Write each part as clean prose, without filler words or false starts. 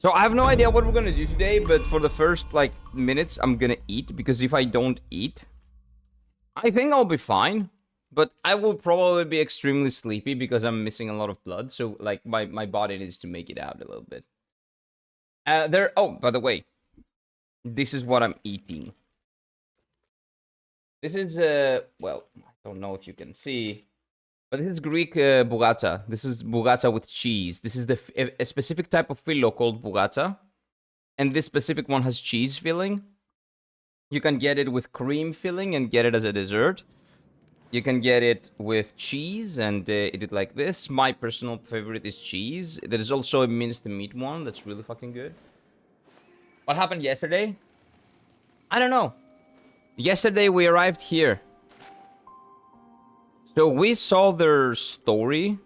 So I have no idea what we're gonna do today, but for the first, like, minutes, I'm gonna eat, because if I don't eat, I think I'll be fine. But I will probably be extremely sleepy because I'm missing a lot of blood, so, like, my body needs to make it out a little bit. Oh, by the way, this is what I'm eating. This is, well, I don't know if you can see, but this is Greek burrata. This is burrata with cheese. This is a specific type of filo called burrata. And this specific one has cheese filling. You can get it with cream filling and get it as a dessert. You can get it with cheese and eat it like this. My personal favorite is cheese. There is also a minced meat one that's really fucking good. What happened yesterday? I don't know. Yesterday we arrived here. So we saw their story.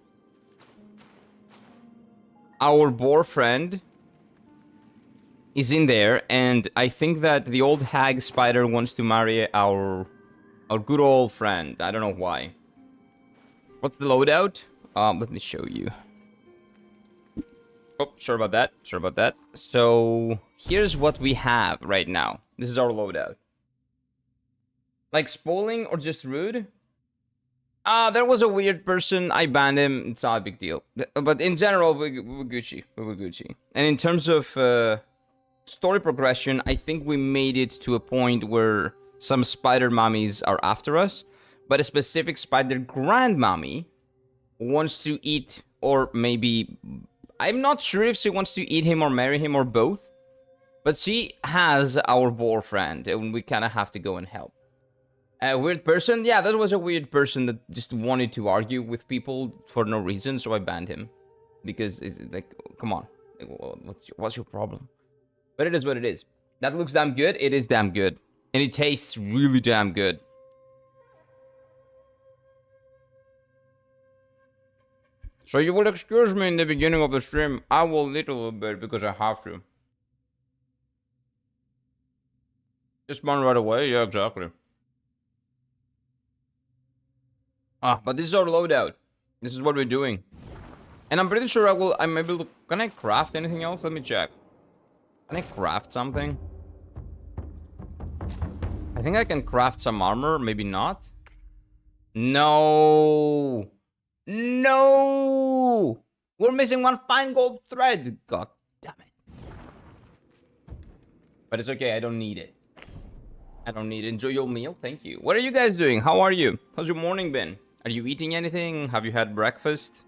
Our boar friend is in there, and I think that the old hag spider wants to marry our good old friend. I don't know why. What's the loadout? Let me show you. Oh, sorry about that. Sorry about that. So here's what we have right now. This is our loadout. Like spoiling or just rude? There was a weird person. I banned him. It's not a big deal. But in general, we were Gucci. We were Gucci. And in terms of story progression, I think we made it to a point where some spider mummies are after us. But a specific spider grandmummy wants to eat, or maybe... I'm not sure if she wants to eat him or marry him or both. But she has our boar friend, and we kind of have to go and help. A weird person? Yeah, that was a weird person that just wanted to argue with people for no reason, so I banned him. Because, it's like, come on. What's your problem? But it is what it is. That looks damn good. It is damn good. And it tastes really damn good. So you will excuse me in the beginning of the stream. I will eat a little bit because I have to. Just spawn right away? Yeah, exactly. But this is our loadout. This is what we're doing. And I'm pretty sure I'm able to... Can I craft anything else? Let me check. Can I craft something? I think I can craft some armor. Maybe not. No. No. We're missing one fine gold thread. God damn it. But it's okay. I don't need it. I don't need it. Enjoy your meal. Thank you. What are you guys doing? How are you? How's your morning been? Are you eating anything? Have you had breakfast?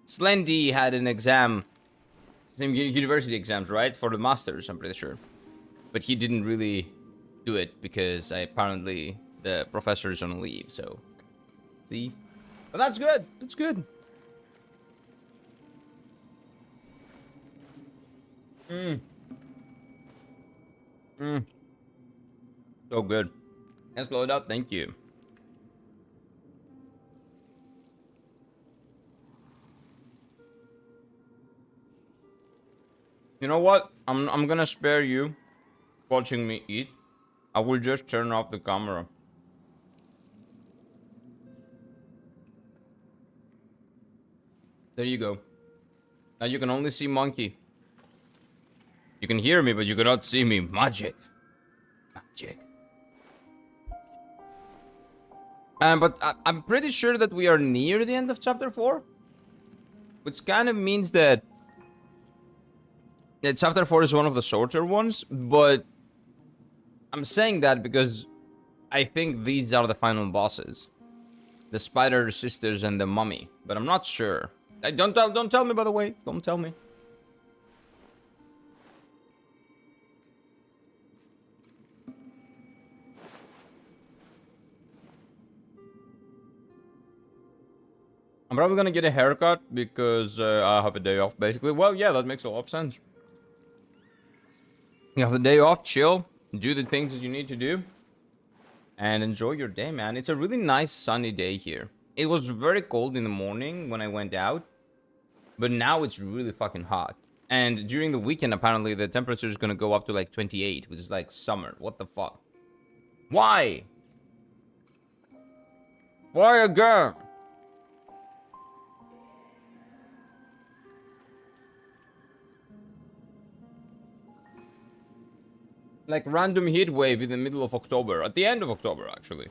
Slendy had an exam. Same university exams, right? For the masters, I'm pretty sure. But he didn't really do it because apparently the professor is on leave, so... See? But that's good. That's good. So good. Let's load up. Thank you. You know what? I'm gonna spare you watching me eat. I will just turn off the camera. There you go. Now you can only see Monkey. You can hear me, but you cannot see me. Magic. Magic. But I'm pretty sure that we are near the end of chapter 4. Which kind of means that chapter 4 is one of the shorter ones, but I'm saying that because I think these are the final bosses. The Spider Sisters and the Mummy, but I'm not sure. Don't tell me, by the way. Don't tell me. I'm probably gonna get a haircut because I have a day off, basically. Well, yeah, that makes a lot of sense. You have the day off, chill, do the things that you need to do, and enjoy your day, man. It's a really nice sunny day here. It was very cold in the morning when I went out, but now it's really fucking hot. And during the weekend, apparently, the temperature is gonna go up to like 28, which is like summer. What the fuck? Why? Why again? Like random heat wave in the middle of October. At the end of October, actually.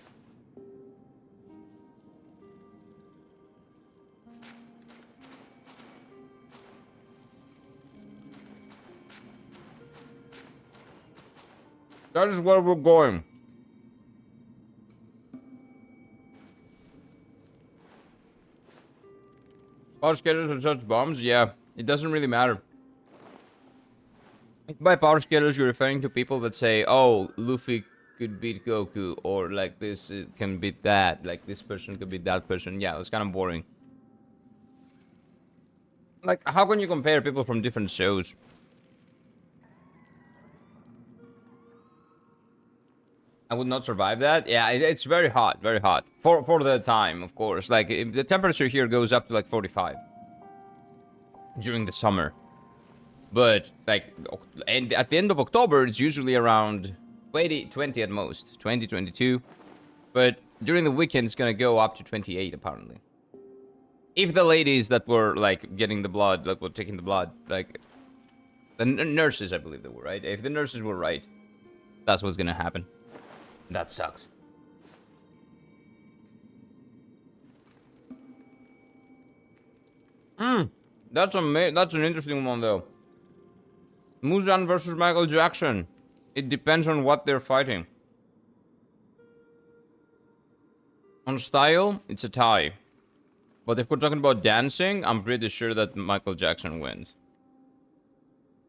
That is where we're going. Power scalers are such bombs? Yeah, it doesn't really matter. By power scalers, you're referring to people that say, oh, Luffy could beat Goku, or like this can beat that, like this person could beat that person. Yeah, that's kind of boring. Like, how can you compare people from different shows? I would not survive that. Yeah, it's very hot, very hot. For the time, of course. Like, the temperature here goes up to like 45 during the summer. But, like, and at the end of October, it's usually around 20 at most. 20, 22. But during the weekend, it's gonna go up to 28, apparently. If the ladies that were, like, getting the blood, that were taking the blood, like, the nurses, I believe they were, right? If the nurses were right, that's what's gonna happen. That sucks. That's an interesting one, though. Muzan versus Michael Jackson. It depends on what they're fighting. On style, it's a tie. But if we're talking about dancing, I'm pretty sure that Michael Jackson wins.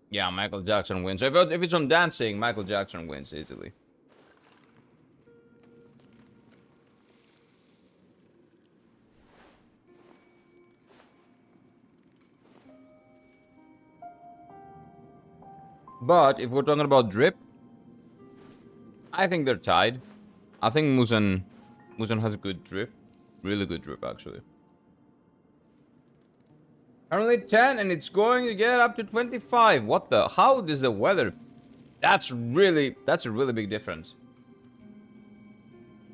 Yeah, Michael Jackson wins. If it's on dancing, Michael Jackson wins easily. But if we're talking about drip, I think they're tied. I think Muzan has a good drip. Really good drip, actually. Currently 10, and it's going to get up to 25. What the? How is the weather? That's a really big difference.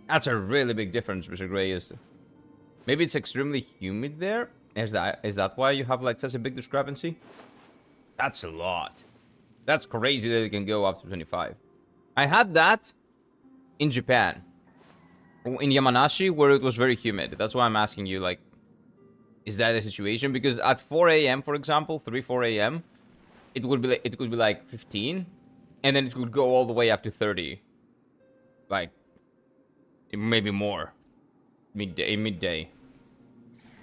That's a really big difference, Mr. Gray. Maybe it's extremely humid there? Is that why you have like such a big discrepancy? That's a lot. That's crazy that it can go up to 25. I had that in Japan. In Yamanashi, where it was very humid. That's why I'm asking you, like, is that a situation? Because at 4 a.m., for example, 4 a.m., it could be like 15, and then it could go all the way up to 30. Like, maybe more. Midday.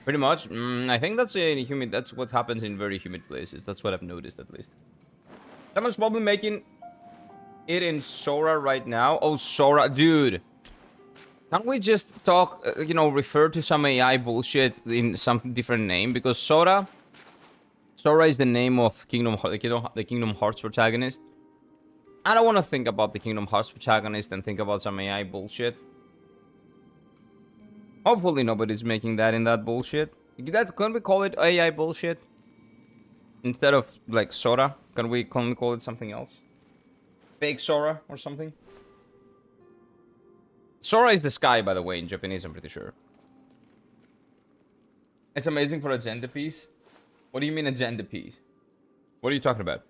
Pretty much. I think that's humid. That's what happens in very humid places. That's what I've noticed, at least. Someone's probably making it in Sora right now. Oh, Sora, dude. Can't we just talk, refer to some AI bullshit in some different name? Because Sora is the name of the Kingdom Hearts protagonist. I don't want to think about the Kingdom Hearts protagonist and think about some AI bullshit. Hopefully nobody's making that in that bullshit. Can we call it AI bullshit? Instead of, like, Sora, can we call it something else? Fake Sora or something? Sora is the sky, by the way, in Japanese, I'm pretty sure. It's amazing for a gender piece. What do you mean a gender piece? What are you talking about?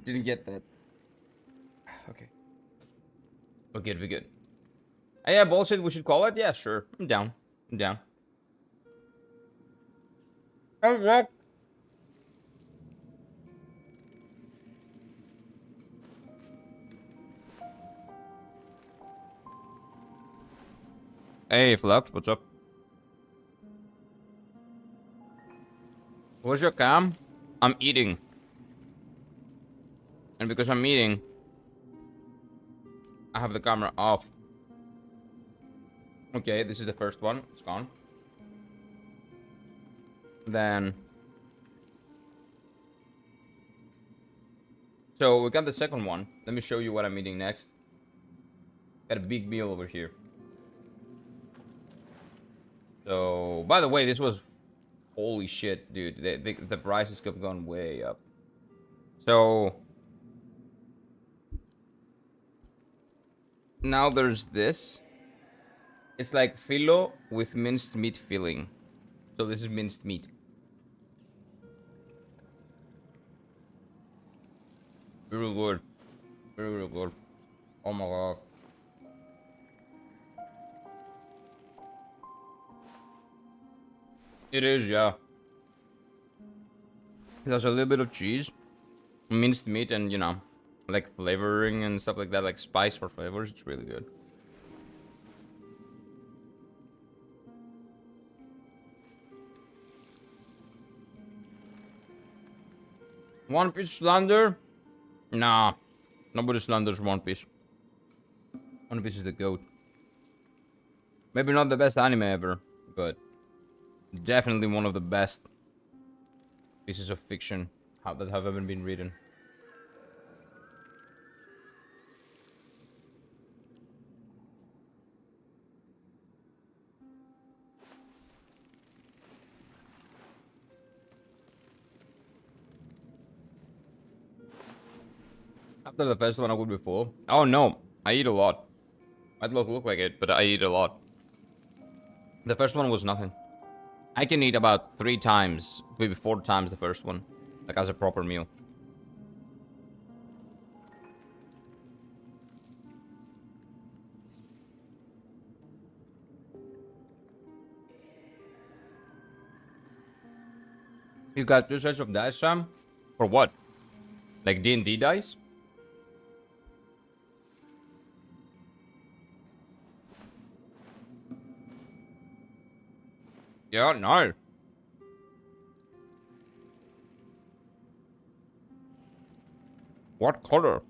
Didn't get that. Okay. We're good. Yeah, bullshit, we should call it? Yeah, sure. I'm down. Alright. Hey, Flux, what's up? Where's your cam? I'm eating. And because I'm eating, I have the camera off. Okay, this is the first one. It's gone. Then... So, we got the second one. Let me show you what I'm eating next. Got a big meal over here. So, by the way, this was... Holy shit, dude. The prices have gone way up. So... Now there's this. It's like filo with minced meat filling. So this is minced meat. Very good. Very, very good. Oh my god. It is, yeah. There's a little bit of cheese, minced meat, and like flavoring and stuff like that, like spice for flavors. It's really good. One Piece slander? Nah, nobody slanders One Piece. One Piece is the goat. Maybe not the best anime ever, but definitely one of the best pieces of fiction that have ever been written. After the first one, I would be full. Oh no, I eat a lot. Might look like it, but I eat a lot. The first one was nothing. I can eat about 3 times, maybe 4 times the first one, like as a proper meal. You got 2 sets of dice, Sam? For what? Like D&D dice? Yeah, no. What color?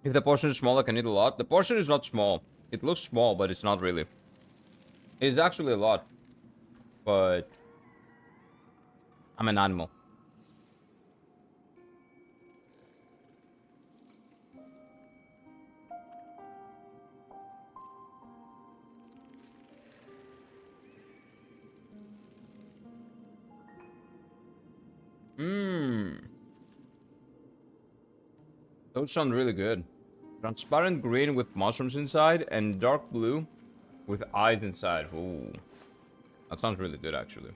If the portion is small, I can eat a lot. The portion is not small. It looks small, but it's not really. It's actually a lot. But I'm an animal. Mmm. Those sound really good. Transparent green with mushrooms inside and dark blue with eyes inside. Ooh. That sounds really good, actually.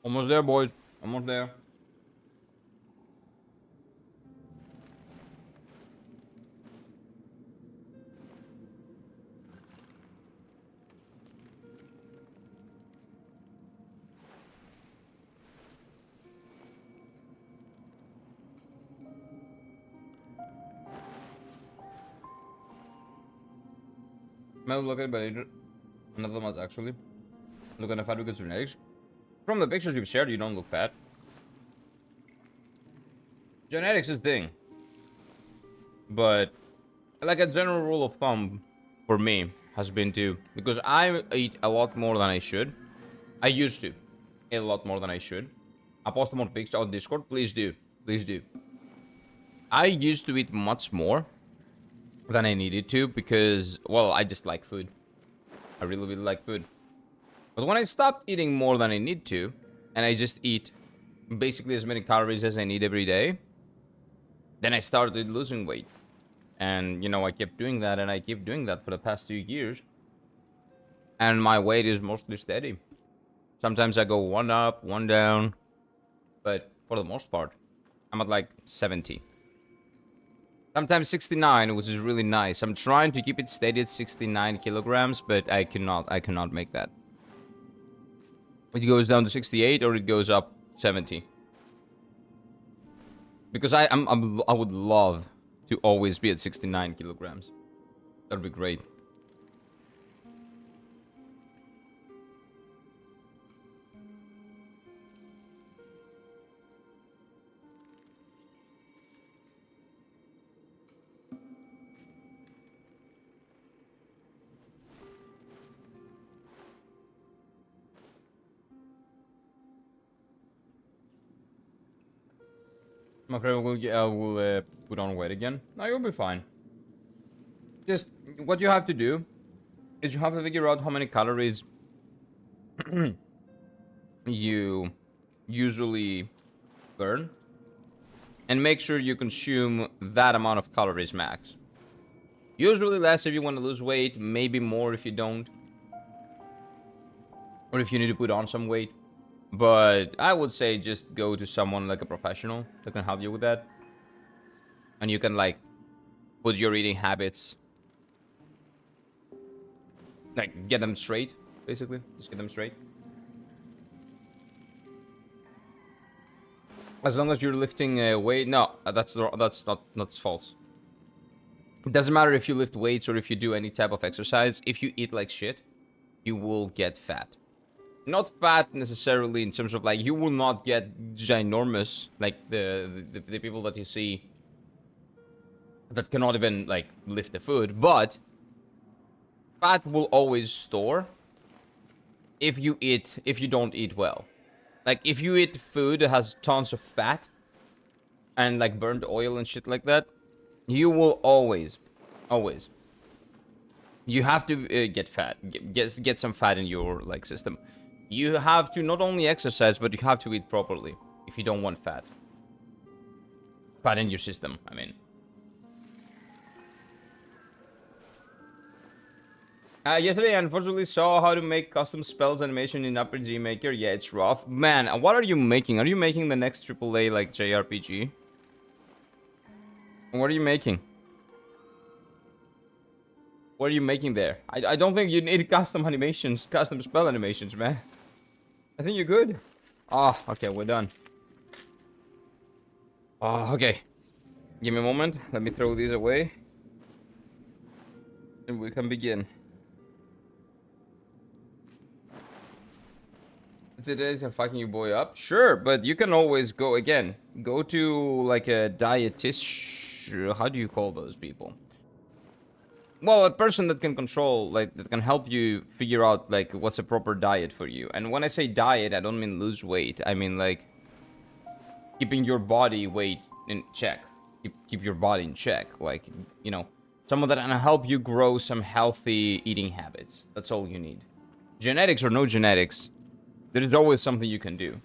Almost there, boys. Almost there. Smell, look at it, but another one's actually. Look at the fat with genetics. From the pictures you've shared, you don't look fat. Genetics is a thing. But like a general rule of thumb for me has been to, because I eat a lot more than I should. I used to eat a lot more than I should. I post more pics on Discord. Please do. Please do. I used to eat much more than I needed to because, well, I just like food. I really, really like food. But when I stopped eating more than I need to, and I just eat basically as many calories as I need every day, then I started losing weight. And, I kept doing that, and I keep doing that for the past 2 years. And my weight is mostly steady. Sometimes I go 1 up, 1 down. But for the most part, I'm at like 70. Sometimes 69, which is really nice. I'm trying to keep it steady at 69 kilograms, but I cannot make that. It goes down to 68 or it goes up 70. Because I would love to always be at 69 kilograms. That'd be great. I'm afraid I will put on weight again. No, you'll be fine. Just what you have to do is you have to figure out how many calories you usually burn and make sure you consume that amount of calories max. Usually less if you want to lose weight, maybe more if you don't, or if you need to put on some weight. But I would say just go to someone like a professional that can help you with that. And you can like put your eating habits, like get them straight, basically. Just get them straight. As long as you're lifting weight, no, that's false. It doesn't matter if you lift weights or if you do any type of exercise. If you eat like shit, you will get fat. Not fat necessarily in terms of like you will not get ginormous like the people that you see that cannot even like lift the food, but fat will always store if you don't eat well. Like if you eat food that has tons of fat and like burnt oil and shit like that, you will always you have to get fat, get some fat in your like system. You have to not only exercise, but you have to eat properly if you don't want fat in your system, I mean. Yesterday I unfortunately saw how to make custom spells animation in Upper G Maker. Yeah, it's rough. Man, what are you making? Are you making the next AAA like JRPG? What are you making? What are you making there? I don't think you need custom animations, custom spell animations, man. I think you're good. Oh, okay, we're done. Oh, okay. Give me a moment. Let me throw these away. And we can begin. It is fucking your boy up? Sure, but you can always go again. Go to like a dietitian. How do you call those people? Well, a person that can control, like, that can help you figure out, like, what's a proper diet for you. And when I say diet, I don't mean lose weight. I mean, like, keeping your body weight in check. Keep your body in check. Like, you know, someone that can help you grow some healthy eating habits. That's all you need. Genetics or no genetics, there is always something you can do.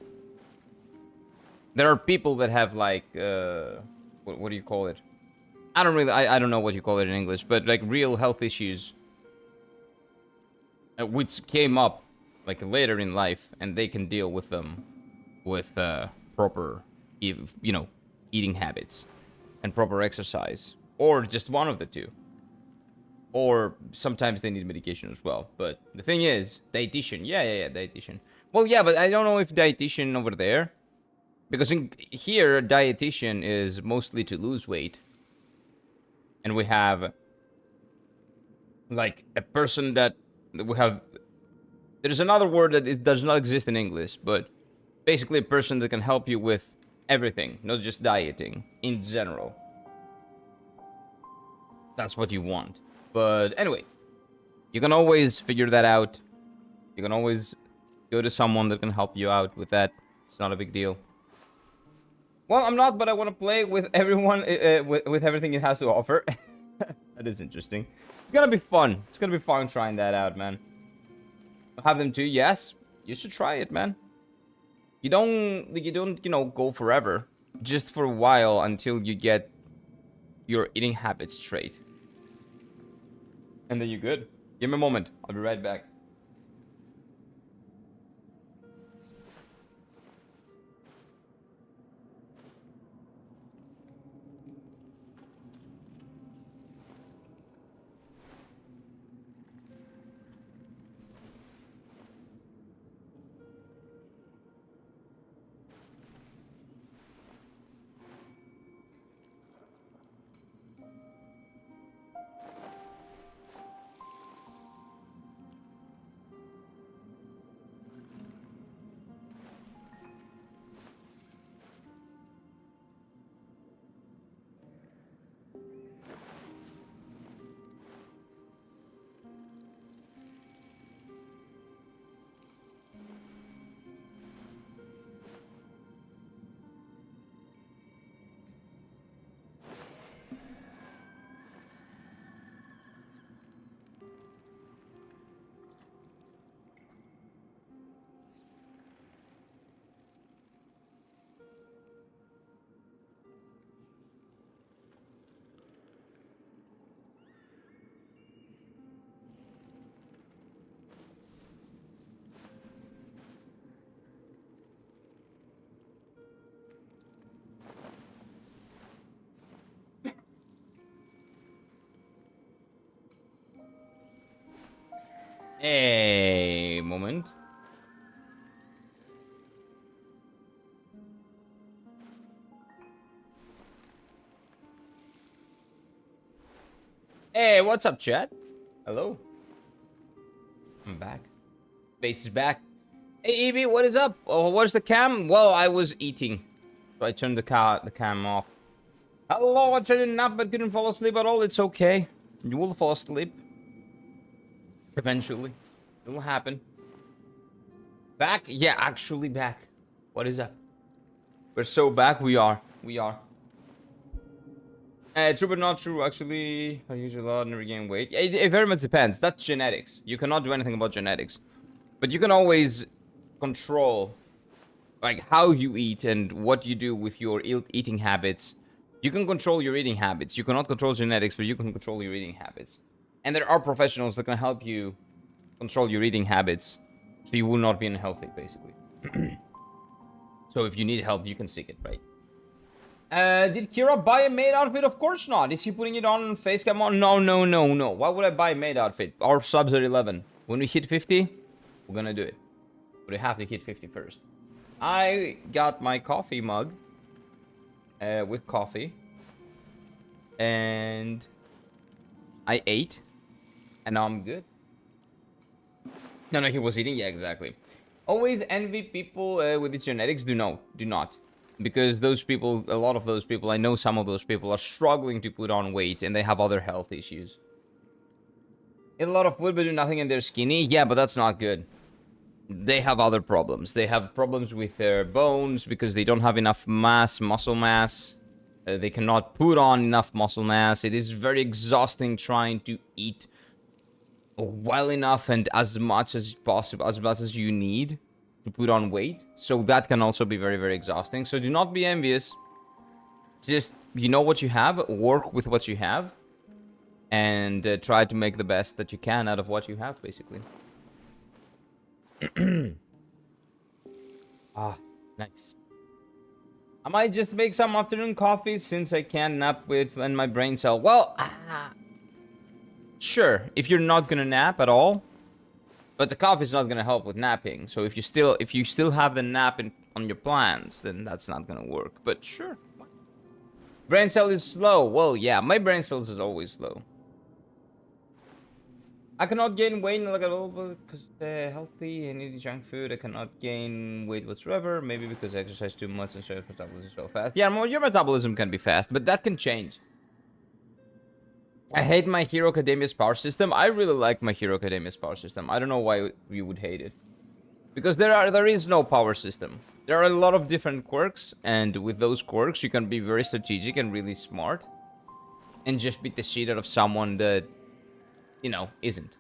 There are people that have, like, what do you call it? I don't know what you call it in English, but like real health issues, which came up like later in life, and they can deal with them with proper, eating habits and proper exercise, or just one of the two. Or sometimes they need medication as well. But the thing is, dietitian, yeah, dietitian. Well, yeah, but I don't know if dietitian over there, because here dietitian is mostly to lose weight. And we have like a person that we have. There's another word that does not exist in English, but basically a person that can help you with everything, not just dieting in general. That's what you want. But anyway, you can always figure that out. You can always go to someone that can help you out with that. It's not a big deal. Well, I'm not, but I want to play with everyone, with everything it has to offer. That is interesting. It's gonna be fun. It's gonna be fun trying that out, man. Have them too? Yes. You should try it, man. You don't, go forever. Just for a while until you get your eating habits straight. And then you're good. Give me a moment. I'll be right back. A moment. Hey, what's up, chat? Hello. I'm back. Base is back. Hey, Evie, what is up? Oh, where's the cam? Well, I was eating, so I turned the cam off. Hello, I tried to nap but couldn't fall asleep at all. It's okay. You will fall asleep. Eventually. It will happen. Back? Yeah, actually back. What is up? We're so back. We are. True but not true. Actually, I use a lot and regain weight. It very much depends. That's genetics. You cannot do anything about genetics. But you can always control like how you eat and what you do with your eating habits. You can control your eating habits. You cannot control genetics, but you can control your eating habits. And there are professionals that can help you control your eating habits so you will not be unhealthy, basically. So if you need help, you can seek it, right? Did Kira buy a maid outfit? Of course not. Is he putting it on face cam on? No. Why would I buy a maid outfit? Our subs are 11. When we hit 50, we're gonna do it. But we have to hit 50 first. I got my coffee mug. With coffee. And I ate. And now I'm good. No, he was eating. Yeah, exactly. Always envy people with its genetics. Do not. Because those people, a lot of those people, I know some of those people are struggling to put on weight and they have other health issues. Eat a lot of food but do nothing and they're skinny. Yeah, but that's not good. They have other problems. They have problems with their bones because they don't have enough muscle mass. They cannot put on enough muscle mass. It is very exhausting trying to eat well enough and as much as possible, as much as you need to put on weight. So that can also be very, very exhausting. So do not be envious. Just, you know what you have, work with what you have, and try to make the best that you can out of what you have, basically. Nice. I might just make some afternoon coffee since I can't nap with and my brain cell. Well, sure, if you're not gonna nap at all, but the coffee's not gonna help with napping. So if you still have the nap on your plans, then that's not gonna work. But sure. Brain cell is slow. Well, yeah, my brain cells is always slow. I cannot gain weight like at all because they're healthy and eating junk food. I cannot gain weight whatsoever. Maybe because I exercise too much and so your metabolism is so fast. Yeah, your metabolism can be fast, but that can change. I hate My Hero Academia's power system. I really like My Hero Academia's power system. I don't know why you would hate it. Because there is no power system. There are a lot of different quirks, and with those quirks, you can be very strategic and really smart. And just beat the shit out of someone that, you know, isn't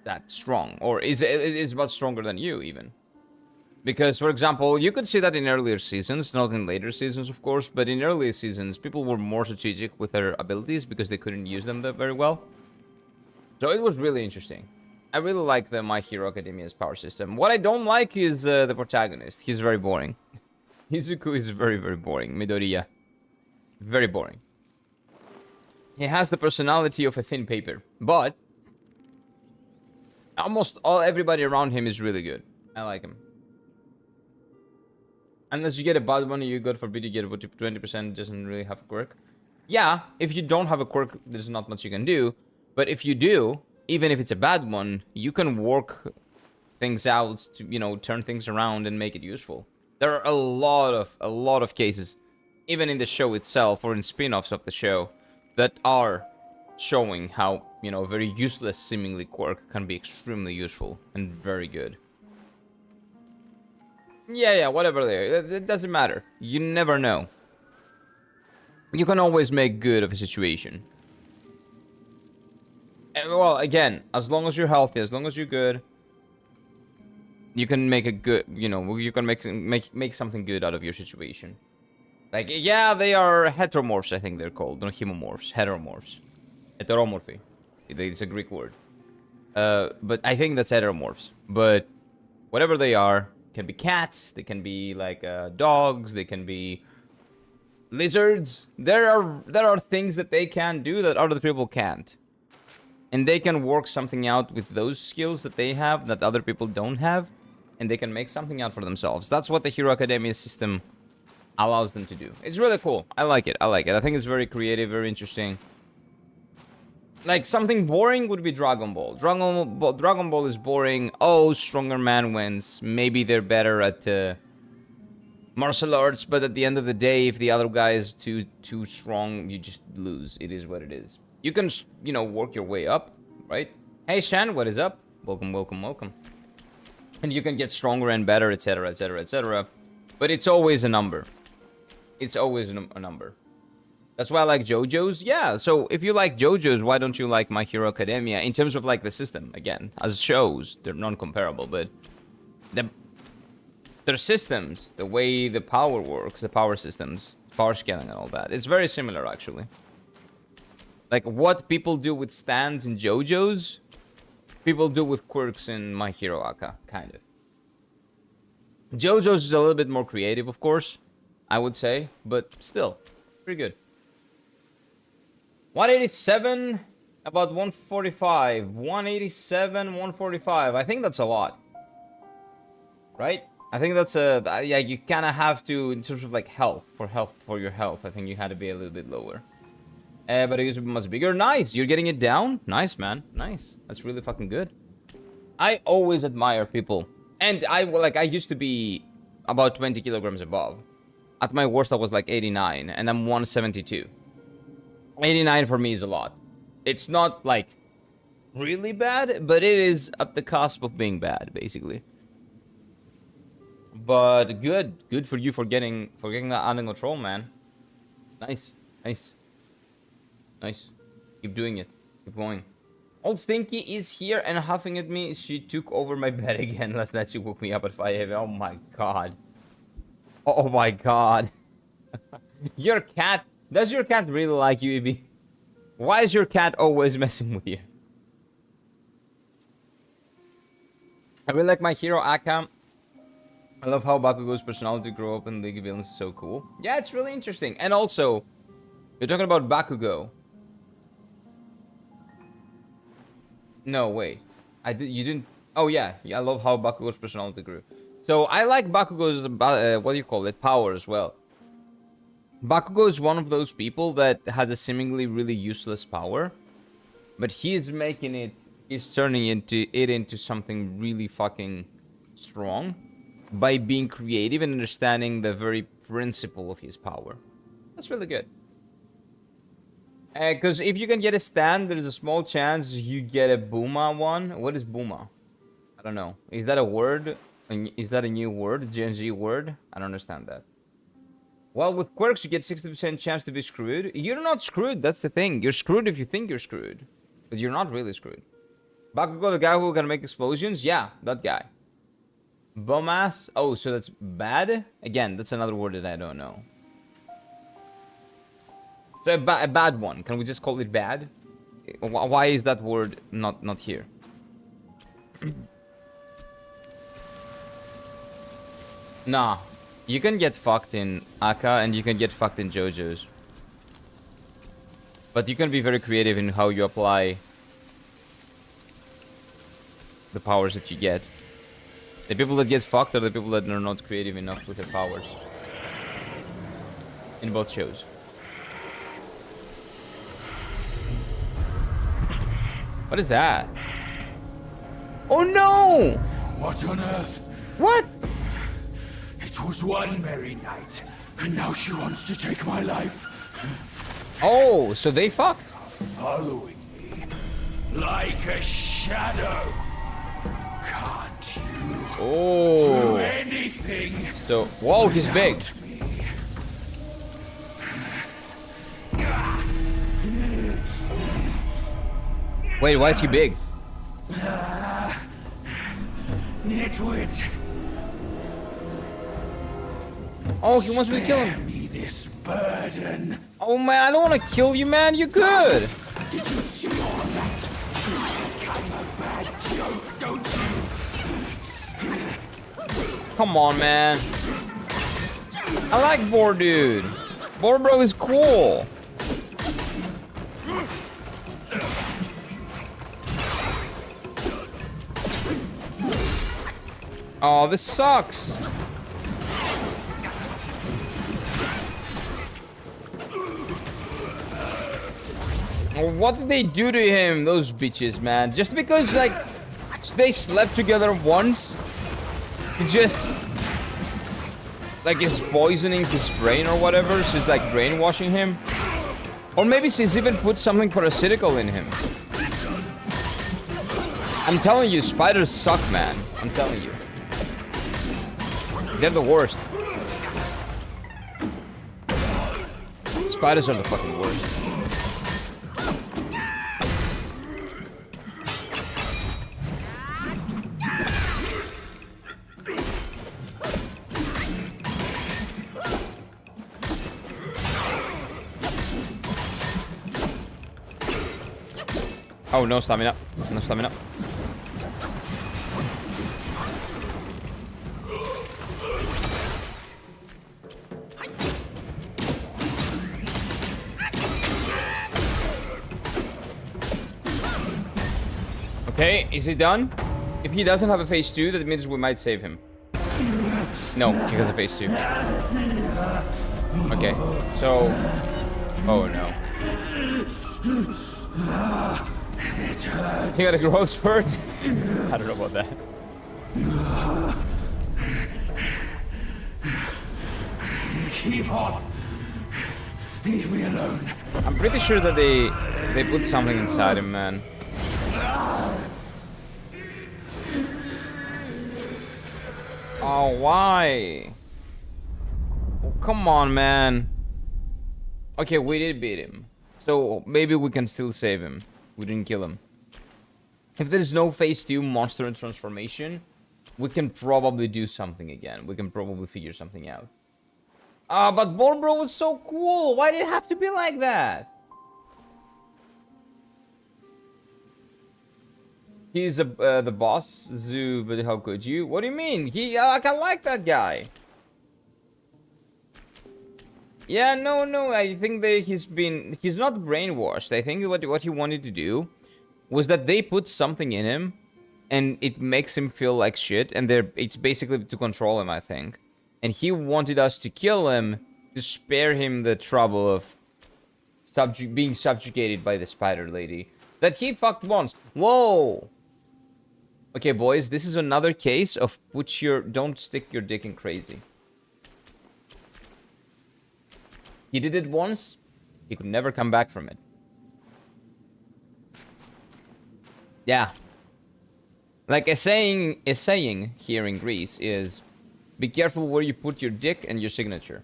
that strong. Or is much stronger than you, even. Because, for example, you could see that in earlier seasons, not in later seasons, of course, but in earlier seasons, people were more strategic with their abilities because they couldn't use them very well. So it was really interesting. I really like the My Hero Academia's power system. What I don't like is the protagonist. He's very boring. Izuku is very, very boring. Midoriya. Very boring. He has the personality of a thin paper, but almost everybody around him is really good. I like him. Unless you get a bad one, you God forbid you get 20% doesn't really have a quirk. Yeah, if you don't have a quirk, there's not much you can do. But if you do, even if it's a bad one, you can work things out to, you know, turn things around and make it useful. There are a lot of cases, even in the show itself or in spin-offs of the show, that are showing how, you know, a very useless seemingly quirk can be extremely useful and very good. Yeah, whatever they are. It doesn't matter. You never know. You can always make good of a situation. And, well, again, as long as you're healthy, as long as you're good, you can make a good, you know, you can make something good out of your situation. Like, yeah, they are heteromorphs, I think they're called. Not homomorphs, heteromorphs. Heteromorphy. It's a Greek word. But I think that's heteromorphs. But whatever they are, can be cats, they can be like dogs, they can be lizards. There are things that they can do that other people can't. And they can work something out with those skills that they have that other people don't have. And they can make something out for themselves. That's what the Hero Academia system allows them to do. It's really cool. I like it. I like it. I think it's very creative, very interesting. Like, something boring would be Dragon Ball. Dragon Ball is boring. Oh, stronger man wins. Maybe they're better at martial arts, but at the end of the day, if the other guy is too strong, you just lose. It is what it is. You can, you know, work your way up, right? Hey, Shan, what is up? Welcome, welcome, welcome. And you can get stronger and better, etc., etc., etc. But it's always a number. It's always a number. That's why I like JoJo's. Yeah, so if you like JoJo's, why don't you like My Hero Academia? In terms of, like, the system, again. As shows, they're non-comparable, but... Their systems, the way the power works, the power systems, power scaling and all that. It's very similar, actually. Like, what people do with stands in JoJo's, people do with quirks in My Hero Aka, kind of. JoJo's is a little bit more creative, of course, I would say, but still, pretty good. 187, about 145. 187, 145. I think that's a lot. Right? I think that's a... Yeah, you kind of have to, in terms of, like, health, for your health, I think you had to be a little bit lower. But it used to be much bigger. Nice, you're getting it down? Nice, man. Nice. That's really fucking good. I always admire people. And I used to be about 20 kilograms above. At my worst, I was like 89, and I'm 172. 89 for me is a lot. It's not, like, really bad, but it is at the cusp of being bad, basically. But good for you for getting that under control, man. Nice, nice, nice. Keep doing it. Keep going. Old Stinky is here and huffing at me. She took over my bed again last night. She woke me up at 5 a.m. Oh my god. Oh my god. Your cat. Does your cat really like you, Ibi? Why is your cat always messing with you? I really like My Hero Aka. I love how Bakugo's personality grew up in League of Villains is so cool. Yeah, it's really interesting. And also, you're talking about Bakugo. No, wait. You didn't... Oh, yeah. I love how Bakugo's personality grew. So, I like Bakugo's, what do you call it, power as well. Bakugo is one of those people that has a seemingly really useless power. But he's making it... He's turning it into something really fucking strong. By being creative and understanding the very principle of his power. That's really good. Because if you can get a stand, there's a small chance you get a Buma one. What is Buma? I don't know. Is that a word? Is that a new word? Gen Z word? I don't understand that. Well, with quirks, you get 60% chance to be screwed. You're not screwed, that's the thing. You're screwed if you think you're screwed. But you're not really screwed. Bakugo, the guy who can make explosions? Yeah, that guy. Bumass? Oh, so that's bad? Again, that's another word that I don't know. So a bad one. Can we just call it bad? Why is that word not here? Nah. You can get fucked in Aka and you can get fucked in JoJo's. But you can be very creative in how you apply the powers that you get. The people that get fucked are the people that are not creative enough with their powers. In both shows. What is that? Oh no! What on earth? What? It was one merry night, and now she wants to take my life. Oh, so they fucked? Following me like a shadow. Can't you do anything? So, whoa, he's big. Me? Wait, why is he big? Nitwit. Oh, he wants me to kill him. Spare me this burden. Oh man, I don't want to kill you, man. You're good. Did you see all of that? I'm a bad joke, don't you? Come on, man. I like Boar Dude. Boar Bro is cool. Oh, this sucks. What did they do to him, those bitches, man? Just because, like, they slept together once, he just, like, is poisoning his brain or whatever, so it's like brainwashing him. Or maybe she's even put something parasitical in him. I'm telling you, spiders suck, man. I'm telling you. They're the worst. Spiders are the fucking worst. Oh, no stamina. No stamina. Okay, is he done? If he doesn't have a phase 2, that means we might save him. No, he has a phase 2. Okay, so... Oh no. He got a growth spurt? I don't know about that. Keep off. Leave me alone. I'm pretty sure that they put something inside him, man. Oh, why? Oh, come on, man. Okay, we did beat him. So maybe we can still save him. We didn't kill him. If there's no phase 2 monster transformation, we can probably do something again. We can probably figure something out. But Borbro was so cool. Why did it have to be like that? He's the boss, Zoo, but how could you? What do you mean? I like that guy. Yeah, no, I think that he's not brainwashed. I think what he wanted to do was that they put something in him, and it makes him feel like shit, and it's basically to control him, I think. And he wanted us to kill him to spare him the trouble of being subjugated by the spider lady that he fucked once. Whoa! Okay, boys, this is another case of don't stick your dick in crazy. He did it once, he could never come back from it. Yeah. Like a saying here in Greece is, be careful where you put your dick and your signature.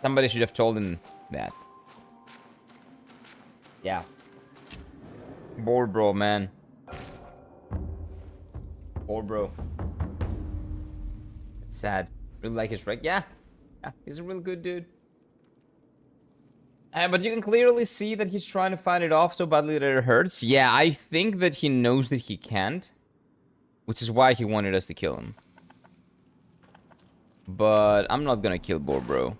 Somebody should have told him that. Yeah. Borbro, man. Borbro. It's sad. Really like his wreck. Yeah. Yeah, he's a real good dude. But you can clearly see that he's trying to fight it off so badly that it hurts. Yeah, I think that he knows that he can't. Which is why he wanted us to kill him. But I'm not gonna kill Borbro.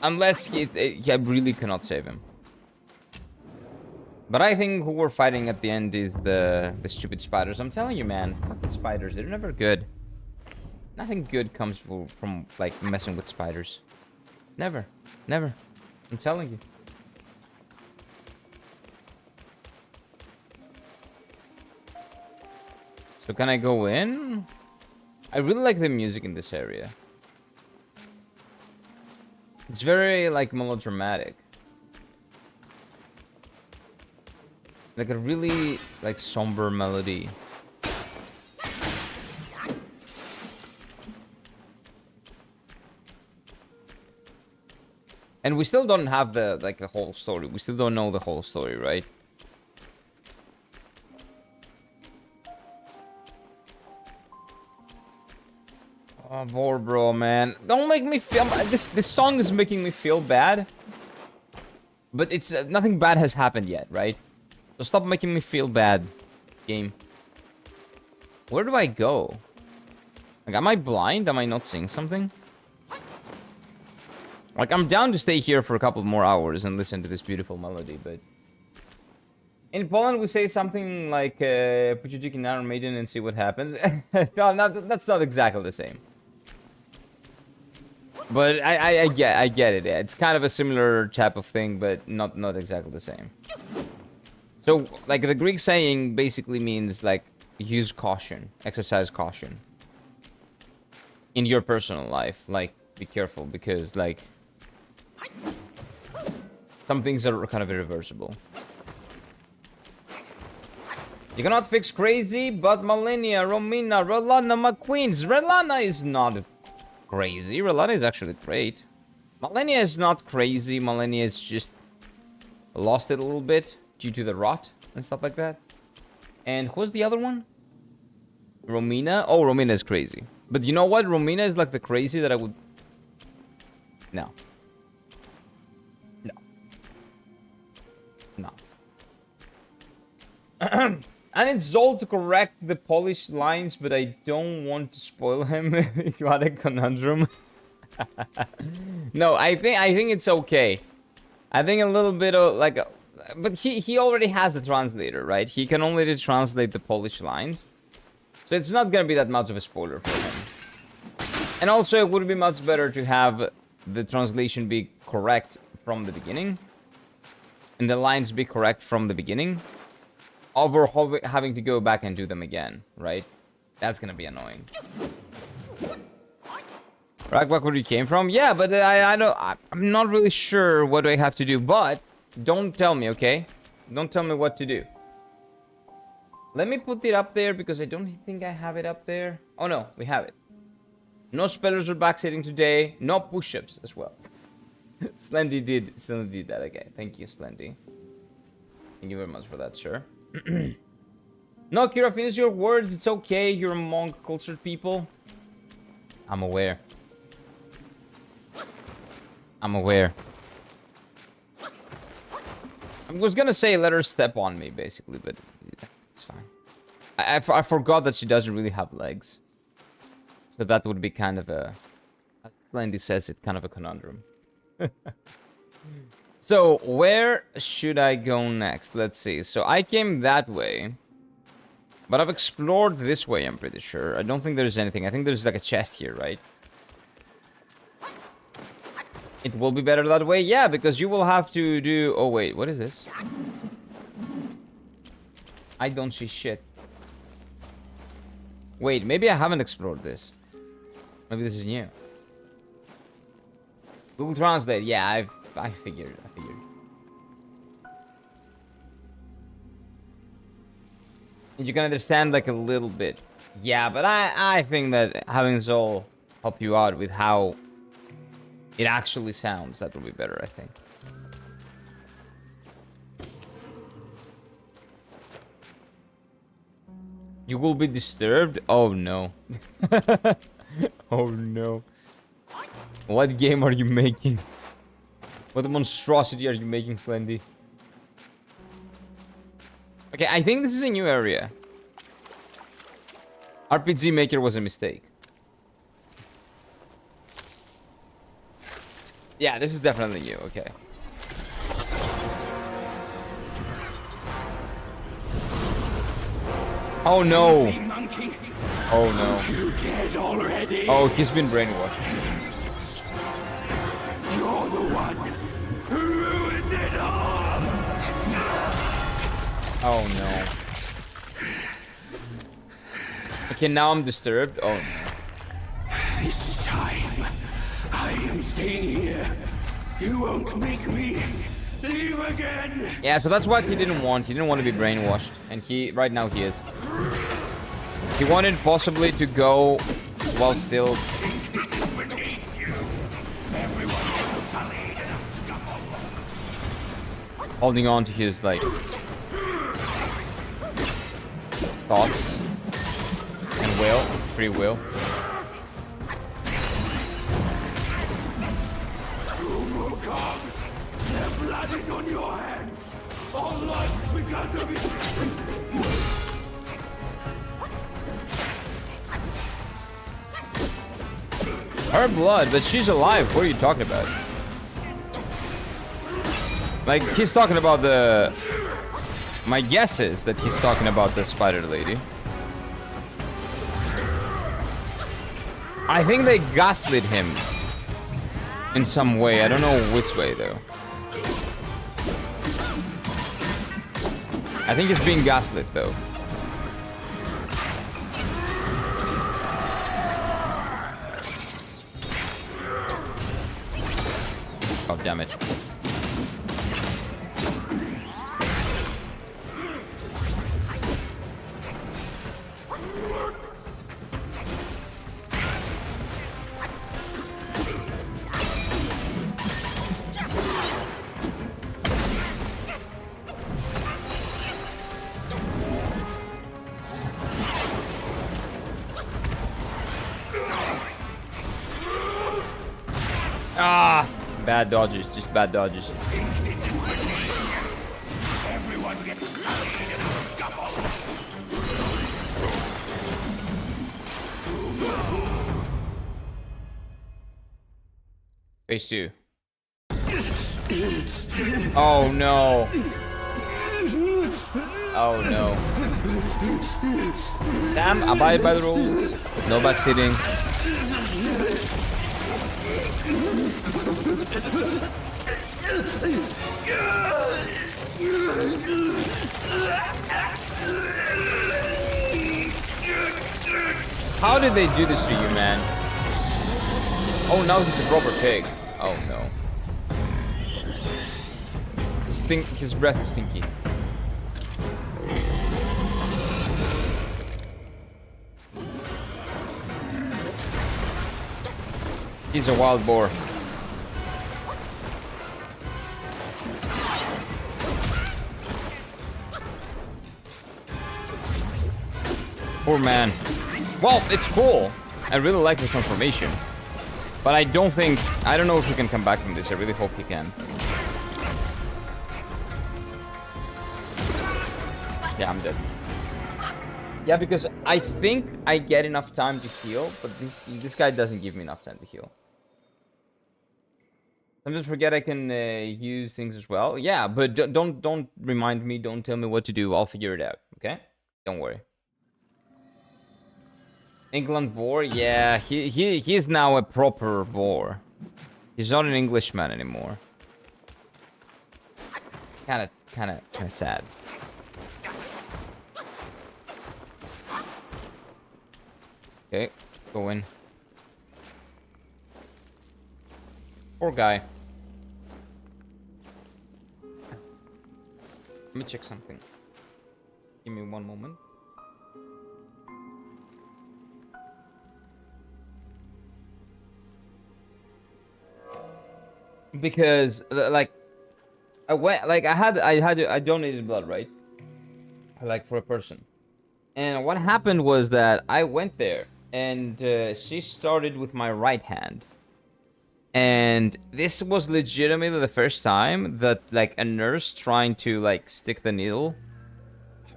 Unless he really cannot save him. But I think who we're fighting at the end is the stupid spiders. I'm telling you, man. Fucking spiders. They're never good. Nothing good comes from like, messing with spiders. Never. Never. I'm telling you. So can I go in? I really like the music in this area. It's very, like, melodramatic. Like a really, like, somber melody. And we still don't have the whole story. We still don't know the whole story, right? Oh, Borbro, man. Don't make me feel... This song is making me feel bad. But it's... nothing bad has happened yet, right? So stop making me feel bad, game. Where do I go? Like, am I blind? Am I not seeing something? Like, I'm down to stay here for a couple more hours and listen to this beautiful melody, but... In Poland, we say something like, put your dick in Iron Maiden and see what happens. No, that's not exactly the same. But I get it. Yeah. It's kind of a similar type of thing, but not exactly the same. So, like, the Greek saying basically means, like, use caution, exercise caution. In your personal life, like, be careful, because, like, some things are kind of irreversible. You cannot fix crazy, but Malenia, Romina, Relana, McQueens. Relana is not crazy. Relana is actually great. Malenia is not crazy. Malenia is just lost it a little bit due to the rot and stuff like that. And who's the other one? Romina? Oh, Romina is crazy. But you know what? Romina is like the crazy that I would... No. No. No. I need Zol to correct the Polish lines, but I don't want to spoil him. You had a conundrum. No, I think it's okay. I think a little bit of like... But he already has the translator, right? He can only translate the Polish lines. So it's not gonna be that much of a spoiler for him. And also it would be much better to have the translation be correct from the beginning. And the lines be correct from the beginning. Over having to go back and do them again, right? That's gonna be annoying. Right back where you came from? Yeah, but I'm not really sure what I have to do, but don't tell me, okay? Don't tell me what to do. Let me put it up there because I don't think I have it up there. Oh no, we have it. No spellers or backsetting today. No push-ups as well. Slendy did that. Okay, thank you, Slendy. Thank you very much for that, sir. No, Kira, finish your words. It's okay. You're among cultured people. I'm aware. I'm aware. I was gonna say let her step on me, basically, but it's fine. I forgot that she doesn't really have legs. So that would be kind of a... As Slendy says, it's kind of a conundrum. So, where should I go next? Let's see. So, I came that way. But I've explored this way, I'm pretty sure. I don't think there's anything. I think there's like a chest here, right? It will be better that way? Yeah, because you will have to do... Oh, wait. What is this? I don't see shit. Wait, maybe I haven't explored this. Maybe this is new. Google Translate. Yeah, I figured. You can understand like a little bit. Yeah, but I think that having Zol help you out with how it actually sounds, that will be better, I think. You will be disturbed? Oh no. Oh no. What game are you making? What monstrosity are you making, Slendy? Okay, I think this is a new area. RPG Maker was a mistake. Yeah, this is definitely new, okay. Oh no! Oh no. You dead already? Oh, he's been brainwashed. You're the one who ruined it all! Oh no. Okay, now I'm disturbed. Oh no. This time, I am staying here. You won't make me leave again! Yeah, so that's what he didn't want. He didn't want to be brainwashed. And right now he is. He wanted possibly to go while still... holding on to his, like... thoughts. And will. Free will. Wukong, their blood is on your hands! All lost because of you! Her blood, but she's alive. What are you talking about? Like, he's talking about the My guess is that he's talking about the spider lady. I think they gaslit him in some way. I don't know which way though. I think it's being gaslit though. Oh, damn it. Ah! Bad dodges, just bad dodges. Everyone gets slain in a scuffle. Phase 2. Oh no. Oh no. Damn, abide by the rules. No backseating. How did they do this to you, man? Oh, now he's a proper pig. Oh no. His breath is stinky. He's a wild boar. Poor man. Well, it's cool. I really like the transformation. But I don't know if he can come back from this. I really hope he can. Yeah, I'm dead. Yeah, because I think I get enough time to heal, but this guy doesn't give me enough time to heal. Sometimes forget I can use things as well. Yeah, but don't remind me. Don't tell me what to do. I'll figure it out. Okay? Don't worry. England boar? Yeah, he's now a proper boar. He's not an Englishman anymore. Kinda sad. Okay, go in. Poor guy. Let me check something. Give me one moment. Because like I went, like I donated blood, right? Like for a person. And what happened was that I went there and she started with my right hand. And this was legitimately the first time that like a nurse trying to like stick the needle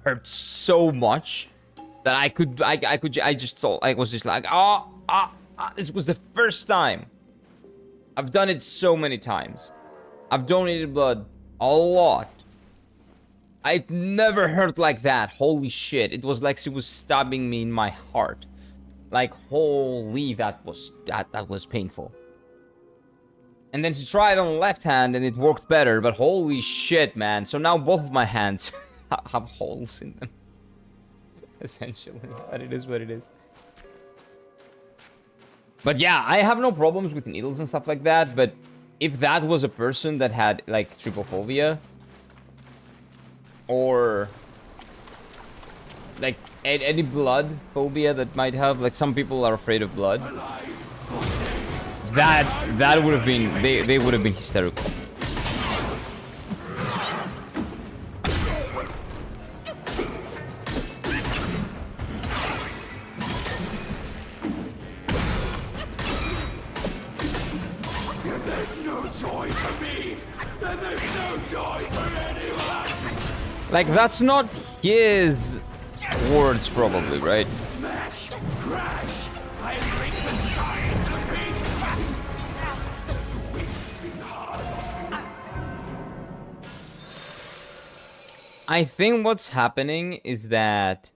hurt so much that I was just like, this was the first time. I've done it so many times. I've donated blood a lot. It never hurt like that. Holy shit. It was like she was stabbing me in my heart. Like, holy, that was painful. And then she tried on the left hand and it worked better, but holy shit, man. So now both of my hands have holes in them. Essentially. But it is what it is. But yeah, I have no problems with needles and stuff like that, but if that was a person that had, like, trypophobia, or, like, any blood phobia that might have, like, some people are afraid of blood, that would have been, they would have been hysterical. Like, that's not his words, probably, right? Smash! Crash! I break the sky into pieces! It's been hard. I think what's happening is that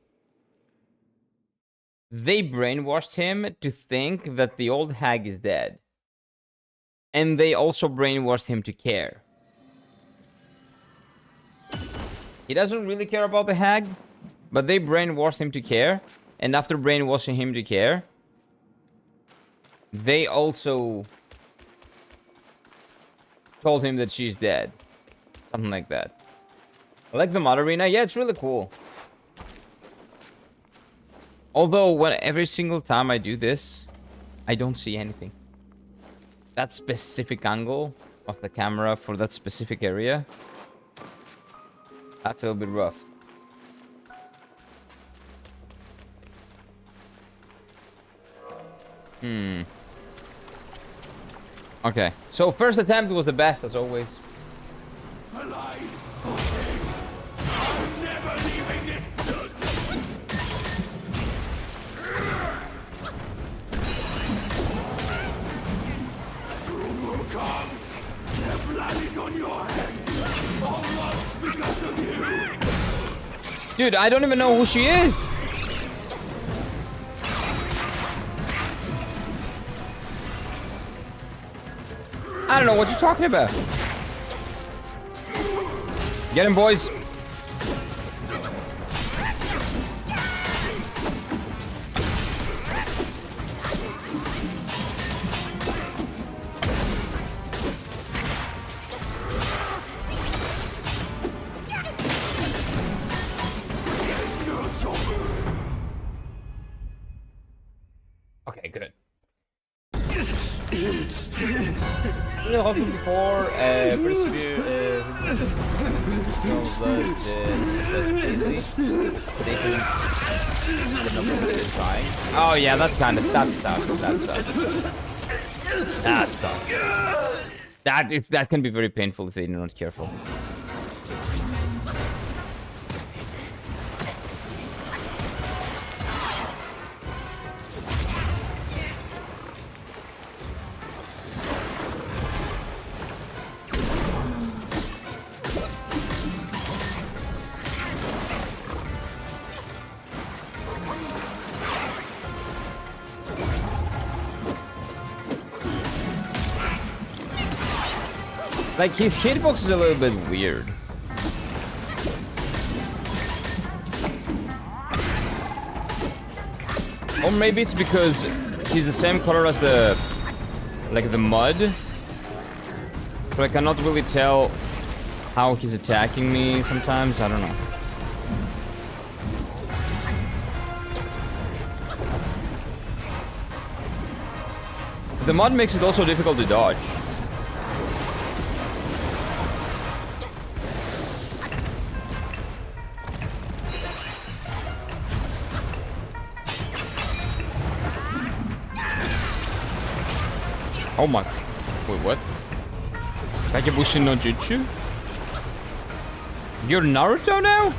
they brainwashed him to think that the old hag is dead. And they also brainwashed him to care. He doesn't really care about the hag, but they brainwashed him to care. And after brainwashing him to care, they also told him that she's dead. Something like that. I like the mod arena. Yeah, it's really cool. Although, when every single time I do this, I don't see anything. That specific angle of the camera for that specific area, that's a little bit rough. Okay, so first attempt was the best as always. Alive or dead, I'm never leaving this. Wukong, the blood is on your hands. All lost because of you. Dude, I don't even know who she is. I don't know what you're talking about. Get him, boys. Okay, good. Before oh yeah, that sucks. That sucks. That can be very painful if they're not careful. Like, his hitbox is a little bit weird. Or maybe it's because he's the same color as the... like, the mud. So I cannot really tell how he's attacking me sometimes. I don't know. The mud makes it also difficult to dodge. Oh my... Wait, what? Kagebushi no Jutsu? You're Naruto now?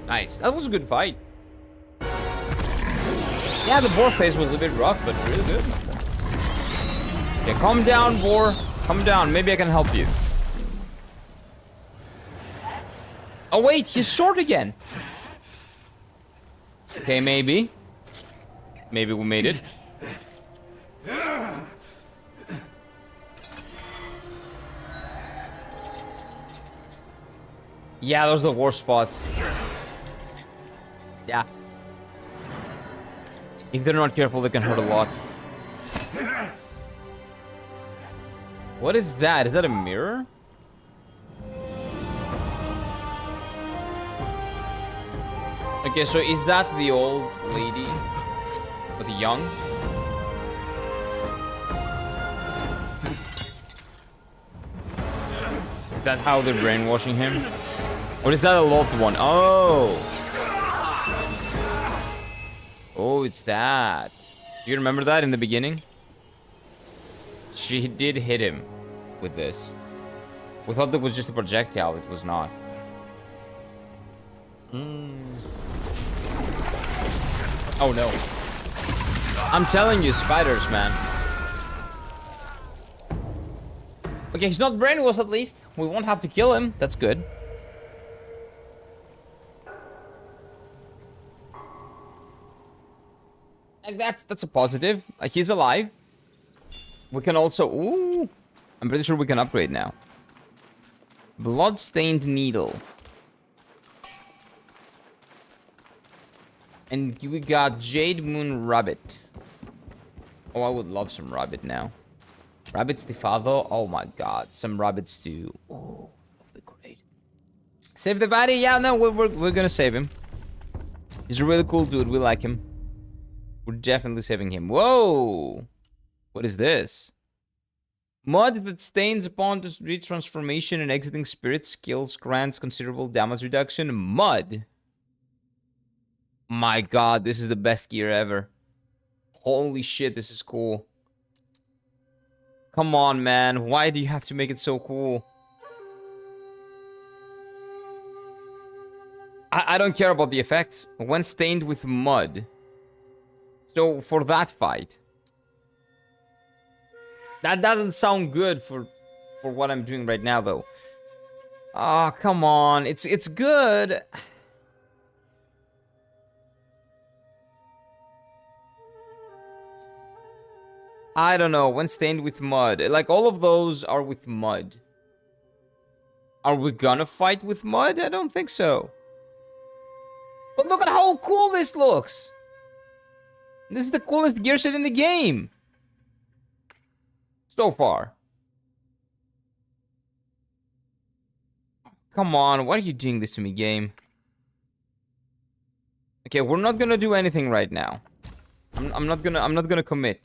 Nice. That was a good fight. Yeah, the boar phase was a bit rough, but really good. Okay, calm down, boar. Come down. Maybe I can help you. Oh, wait. He's short again. Okay, maybe. Maybe we made it. Yeah, those are the worst spots. Yeah. If they're not careful, they can hurt a lot. What is that? Is that a mirror? Okay, so is that the old lady? Or the young? Is that how they're brainwashing him? Or is that a loved one? Oh! Oh, it's that. You remember that in the beginning? She did hit him with this. We thought that was just a projectile. It was not. Oh no. I'm telling you, spiders, man. Okay, he's not brainwashed at least. We won't have to kill him. That's good. And that's a positive. He's alive. We can also... Ooh! I'm pretty sure we can upgrade now. Blood-stained needle. And we got Jade Moon Rabbit. Oh, I would love some rabbit now. Rabbit stifado. Oh my god. Some rabbit stew. Oh, that'd be great. Save the body? Yeah, no, we're gonna save him. He's a really cool dude. We like him. We're definitely saving him. Whoa! What is this? Mud that stains upon retransformation and exiting spirit skills grants considerable damage reduction. Mud. My god, this is the best gear ever. Holy shit, this is cool. Come on, man. Why do you have to make it so cool? I don't care about the effects. When stained with mud. So, for that fight. That doesn't sound good for what I'm doing right now, though. Oh, come on. It's good. I don't know. When stained with mud. Like, all of those are with mud. Are we gonna fight with mud? I don't think so. But look at how cool this looks. This is the coolest gear set in the game. So far. Come on, why are you doing this to me, game? Okay, we're not gonna do anything right now. I'm not gonna commit.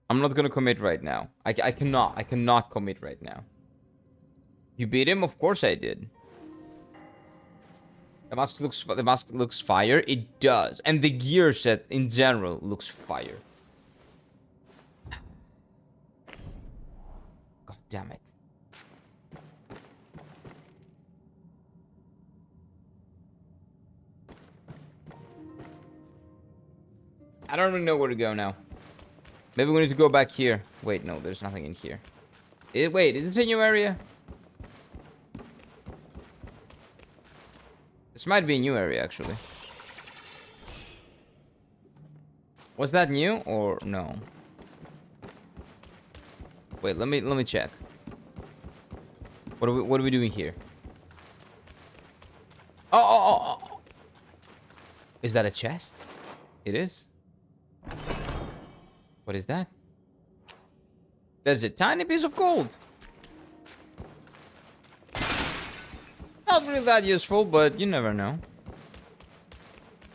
I'm not gonna commit right now. I cannot commit right now. You beat him? Of course I did. The mask looks fire. It does. And the gear set in general looks fire. God damn it. I don't really know where to go now. Maybe we need to go back here. Wait, no, there's nothing in here. Wait, is this a new area? This might be a new area, actually. Was that new or no? Wait, let me check. What are we doing here? Oh. Is that a chest? It is. What is that? There's a tiny piece of gold. Not really that useful, but you never know.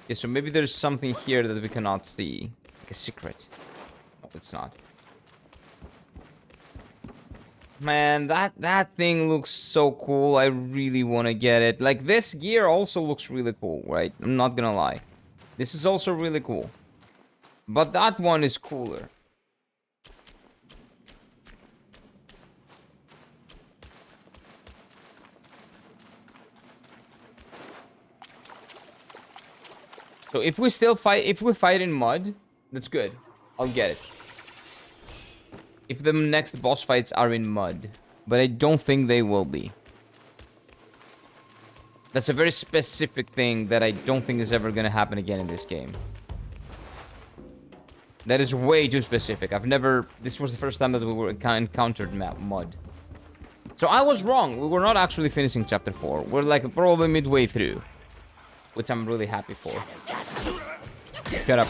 Okay, so maybe there's something here that we cannot see. Like a secret. No, it's not. Man, that thing looks so cool. I really want to get it. Like, this gear also looks really cool, right? I'm not gonna lie. This is also really cool. But that one is cooler. So if we fight in mud, that's good. I'll get it. if the next boss fights are in mud. But I don't think they will be. That's a very specific thing that I don't think is ever going to happen again in this game. That is way too specific. I've never... This was the first time that we were encountered mud. So I was wrong. We were not actually finishing chapter 4. We're like probably midway through. Which I'm really happy for. Shut up.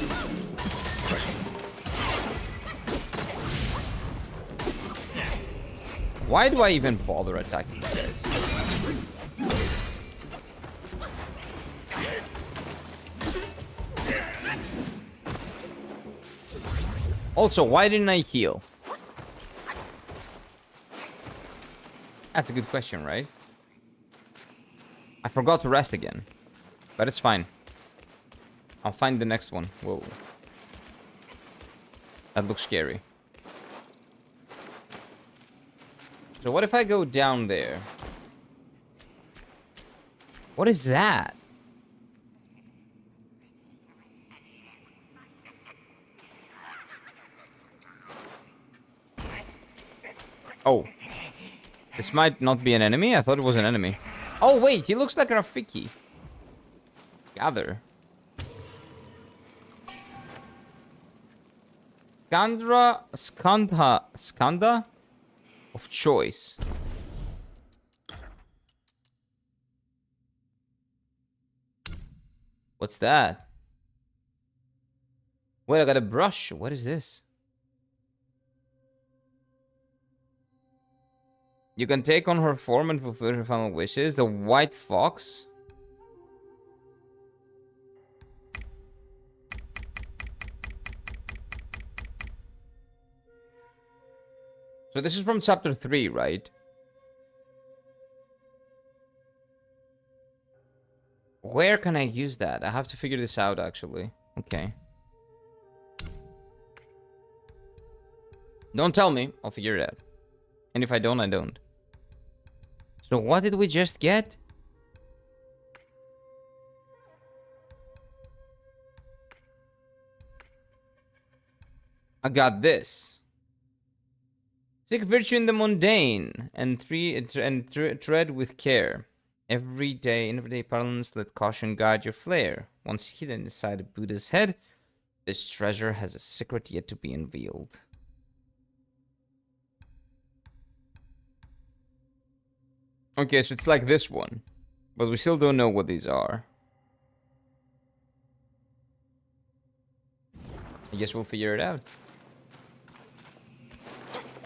Why do I even bother attacking these guys? Also, why didn't I heal? That's a good question, right? I forgot to rest again. But it's fine. I'll find the next one. Whoa. That looks scary. So what if I go down there? What is that? Oh. This might not be an enemy? I thought it was an enemy. Oh, wait. He looks like Rafiki. Gather. Skanda of choice. What's that? Wait, I got a brush. What is this? You can take on her form and fulfill her final wishes. The white fox. So this is from chapter 3, right? Where can I use that? I have to figure this out, actually. Okay. Don't tell me. I'll figure it out. And if I don't, I don't. So what did we just get? I got this. Seek virtue in the mundane and tread with care. Every day, in everyday parlance, let caution guide your flair. Once hidden inside a Buddha's head, this treasure has a secret yet to be unveiled. Okay, so it's like this one. But we still don't know what these are. I guess we'll figure it out.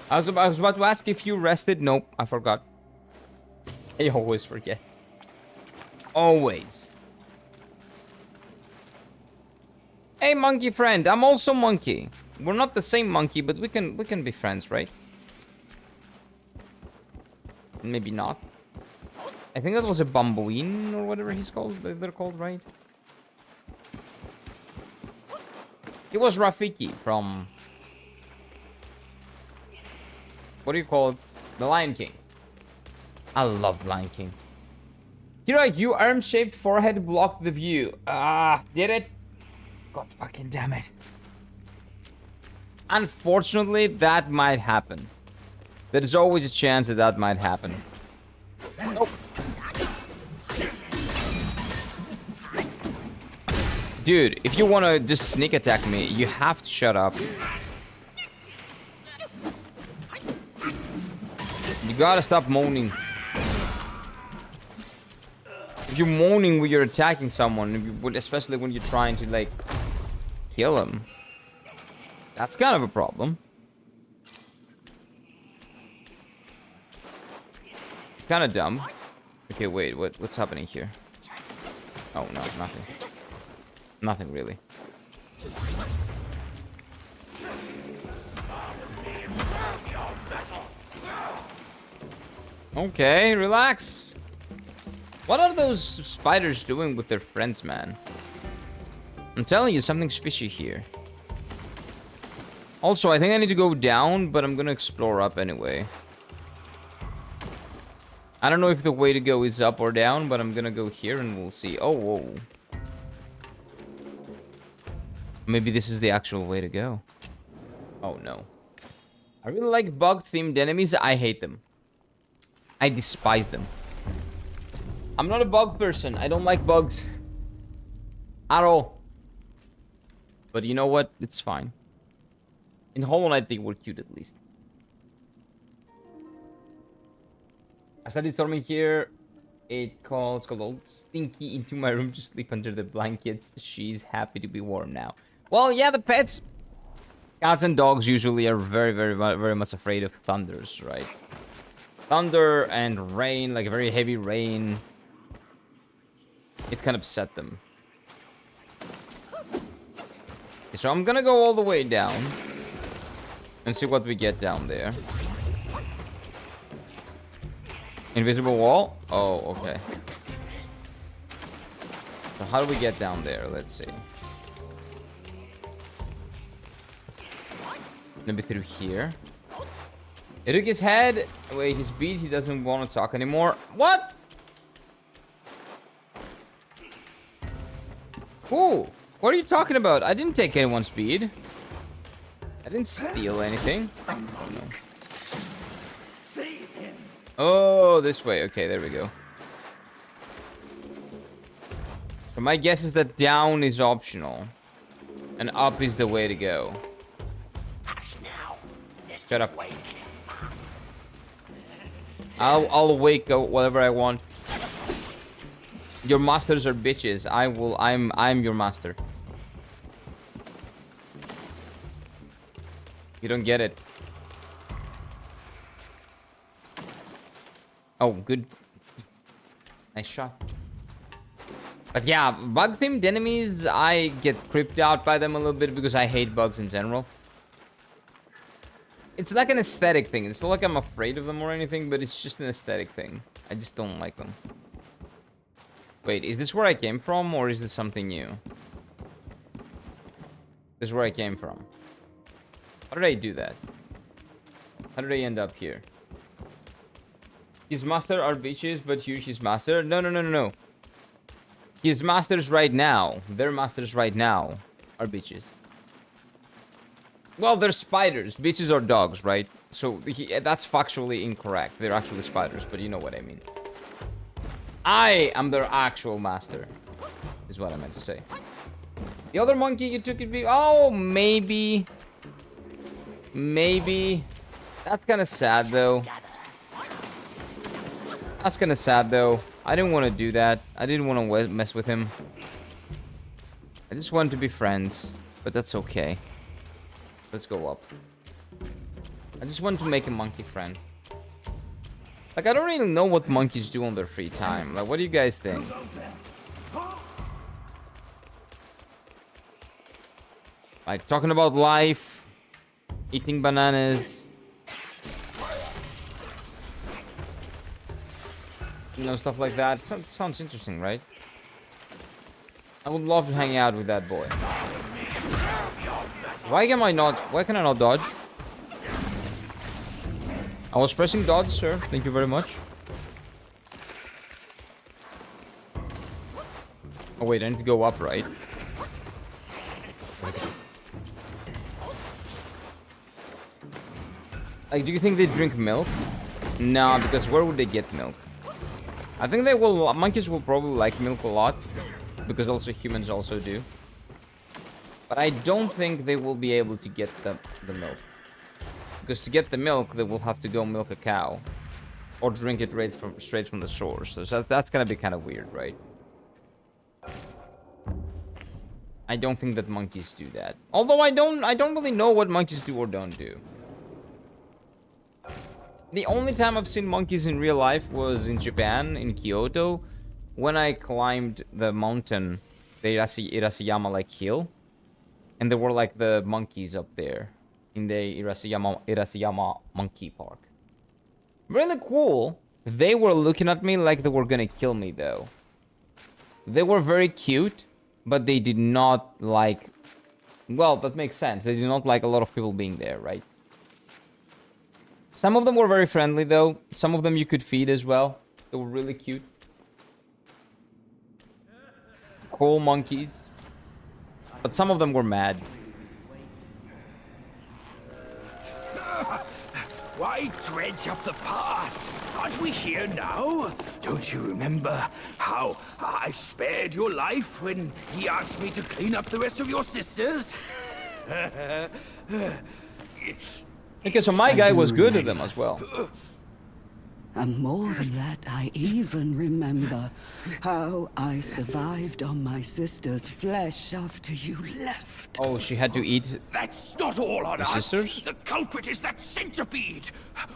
I was about to ask if you rested. Nope, I forgot. I always forget. Always. Hey, monkey friend. I'm also monkey. We're not the same monkey, but we can be friends, right? Maybe not. I think that was a bambooine or whatever he's called. They're called, right? It was Rafiki from... What do you call it? The Lion King. I love Lion King. Kira, you arm-shaped forehead blocked the view. Ah, did it? God fucking damn it. Unfortunately, that might happen. There is always a chance that that might happen. Oh. Dude, if you want to just sneak attack me, you have to shut up. You gotta stop moaning. If you're moaning when you're attacking someone, especially when you're trying to, like, kill them, that's kind of a problem. Kind of dumb. Okay, wait, what's happening here? Oh, no, nothing. Nothing, really. Okay, relax. What are those spiders doing with their friends, man? I'm telling you, something's fishy here. Also, I think I need to go down, but I'm gonna explore up anyway. I don't know if the way to go is up or down, but I'm gonna go here and we'll see. Oh, whoa. Maybe this is the actual way to go. Oh, no. I really like bug-themed enemies. I hate them. I despise them. I'm not a bug person. I don't like bugs. At all. But you know what? It's fine. In Hollow Knight, they were cute at least. I started storming here. It's called Old Stinky into my room to sleep under the blankets. She's happy to be warm now. Well, yeah, the pets. Cats and dogs usually are very much afraid of thunders, right? Thunder and rain, like a very heavy rain. It can upset them. Okay, so I'm gonna go all the way down and see what we get down there. Invisible wall? Oh, okay. So how do we get down there? Let's see. Maybe through here. He took his head. Wait, his beat. He doesn't want to talk anymore. What? Ooh, what are you talking about? I didn't take anyone's speed. I didn't steal anything. Oh, no. Oh, this way. Okay, there we go. So my guess is that down is optional. And up is the way to go. Shut up. I'll wake whatever I want. Your masters are bitches. I'm your master. You don't get it. Oh, good. Nice shot. But yeah, bug-themed enemies, I get creeped out by them a little bit because I hate bugs in general. It's like an aesthetic thing. It's not like I'm afraid of them or anything, but it's just an aesthetic thing. I just don't like them. Wait, is this where I came from, or is this something new? This is where I came from. How did I do that? How did I end up here? His master are bitches, but you're his master? No. His masters right now, their masters right now, are bitches. Well, they're spiders. Bitches are dogs, right? So that's factually incorrect. They're actually spiders, but you know what I mean. I am their actual master, is what I meant to say. The other monkey you took it be... Oh, maybe. Maybe. That's kind of sad, though. That's kind of sad, though. I didn't want to do that. I didn't want to mess with him. I just wanted to be friends, but that's okay. Let's go up. I just want to make a monkey friend. Like, I don't really know what monkeys do on their free time. Like, what do you guys think? Like, talking about life, eating bananas. You know, stuff like that. Sounds interesting, right? I would love to hang out with that boy. Why can I not dodge? I was pressing dodge, sir. Thank you very much. Oh wait, I need to go up, right? Like, do you think they drink milk? No, because where would they get milk? I think they will. Monkeys will probably like milk a lot, because also humans also do. But I don't think they will be able to get the milk. Because to get the milk, they will have to go milk a cow. Or drink it straight from the source. So that's gonna be kind of weird, right? I don't think that monkeys do that. Although I don't really know what monkeys do or don't do. The only time I've seen monkeys in real life was in Japan, in Kyoto, when I climbed the mountain, the Irasayama like hill. And there were like the monkeys up there in the Irasayama Monkey Park. Really cool. They were looking at me like they were gonna kill me though. They were very cute, but they did not like... Well, that makes sense. They did not like a lot of people being there, right? Some of them were very friendly though. Some of them you could feed as well. They were really cute. Cool monkeys. But some of them were mad. Why dredge up the past? Aren't we here now? Don't you remember how I spared your life when he asked me to clean up the rest of your sisters? Okay, so my guy was good at them as well. And more than that, I even remember how I survived on my sister's flesh after you left. Oh, she had to eat. That's not all on The us. sisters? The culprit is that centipede.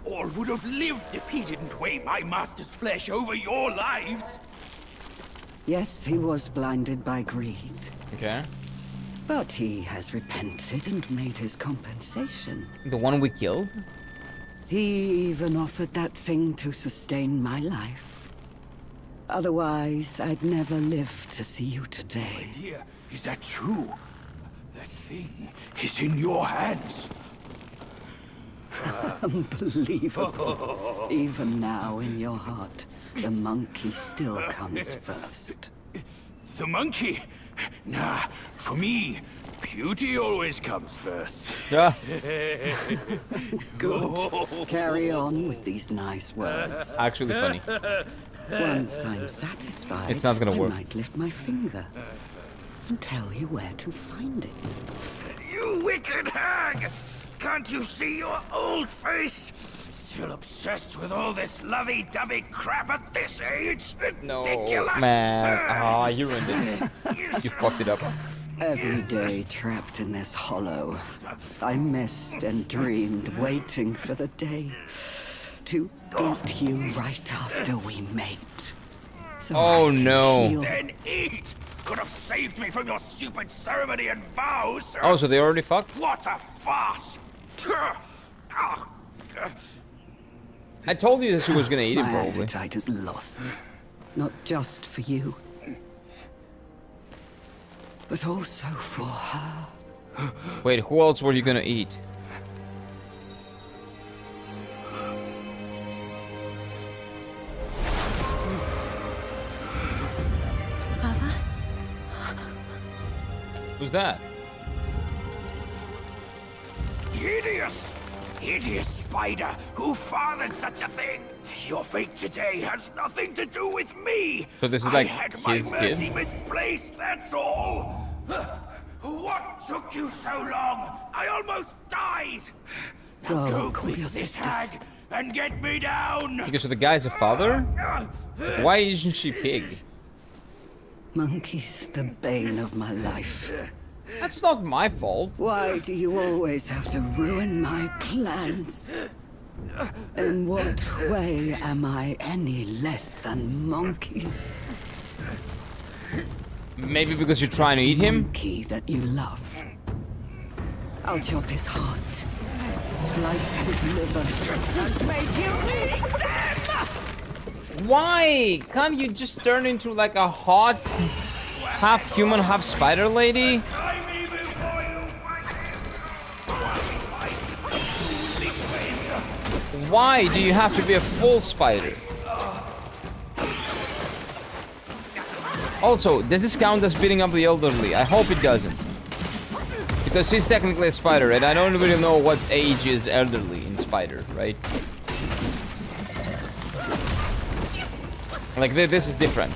All would have lived if he didn't weigh my master's flesh over your lives. Yes, he was blinded by greed. Okay. But he has repented and made his compensation. The one we killed? He even offered that thing to sustain my life. Otherwise, I'd never live to see you today. Dear, is that true? That thing is in your hands. Unbelievable. Even now, in your heart, the monkey still comes first. The monkey? Nah, for me, beauty always comes first. Yeah. Good. Carry on with these nice words. Actually funny. Once I'm satisfied, It's not gonna work. I might lift my finger and tell you where to find it. You wicked hag! Can't you see your old face? Still obsessed with all this lovey-dovey crap at this age? No, Ridiculous! man. Ah, you ruined it. You fucked it up. Every day trapped in this hollow, I missed and dreamed, waiting for the day to eat you right after we mate. So Oh, I can no. heal. Then eat! Could have saved me from your stupid ceremony and vows! Oh, so they already fucked? What a farce! I told you that she was gonna eat it, My probably. appetite is lost, not just for you, but also for her. Wait, who else were you gonna eat? Mother? Who's that? Hideous! Hideous spider! Who fathered such a thing? Your fate today has nothing to do with me! So this is like I had my his mercy kid? misplaced, that's all! What took you so long? I almost died! Now Go, go call quick, your this sisters. hag, and get me down! Okay, so the guy's a father? Why isn't she pig? Monkey's the bane of my life. That's not my fault. Why do you always have to ruin my plans? In what way am I any less than monkeys? Maybe because you're trying to eat him? Monkey that you love. I'll chop his heart, slice his liver, and make you eat them! Why? Can't you just turn into like a hot, half human, half spider lady? Why do you have to be a full spider? Also, does this count as beating up the elderly? I hope it doesn't. Because he's technically a spider, and I don't really know what age is elderly in spider, right? Like, this is different.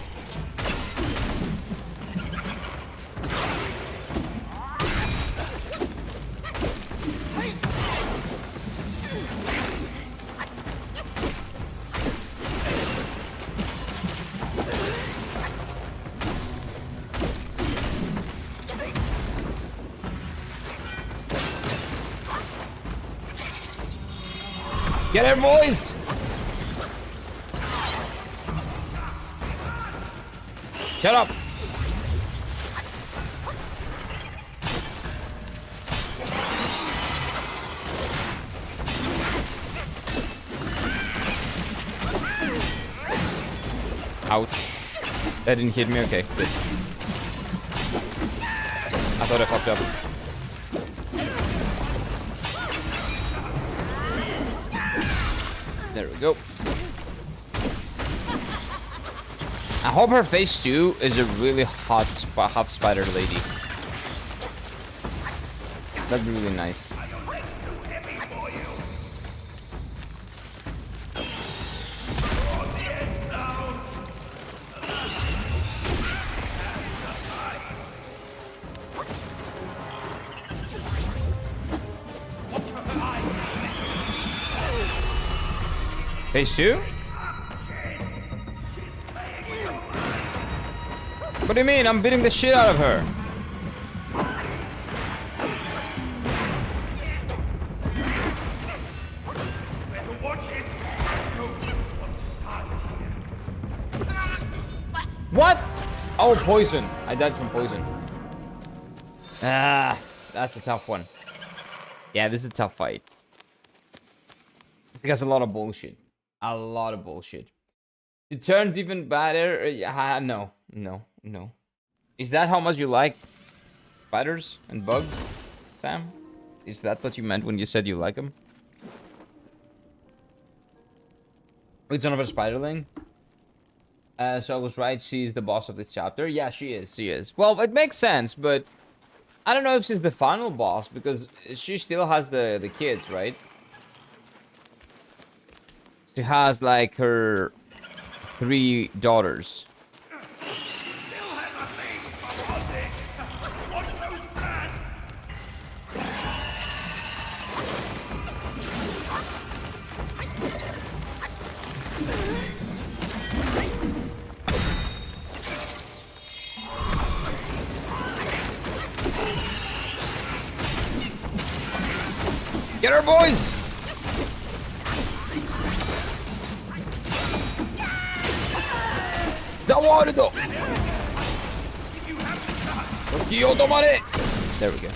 Get her, boys! Get up! Ouch. That didn't hit me? Okay, good. I thought I fucked up. There we go. I hope her face too is a really hot half spider lady. That'd be really nice. Phase 2? What do you mean? I'm beating the shit out of her. What? Oh, poison. I died from poison. Ah, that's a tough one. Yeah, this is a tough fight. This guy's a lot of bullshit. A lot of bullshit. To turn even better, no. Is that how much you like spiders and bugs, Sam? Is that what you meant when you said you like them? It's another spiderling. So I was right, she's the boss of this chapter. Yeah, she is. Well, it makes sense, but I don't know if she's the final boss, because she still has the kids, right? She has, like, her 3 daughters. Get her, boys! Daoist! There we go.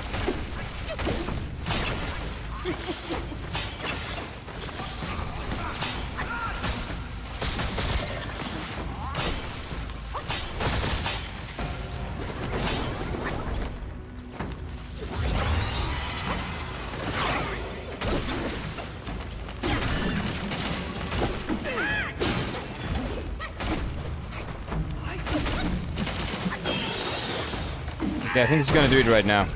Okay, I think he's gonna do it right now.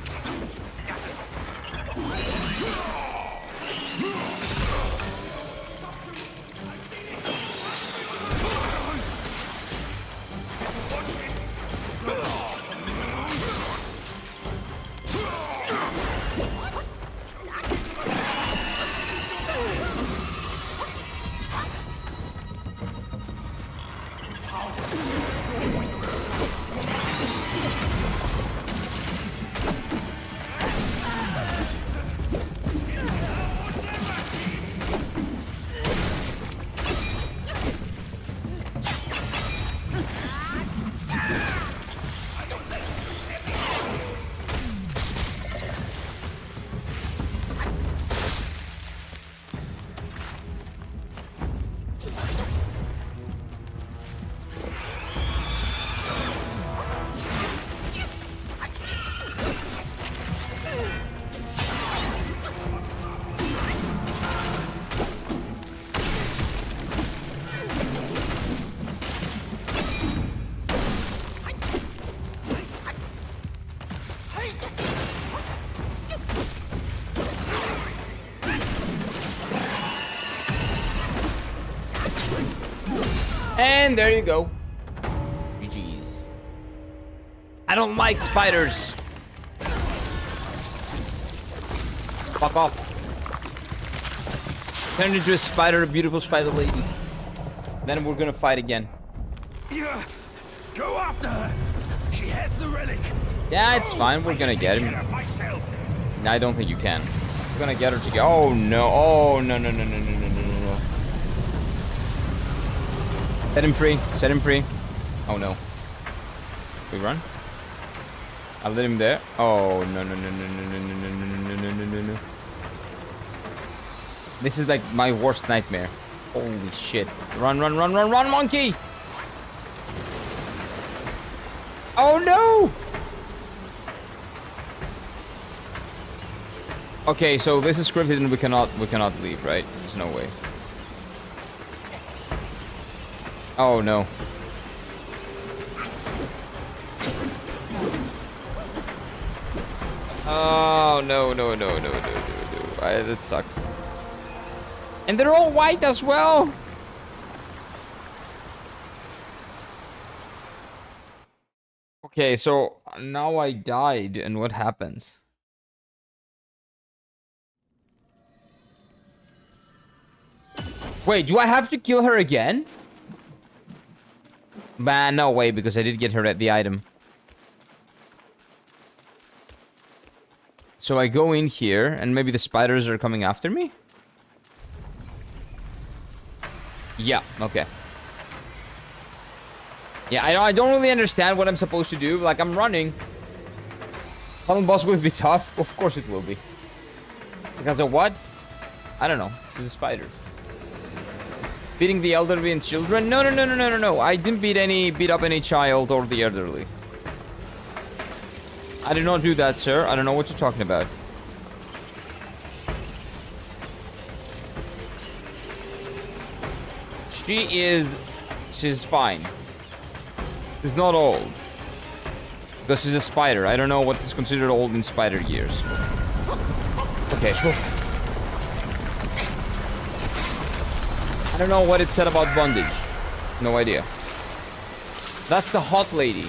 And there you go. GG's. I don't like spiders. Fuck off. Turn into a spider, a beautiful spider lady. Then we're gonna fight again. Yeah, go after her. She has the relic. Yeah, it's fine. We're gonna get him. No, I don't think you can. We're gonna get her to go. Oh no! Oh no! No! No! No! No! No! No! No! Set him free. Set him free. Oh no. We run. I'll let him there. Oh no! No! No! No! No! No! No! No! No! No! No! No! No! This is like my worst nightmare. Holy shit! Run! Run! Run! Run! Run! Monkey! Oh no! Okay, so this is scripted and we cannot leave, right? There's no way. Oh no. Oh no, no, no, no, no, no, no. That sucks. And they're all white as well. Okay, so now I died, and what happens? Wait, do I have to kill her again? Man, no way, because I did get her at the item. So I go in here, and maybe the spiders are coming after me? Yeah, okay. Yeah, I don't really understand what I'm supposed to do. Like, I'm running. Final boss will be tough. Of course it will be. Because of what? I don't know. This is a spider. Beating the elderly and children? No. I didn't beat up any child or the elderly. I did not do that, sir. I don't know what you're talking about. She's fine. She's not old. Because she's a spider. I don't know what is considered old in spider years. Okay. I don't know what it said about bondage. No idea. That's the hot lady.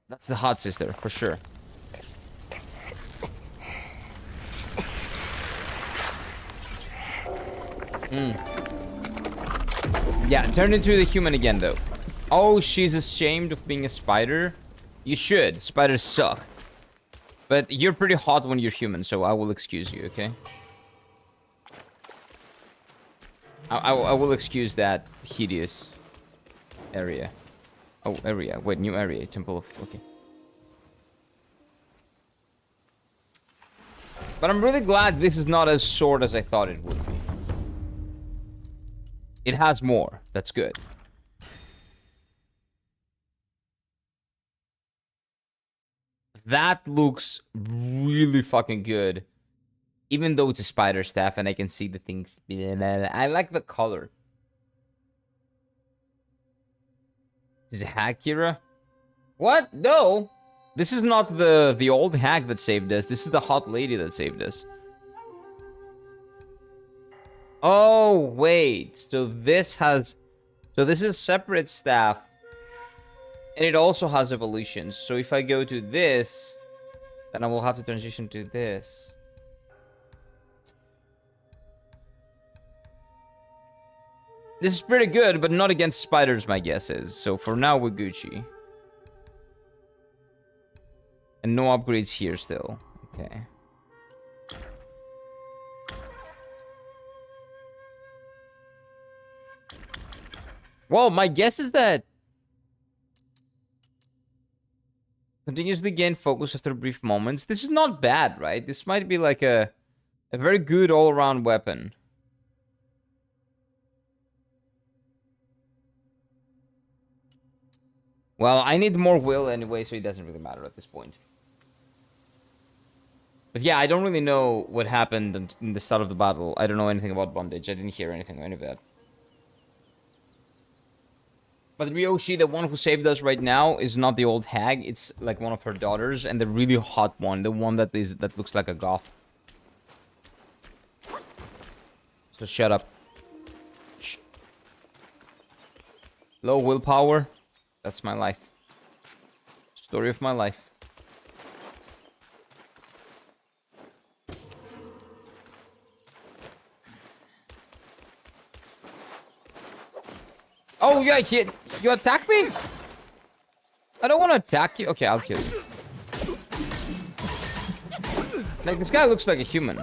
That's the hot sister, for sure. Yeah, turn into the human again, though. Oh, she's ashamed of being a spider? You should. Spiders suck. But you're pretty hot when you're human, so I will excuse you, okay? I will excuse that hideous area. Oh, area. Wait, new area. Temple of... Okay. But I'm really glad this is not as short as I thought it would be. It has more. That's good. That looks really fucking good. Even though it's a spider staff and I can see the things. I like the color. Is it Hakira? What? No! This is not the old hag that saved us. This is the hot lady that saved us. Oh, wait. So this has... So this is a separate staff. And it also has evolutions. So if I go to this, then I will have to transition to this. This is pretty good, but not against spiders, my guess is. So for now, we're Gucci. And no upgrades here still. Okay. Well, my guess is that... Continuously gain focus after brief moments. This is not bad, right? This might be like a very good all-around weapon. Well, I need more will anyway, so it doesn't really matter at this point. But yeah, I don't really know what happened in the start of the battle. I don't know anything about bondage. I didn't hear anything or any of that. But Ryoshi, the one who saved us right now, is not the old hag. It's like one of her daughters, and the really hot one, the one that looks like a goth. So shut up. Shh. Low willpower. That's my life. Story of my life. Oh, yeah, you attack me? I don't want to attack you. Okay, I'll kill you. Like, this guy looks like a human.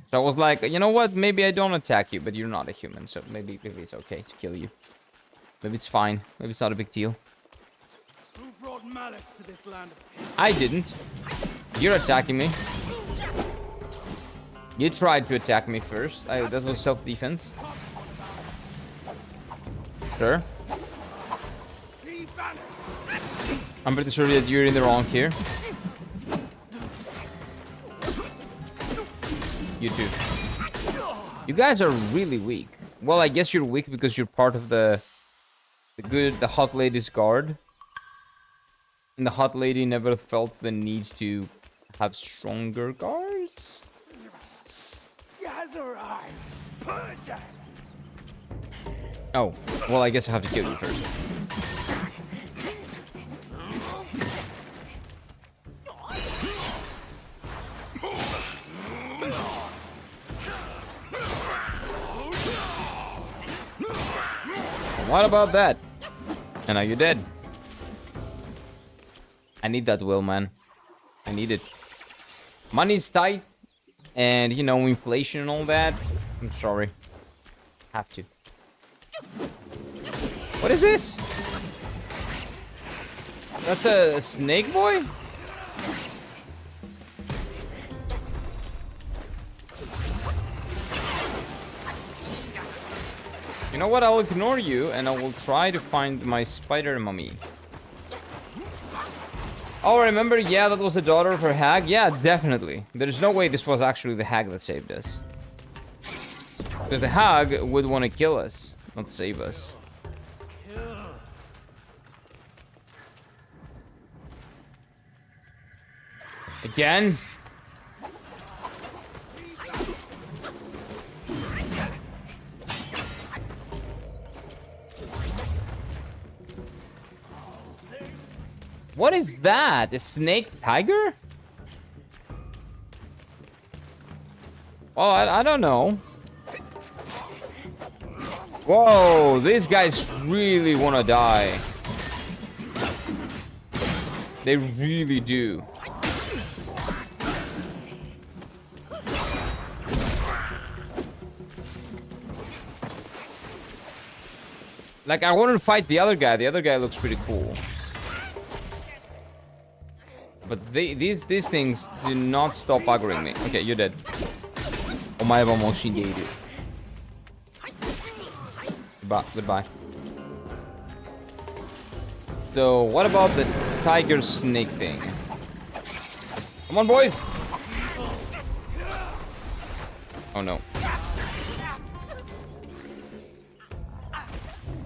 So I was like, you know what? Maybe I don't attack you, but you're not a human. So maybe it's okay to kill you. Maybe it's fine. Maybe it's not a big deal. Who brought malice to this land? I didn't. You're attacking me. You tried to attack me first. That was self-defense. Sure. I'm pretty sure that you're in the wrong here. You too. You guys are really weak. Well, I guess you're weak because you're part of the hot lady's guard. And the hot lady never felt the need to have stronger guards. He has arrived. Purge it. Oh, well, I guess I have to kill you first. What about that? And now you're dead. I need that will, man. I need it. Money's tight. And, you know, inflation and all that. I'm sorry. Have to. What is this? That's a snake boy? You know what? I'll ignore you and I will try to find my spider mummy. Oh, remember? Yeah, that was the daughter of her hag? Yeah, definitely. There's no way this was actually the hag that saved us. Because the hag would want to kill us, not save us. Again? What is that? A snake tiger? Oh, I don't know. Whoa, these guys really want to die. They really do. Like, I want to fight the other guy. The other guy looks pretty cool. But these things do not stop aggroing me. Okay, you're dead. Omae mo shinderu. Goodbye. So, what about the tiger snake thing? Come on, boys! Oh, no.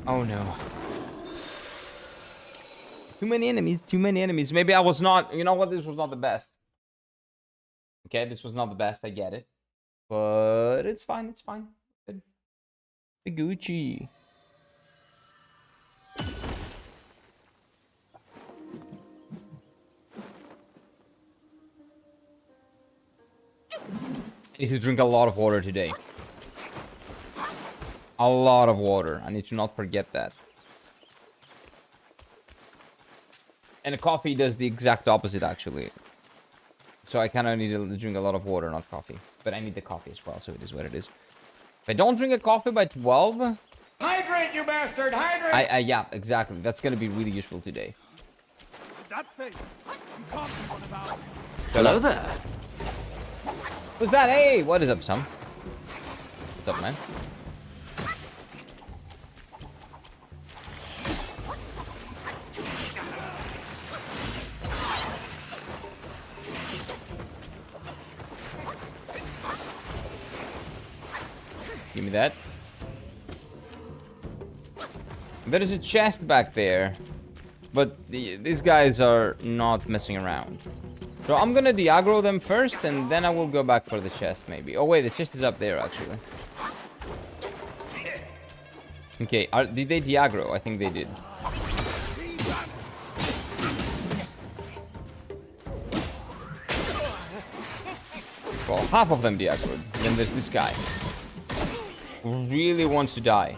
Oh, no. Too many enemies. Maybe I was not... You know what? This was not the best. Okay, this was not the best. I get it. But it's fine. Good. The Gucci. I need to drink a lot of water today. A lot of water. I need to not forget that. And coffee does the exact opposite, actually. So I kind of need to drink a lot of water, not coffee. But I need the coffee as well, so it is what it is. If I don't drink a coffee by 12... Hydrate, you bastard! Hydrate! Yeah, exactly. That's going to be really useful today. That face. You can't be one about. Hello there. Who's that? Hey, what is up, Sam? What's up, man? Give me that. There is a chest back there. But these guys are not messing around. So I'm gonna de-aggro them first, and then I will go back for the chest, maybe. Oh, wait, the chest is up there, actually. Okay, did they de-aggro? I think they did. Well, half of them de-aggroed. Then there's this guy. Who really wants to die.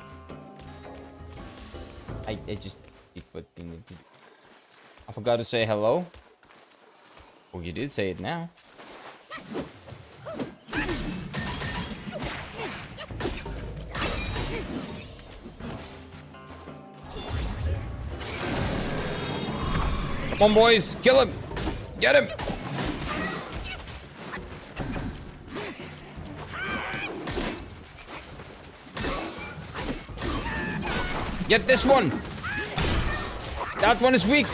I just did what you need to do. I forgot to say hello. Well, you did say it now. Come on, boys. Kill him. Get him. Get this one. That one is weak.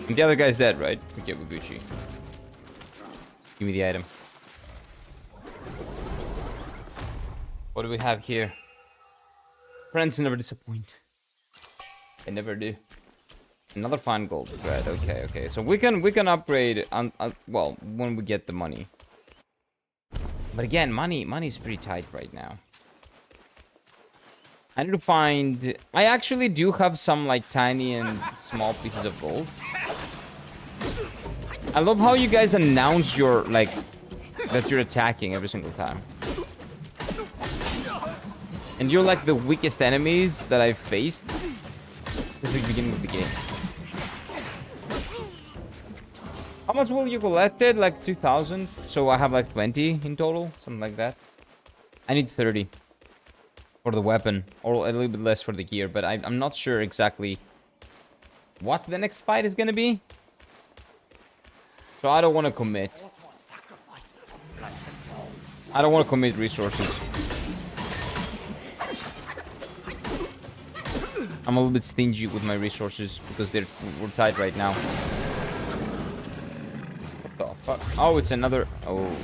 And the other guy's dead, right? Okay, Gucci. Give me the item. What do we have here? Friends never disappoint. They never do. Another fine gold thread. Okay. So we can upgrade on well, when we get the money. But again, money's pretty tight right now. I need to find... I actually do have some like tiny and small pieces of gold. I love how you guys announce your, like, that you're attacking every single time. And you're like the weakest enemies that I've faced since the beginning of the game. How much will you collect it? Like 2,000? So I have like 20 in total? Something like that. I need 30 for the weapon. Or a little bit less for the gear. But I'm not sure exactly what the next fight is going to be. So I don't want to commit. I don't want to commit resources. I'm a little bit stingy with my resources because we're tight right now. What the fuck? Oh, it's another... Oh.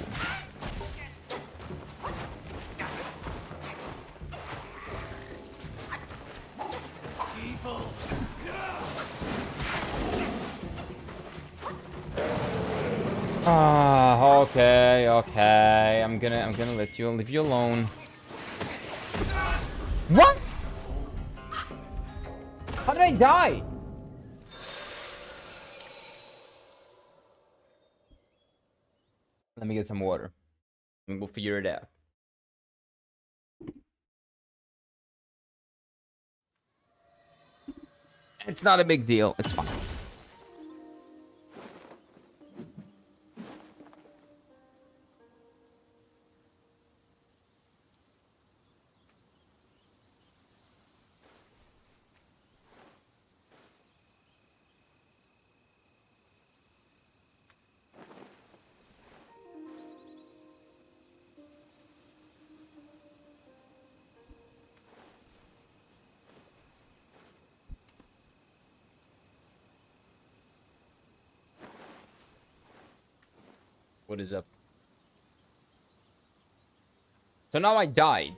Ah, okay, okay. I'm gonna leave you alone. What? How did I die? Let me get some water. And we'll figure it out. It's not a big deal. It's fine. What is up? So now I died.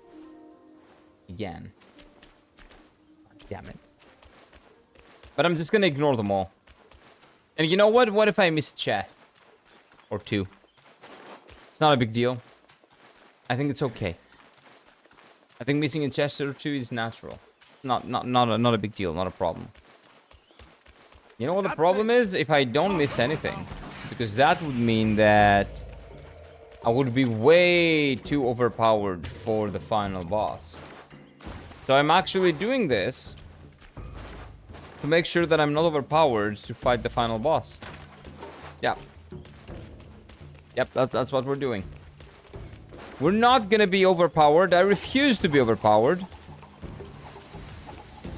Again. Damn it. But I'm just gonna ignore them all. And you know what? What if I miss a chest? Or two? It's not a big deal. I think it's okay. I think missing a chest or two is natural. Not a big deal, not a problem. You know what the problem is? If I don't miss anything. Because that would mean that I would be way too overpowered for the final boss. So I'm actually doing this to make sure that I'm not overpowered to fight the final boss. Yeah. Yep, that's what we're doing. We're not gonna be overpowered. I refuse to be overpowered.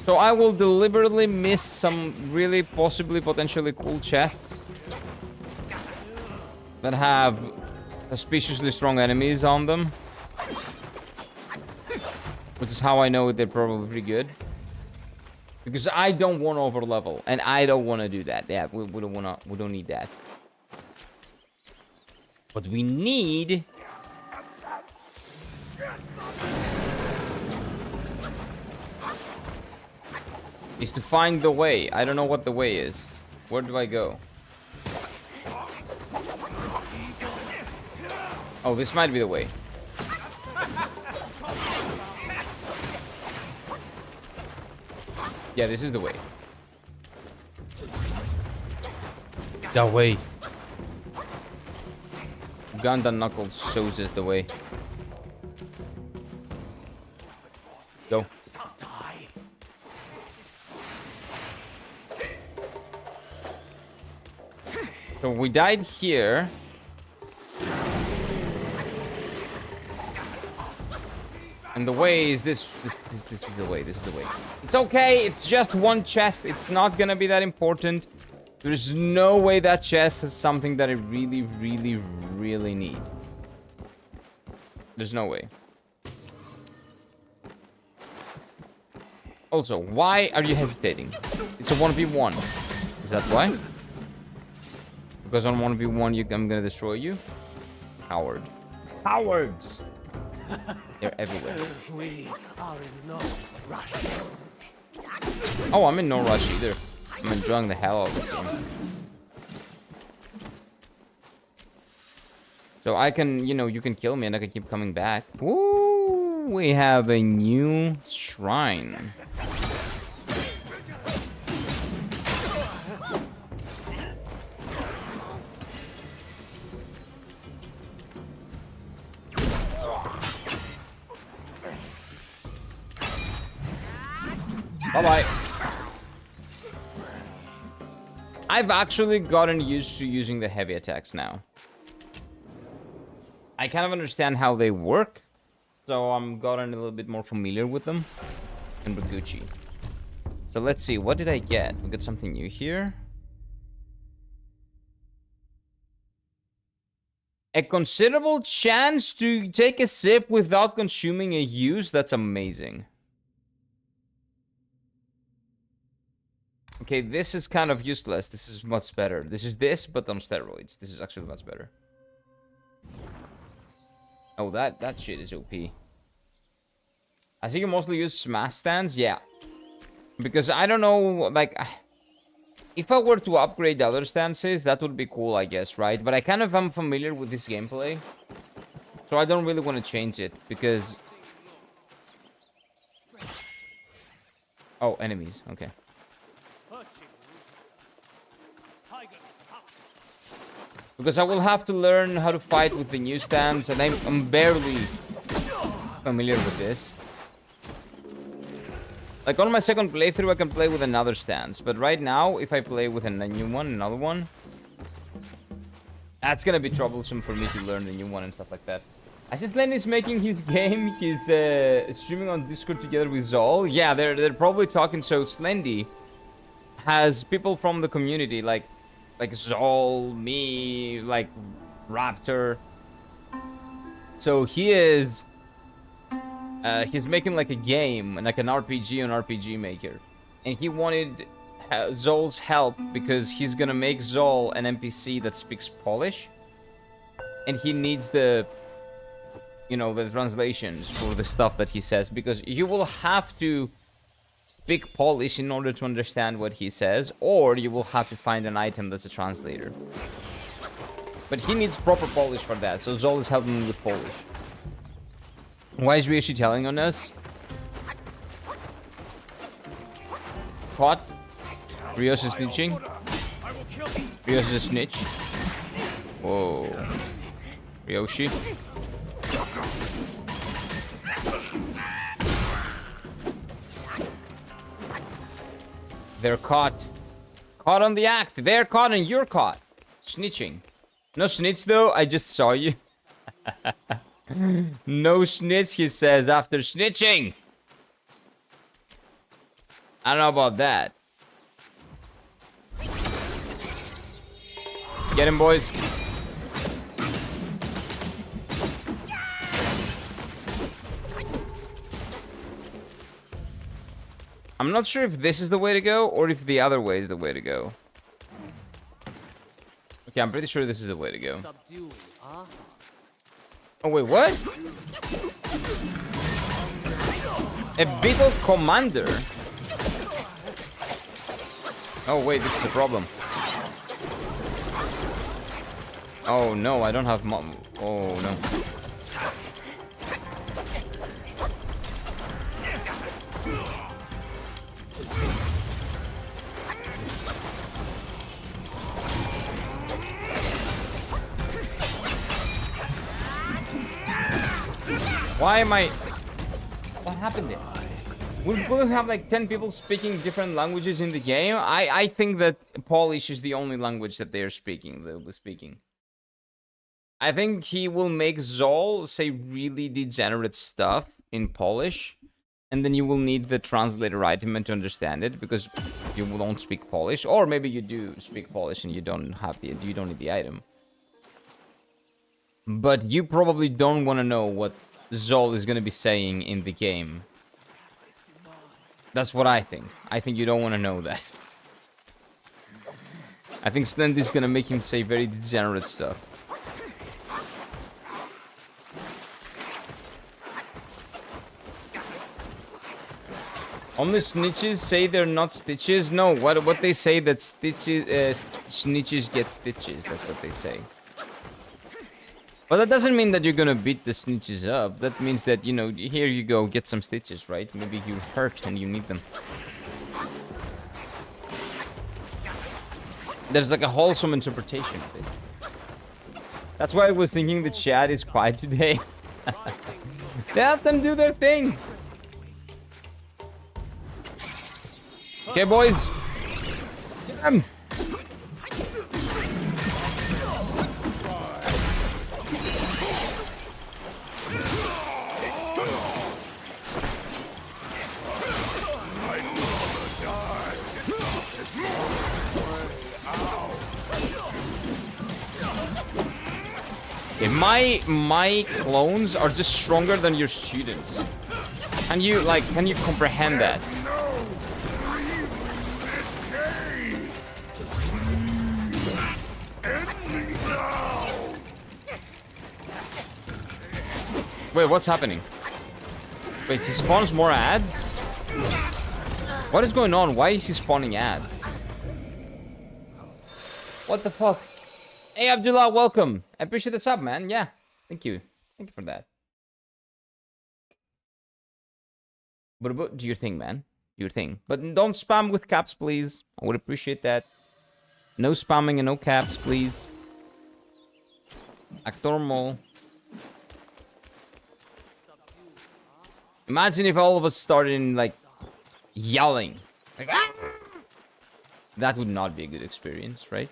So I will deliberately miss some really possibly potentially cool chests that have suspiciously strong enemies on them. Which is how I know they're probably pretty good. Because I don't want to overlevel. And I don't want to do that. Yeah, we don't need that. What we need is to find the way. I don't know what the way is. Where do I go? Oh, this might be the way. Yeah, this is the way. The way. Gundam Knuckles shows us the way. Go. So we died here. And the way is this is the way. This is the way. It's okay. It's just one chest. It's not gonna be that important. There's no way that chest is something that I really, really, really need. There's no way. Also, why are you hesitating? It's a 1v1. Is that why? Because on 1v1, I'm gonna destroy you? Coward. Cowards! They're everywhere. We are in no rush. Oh, I'm in no rush either. I'm enjoying the hell out of this game. So I can, you know, you can kill me and I can keep coming back. Woo! We have a new shrine. Bye-bye. I've actually gotten used to using the heavy attacks now. I kind of understand how they work, so I'm gotten a little bit more familiar with them. And Baguchi. So let's see, what did I get? We got something new here. A considerable chance to take a sip without consuming a use. That's amazing. Okay, this is kind of useless. This is much better. This is this, but on steroids. This is actually much better. Oh, that shit is OP. I think you mostly use smash stands. Yeah. Because I don't know, like... If I were to upgrade the other stances, that would be cool, I guess, right? But I kind of am familiar with this gameplay. So I don't really want to change it, because... Oh, enemies. Okay. Because I will have to learn how to fight with the new stance, and I'm barely familiar with this. Like, on my second playthrough, I can play with another stance. But right now, if I play with a new one, another one, that's gonna be troublesome for me to learn the new one and stuff like that. I see Slendy is making his game. He's streaming on Discord together with Zol. Yeah, they're probably talking. So Slendy has people from the community, like Zol, me, like Raptor. So he is... he's making like a game, like an RPG on RPG Maker. And he wanted Zol's help because he's gonna make Zol an NPC that speaks Polish. And he needs the, you know, the translations for the stuff that he says. Because you will have to speak Polish in order to understand what he says. Or you will have to find an item that's a translator. But he needs proper Polish for that. So Zol is helping him with Polish. Why is Ryoshi telling on us? Caught. Ryoshi snitching. Ryoshi a snitch. Whoa. Ryoshi. They're caught. Caught on the act. They're caught and you're caught. Snitching. No snitch though, I just saw you. No snitch, he says, after snitching. I don't know about that. Get him, boys. I'm not sure if this is the way to go or if the other way is the way to go. Okay, I'm pretty sure this is the way to go. Oh, wait, what? A beetle commander? Oh, wait, this is a problem. Oh, no, I don't have mom. Oh, no. Why am I... What happened there? We'll have like 10 people speaking different languages in the game. I think that Polish is the only language that they'll be speaking. I think he will make Zol say really degenerate stuff in Polish. And then you will need the translator item to understand it, because you won't speak Polish. Or maybe you do speak Polish and you don't need the item. But you probably don't want to know what Zol is going to be saying in the game. That's what I think. I think you don't want to know that. I think Slendy's going to make him say very degenerate stuff. Only snitches say they're not stitches? No, what they say that stitches, snitches get stitches. That's what they say. But that doesn't mean that you're gonna beat the snitches up. That means that, you know, here you go, get some stitches, right? Maybe you're hurt and you need them. There's like a wholesome interpretation of it. That's why I was thinking the chat is quiet today. Let them do their thing. Okay, boys. Get him. Okay, my clones are just stronger than your students. Can you comprehend that? Wait, what's happening? Wait, he spawns more ads? What is going on? Why is he spawning ads? What the fuck? Hey, Abdullah, welcome. I appreciate the sub, man. Yeah, thank you. Thank you for that. But do your thing, man. Do your thing. But don't spam with caps, please. I would appreciate that. No spamming and no caps, please. Act normal. Imagine if all of us started like yelling. Like, ah! That would not be a good experience, right?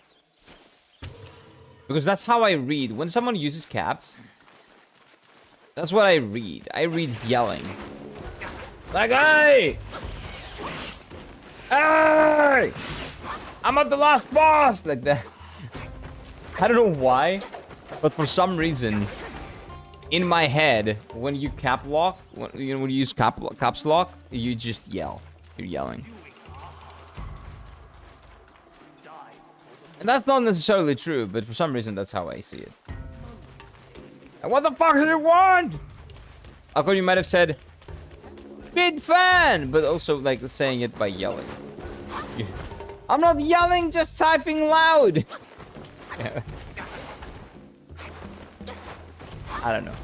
Because that's how I read. When someone uses caps, that's what I read. I read yelling. Like, hey! Hey! I'm at the last boss! Like that. I don't know why, but for some reason, in my head, when you cap lock, when you use caps lock, you just yell. You're yelling. And that's not necessarily true, but for some reason, that's how I see it. And what the fuck do you want? I thought you might have said, big fan, but also like saying it by yelling. I'm not yelling, just typing loud. Yeah. I don't know.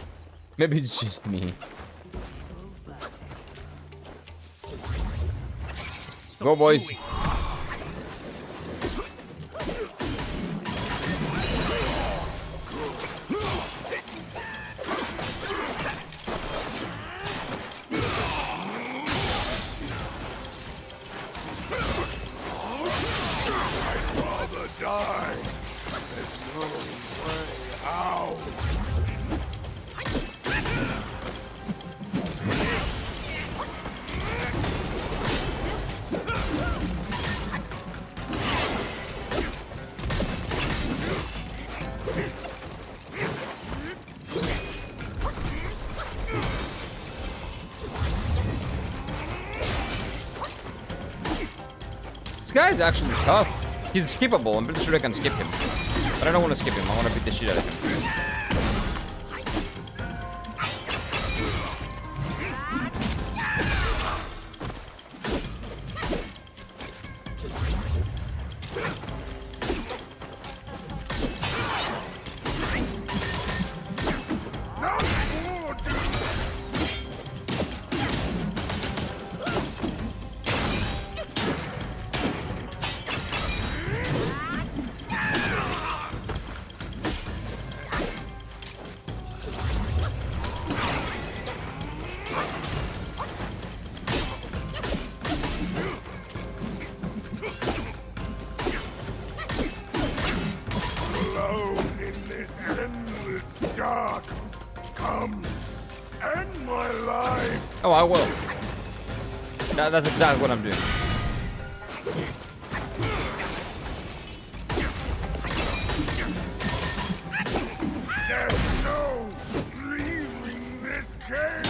Maybe it's just me. Go, boys. Die. There's no way out. This guy's actually tough. He's skippable. I'm pretty sure I can skip him. But I don't want to skip him. I want to beat the shit out of him. Oh, I will. That's exactly what I'm doing. There's no leaving this cave.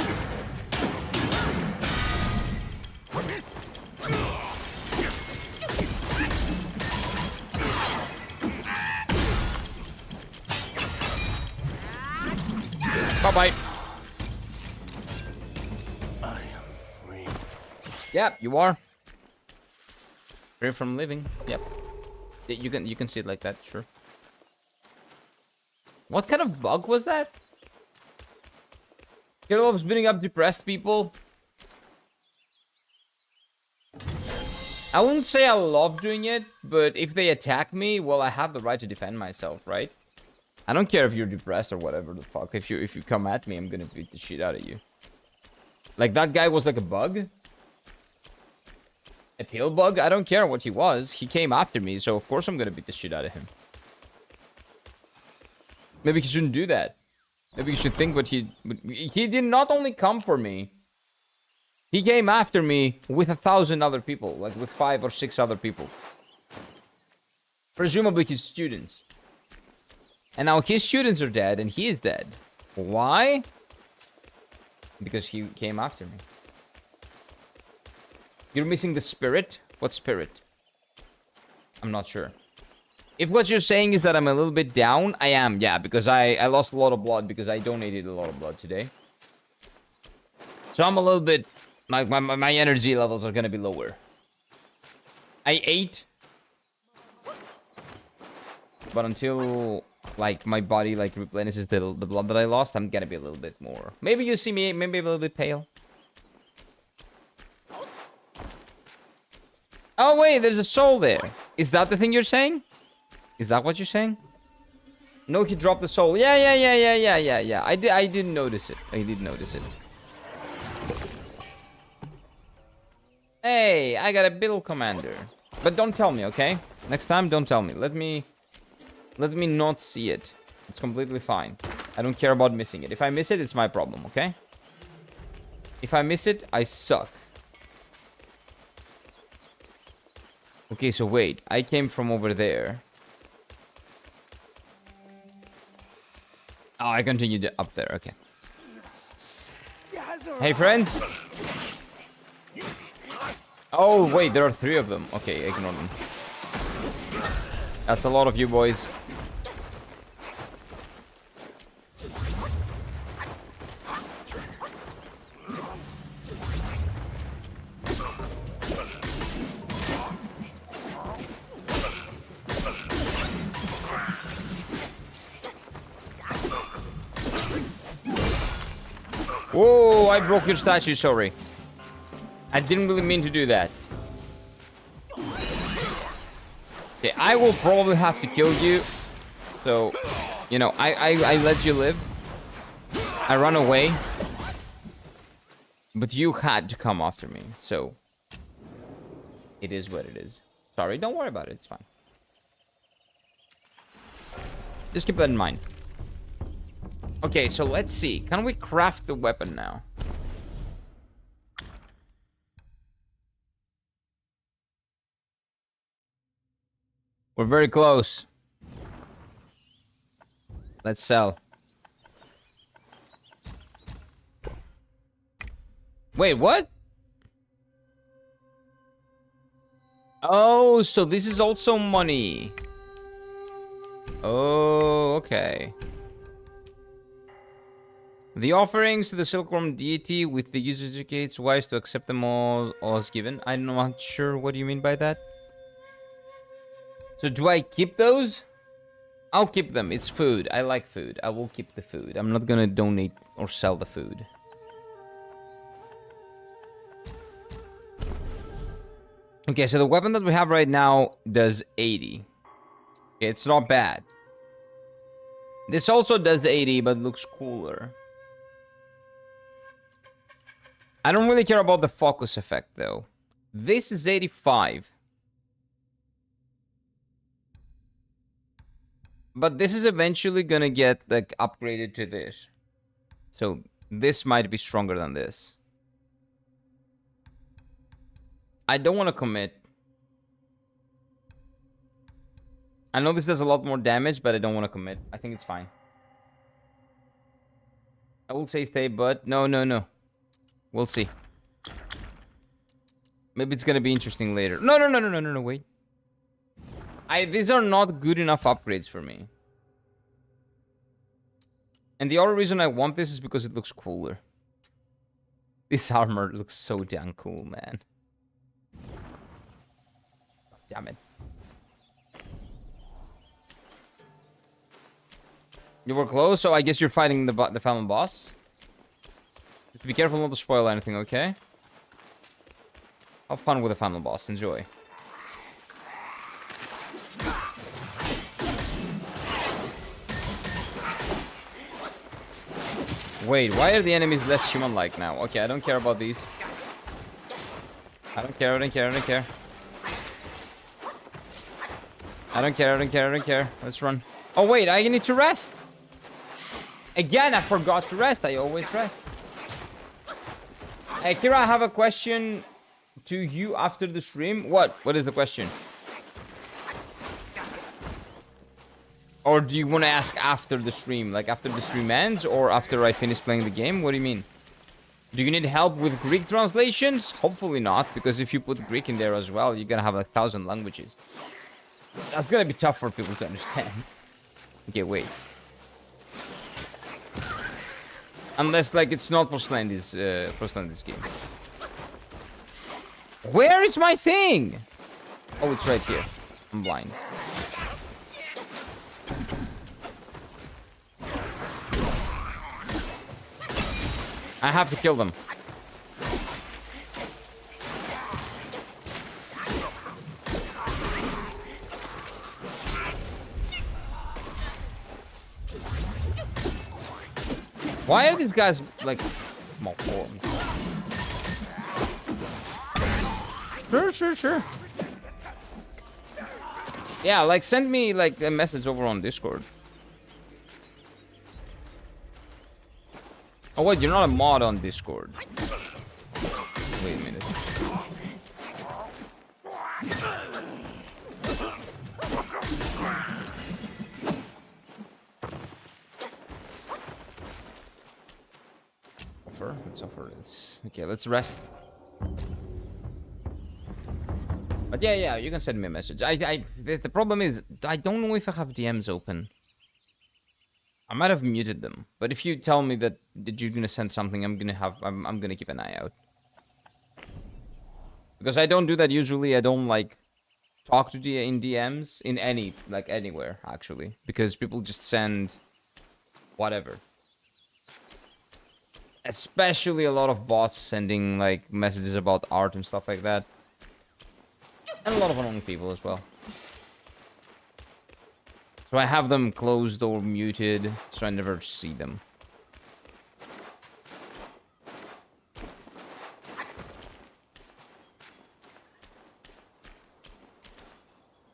Bye-bye. Yep, you are. Free from living. Yep. You can see it like that, sure. What kind of bug was that? Hero loves beating up depressed people. I wouldn't say I love doing it, but if they attack me, well, I have the right to defend myself, right? I don't care if you're depressed or whatever the fuck. If you come at me, I'm gonna beat the shit out of you. Like that guy was like a bug. A tail bug? I don't care what he was. He came after me, so of course I'm gonna beat the shit out of him. Maybe he shouldn't do that. Maybe you should think what he did not only come for me. He came after me with 1,000 other people, like with 5 or 6 other people. Presumably his students. And now his students are dead and he is dead. Why? Because he came after me. You're missing the spirit? What spirit? I'm not sure. If what you're saying is that I'm a little bit down, I am, yeah, because I lost a lot of blood because I donated a lot of blood today. So I'm a little bit, like, my energy levels are gonna be lower. I ate. But until, like, my body, like, replenishes the blood that I lost, I'm gonna be a little bit more. Maybe you see me, maybe a little bit pale. Oh, wait, there's a soul there. Is that the thing you're saying? Is that what you're saying? No, he dropped the soul. Yeah. I didn't notice it. I did notice it. Hey, I got a Biddle Commander. But don't tell me, okay? Next time, don't tell me. Let me not see it. It's completely fine. I don't care about missing it. If I miss it, it's my problem, okay? If I miss it, I suck. Okay, so wait. I came from over there. Oh, I continued up there. Okay. Hey, friends. Oh, wait. There are 3 of them. Okay, ignore them. That's a lot of you boys. Whoa, I broke your statue, sorry. I didn't really mean to do that. Okay, I will probably have to kill you. So, you know, I let you live. I run away. But you had to come after me, so... It is what it is. Sorry, don't worry about it, it's fine. Just keep that in mind. Okay, so let's see. Can we craft the weapon now? We're very close. Let's sell. Wait, what? Oh, so this is also money. Oh, okay. The offerings to the Silkworm deity with the user indicates wise to accept them all as given. I'm not sure what do you mean by that. So do I keep those? I'll keep them. It's food. I like food. I will keep the food. I'm not gonna donate or sell the food. Okay, so the weapon that we have right now does 80. Okay, it's not bad. This also does 80, but looks cooler. I don't really care about the focus effect, though. This is 85. But this is eventually gonna get, like, upgraded to this. So, this might be stronger than this. I don't want to commit. I know this does a lot more damage, but I don't want to commit. I think it's fine. I will say stay, but no. We'll see. Maybe it's gonna be interesting later. No, wait. These are not good enough upgrades for me. And the other reason I want this is because it looks cooler. This armor looks so damn cool, man. Damn it. You were close, so I guess you're fighting the final boss. Just be careful not to spoil anything, okay? Have fun with the final boss. Enjoy. Wait, why are the enemies less human-like now? Okay, I don't care about these. I don't care, I don't care, I don't care. I don't care, I don't care, I don't care. Let's run. Oh, wait, I need to rest. Again, I forgot to rest. I always rest. Hey, Kira, I have a question to you after the stream. What? What is the question? Or do you want to ask after the stream? Like after the stream ends or after I finish playing the game? What do you mean? Do you need help with Greek translations? Hopefully not, because if you put Greek in there as well, you're gonna have like 1,000 languages. That's gonna be tough for people to understand. Okay, wait. Unless like it's not for Slendy's game. Where is my thing? Oh, it's right here. I'm blind. I have to kill them. Why are these guys like malformed? Sure. Yeah, like send me like a message over on Discord. Oh wait, you're not a mod on Discord. Wait a minute. Let's offer this. Okay, let's rest. But yeah, you can send me a message. The problem is I don't know if I have DMs open. I might have muted them, but if you tell me that you're gonna send something, I'm gonna keep an eye out. Because I don't do that usually. I don't like talk to in DMs in anywhere actually, because people just send whatever. Especially a lot of bots sending like messages about art and stuff like that, and a lot of unknown people as well. So I have them closed or muted, so I never see them.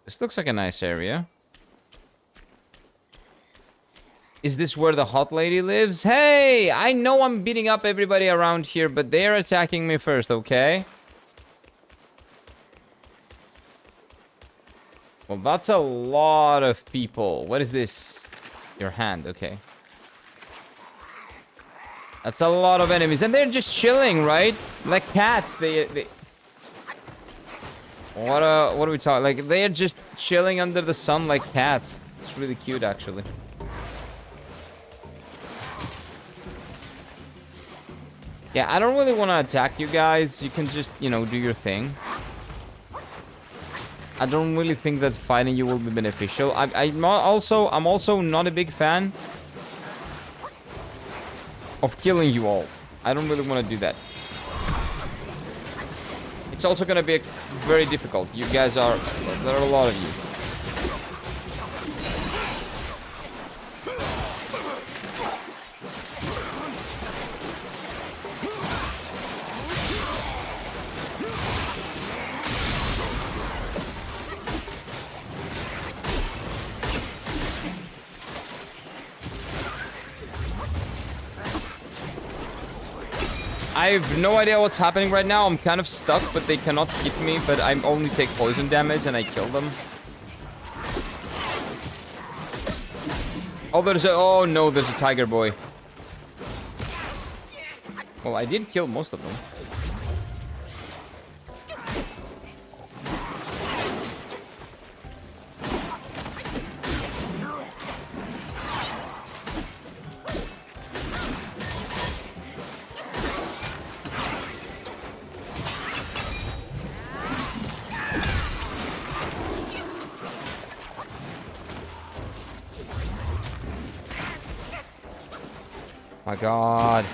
This looks like a nice area. Is this where the hot lady lives? Hey, I know I'm beating up everybody around here, but they're attacking me first, okay? Well, that's a lot of people. What is this? Your hand, okay. That's a lot of enemies. And they're just chilling, right? Like cats. They... What are we talking? Like, they're just chilling under the sun like cats. It's really cute, actually. Yeah, I don't really want to attack you guys. You can just, you know, do your thing. I don't really think that fighting you will be beneficial. I'm also not a big fan of killing you all. I don't really want to do that. It's also going to be very difficult. You guys are... There are a lot of you. I have no idea what's happening right now. I'm kind of stuck, but they cannot hit me. But I only take poison damage and I kill them. Oh, oh no, there's a tiger boy. Well, I did kill most of them. My God.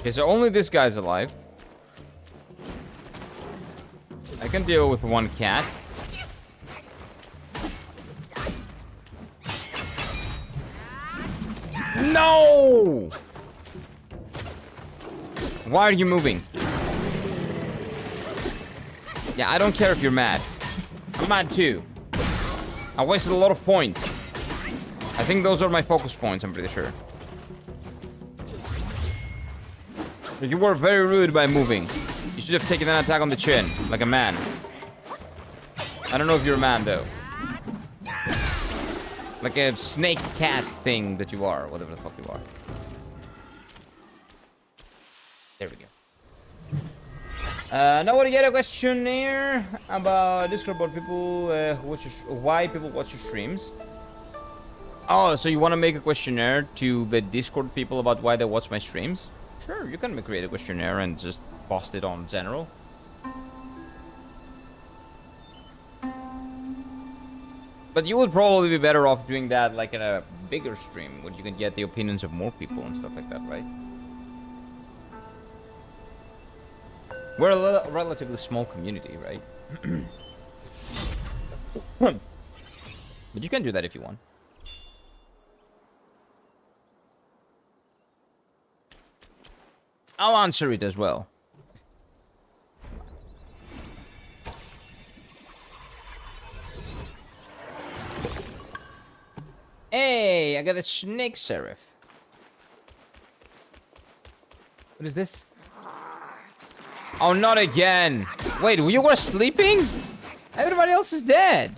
Okay, so only this guy's alive. I can deal with one cat. No! Why are you moving? Yeah, I don't care if you're mad. I'm mad too. I wasted a lot of points. I think those are my focus points, I'm pretty sure. You were very rude by moving. You should have taken an attack on the chin, like a man. I don't know if you're a man, though. Like a snake cat thing that you are, whatever the fuck you are. There we go. Now we get a questionnaire about Discord about people why people watch your streams. Oh, so you want to make a questionnaire to the Discord people about why they watch my streams? Sure, you can create a questionnaire and just post it on general. But you would probably be better off doing that like in a bigger stream where you can get the opinions of more people and stuff like that, right? We're a relatively small community, right? But you can do that if you want. I'll answer it as well. Hey, I got a snake seraph. What is this? Oh, not again. Wait, you were sleeping? Everybody else is dead.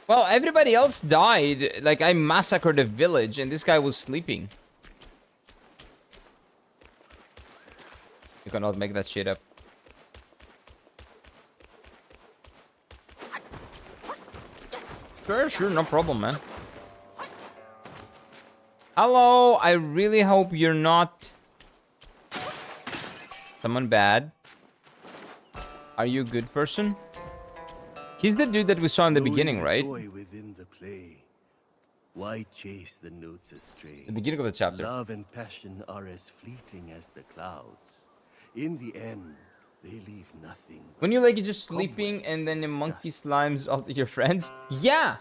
Well, everybody else died. Like, I massacred a village and this guy was sleeping. You cannot make that shit up. Sure, no problem, man. Hello, I really hope you're not someone bad. Are you a good person? He's the dude that we saw in the beginning, right? Within the play. Why chase the notes astray? The beginning of the chapter. Love and passion are as fleeting as the clouds. In the end, they leave nothing. When you're like, you're just sleeping and then a monkey slimes all your friends? Yeah!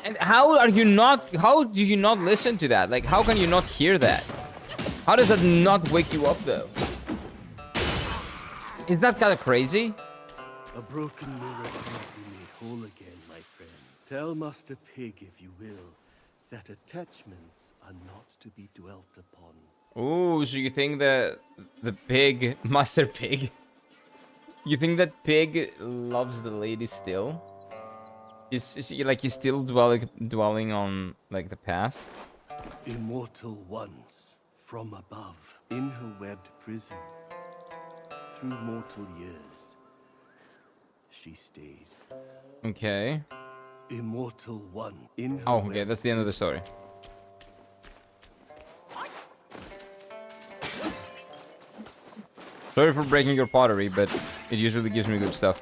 And how do you not listen to that? Like, how can you not hear that? How does that not wake you up, though? Is that kind of crazy? A broken mirror can't be made whole again, my friend. Tell Master Pig, if you will, that attachments are not to be dwelt upon. Ooh, so you think that the pig, Master Pig, you think that Pig loves the lady still? Is he, like, he's still dwelling on, like, the past? Immortal once, from above, in her webbed prison, through mortal years, she stayed. Okay. Immortal one, in her Oh, okay, that's the end of the story. Sorry for breaking your pottery, but it usually gives me good stuff.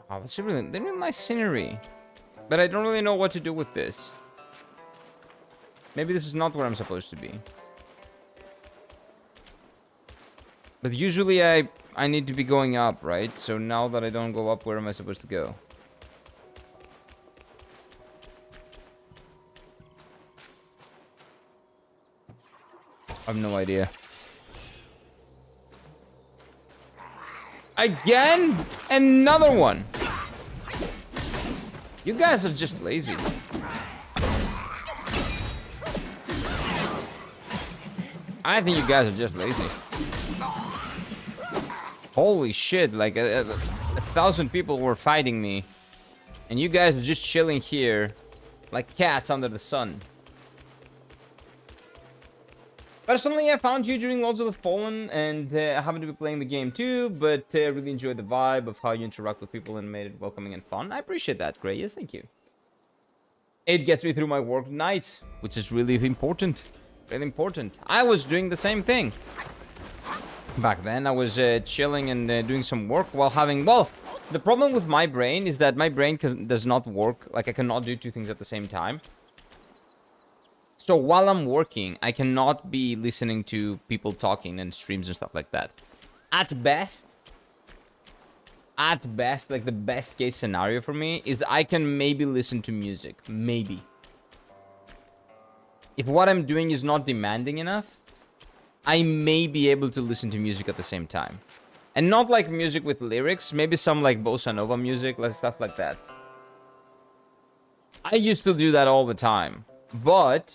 Oh, that's really nice scenery. But I don't really know what to do with this. Maybe this is not where I'm supposed to be. But usually I need to be going up, right? So now that I don't go up, where am I supposed to go? I have no idea. Again? Another one. You guys are just lazy. I think you guys are just lazy. Holy shit, like a thousand people were fighting me. And you guys are just chilling here like cats under the sun. Personally, I found you during Lords of the Fallen, and I happen to be playing the game too, but really enjoyed the vibe of how you interact with people and made it welcoming and fun. I appreciate that, Gray. Yes, thank you. It gets me through my work nights, which is really important. Really important. I was doing the same thing. Back then, I was chilling and doing some work while having, well, The problem with my brain is that my brain does not work. Like, I cannot do two things at the same time. So while I'm working, I cannot be listening to people talking and streams and stuff like that. At best, like the best case scenario for me is I can maybe listen to music. Maybe. If what I'm doing is not demanding enough, I may be able to listen to music at the same time. And not like music with lyrics, maybe some like bossa nova music, like stuff like that. I used to do that all the time. But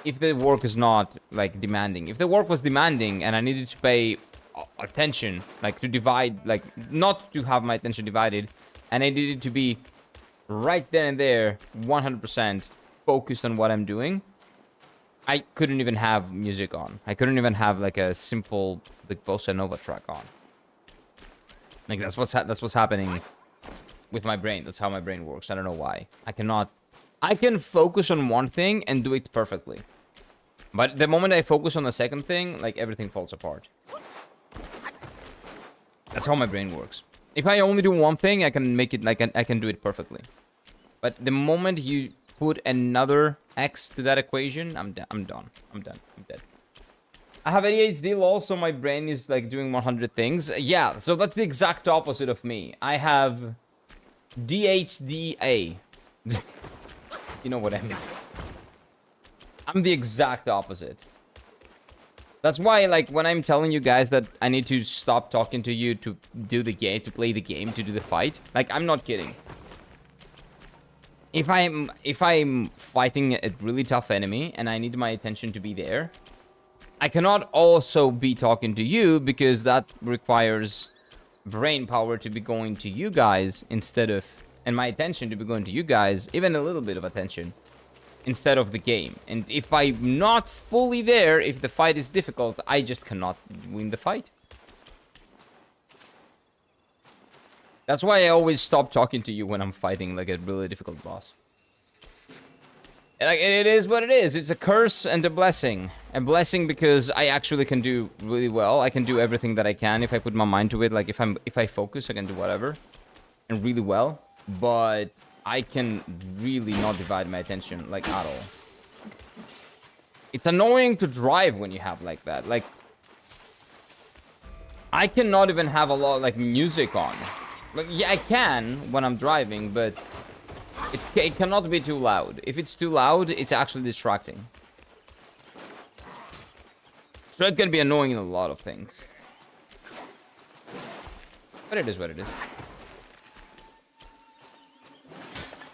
if the work is not like demanding, if the work was demanding and I needed to pay attention, like to divide, like not to have my attention divided, and I needed to be right then and there, 100% focused on what I'm doing, I couldn't even have music on. I couldn't even have like a simple like bossa nova track on. Like that's what's happening with my brain. That's how my brain works. I don't know why. I can focus on one thing and do it perfectly. But the moment I focus on the second thing, like everything falls apart. That's how my brain works. If I only do one thing, I can make it like I can do it perfectly. But the moment you put another X to that equation, I'm done. I'm dead. I have ADHD lol, so my brain is like doing 100 things. Yeah, so that's the exact opposite of me. I have DHDA. You know what I mean. I'm the exact opposite. That's why, like, when I'm telling you guys that I need to stop talking to you to do the game, to play the game, to do the fight, like, I'm not kidding. If I'm fighting a really tough enemy and I need my attention to be there, I cannot also be talking to you because that requires brain power to be going to you guys instead of, and my attention to be going to you guys, even a little bit of attention, instead of the game. And if I'm not fully there, if the fight is difficult, I just cannot win the fight. That's why I always stop talking to you when I'm fighting like a really difficult boss. Like, it is what it is. It's a curse and a blessing. A blessing because I actually can do really well. I can do everything that I can if I put my mind to it. Like, if I focus, I can do whatever. And really well. But I can really not divide my attention, like, at all. It's annoying to drive when you have like that. Like, I cannot even have a lot, like, music on. Like, yeah, I can when I'm driving, but it cannot be too loud. If it's too loud, it's actually distracting. So it can be annoying in a lot of things. But it is what it is.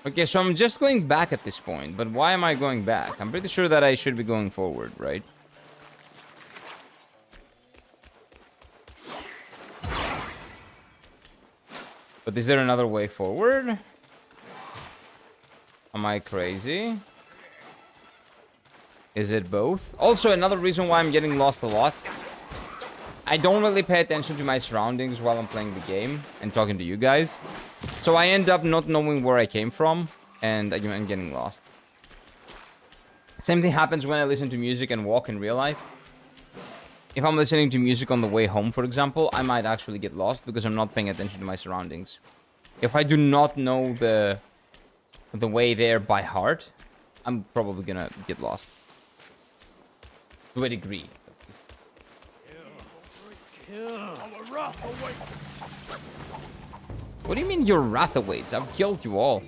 Okay, so I'm just going back at this point. But why am I going back? I'm pretty sure that I should be going forward, right? But is there another way forward? Am I crazy? Is it both? Also, another reason why I'm getting lost a lot. I don't really pay attention to my surroundings while I'm playing the game and talking to you guys. So I end up not knowing where I came from and I'm getting lost. Same thing happens when I listen to music and walk in real life. If I'm listening to music on the way home, for example, I might actually get lost because I'm not paying attention to my surroundings. If I do not know the way there by heart, I'm probably gonna get lost. To a degree. What do you mean your wrath awaits? I've killed you all.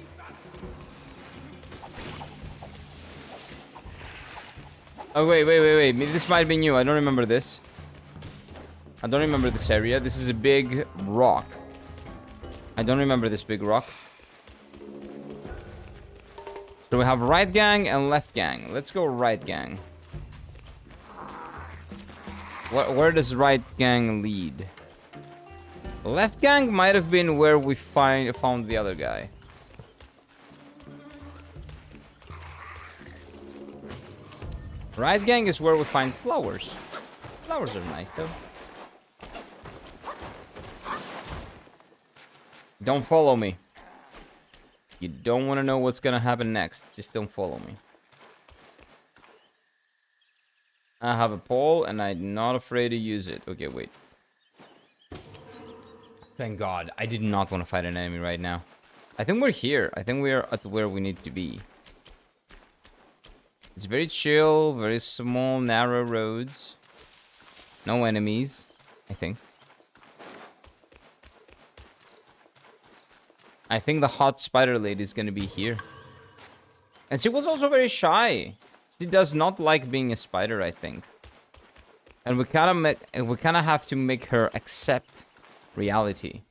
Oh, wait. This might be new. I don't remember this. I don't remember this area. This is a big rock. I don't remember this big rock. So we have right gang and left gang. Let's go right gang. Where does right gang lead? Left gang might have been where we found the other guy. Right gang is where we find flowers. Flowers are nice though. Don't follow me. You don't want to know what's gonna happen next. Just don't follow me. I have a pole and I'm not afraid to use it. Okay, wait. Thank God. I did not want to fight an enemy right now. I think we're here. I think we're at where we need to be. It's very chill, very small, narrow roads. No enemies, I think. I think the hot spider lady is going to be here. And she was also very shy. She does not like being a spider, I think. And we kind of have to make her accept reality.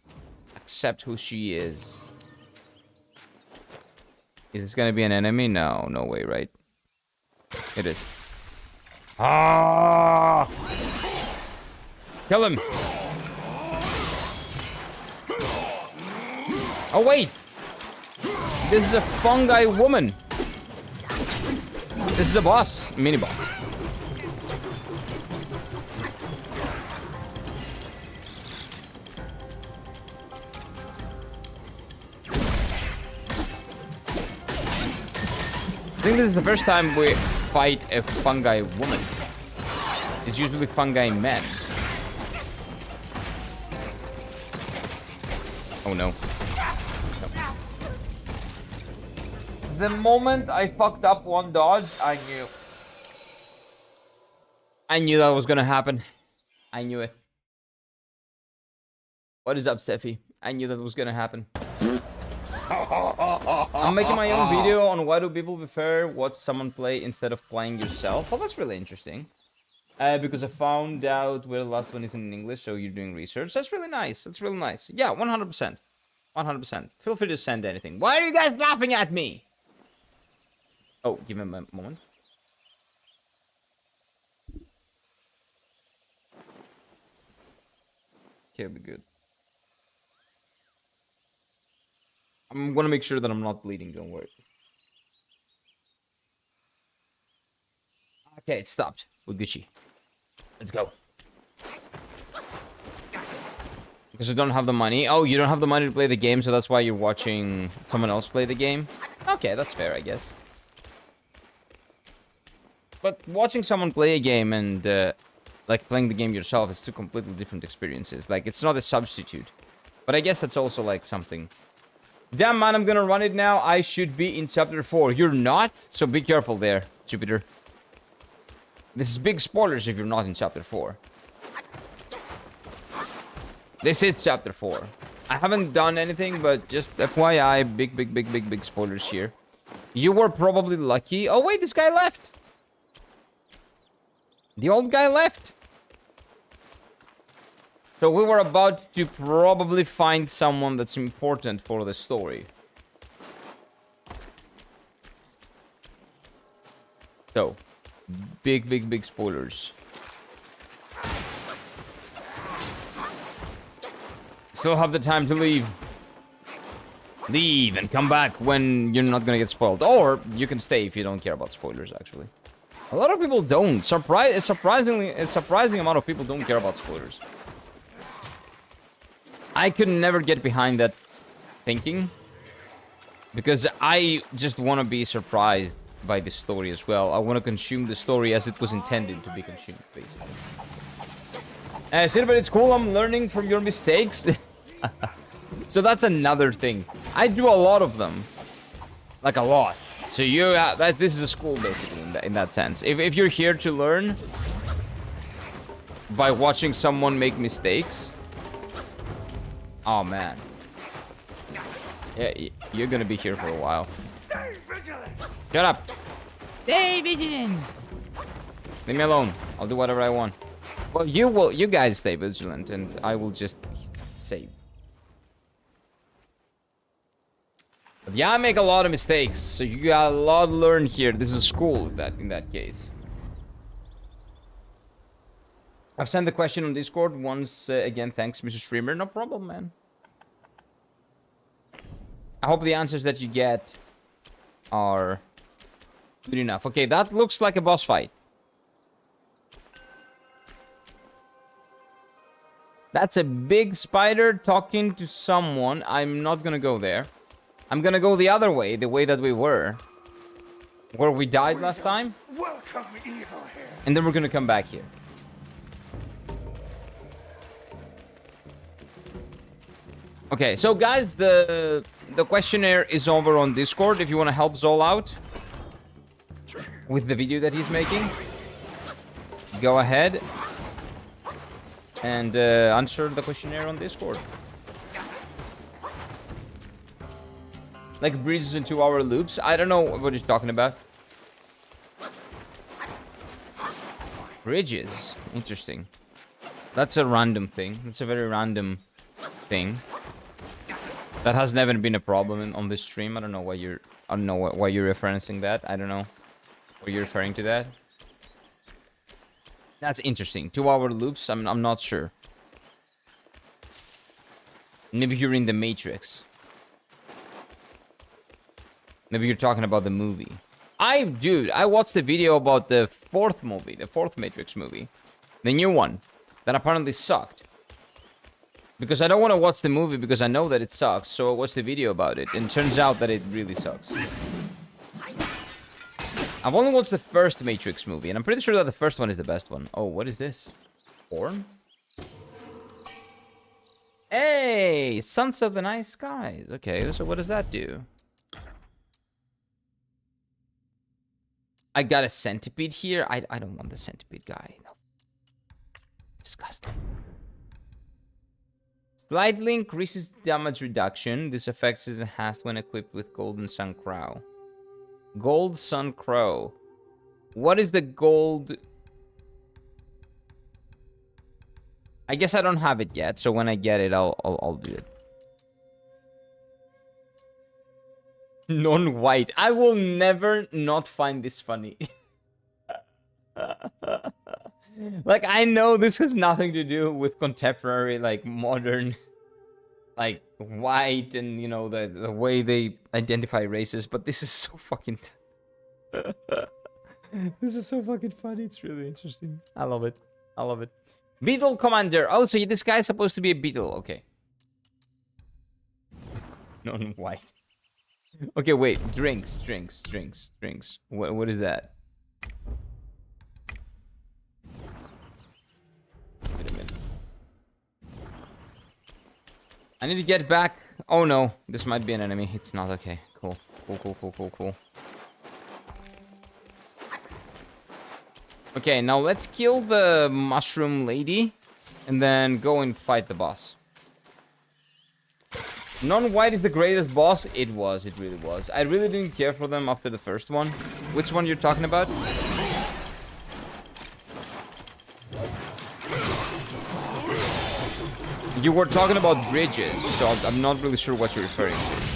Accept who she is. Is this gonna be an enemy? No, no way, right? It is. Ah! Kill him! Oh wait! This is a fungi woman! This is a boss. Mini boss. I think this is the first time we fight a fungi woman. It's usually fungi men. Oh no. The moment I fucked up one dodge, I knew. I knew that was gonna happen. I knew it. What is up, Steffi? I knew that was gonna happen. I'm making my own video on why do people prefer watch someone play instead of playing yourself. Well, that's really interesting. Because I found out where the last one is in English, so you're doing research. That's really nice. That's really nice. Yeah, 100%. 100%. Feel free to send anything. Why are you guys laughing at me? Oh, give me a moment. Okay, it'll be good. I'm gonna make sure that I'm not bleeding, don't worry. Okay, it stopped. We're Gucci. Let's go. Because you don't have the money. Oh, you don't have the money to play the game, so that's why you're watching someone else play the game? Okay, that's fair, I guess. But watching someone play a game and, like, playing the game yourself is two completely different experiences. Like, it's not a substitute. But I guess that's also, like, something... Damn, man, I'm gonna run it now. I should be in chapter 4. You're not? So be careful there, Jupiter. This is big spoilers if you're not in chapter 4. This is chapter 4. I haven't done anything, but just FYI, big spoilers here. You were probably lucky. Oh, wait, this guy left. The old guy left. So we were about to probably find someone that's important for the story. So, big spoilers. Still have the time to leave. Leave and come back when you're not gonna get spoiled. Or you can stay if you don't care about spoilers, actually. A lot of people don't. A surprising amount of people don't care about spoilers. I could never get behind that thinking. Because I just want to be surprised by the story as well. I want to consume the story as it was intended to be consumed, basically. But it's cool. I'm learning from your mistakes. So that's another thing. I do a lot of them. Like a lot. So this is a school, basically, in that sense. If you're here to learn by watching someone make mistakes... Oh, man. Yeah, you're gonna be here for a while. Stay vigilant. Shut up. Stay vigilant. Leave me alone. I'll do whatever I want. Well, you guys stay vigilant, and I will just save. But yeah, I make a lot of mistakes, so you got a lot to learn here. This is school, in that case. I've sent the question on Discord once again. Thanks, Mr. Streamer. No problem, man. I hope the answers that you get are good enough. Okay, that looks like a boss fight. That's a big spider talking to someone. I'm not gonna go there. I'm gonna go the other way, the way that we were. Where we died last time. Welcome, evil here. And then we're gonna come back here. Okay, so guys, the questionnaire is over on Discord. If you want to help Zol out with the video that he's making, go ahead and answer the questionnaire on Discord. Like bridges in 2-hour loops. I don't know what he's talking about. Bridges. Interesting. That's a random thing. That's a very random thing. That has never been a problem on this stream. I don't know why you're... I don't know why you're referencing that. I don't know why you're referring to that. That's interesting. 2-hour loops? I'm not sure. Maybe you're in the Matrix. Maybe you're talking about the movie. Dude, I watched the video about the fourth movie. The fourth Matrix movie. The new one. That apparently sucked. Because I don't want to watch the movie because I know that it sucks, so I watched the video about it, and it turns out that it really sucks. I've only watched the first Matrix movie, and I'm pretty sure that the first one is the best one. Oh, what is this? Porn? Hey! Sons of the Night Skies. Okay, so what does that do? I got a centipede here. I don't want the centipede guy. No. Disgusting. Slightly increases damage reduction. This effect is enhanced when equipped with Golden Sun Crow. Gold Sun Crow. What is the gold? I guess I don't have it yet, so when I get it, I'll do it. Non-white. I will never not find this funny. Like, I know this has nothing to do with contemporary, like, modern, like, white and, you know, the way they identify races, but this is so fucking... This is so fucking funny. It's really interesting. I love it. I love it. Beetle Commander. Oh, so this guy's supposed to be a beetle. Okay. Non-white. Okay, wait. Drinks. What is that? Wait a minute. I need to get back. Oh no, this might be an enemy. It's not. Okay, cool. Cool. Okay, now let's kill the mushroom lady and then go and fight the boss. Non-white is the greatest boss. It was. It really was. I really didn't care for them after the first one. Which one you're talking about? You were talking about bridges, so I'm not really sure what you're referring to.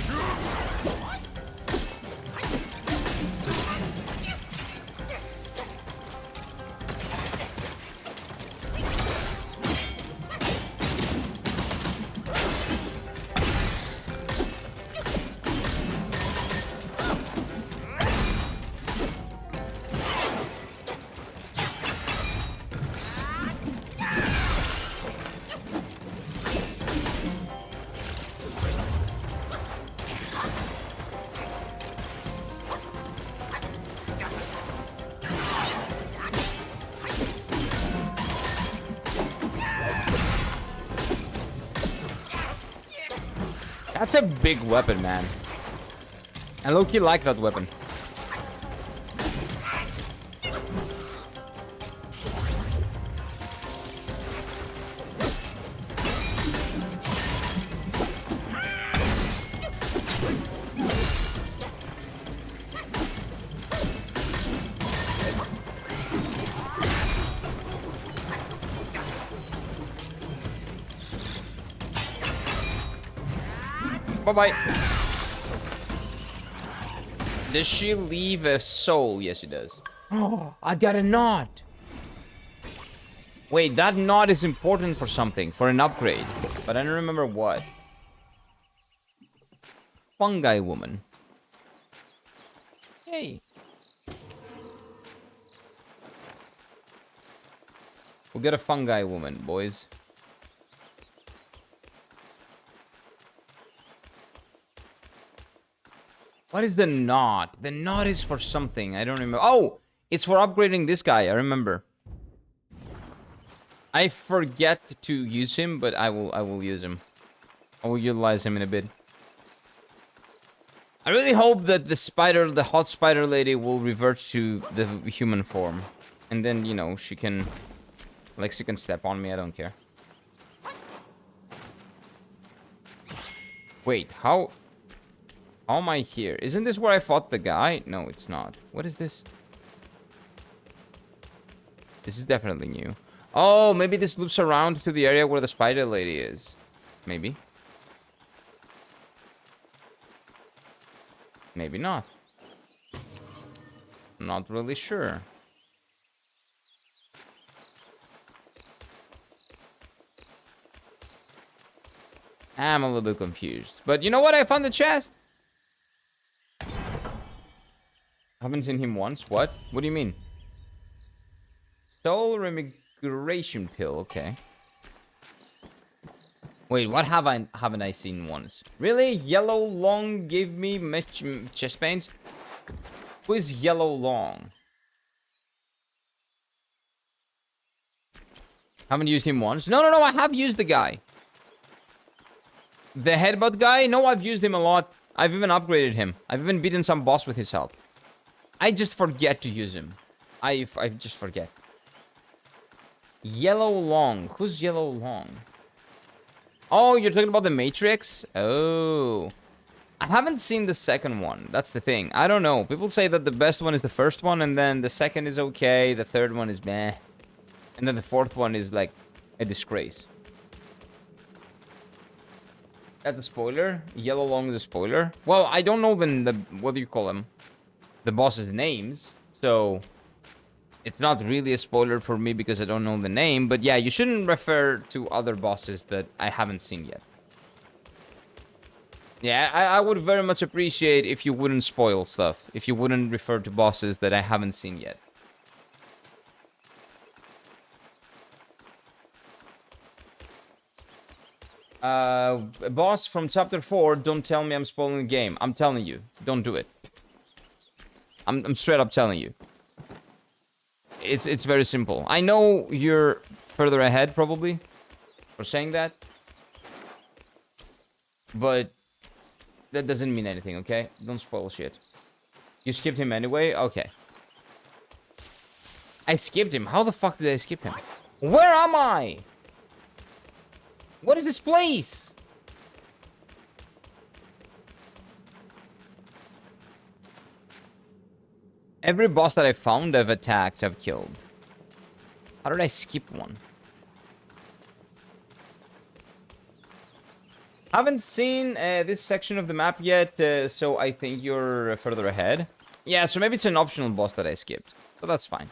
That's a big weapon, man. I low-key like that weapon. Bye-bye. Does she leave a soul? Yes, she does. Oh, I got a knot. Wait, that knot is important for something, for an upgrade. But I don't remember what. Fungi woman. Hey. We'll get a fungi woman, boys. What is the knot? The knot is for something. I don't remember. Oh, it's for upgrading this guy. I remember. I forget to use him, but I will use him. I will utilize him in a bit. I really hope that the hot spider lady will revert to the human form. And then, you know, she can step on me, I don't care. Wait, how am I here? Isn't this where I fought the guy? No, it's not. What is this? This is definitely new. Oh, maybe this loops around to the area where the spider lady is. Maybe. Maybe not. Not really sure. I'm a little bit confused. But you know what? I found the chest. Haven't seen him once. What? What do you mean? Soul remigration pill. Okay. Wait, what haven't I seen once? Really? Yellow Long gave me chest pains? Who is Yellow Long? Haven't used him once. No, I have used the guy. The headbutt guy? No, I've used him a lot. I've even upgraded him. I've even beaten some boss with his help. I just forget to use him. I just forget. Yellow Long. Who's Yellow Long? Oh, you're talking about the Matrix? Oh. I haven't seen the second one. That's the thing. I don't know. People say that the best one is the first one, and then the second is okay, the third one is meh. And then the fourth one is like a disgrace. That's a spoiler? Yellow Long is a spoiler? Well, I don't know what do you call them? The boss's names. So it's not really a spoiler for me because I don't know the name. But yeah, you shouldn't refer to other bosses that I haven't seen yet. Yeah, I would very much appreciate if you wouldn't spoil stuff. If you wouldn't refer to bosses that I haven't seen yet. A boss from chapter 4, don't tell me I'm spoiling the game. I'm telling you, don't do it. I'm straight up telling you. It's very simple. I know you're further ahead, probably, for saying that. But that doesn't mean anything, okay? Don't spoil shit. You skipped him anyway? Okay. I skipped him. How the fuck did I skip him? Where am I? What is this place? Every boss that I found, I've attacked, I've killed. How did I skip one? Haven't seen this section of the map yet, so I think you're further ahead. Yeah, so maybe it's an optional boss that I skipped. But that's fine.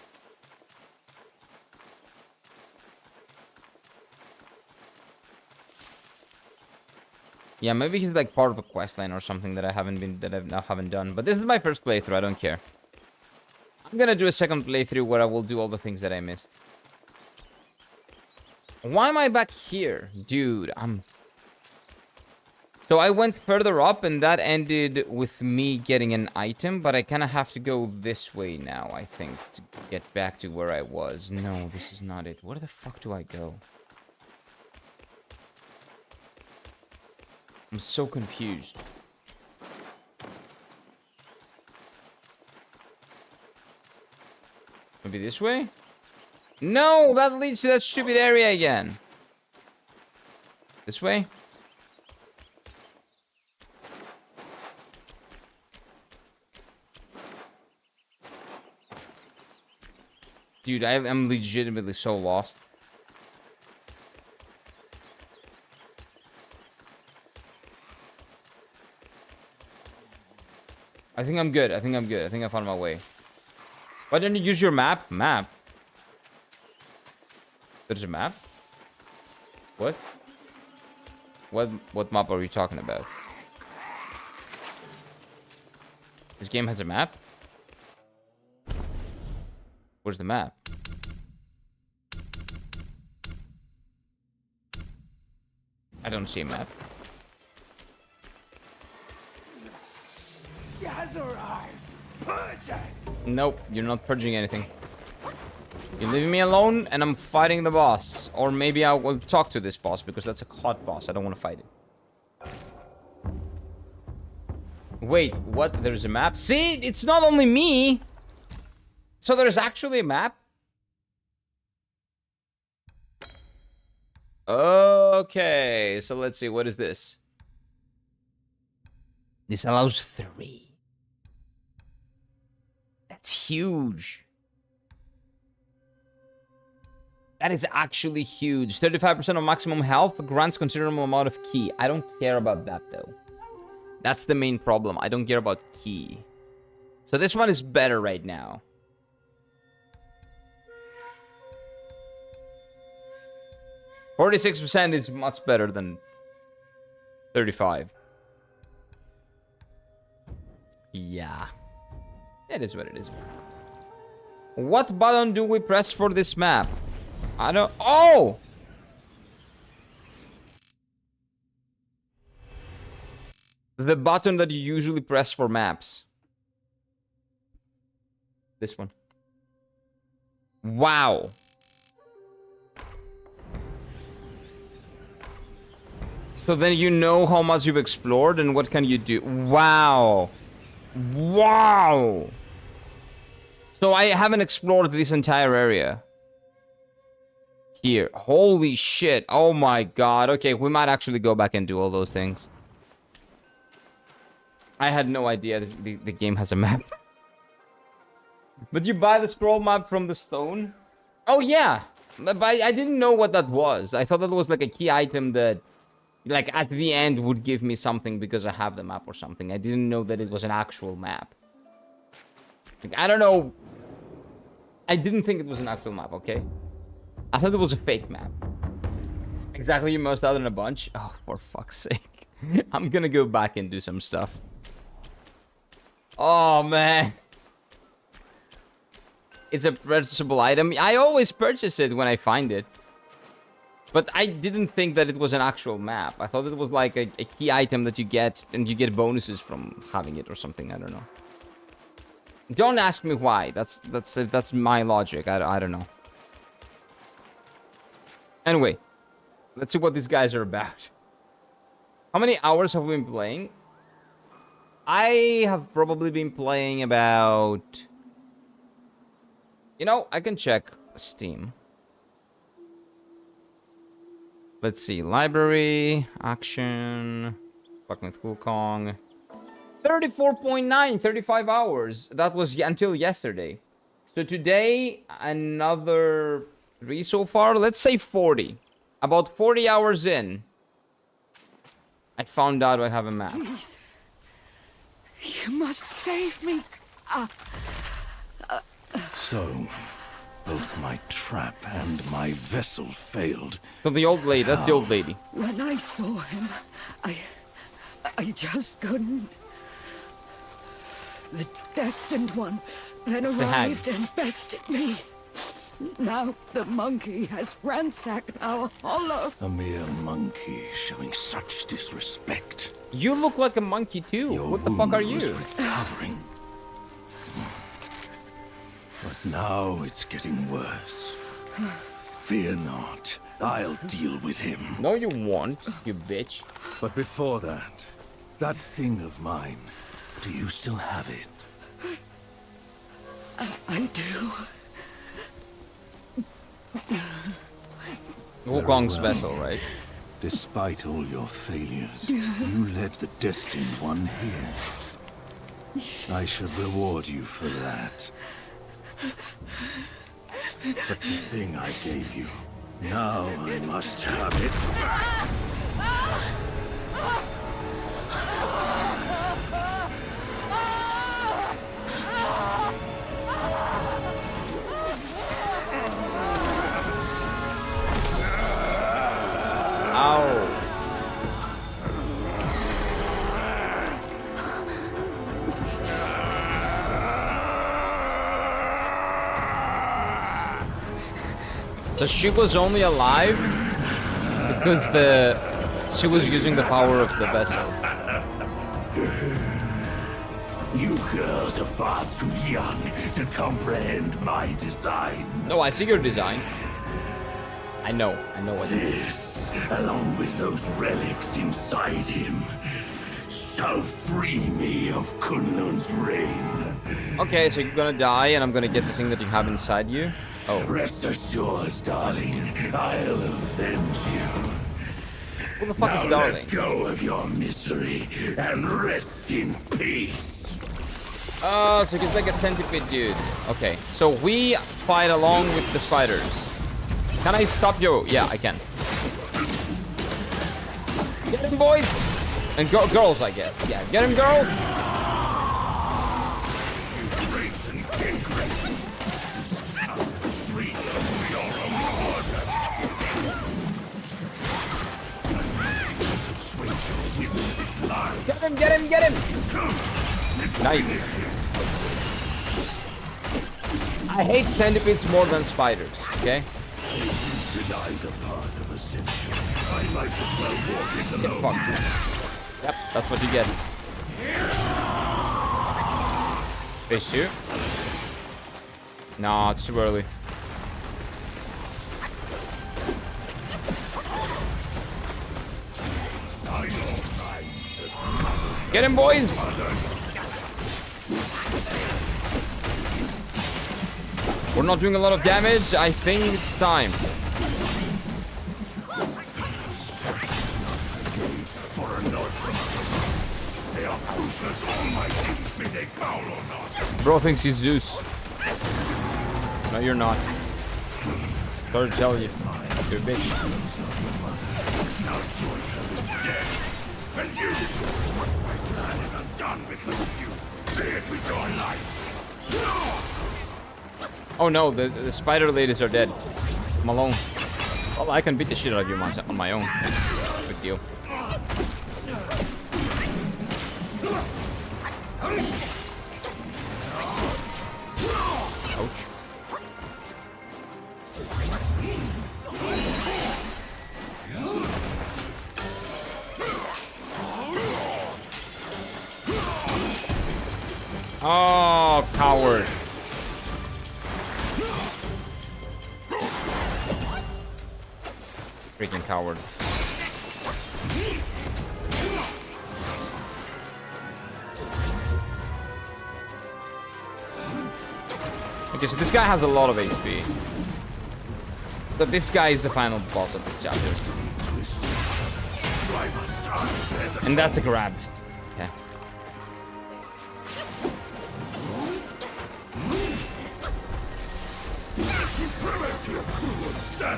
Yeah, maybe he's like part of a quest line or something that I haven't done. But this is my first playthrough, I don't care. I'm gonna do a second playthrough where I will do all the things that I missed. Why am I back here? Dude, So I went further up and that ended with me getting an item, but I kind of have to go this way now, I think, to get back to where I was. No, this is not it. Where the fuck do I go? I'm so confused. Maybe this way? No, that leads to that stupid area again. This way? Dude, I'm legitimately so lost. I think I'm good. I think I found my way. Why didn't you use your map? Map? There's a map? What? What map are you talking about? This game has a map? Where's the map? I don't see a map. He has arrived. Purge it. Nope, you're not purging anything. You're leaving me alone, and I'm fighting the boss. Or maybe I will talk to this boss, because that's a hot boss. I don't want to fight it. Wait, what? There's a map? See, it's not only me. So there's actually a map? Okay, so let's see. What is this? This allows 3. That's huge. That is actually huge. 35% of maximum health grants considerable amount of ki. I don't care about that, though. That's the main problem. I don't care about ki. So this one is better right now. %46 is much better than 35. Yeah. It is what it is. What button do we press for this map? I don't... Oh! The button that you usually press for maps. This one. Wow. So then you know how much you've explored and what can you do. Wow. Wow. So I haven't explored this entire area. Here. Holy shit. Oh my god. Okay, we might actually go back and do all those things. I had no idea the game has a map. But you buy the scroll map from the stone? Oh yeah. But I didn't know what that was. I thought that was like a key item that, like, at the end would give me something because I have the map or something. I didn't know that it was an actual map. Like, I don't know. I didn't think it was an actual map, okay? I thought it was a fake map. Exactly, you most out in a bunch? Oh, for fuck's sake. I'm gonna go back and do some stuff. Oh, man. It's a purchasable item. I always purchase it when I find it. But I didn't think that it was an actual map. I thought it was like a key item that you get, and you get bonuses from having it or something. I don't know. Don't ask me why. That's my logic. I don't know. Anyway, let's see what these guys are about. How many hours have we been playing? I have probably been playing about... You know, I can check Steam. Let's see. Library, action, fucking with Wukong. 34.9, 35 hours. That was until yesterday. So today, another 3 so far. Let's say 40. About 40 hours in, I found out I have a map. Please. You must save me. So, both my trap and my vessel failed. So the old lady, that's the old lady. When I saw him, I just couldn't. The destined one then arrived and bested me. Now the monkey has ransacked our hollow. A mere monkey showing such disrespect. You look like a monkey too. Your What the fuck are wound was you? recovering. But now it's getting worse. Fear not. I'll deal with him. No, you won't, you bitch. But before that, that thing of mine, do you still have it? I do. Wukong's Very well. vessel, right? Despite all your failures, you led the destined one here. I should reward you for that. But the thing I gave you, now I must have it. Ow. So she was only alive because she was using the power of the vessel. You girls are far too young to comprehend my design. No, I see your design. I know what it is. This, along with those relics inside him, shall free me of Kunlun's reign. Okay, so you're gonna die, and I'm gonna get the thing that you have inside you. Oh. Rest assured, darling, I'll avenge you. Who the fuck Now is Darling? let go of your misery and rest in peace. Oh, so he's like a centipede dude. Okay, so we fight along with the spiders. Can I stop you? Yeah, I can. Get him, boys! And girls, I guess. Yeah, get him, girls! Get him, get him, get him! Nice. I hate centipedes more than spiders, okay? Deny the path of ascension. I might as well walk it Get alone. fucked. Yep, that's what you get. Phase 2? Nah, it's too early. Get him, boys! We're not doing a lot of damage. I think it's time. Bro thinks he's Zeus. No, you're not. Sorry to tell you. You're a bitch. Oh no, the spider ladies are dead. I'm alone. Well, I can beat the shit out of you on my own. Big deal. Ouch. Oh, coward. Freaking coward. Okay, so this guy has a lot of HP. So this guy is the final boss of this chapter. And that's a grab. Okay.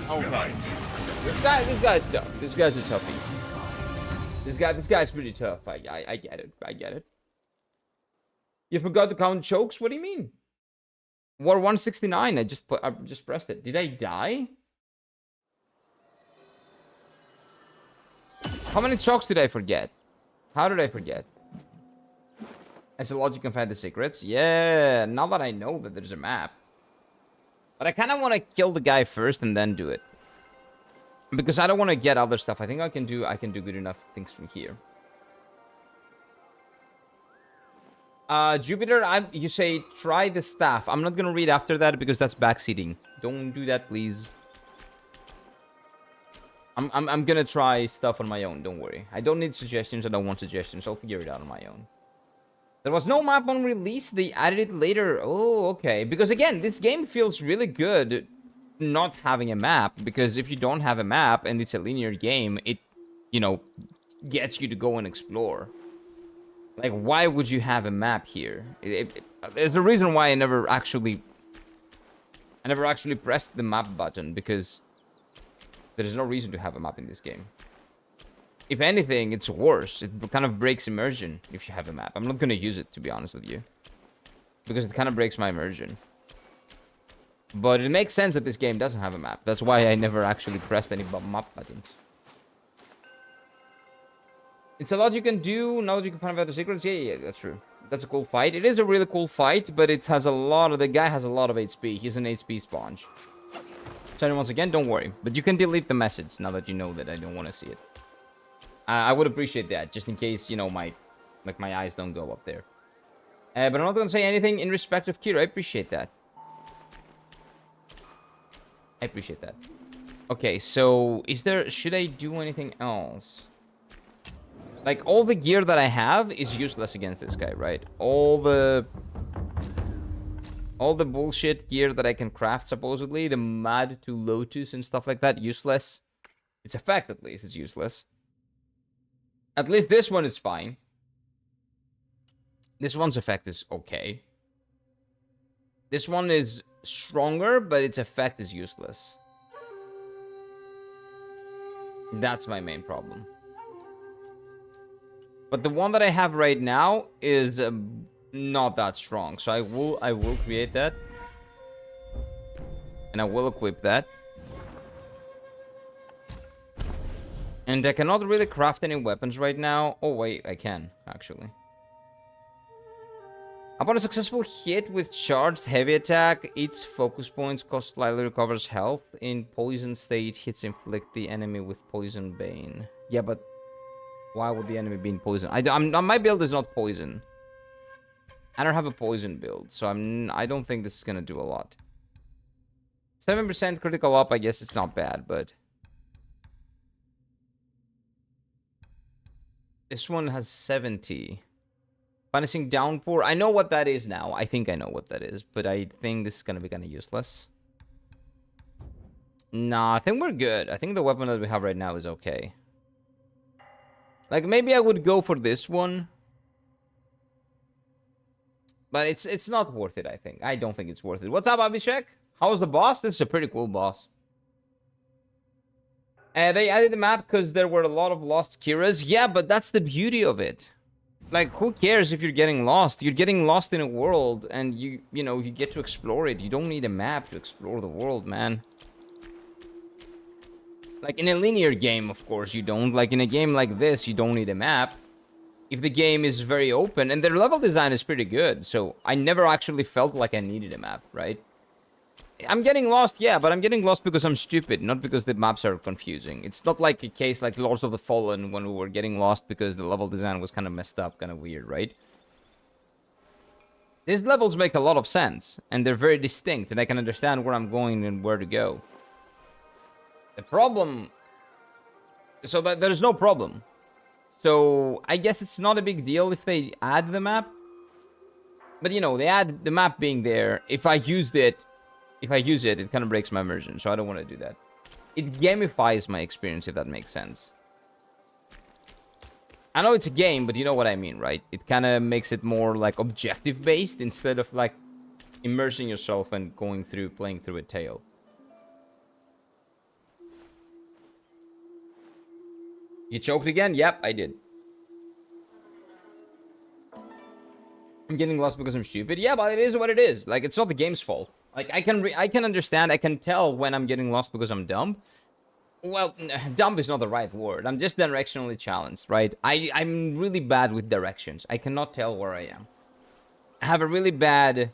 Okay. This guy's tough. This guy's a toughie. This guy's pretty tough. I get it. I get it. You forgot to count chokes? What do you mean? War 169. I just pressed it. Did I die? How many chokes did I forget? How did I forget? As a logic can find the secrets. Yeah, now that I know that there's a map. But I kind of want to kill the guy first and then do it. Because I don't want to get other stuff. I think I can do good enough things from here. Jupiter, you say try the staff. I'm not going to read after that because that's backseating. Don't do that, please. I'm going to try stuff on my own. Don't worry. I don't need suggestions. I don't want suggestions. I'll figure it out on my own. There was no map on release. They added it later. Oh, okay. Because again, this game feels really good not having a map. Because if you don't have a map and it's a linear game, it, you know, gets you to go and explore. Like, why would you have a map here? There's a reason why I never actually pressed the map button. Because there's no reason to have a map in this game. If anything, it's worse. It kind of breaks immersion if you have a map. I'm not going to use it, to be honest with you. Because it kind of breaks my immersion. But it makes sense that this game doesn't have a map. That's why I never actually pressed any map buttons. It's a lot you can do now that you can find out the secrets. Yeah, that's true. That's a cool fight. It is a really cool fight, but it has a lot of... The guy has a lot of HP. He's an HP sponge. So once again, don't worry. But you can delete the message now that you know that I don't want to see it. I would appreciate that, just in case, you know, my eyes don't go up there. But I'm not going to say anything in respect of Kira. I appreciate that. I appreciate that. Okay, so should I do anything else? Like, all the gear that I have is useless against this guy, right? All the bullshit gear that I can craft, supposedly. The Mad to Lotus and stuff like that, useless. Its effect, at least, is useless. At least this one is fine. This one's effect is okay. This one is stronger, but its effect is useless. That's my main problem. But the one that I have right now is not that strong. So I will create that. And I will equip that. And I cannot really craft any weapons right now. Oh, wait, I can, actually. Upon a successful hit with charged heavy attack, its focus points cost slightly recovers health. In poison state, hits inflict the enemy with poison bane. Yeah, but why would the enemy be in poison? My build is not poison. I don't have a poison build, so I don't think this is gonna do a lot. 7% critical up, I guess it's not bad, but this one has 70. Punishing downpour. I know what that is now. I think I know what that is, but I think this is gonna be kind of useless. Nah, I think we're good. I think the weapon that we have right now is okay. Like, maybe I would go for this one. But it's not worth it, I think. I don't think it's worth it. What's up, Abhishek? How's the boss? This is a pretty cool boss. They added the map because there were a lot of lost Kiras. Yeah, but that's the beauty of it. Like, who cares if you're getting lost? You're getting lost in a world, and you know, you get to explore it. You don't need a map to explore the world, man. Like, in a linear game, of course, you don't. Like, in a game like this, you don't need a map. If the game is very open, and their level design is pretty good, so I never actually felt like I needed a map, right? I'm getting lost, yeah, but I'm getting lost because I'm stupid, not because the maps are confusing. It's not like a case like Lords of the Fallen when we were getting lost because the level design was kind of messed up, kind of weird, right? These levels make a lot of sense, and they're very distinct, and I can understand where I'm going and where to go. The problem... So that there's no problem. So I guess it's not a big deal if they add the map. But, you know, they add the map being there. If I use it, it kind of breaks my immersion, so I don't want to do that. It gamifies my experience, if that makes sense. I know it's a game, but you know what I mean, right? It kind of makes it more, like, objective-based instead of, like, immersing yourself and playing through a tale. You choked again? Yep, I did. I'm getting lost because I'm stupid. Yeah, but it is what it is. Like, it's not the game's fault. Like, I can understand, I can tell when I'm getting lost because I'm dumb. Well, dumb is not the right word. I'm just directionally challenged, right? I'm really bad with directions. I cannot tell where I am. I have a really bad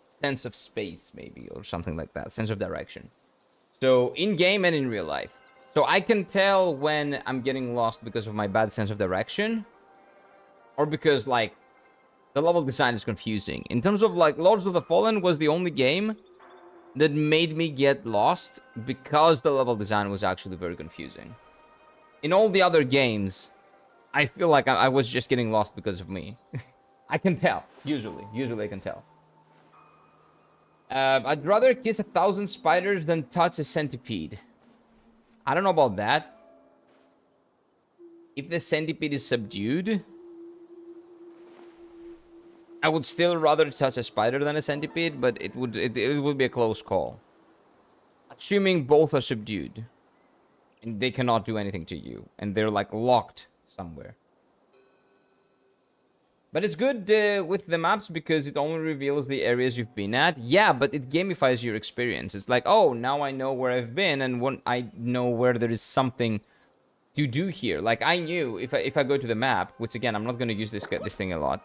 sense of space, maybe, or something like that. Sense of direction. So, in-game and in real life. So, I can tell when I'm getting lost because of my bad sense of direction. Or because, like, the level design is confusing. In terms of, like, Lords of the Fallen was the only game that made me get lost because the level design was actually very confusing. In all the other games, I feel like I was just getting lost because of me. I can tell, usually. Usually I can tell. I'd rather kiss 1,000 spiders than touch a centipede. I don't know about that. If the centipede is subdued... I would still rather touch a spider than a centipede, but it would be a close call. Assuming both are subdued. And they cannot do anything to you. And they're like locked somewhere. But it's good with the maps because it only reveals the areas you've been at. Yeah, but it gamifies your experience. It's like, oh, now I know where I've been and when I know where there is something to do here. Like I knew if I go to the map, which again, I'm not going to use this thing a lot.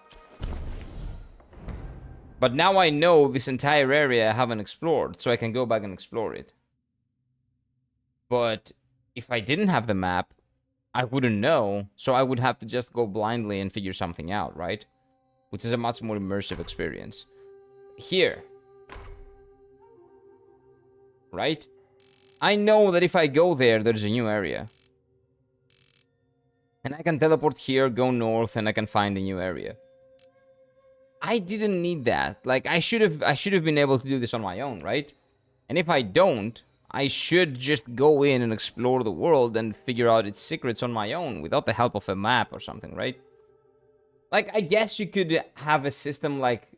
But now I know this entire area I haven't explored, so I can go back and explore it. But if I didn't have the map, I wouldn't know, so I would have to just go blindly and figure something out, right? Which is a much more immersive experience. Here. Right? I know that if I go there, there's a new area. And I can teleport here, go north, and I can find a new area. I didn't need that. Like, I should have been able to do this on my own, right? And if I don't, I should just go in and explore the world and figure out its secrets on my own without the help of a map or something, right? Like, I guess you could have a system like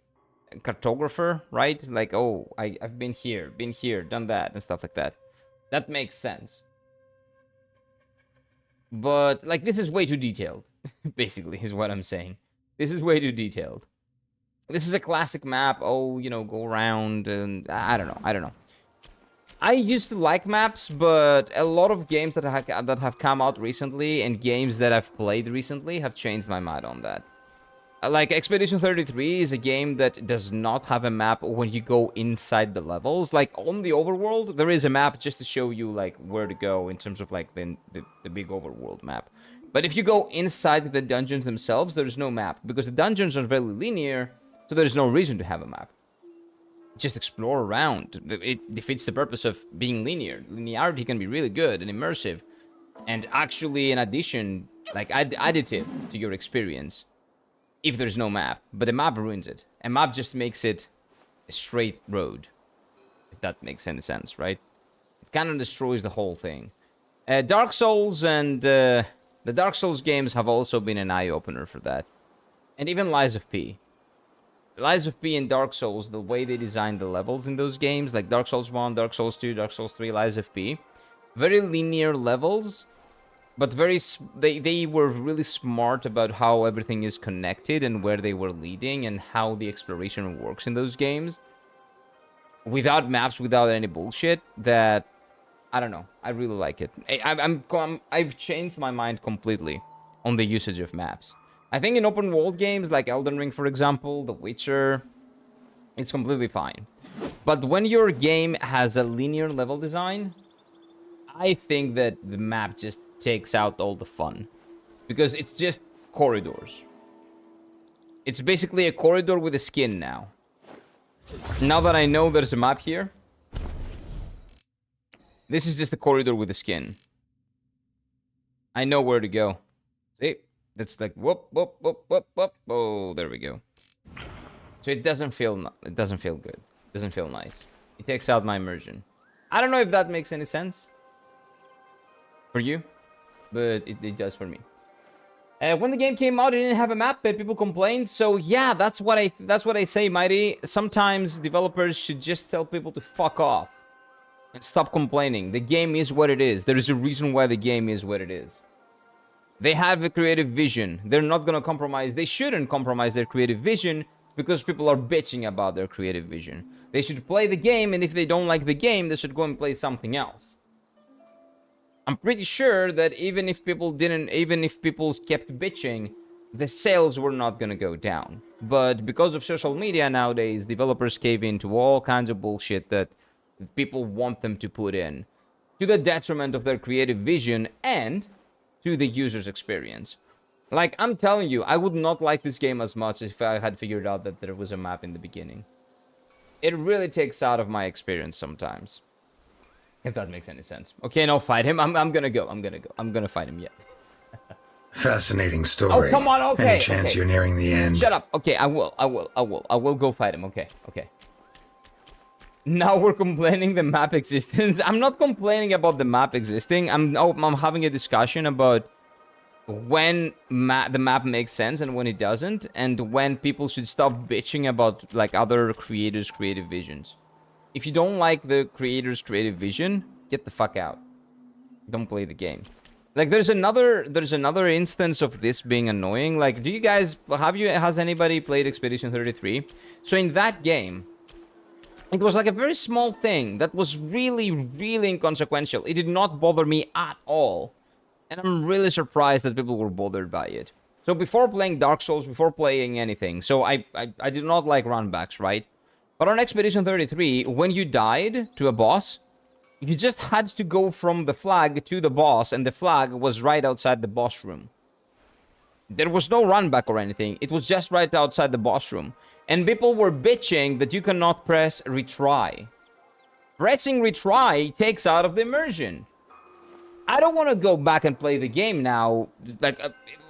a cartographer, right? Like, oh, I've been here, done that, and stuff like that. That makes sense. But, like, this is way too detailed, basically, is what I'm saying. This is way too detailed. This is a classic map. Oh, you know, go around, and I don't know. I used to like maps, but a lot of games that have come out recently and games that I've played recently have changed my mind on that. Like, Expedition 33 is a game that does not have a map when you go inside the levels. Like, on the overworld, there is a map just to show you, like, where to go in terms of, like, the big overworld map. But if you go inside the dungeons themselves, there's no map. Because the dungeons are very linear, so there's no reason to have a map. Just explore around. It defeats the purpose of being linear. Linearity can be really good and immersive. And actually, in addition, like, additive to your experience. If there's no map. But the map ruins it. A map just makes it a straight road. If that makes any sense, right? It kind of destroys the whole thing. Dark Souls and the Dark Souls games have also been an eye-opener for that. And even Lies of P. Lies of P and Dark Souls, the way they designed the levels in those games, like Dark Souls 1, Dark Souls 2, Dark Souls 3, Lies of P. Very linear levels. But they were really smart about how everything is connected and where they were leading and how the exploration works in those games. Without maps, without any bullshit, that, I don't know, I really like it. I've changed my mind completely on the usage of maps. I think in open world games like Elden Ring, for example, The Witcher, it's completely fine. But when your game has a linear level design, I think that the map just takes out all the fun. Because it's just corridors. It's basically a corridor with a skin now. Now that I know there's a map here, this is just a corridor with a skin. I know where to go. See? That's like whoop, whoop, whoop, whoop, whoop. Oh, there we go. So it doesn't feel good. It doesn't feel nice. It takes out my immersion. I don't know if that makes any sense for you, but it does for me. When the game came out, it didn't have a map, but people complained. So yeah, that's what I say, Mighty. Sometimes developers should just tell people to fuck off and stop complaining. The game is what it is. There is a reason why the game is what it is. They have a creative vision. They're not gonna compromise. They shouldn't compromise their creative vision because people are bitching about their creative vision. They should play the game, and if they don't like the game, they should go and play something else. I'm pretty sure that even if people kept bitching, the sales were not gonna go down. But because of social media nowadays, developers cave into all kinds of bullshit that people want them to put in, to the detriment of their creative vision and to the user's experience. Like, I'm telling you, I would not like this game as much if I had figured out that there was a map in the beginning. It really takes out of my experience sometimes. If that makes any sense. Okay, no, fight him. I'm gonna go. I'm gonna fight him yet. Fascinating story. Oh, come on, okay. Any chance you're nearing the end? Shut up. Okay, I will go fight him. Okay. Now we're complaining the map existence. I'm not complaining about the map existing. I'm having a discussion about when the map makes sense and when it doesn't, and when people should stop bitching about like other creators' creative visions. If you don't like the creator's creative vision, get the fuck out. Don't play the game. Like, there's another instance of this being annoying. Like, has anybody played Expedition 33? So in that game, it was like a very small thing that was really, really inconsequential. It did not bother me at all. And I'm really surprised that people were bothered by it. So before playing Dark Souls, before playing anything, so I did not like runbacks, right? But on Expedition 33, when you died to a boss, you just had to go from the flag to the boss, and the flag was right outside the boss room. There was no runback or anything. It was just right outside the boss room. And people were bitching that you cannot press retry. Pressing retry takes out of the immersion. I don't want to go back and play the game now. Like,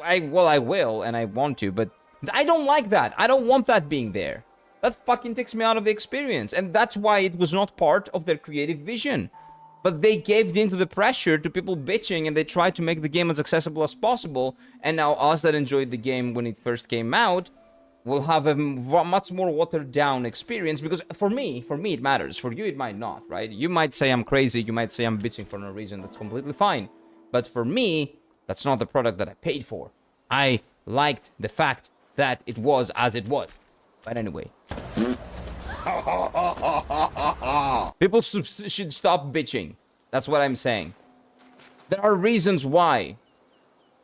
I will, and I want to, but I don't like that. I don't want that being there. That fucking takes me out of the experience, and that's why it was not part of their creative vision. But they gave in to the pressure to people bitching, and they tried to make the game as accessible as possible. And now us that enjoyed the game when it first came out will have a much more watered down experience, because for me it matters. For you it might not, right? You might say I'm crazy, you might say I'm bitching for no reason. That's completely fine. But for me, that's not the product that I paid for. I liked the fact that it was as it was. But anyway, people should stop bitching. That's what I'm saying. There are reasons why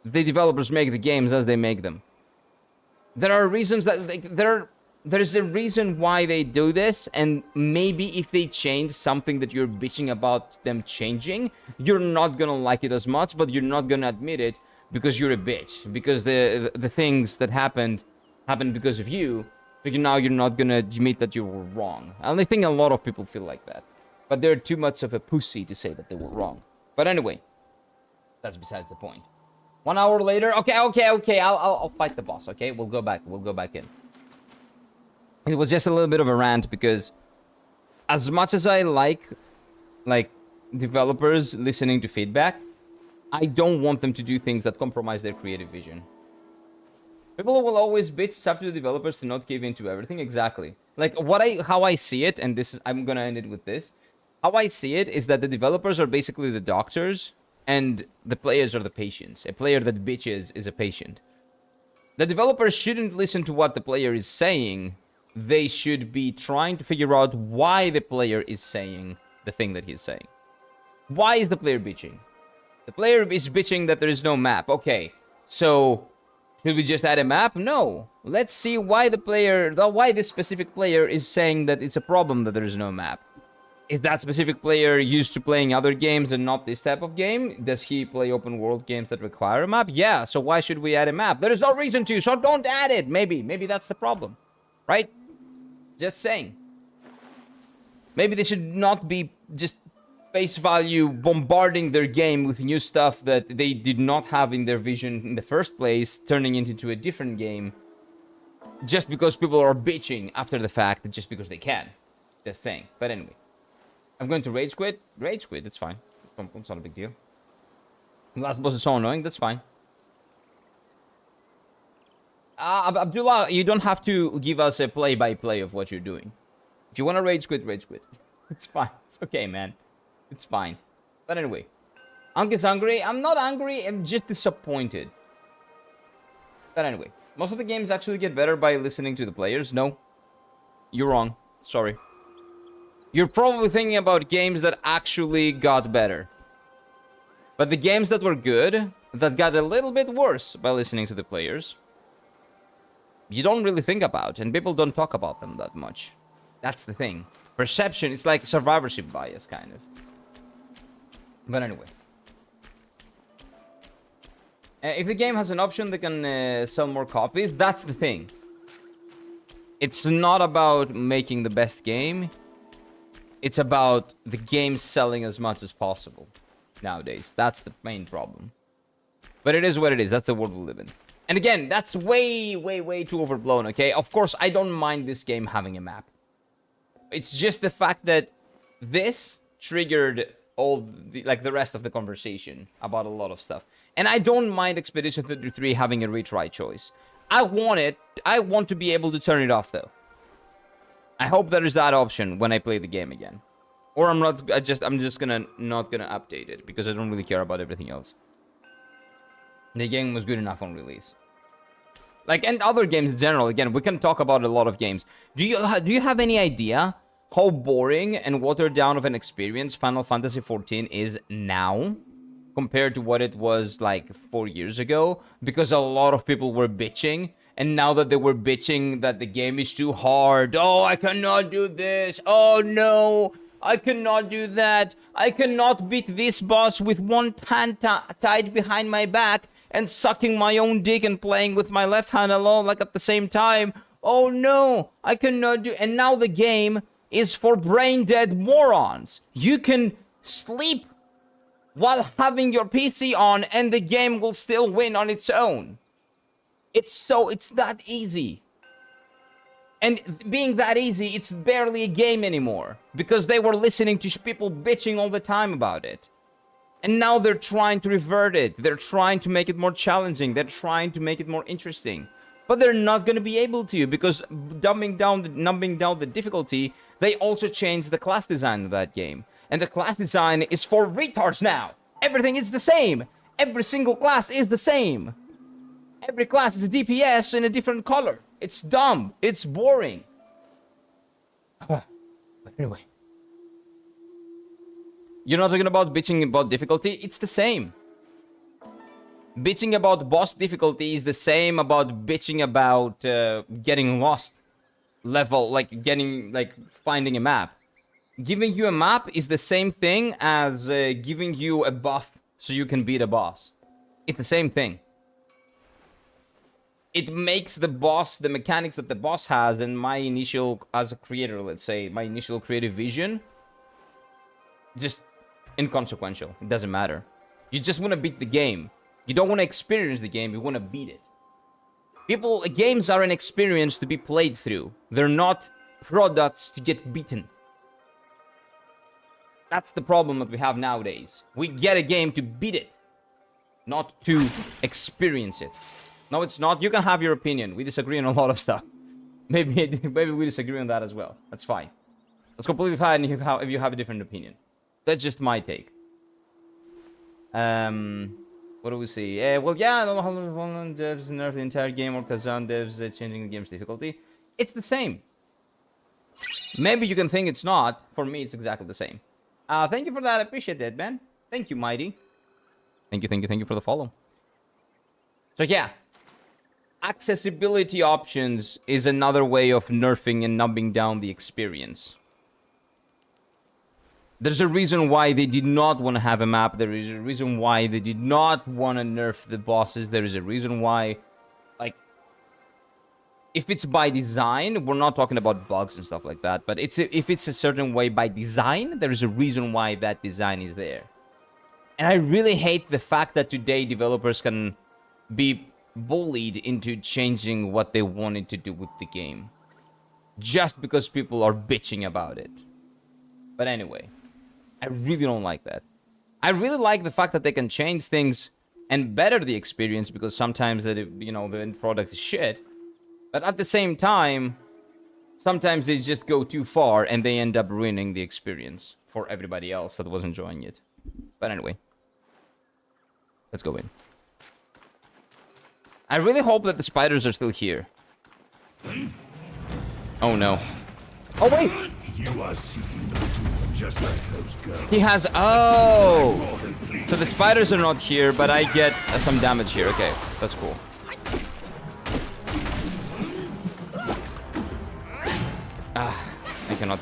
the developers make the games as they make them. There are reasons that there's a reason why they do this, and maybe if they change something that you're bitching about them changing, you're not gonna like it as much, but you're not gonna admit it because you're a bitch, because the things that happened because of you. So now you're not gonna admit that you were wrong. And I think a lot of people feel like that, but they're too much of a pussy to say that they were wrong. But anyway, that's besides the point. 1 hour later, okay. I'll fight the boss. Okay, we'll go back in. It was just a little bit of a rant because, as much as I like developers listening to feedback, I don't want them to do things that compromise their creative vision. People will always bitch. It's up to the developers to not give in to everything. Exactly. Like how I see it, and I'm gonna end it with this. How I see it is that the developers are basically the doctors, and the players are the patients. A player that bitches is a patient. The developers shouldn't listen to what the player is saying. They should be trying to figure out why the player is saying the thing that he's saying. Why is the player bitching? The player is bitching that there is no map. Okay, so should we just add a map? No. Let's see why why this specific player is saying that it's a problem that there is no map. Is that specific player used to playing other games and not this type of game? Does he play open world games that require a map? Yeah, so why should we add a map? There is no reason to, so don't add it. Maybe that's the problem, right? Just saying. Maybe they should not be just face value bombarding their game with new stuff that they did not have in their vision in the first place, turning it into a different game just because people are bitching after the fact, just because they can. Just saying. But anyway. I'm going to rage quit. Rage quit, that's fine. It's not a big deal. Last boss is so annoying, that's fine. Abdullah, you don't have to give us a play-by-play of what you're doing. If you want to rage quit, rage quit. It's fine. It's okay, man. It's fine. But anyway. Ankh is angry. I'm not angry, I'm just disappointed. But anyway. Most of the games actually get better by listening to the players. No. You're wrong. Sorry. You're probably thinking about games that actually got better. But the games that were good, that got a little bit worse by listening to the players, you don't really think about, and people don't talk about them that much. That's the thing. Perception, it's like survivorship bias, kind of. But anyway. If the game has an option that can sell more copies, that's the thing. It's not about making the best game. It's about the game selling as much as possible nowadays. That's the main problem. But it is what it is. That's the world we live in. And again, that's way, way, way too overblown, okay? Of course, I don't mind this game having a map. It's just the fact that this triggered all the rest of the conversation about a lot of stuff. And I don't mind Expedition 33 having a retry choice. I want to be able to turn it off, though. I hope there is that option when I play the game again. Or I'm not gonna update it because I don't really care about everything else. The game was good enough on release. And other games in general, again, we can talk about a lot of games. Do you have any idea how boring and watered down of an experience Final Fantasy XIV is now compared to what it was like 4 years ago? Because a lot of people were bitching. And now that they were bitching that the game is too hard. Oh, I cannot do this. Oh, no. I cannot do that. I cannot beat this boss with one hand tied behind my back and sucking my own dick and playing with my left hand alone at the same time. Oh, no. I cannot do... And now the game is for brain-dead morons. You can sleep while having your PC on, and the game will still win on its own. It's that easy. And being that easy, it's barely a game anymore. Because they were listening to people bitching all the time about it. And now they're trying to revert it. They're trying to make it more challenging. They're trying to make it more interesting. But they're not going to be able to, because numbing down the difficulty, they also changed the class design of that game. And the class design is for retards now. Everything is the same. Every single class is the same. Every class is a DPS in a different color. It's dumb. It's boring. But anyway. You're not talking about bitching about difficulty? It's the same. Bitching about boss difficulty is the same about bitching about getting lost level, like finding a map. Giving you a map is the same thing as giving you a buff so you can beat a boss. It's the same thing. It makes the boss, the mechanics that the boss has, and my initial, as a creator, let's say, my initial creative vision, just inconsequential. It doesn't matter. You just want to beat the game. You don't want to experience the game, you want to beat it. Games are an experience to be played through. They're not products to get beaten. That's the problem that we have nowadays. We get a game to beat it, not to experience it. No, it's not. You can have your opinion. We disagree on a lot of stuff. Maybe we disagree on that as well. That's fine. That's completely fine if you have a different opinion. That's just my take. What do we see? Well, yeah, I don't know how long devs nerf the entire game, or Kazan devs changing the game's difficulty. It's the same. Maybe you can think it's not. For me, it's exactly the same. Thank you for that. I appreciate that, man. Thank you, Mighty. Thank you for the follow. So yeah, accessibility options is another way of nerfing and numbing down the experience. There's a reason why they did not want to have a map. There is a reason why they did not want to nerf the bosses. There is a reason why, like, if it's by design, we're not talking about bugs and stuff like that, but if it's a certain way by design, there is a reason why that design is there. And I really hate the fact that today developers can be bullied into changing what they wanted to do with the game, just because people are bitching about it. But anyway, I really don't like that. I really like the fact that they can change things and better the experience, because sometimes the end product is shit. But at the same time, sometimes they just go too far and they end up ruining the experience for everybody else that was enjoying it. But anyway, let's go in. I really hope that the spiders are still here. Oh no. Oh wait! You are seeking the tomb just like those girls. He has... Oh! So the spiders are not here, but I get some damage here. Okay, that's cool. I cannot...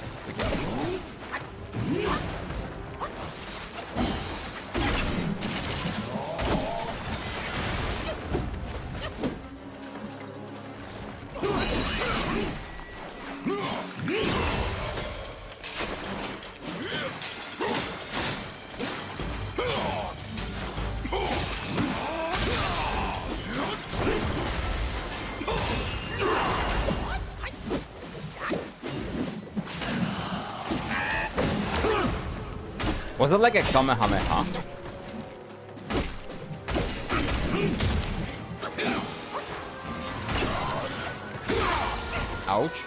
Was it like a Kamehameha? Ouch.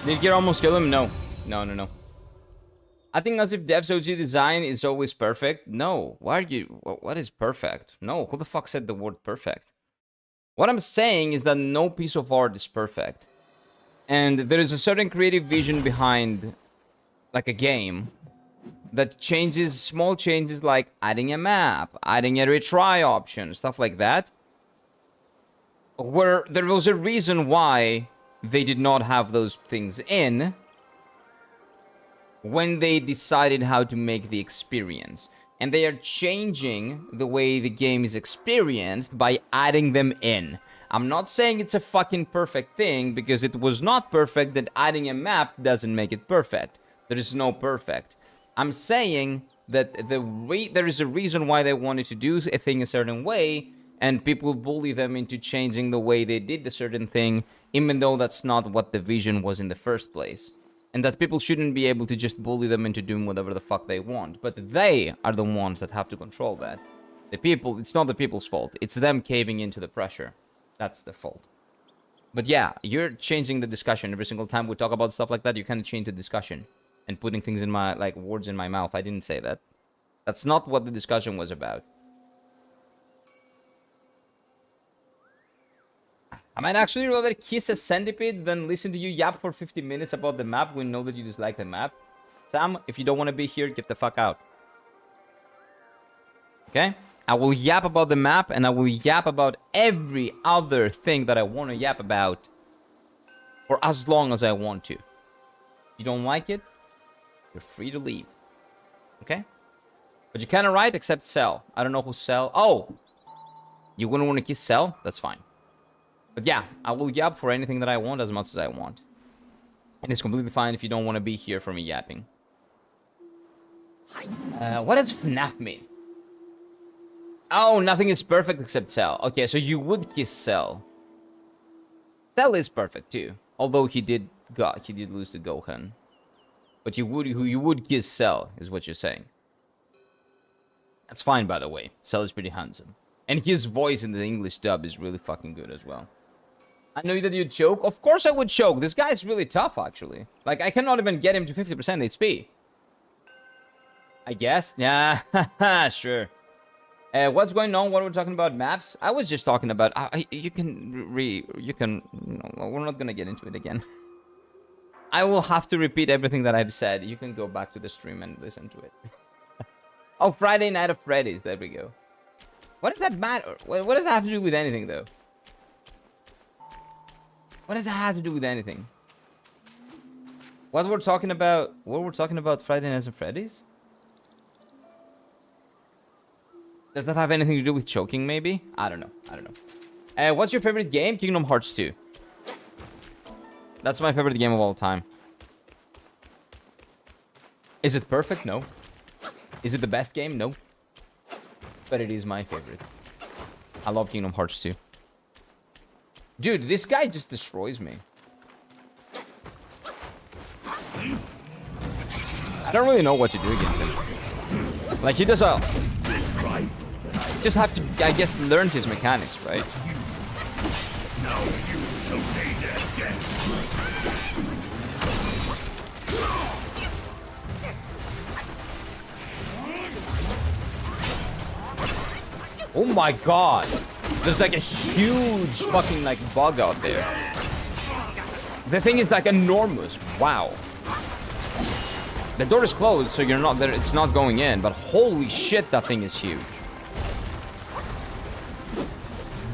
Did Gear almost kill him? No. No. I think as if devs OG design is always perfect. No, why are you? What is perfect? No, who the fuck said the word perfect? What I'm saying is that no piece of art is perfect, and there is a certain creative vision behind, like, a game that changes, small changes like adding a map, adding a retry option, stuff like that, where there was a reason why they did not have those things in when they decided how to make the experience. And they are changing the way the game is experienced by adding them in. I'm not saying it's a fucking perfect thing, because it was not perfect, that adding a map doesn't make it perfect. There is no perfect. I'm saying that there is a reason why they wanted to do a thing a certain way, and people bully them into changing the way they did the certain thing, even though that's not what the vision was in the first place. And that people shouldn't be able to just bully them into doing whatever the fuck they want. But they are the ones that have to control that. The people, it's not the people's fault. It's them caving into the pressure. That's the fault. But yeah, you're changing the discussion. Every single time we talk about stuff like that, you kind of change the discussion. And putting things in my, like, words in my mouth. I didn't say that. That's not what the discussion was about. I might actually rather kiss a centipede than listen to you yap for 50 minutes about the map. We know that you dislike the map. Sam, if you don't want to be here, get the fuck out. Okay? I will yap about the map, and I will yap about every other thing that I want to yap about for as long as I want to. If you don't like it, you're free to leave. Okay? But you kind of right, except Cell. I don't know who Cell... Oh! You wouldn't want to kiss Cell? That's fine. But yeah, I will yap for anything that I want as much as I want. And it's completely fine if you don't want to be here for me yapping. What does FNAF mean? Oh, nothing is perfect except Cell. Okay, so you would kiss Cell. Cell is perfect too. Although he did lose to Gohan. But you would kiss Cell, is what you're saying. That's fine, by the way. Cell is pretty handsome. And his voice in the English dub is really fucking good as well. I know that you'd choke. Of course I would choke. This guy is really tough, actually. Like, I cannot even get him to 50% HP. I guess? Yeah, sure. What's going on? What are we talking about? Maps? I was just talking about... we're not gonna get into it again. I will have to repeat everything that I've said. You can go back to the stream and listen to it. Oh, Friday Night of Freddy's. There we go. What does that matter? What does that have to do with anything, though? What does that have to do with anything? What we're talking about Friday Nights at Freddy's? Does that have anything to do with choking, maybe? I don't know. What's your favorite game? Kingdom Hearts 2. That's my favorite game of all time. Is it perfect? No. Is it the best game? No. But it is my favorite. I love Kingdom Hearts 2. Dude, this guy just destroys me. I don't really know what to do against him. Like, he does a... Just have to, I guess, learn his mechanics, right? Oh my god! There's like a huge fucking like bug out there. The thing is like enormous. Wow. The door is closed, so you're not there. It's not going in. But holy shit, that thing is huge.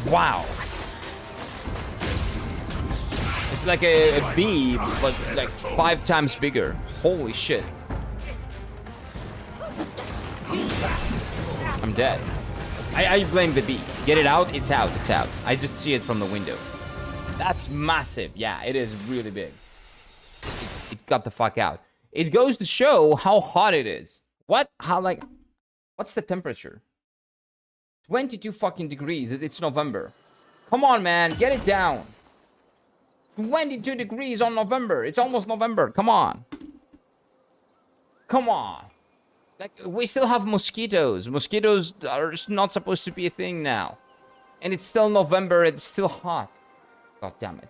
Wow. It's like a bee, but like 5 times bigger. Holy shit. I'm dead. I blame the bee. Get it out? It's out. It's out. I just see it from the window. That's massive. Yeah, it is really big. It got the fuck out. It goes to show how hot it is. What? How, like... What's the temperature? 22 fucking degrees. It's November. Come on, man. Get it down. 22 degrees on November. It's almost November. Come on. Come on. Like, we still have mosquitoes. Mosquitoes are not supposed to be a thing now. And it's still November. It's still hot. God damn it.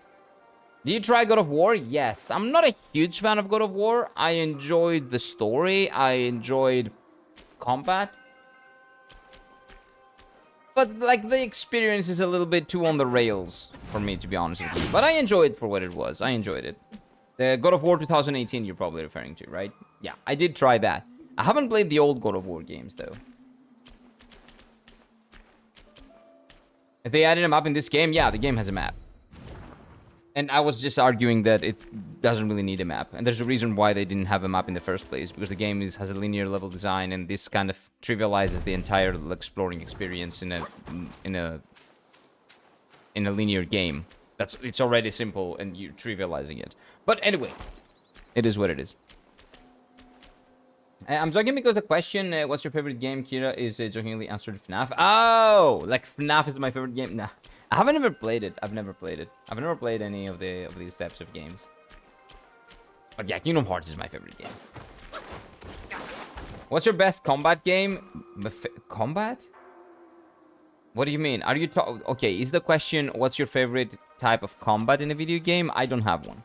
Do you try God of War? Yes. I'm not a huge fan of God of War. I enjoyed the story. I enjoyed combat. But, like, the experience is a little bit too on the rails for me, to be honest with you. But I enjoyed it for what it was. I enjoyed it. The God of War 2018 you're probably referring to, right? Yeah, I did try that. I haven't played the old God of War games, though. If they added a map in this game, yeah, the game has a map. And I was just arguing that it doesn't really need a map. And there's a reason why they didn't have a map in the first place. Because the game has a linear level design, and this kind of trivializes the entire exploring experience in a linear game. It's already simple, and you're trivializing it. But anyway, it is what it is. I'm joking because the question, what's your favorite game, Kira, is jokingly answered FNAF. Oh, like FNAF is my favorite game? Nah. I haven't ever played it. I've never played it. I've never played any of these types of games. But yeah, Kingdom Hearts is my favorite game. What's your best combat game? Combat? What do you mean? Are you okay, is the question what's your favorite type of combat in a video game? I don't have one.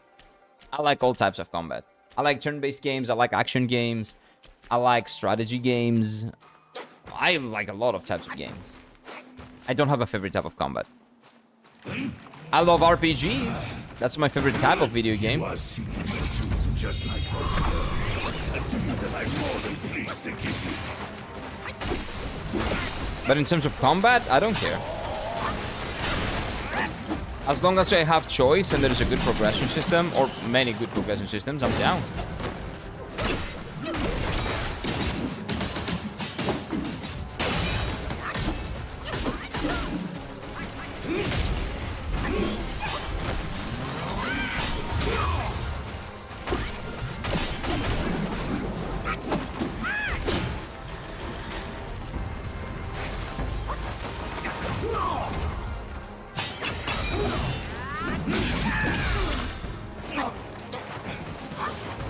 I like all types of combat. I like turn-based games. I like action games. I like strategy games. I like a lot of types of games. I don't have a favorite type of combat. I love RPGs. That's my favorite type of video game. Just like those that I'm more than pleased to give you. But in terms of combat, I don't care. As long as I have choice and there is a good progression system, or many good progression systems, I'm down.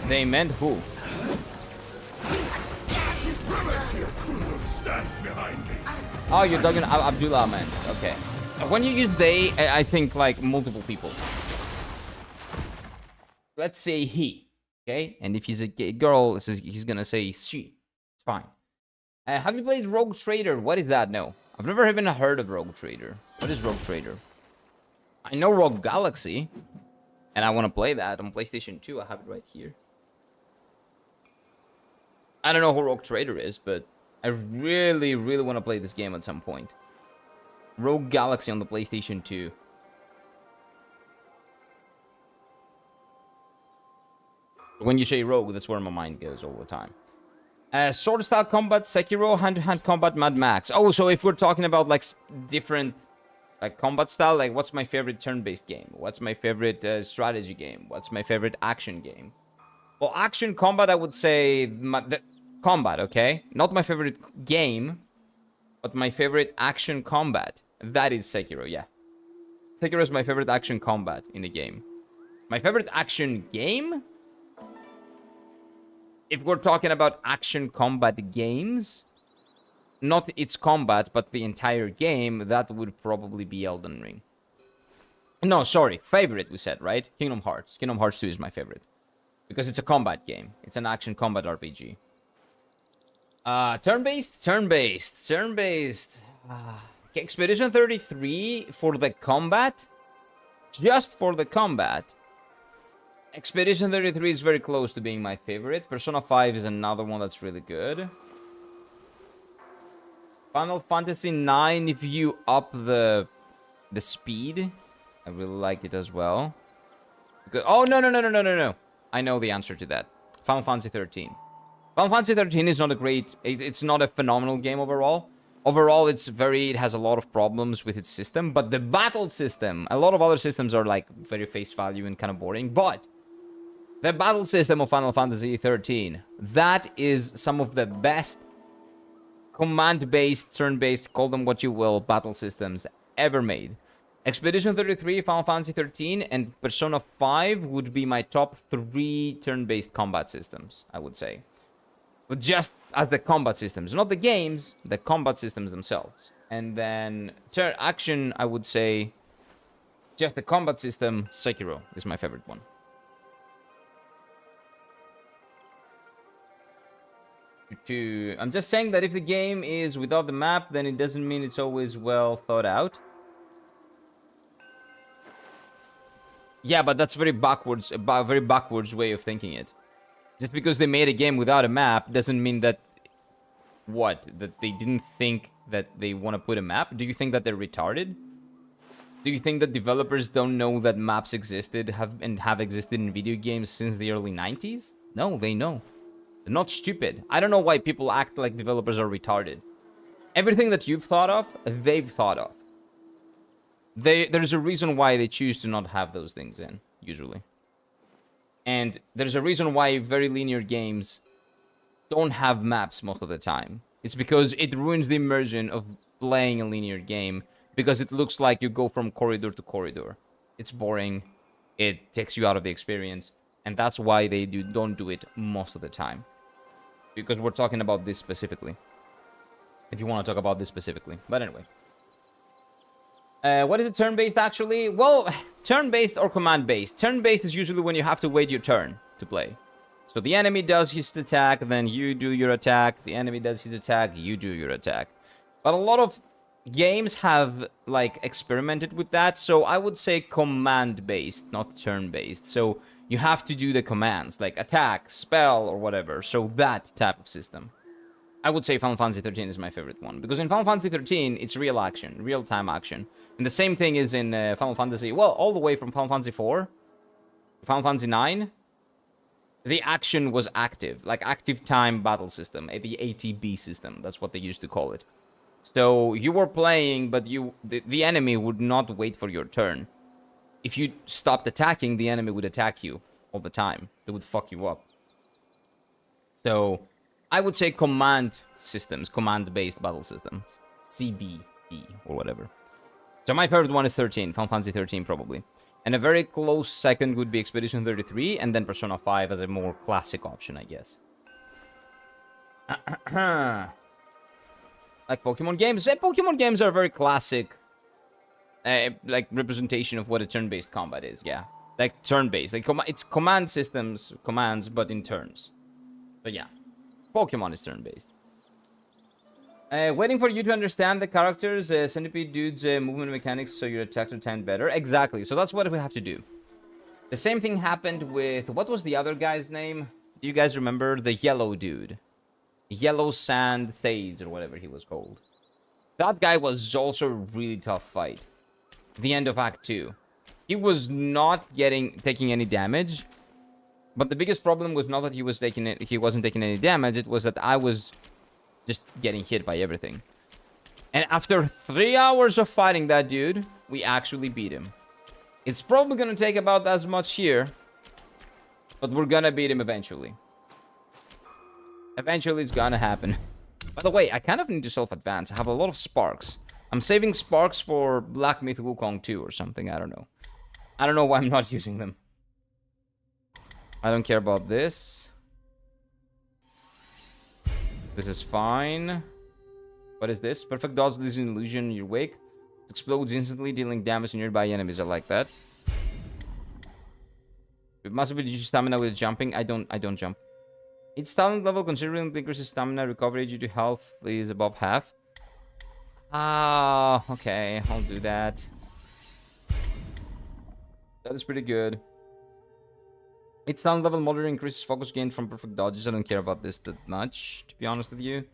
They meant who? Oh, you're talking Abdullah, man. Okay. When you use they, I think like multiple people. Let's say he. Okay? And if he's a girl, he's gonna say she. It's fine. Have you played Rogue Trader? What is that? No. I've never even heard of Rogue Trader. What is Rogue Trader? I know Rogue Galaxy. And I want to play that on PlayStation 2. I have it right here. I don't know who Rogue Trader is, but I really, really want to play this game at some point. Rogue Galaxy on the PlayStation 2. When you say Rogue, that's where my mind goes all the time. Sword style combat, Sekiro, hand-to-hand combat, Mad Max. Oh, so if we're talking about like different like combat style, like what's my favorite turn-based game? What's my favorite strategy game? What's my favorite action game? Well, action combat, I would say combat, okay? Not my favorite game, but my favorite action combat. That is Sekiro, yeah. Sekiro is my favorite action combat in the game. My favorite action game? If we're talking about action combat games, not its combat, but the entire game, that would probably be Elden Ring. No, sorry, favorite we said, right? Kingdom Hearts. Kingdom Hearts 2 is my favorite. Because it's a combat game. It's an action combat RPG. Turn-based? Turn-based. Turn-based. Expedition 33 for the combat? Just for the combat. Expedition 33 is very close to being my favorite. Persona 5 is another one that's really good. Final Fantasy 9, if you up the speed, I really like it as well. Oh, no. I know the answer to that. Final Fantasy 13. Final Fantasy 13 is not a great... It's not a phenomenal game overall. Overall, it has a lot of problems with its system. But the battle system... A lot of other systems are like very face value and kind of boring. But the battle system of Final Fantasy 13, that is some of the best command-based, turn-based, call them what you will, battle systems ever made. Expedition 33, Final Fantasy 13, and Persona 5 would be my top 3 turn-based combat systems, I would say. But just as the combat systems, not the games, the combat systems themselves. And then action, I would say Just the combat system, Sekiro is my favorite one. I'm just saying that if the game is without the map, then it doesn't mean it's always well thought out. Yeah, but that's very backwards, a very backwards way of thinking it. Just because they made a game without a map doesn't mean that... What? That they didn't think that they want to put a map? Do you think that they're retarded? Do you think that developers don't know that maps existed, have existed in video games since the early 90s? No, they know. They're not stupid. I don't know why people act like developers are retarded. Everything that you've thought of, they've thought of. There's a reason why they choose to not have those things in, usually. And there's a reason why very linear games don't have maps most of the time. It's because it ruins the immersion of playing a linear game, because it looks like you go from corridor to corridor. It's boring. It takes you out of the experience. And that's why they don't do it most of the time. Because we're talking about this specifically. If you want to talk about this specifically. But anyway. What is it turn-based actually? Well, turn-based or command-based. Turn-based is usually when you have to wait your turn to play. So the enemy does his attack, then you do your attack. The enemy does his attack, you do your attack. But a lot of games have, like, experimented with that. So I would say command-based, not turn-based. So you have to do the commands, like attack, spell, or whatever. So that type of system. I would say Final Fantasy 13 is my favorite one. Because in Final Fantasy 13, it's real action, real-time action. And the same thing is in Final Fantasy... Well, all the way from Final Fantasy 4 to Final Fantasy 9, the action was active. Like, active time battle system. The ATB system. That's what they used to call it. So, you were playing, but the enemy would not wait for your turn. If you stopped attacking, the enemy would attack you all the time. They would fuck you up. So... I would say command systems, command-based battle systems. CBE, or whatever. So my favorite one is 13, Final Fantasy 13 probably. And a very close second would be Expedition 33, and then Persona 5 as a more classic option, I guess. Like Pokemon games. Pokemon games are a very classic, like, representation of what a turn-based combat is, yeah. Like, turn-based. Like, it's command systems, commands, but in turns. But yeah. Pokemon is turn-based. Waiting for you to understand the characters, Centipede Dude's movement mechanics so your attacks are timed better. Exactly, so that's what we have to do. The same thing happened with... What was the other guy's name? Do you guys remember? The yellow dude. Yellow Sand Sage, or whatever he was called. That guy was also a really tough fight. The end of Act 2. He was not taking any damage. But the biggest problem was not that he wasn't taking any damage, it was that I was just getting hit by everything. And after 3 hours of fighting that dude, we actually beat him. It's probably gonna take about as much here, but we're gonna beat him eventually. Eventually it's gonna happen. By the way, I kind of need to self-advance. I have a lot of sparks. I'm saving sparks for Black Myth Wukong 2 or something, I don't know. I don't know why I'm not using them. I don't care about this. This is fine. What is this? Perfect dodge leaves an illusion in your wake. It explodes instantly, dealing damage to nearby enemies. I like that. It must be due to stamina with jumping. I don't jump. Its talent level considerably increases stamina. Recovery due to health is above half. Ah, okay. I'll do that. That is pretty good. Its talent level moderately increases focus gained from perfect dodges. I don't care about this that much, to be honest with you.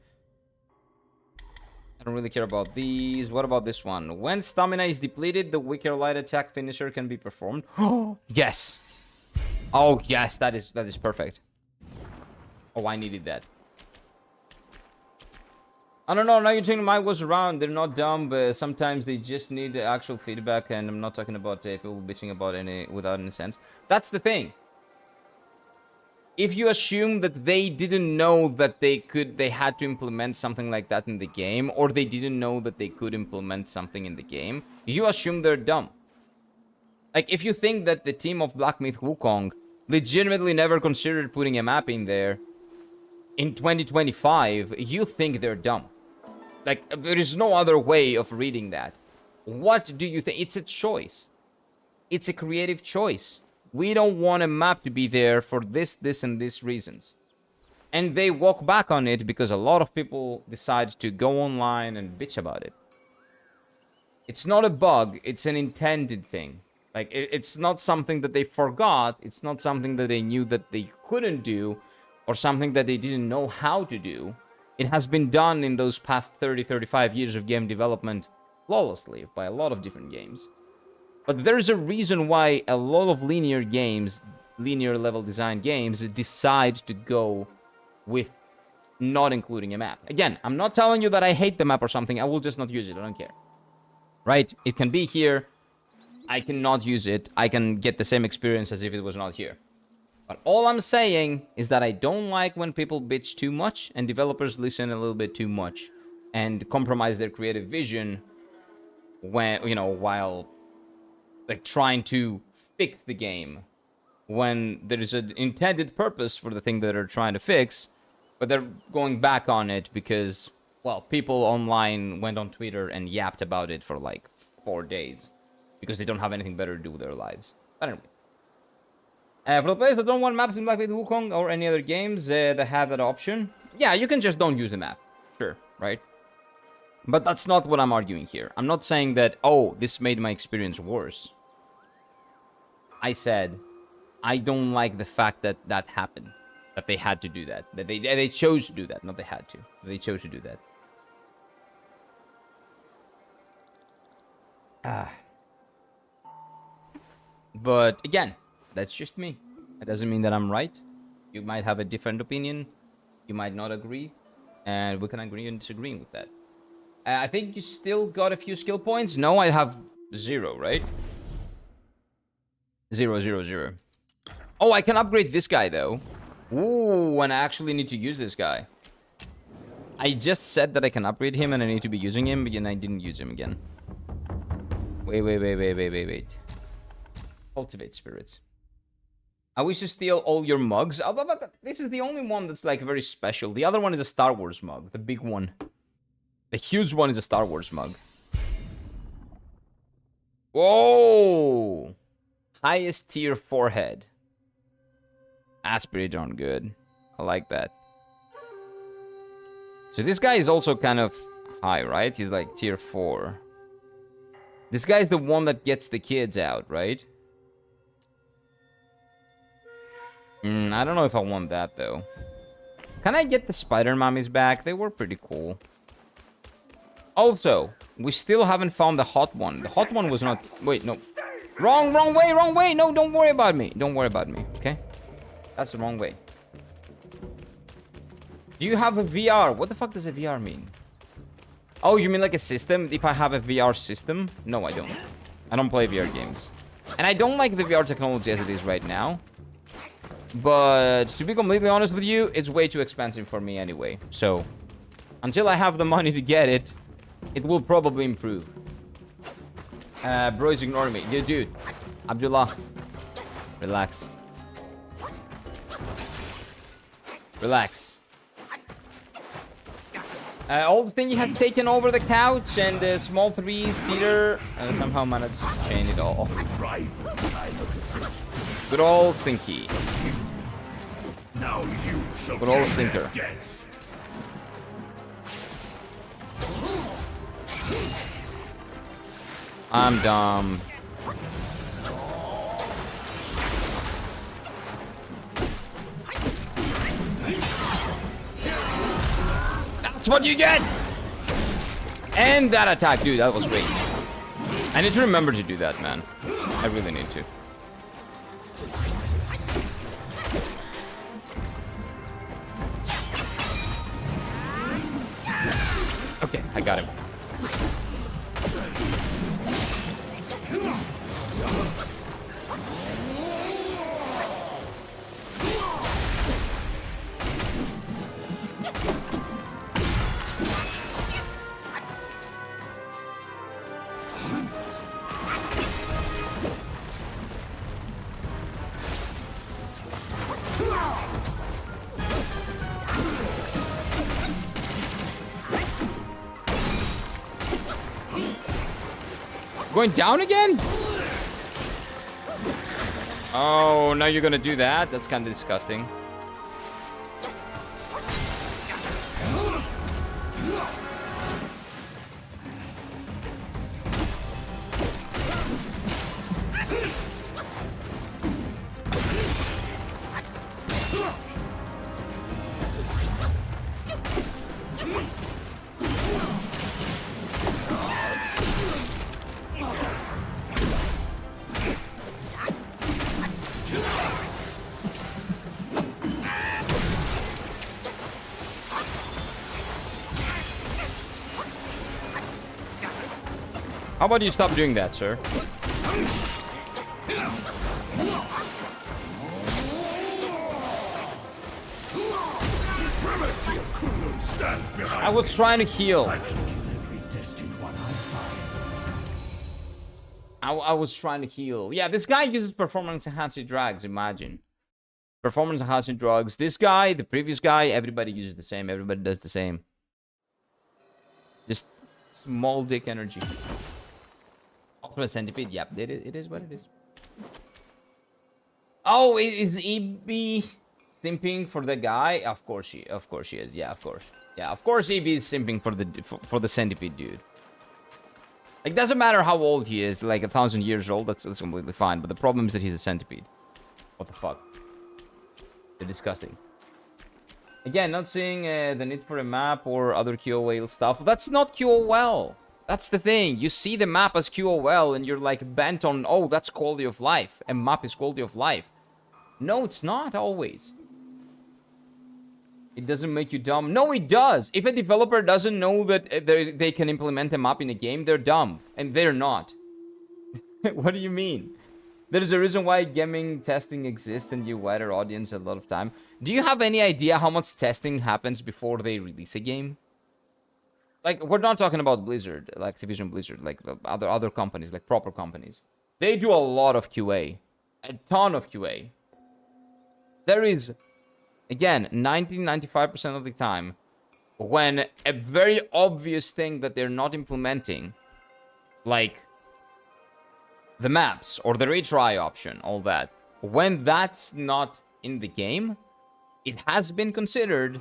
I don't really care about these. What about this one? When stamina is depleted, the Wicker Light attack finisher can be performed. Oh, yes. Oh, yes, that is perfect. Oh, I needed that. I don't know, now you're taking my words around. They're not dumb, but sometimes they just need actual feedback, and I'm not talking about people bitching about without any sense. That's the thing. If you assume that they didn't know that they had to implement something like that in the game, or they didn't know that they could implement something in the game, you assume they're dumb. Like, if you think that the team of Black Myth Wukong legitimately never considered putting a map in there in 2025, you think they're dumb. Like, there is no other way of reading that. What do you think? It's a choice. it's a creative choice. We don't want a map to be there for this, and this reasons. And they walk back on it because a lot of people decide to go online and bitch about it. It's not a bug, it's an intended thing. Like, it's not something that they forgot, it's not something that they knew that they couldn't do, or something that they didn't know how to do. It has been done in those past 30, 35 years of game development flawlessly by a lot of different games. But there's a reason why a lot of linear games, linear level design games, decide to go with not including a map. Again, I'm not telling you that I hate the map or something. I will just not use it. I don't care. Right? It can be here. I cannot use it. I can get the same experience as if it was not here. But all I'm saying is that I don't like when people bitch too much and developers listen a little bit too much and compromise their creative vision when, you know, while like trying to fix the game when there is an intended purpose for the thing that they're trying to fix, but they're going back on it because, well, people online went on Twitter and yapped about it for like 4 days because they don't have anything better to do with their lives. But anyway. For the players that don't want maps in Black Myth Wukong or any other games that have that option, yeah, you can just don't use the map. Sure, right? But that's not what I'm arguing here. I'm not saying that, oh, this made my experience worse. I said, I don't like the fact that that happened. That they had to do that. That they chose to do that. Not they had to. They chose to do that. But again, that's just me. It doesn't mean that I'm right. You might have a different opinion. You might not agree. And we can agree and disagree with that. I think you still got a few skill points. No, I have 0, right? 0, 0, 0. Oh, I can upgrade this guy, though. Ooh, and I actually need to use this guy. I just said that I can upgrade him and I need to be using him, but then I didn't use him again. Wait. Cultivate spirits. I wish to steal all your mugs. Although, but this is the only one that's like very special. The other one is a Star Wars mug. The big one. The huge one is a Star Wars mug. Whoa! Highest tier forehead. That's pretty darn good. I like that. So this guy is also kind of high, right? He's like tier 4. This guy is the one that gets the kids out, right? I don't know if I want that, though. Can I get the spider mummies back? They were pretty cool. Also, we still haven't found the hot one. The hot one was not... Wait, no. Wrong way. No, don't worry about me. Don't worry about me, okay? That's the wrong way. Do you have a VR? What the fuck does a VR mean? Oh, you mean like a system? If I have a VR system? No, I don't. I don't play VR games. And I don't like the VR technology as it is right now. But to be completely honest with you, it's way too expensive for me anyway. So, until I have the money to get it, it will probably improve. Bro is ignoring me. Yeah, dude. Abdullah. Relax. Relax. Old thing had taken over the couch and the small 3-seater somehow managed to chain it all. Good old Stinky. Now you shall Good old Stinker. I'm dumb. That's what you get! And that attack, dude, that was great. I need to remember to do that, man. I really need to. Okay, I got him. Going down again? Oh, now you're gonna do that? That's kind of disgusting. How about you stop doing that, sir? I was trying to heal. I was trying to heal. Yeah, this guy uses performance enhancing drugs, imagine. Performance enhancing drugs. This guy, the previous guy, everybody uses the same. Everybody does the same. Just small dick energy. Ultimate Centipede, yep, it is what it is. Oh, is EB simping for the guy? Of course she is. Yeah, of course. Yeah, of course EB is simping for the Centipede dude. Like, doesn't matter how old he is, like 1,000 years old, that's completely fine. But the problem is that he's a centipede. What the fuck? They're disgusting. Again, not seeing the need for a map or other QOL stuff. That's not QOL. That's the thing. You see the map as QOL and you're like bent on, oh, that's quality of life. A map is quality of life. No, it's not always. It doesn't make you dumb. No, it does. If a developer doesn't know that they can implement a map in a game, they're dumb. And they're not. What do you mean? There's a reason why gaming testing exists and you wider audience a lot of time. Do you have any idea how much testing happens before they release a game? Like, we're not talking about Blizzard, like Activision Blizzard, like other companies, like proper companies. They do a lot of QA. A ton of QA. There is, again, 95% of the time, when a very obvious thing that they're not implementing, like the maps or the retry option, all that, when that's not in the game, it has been considered,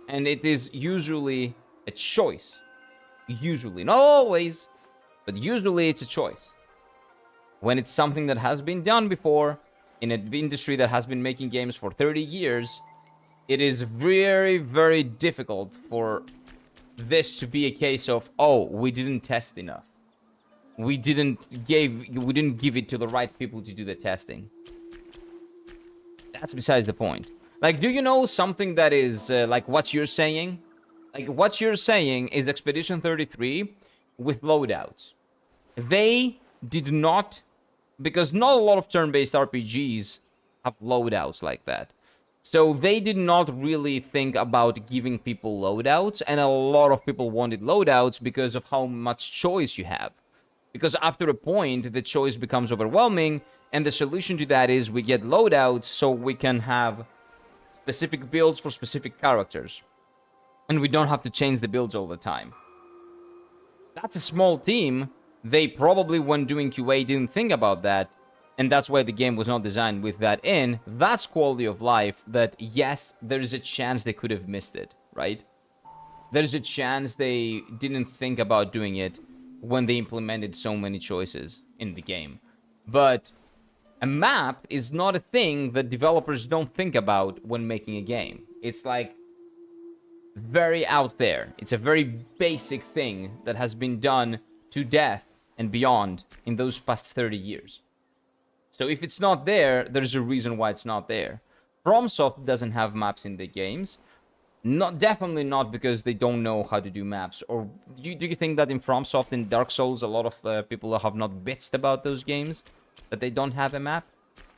and it is usually a choice. Usually, not always, but usually it's a choice. When it's something that has been done before, in an industry that has been making games for 30 years, it is very, very difficult for this to be a case of, oh, we didn't test enough. We didn't give it to the right people to do the testing. That's besides the point. Like, do you know something that is like what you're saying? Like, what you're saying is Expedition 33 with loadouts. They did not, because not a lot of turn-based RPGs have loadouts like that. So they did not really think about giving people loadouts, and a lot of people wanted loadouts because of how much choice you have. Because after a point, the choice becomes overwhelming, and the solution to that is we get loadouts so we can have specific builds for specific characters. And we don't have to change the builds all the time. That's a small team. They probably, when doing QA, didn't think about that. And that's why the game was not designed with that in. That's quality of life that, yes, there is a chance they could have missed it, right? There's a chance they didn't think about doing it when they implemented so many choices in the game. But a map is not a thing that developers don't think about when making a game. It's like very out there. It's a very basic thing that has been done to death and beyond in those past 30 years. So if it's not there, there's a reason why it's not there. FromSoft doesn't have maps in the games. Definitely not because they don't know how to do maps. Or do you think that in FromSoft and Dark Souls, a lot of people have not bitched about those games? That they don't have a map?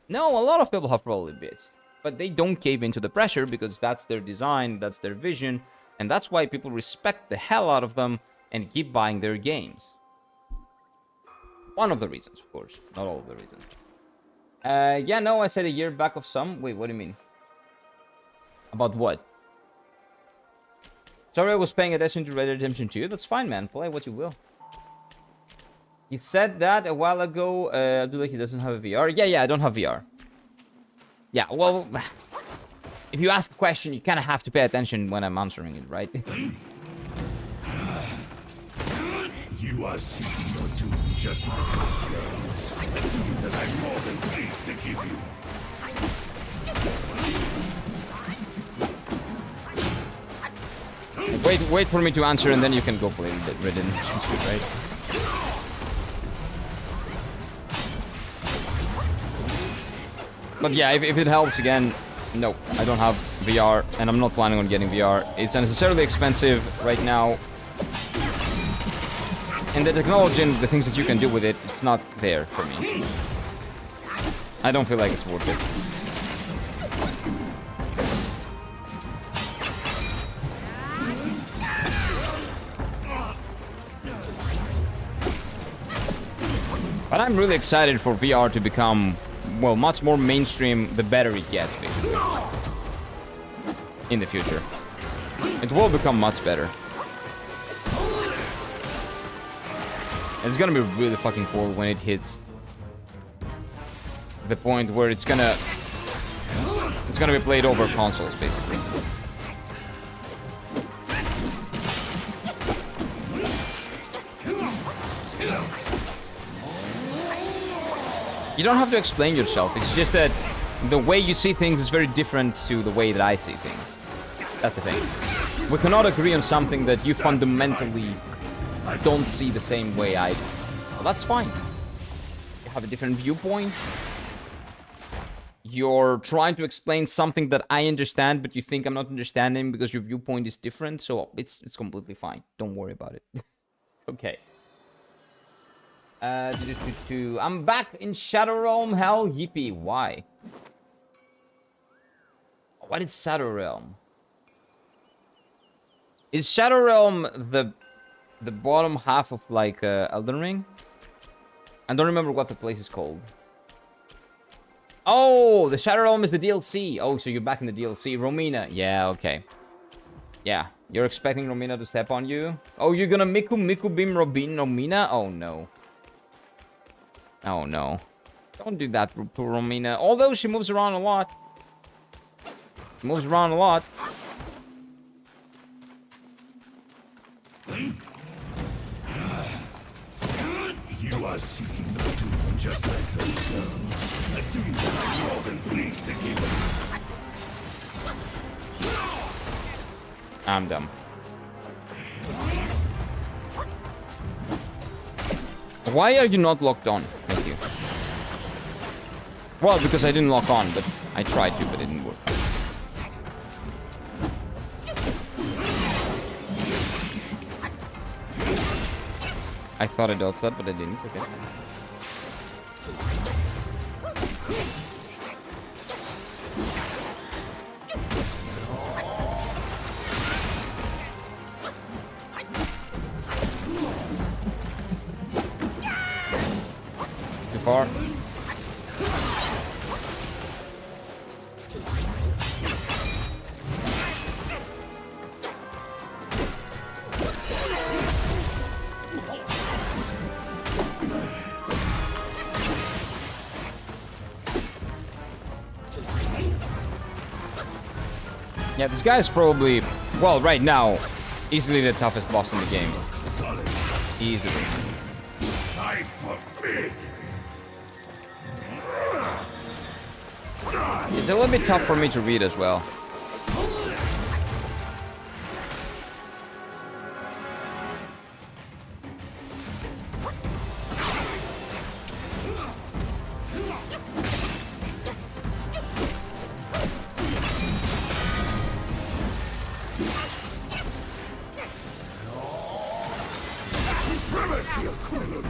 No, a lot of people have probably bitched. But they don't cave into the pressure because that's their design, that's their vision, and that's why people respect the hell out of them and keep buying their games. One of the reasons, of course. Not all of the reasons. Yeah, no, I said a year back of some. Wait, what do you mean? About what? Sorry, I was paying attention to Red Dead Redemption 2. That's fine, man. Play what you will. He said that a while ago. Abdullah, he doesn't have a VR. Yeah, I don't have VR. Yeah, well, if you ask a question, you kind of have to pay attention when I'm answering it, right? You are seeking your doom just like those girls. A doom that I'm more than pleased to give you. Wait for me to answer, and then you can go play Ridden, right? But yeah, if it helps, again, no, I don't have VR, and I'm not planning on getting VR. It's unnecessarily expensive right now. And the technology and the things that you can do with it, it's not there for me. I don't feel like it's worth it. But I'm really excited for VR to become, well, much more mainstream the better it gets, basically. In the future. It will become much better. And it's gonna be really fucking cool when it hits the point where it's gonna be played over consoles, basically. You don't have to explain yourself. It's just that the way you see things is very different to the way that I see things. That's the thing. We cannot agree on something that you fundamentally don't see the same way I do. Well, that's fine. You have a different viewpoint. You're trying to explain something that I understand, but you think I'm not understanding because your viewpoint is different. So it's completely fine. Don't worry about it. Okay. I'm back in Shadow Realm. Hell, yippee. Why? What is Shadow Realm? Is Shadow Realm the bottom half of like Elden Ring? I don't remember what the place is called. Oh, the Shadow Realm is the DLC. Oh, so you're back in the DLC. Romina. Yeah, okay. Yeah, you're expecting Romina to step on you? Oh, you're gonna Miku Bim Romina? Oh, no. Oh, no. Don't do that to Romina. Although she moves around a lot. Moves around a lot. You are seeking the doom just like those girls. A doom that I'm more than pleased to give you. I'm dumb. Why are you not locked on? Thank you. Well, because I didn't lock on, but I tried to, but it didn't work. I thought I dodged that, but I didn't. Okay. Too far. Yeah, this guy's probably, well, right now, easily the toughest boss in the game. Easily. I forbid. It's a little bit tough for me to read as well.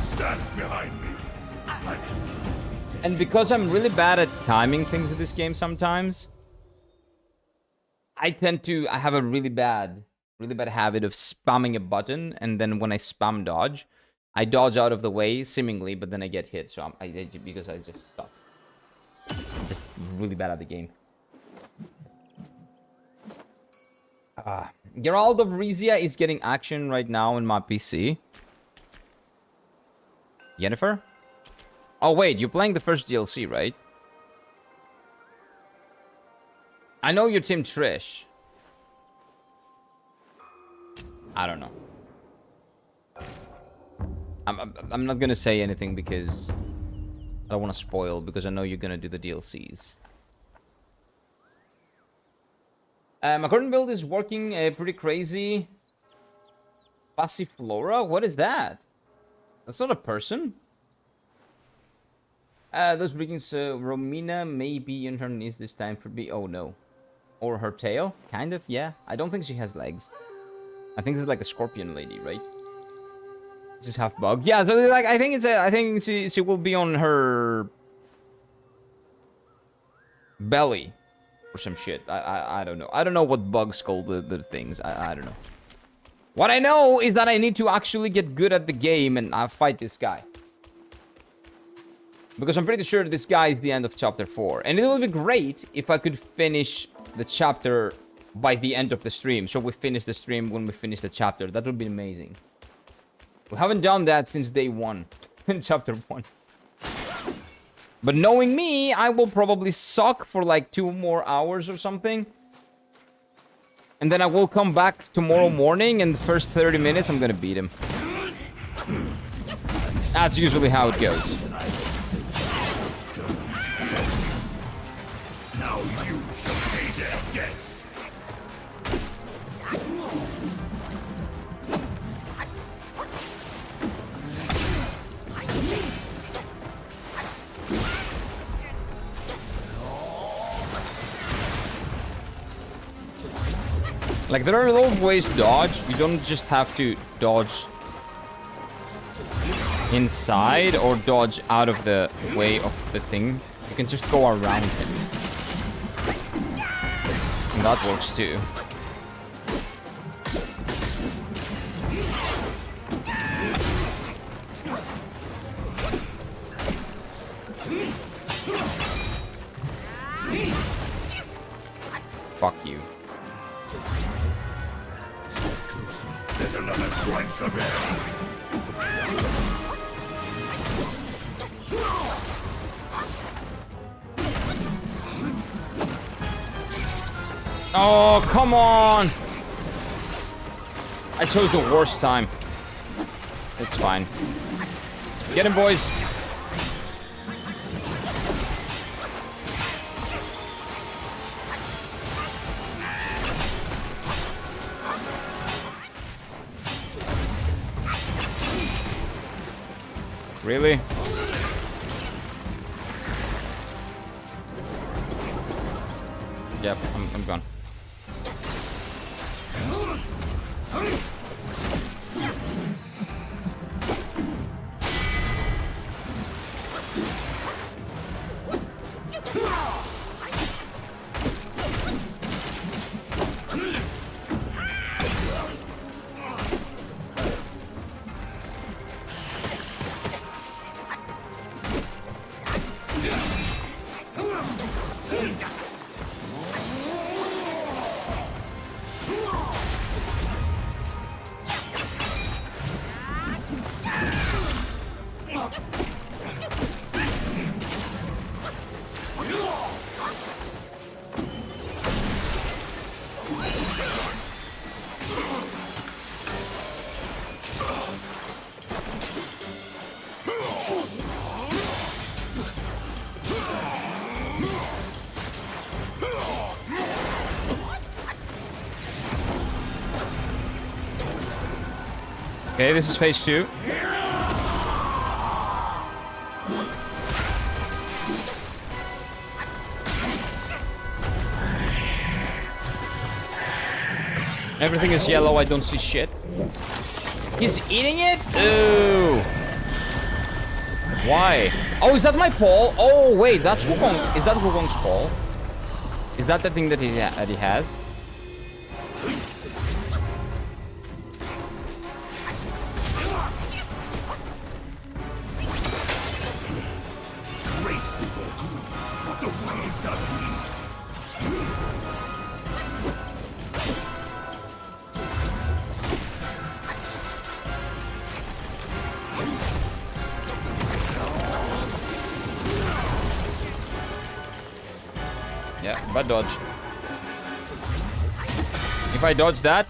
Stands behind me. I can And because I'm really bad at timing things in this game sometimes, I have a really bad habit of spamming a button, and then when I spam dodge, I dodge out of the way seemingly, but then I get hit. So because I just stop. I'm just really bad at the game. Geralt of Rivia is getting action right now in my PC. Yennefer? Oh wait, you're playing the first DLC, right? I know you're Team Trish. I don't know. I'm not gonna say anything because I don't want to spoil, because I know you're gonna do the DLCs. My current build is working pretty crazy. Passiflora? What is that? That's not a person. Those breakings, Romina may be in her knees this time for me. Oh no. Or her tail? Kind of, yeah. I don't think she has legs. I think it's like a scorpion lady, right? This is half bug. Yeah, so like I think she will be on her belly or some shit. I don't know. I don't know what bugs call the things. I don't know. What I know is that I need to actually get good at the game and fight this guy. Because I'm pretty sure this guy is the end of chapter 4. And it would be great if I could finish the chapter by the end of the stream. So we finish the stream when we finish the chapter. That would be amazing. We haven't done that since day 1. In chapter 1. But knowing me, I will probably suck for like 2 more hours or something. And then I will come back tomorrow morning, and the first 30 minutes I'm gonna beat him. That's usually how it goes. Now you shall pay their debts. Like, there are a lot of ways to dodge. You don't just have to dodge inside or dodge out of the way of the thing. You can just go around him. And that works too. Fuck you. There's another strike to bear. Oh, come on! I chose the worst time. It's fine. Get him, boys! Really? Yep, I'm gone. Okay, this is phase 2. Everything is yellow, I don't see shit. He's eating it? Ooh. Why? Oh, is that my paw? Oh, wait, that's Wukong. Is that Wukong's paw? Is that the thing that he has? Yeah, bad dodge. If I dodge that,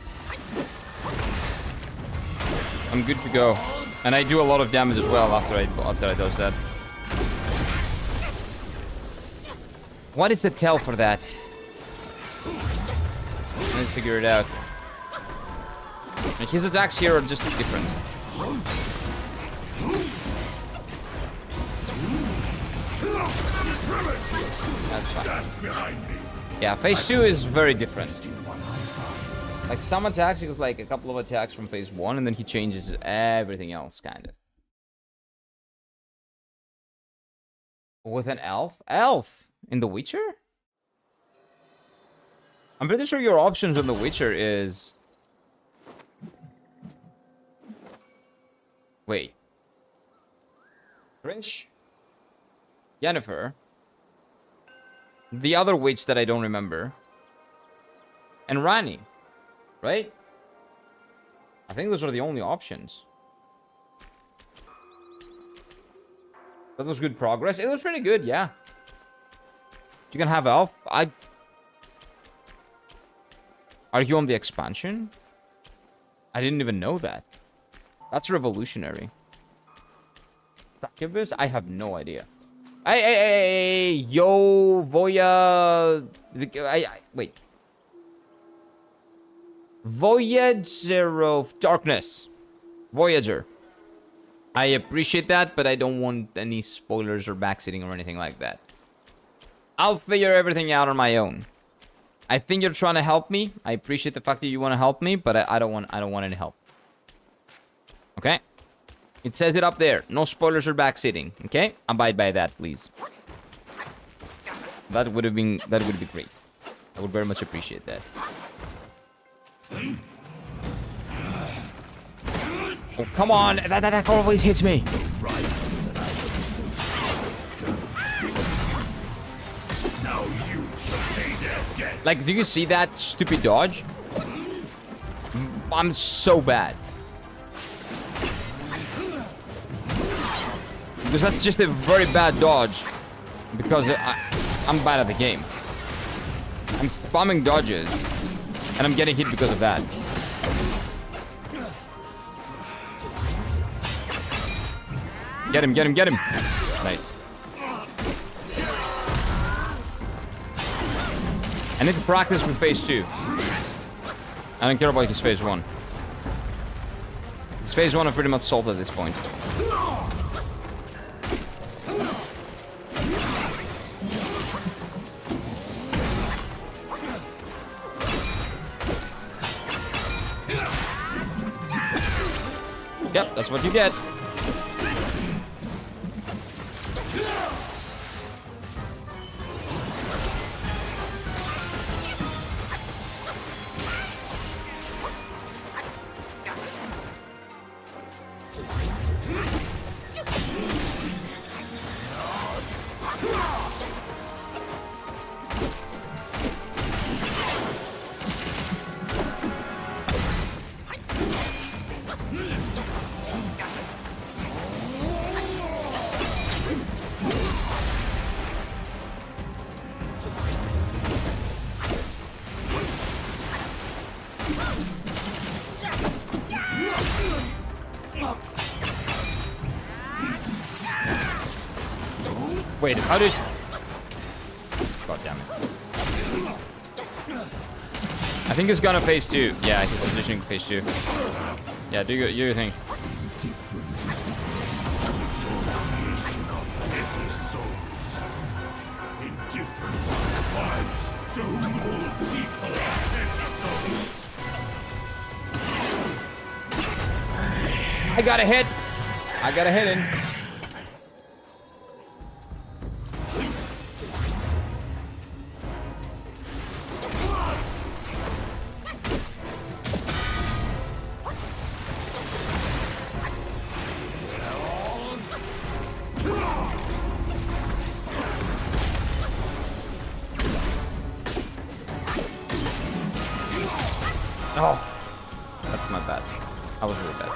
I'm good to go. And I do a lot of damage as well after I dodge that. What is the tell for that? Let's figure it out. Like, his attacks here are just different. That's fine. Yeah, phase 2 is very different. Like, some attacks, he has like a couple of attacks from phase 1, and then he changes everything else, kind of. With an elf? Elf! In The Witcher? I'm pretty sure your options on The Witcher is... Wait. Trish? Yennefer? The other witch that I don't remember. And Rani. Right? I think those are the only options. That was good progress. It was pretty good, yeah. You can have elf. Are you on the expansion? I didn't even know that. That's revolutionary. Succubus? I have no idea. Hey, yo, Voya... wait. Voyager of Darkness. Voyager. I appreciate that, but I don't want any spoilers or backseating or anything like that. I'll figure everything out on my own. I think you're trying to help me. I appreciate the fact that you want to help me, but I don't want any help. Okay? It says it up there. No spoilers or backseating. Okay? Abide by that, please. That would be great. I would very much appreciate that. Oh, come on. That always hits me. Like, do you see that stupid dodge? I'm so bad. Because that's just a very bad dodge. Because I'm bad at the game. I'm spamming dodges. And I'm getting hit because of that. Get him, get him, get him. Nice. I need to practice with phase 2. I don't care about his phase 1. His phase 1 I've pretty much solved at this point. Yep, that's what you get. Wait, how did... God damn it. I think it's gonna phase 2. Yeah, he's positioning phase 2. Yeah, do your thing. I got a hit. I got a hit in. Oh, that's my bad. I was really bad.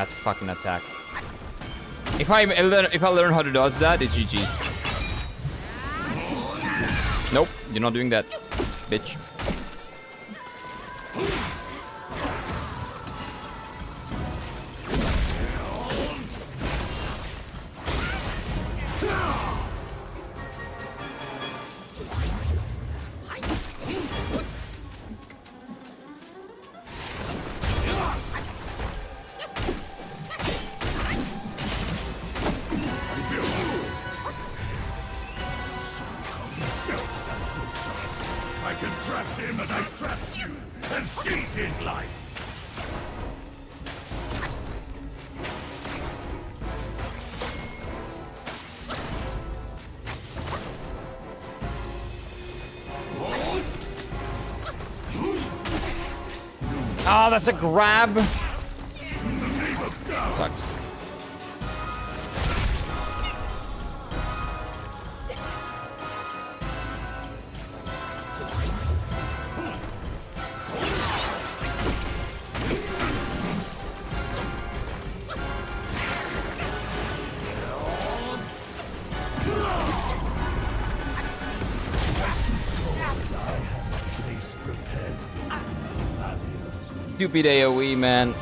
That fucking attack. If I learn how to dodge that, it's GG. Nope, you're not doing that, bitch. I can trap him and I trap you and seize his life. Oh, that's a grab. Sucks. Stupid AoE, man.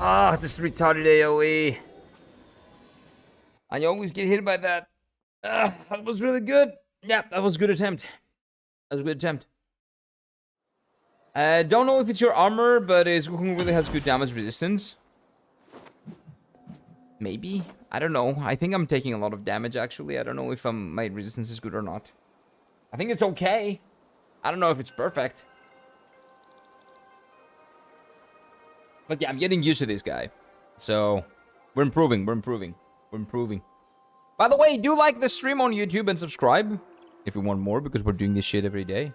Ah, just retarded AoE. I always get hit by that. That was really good. Yeah, that was a good attempt. That was a good attempt. Don't know if it's your armor, but his Wukong really has good damage resistance. Maybe. I don't know. I think I'm taking a lot of damage, actually. I don't know if my resistance is good or not. I think it's okay. I don't know if it's perfect. But yeah, I'm getting used to this guy. So, we're improving, we're improving, we're improving. By the way, do like the stream on YouTube and subscribe if you want more, because we're doing this shit every day.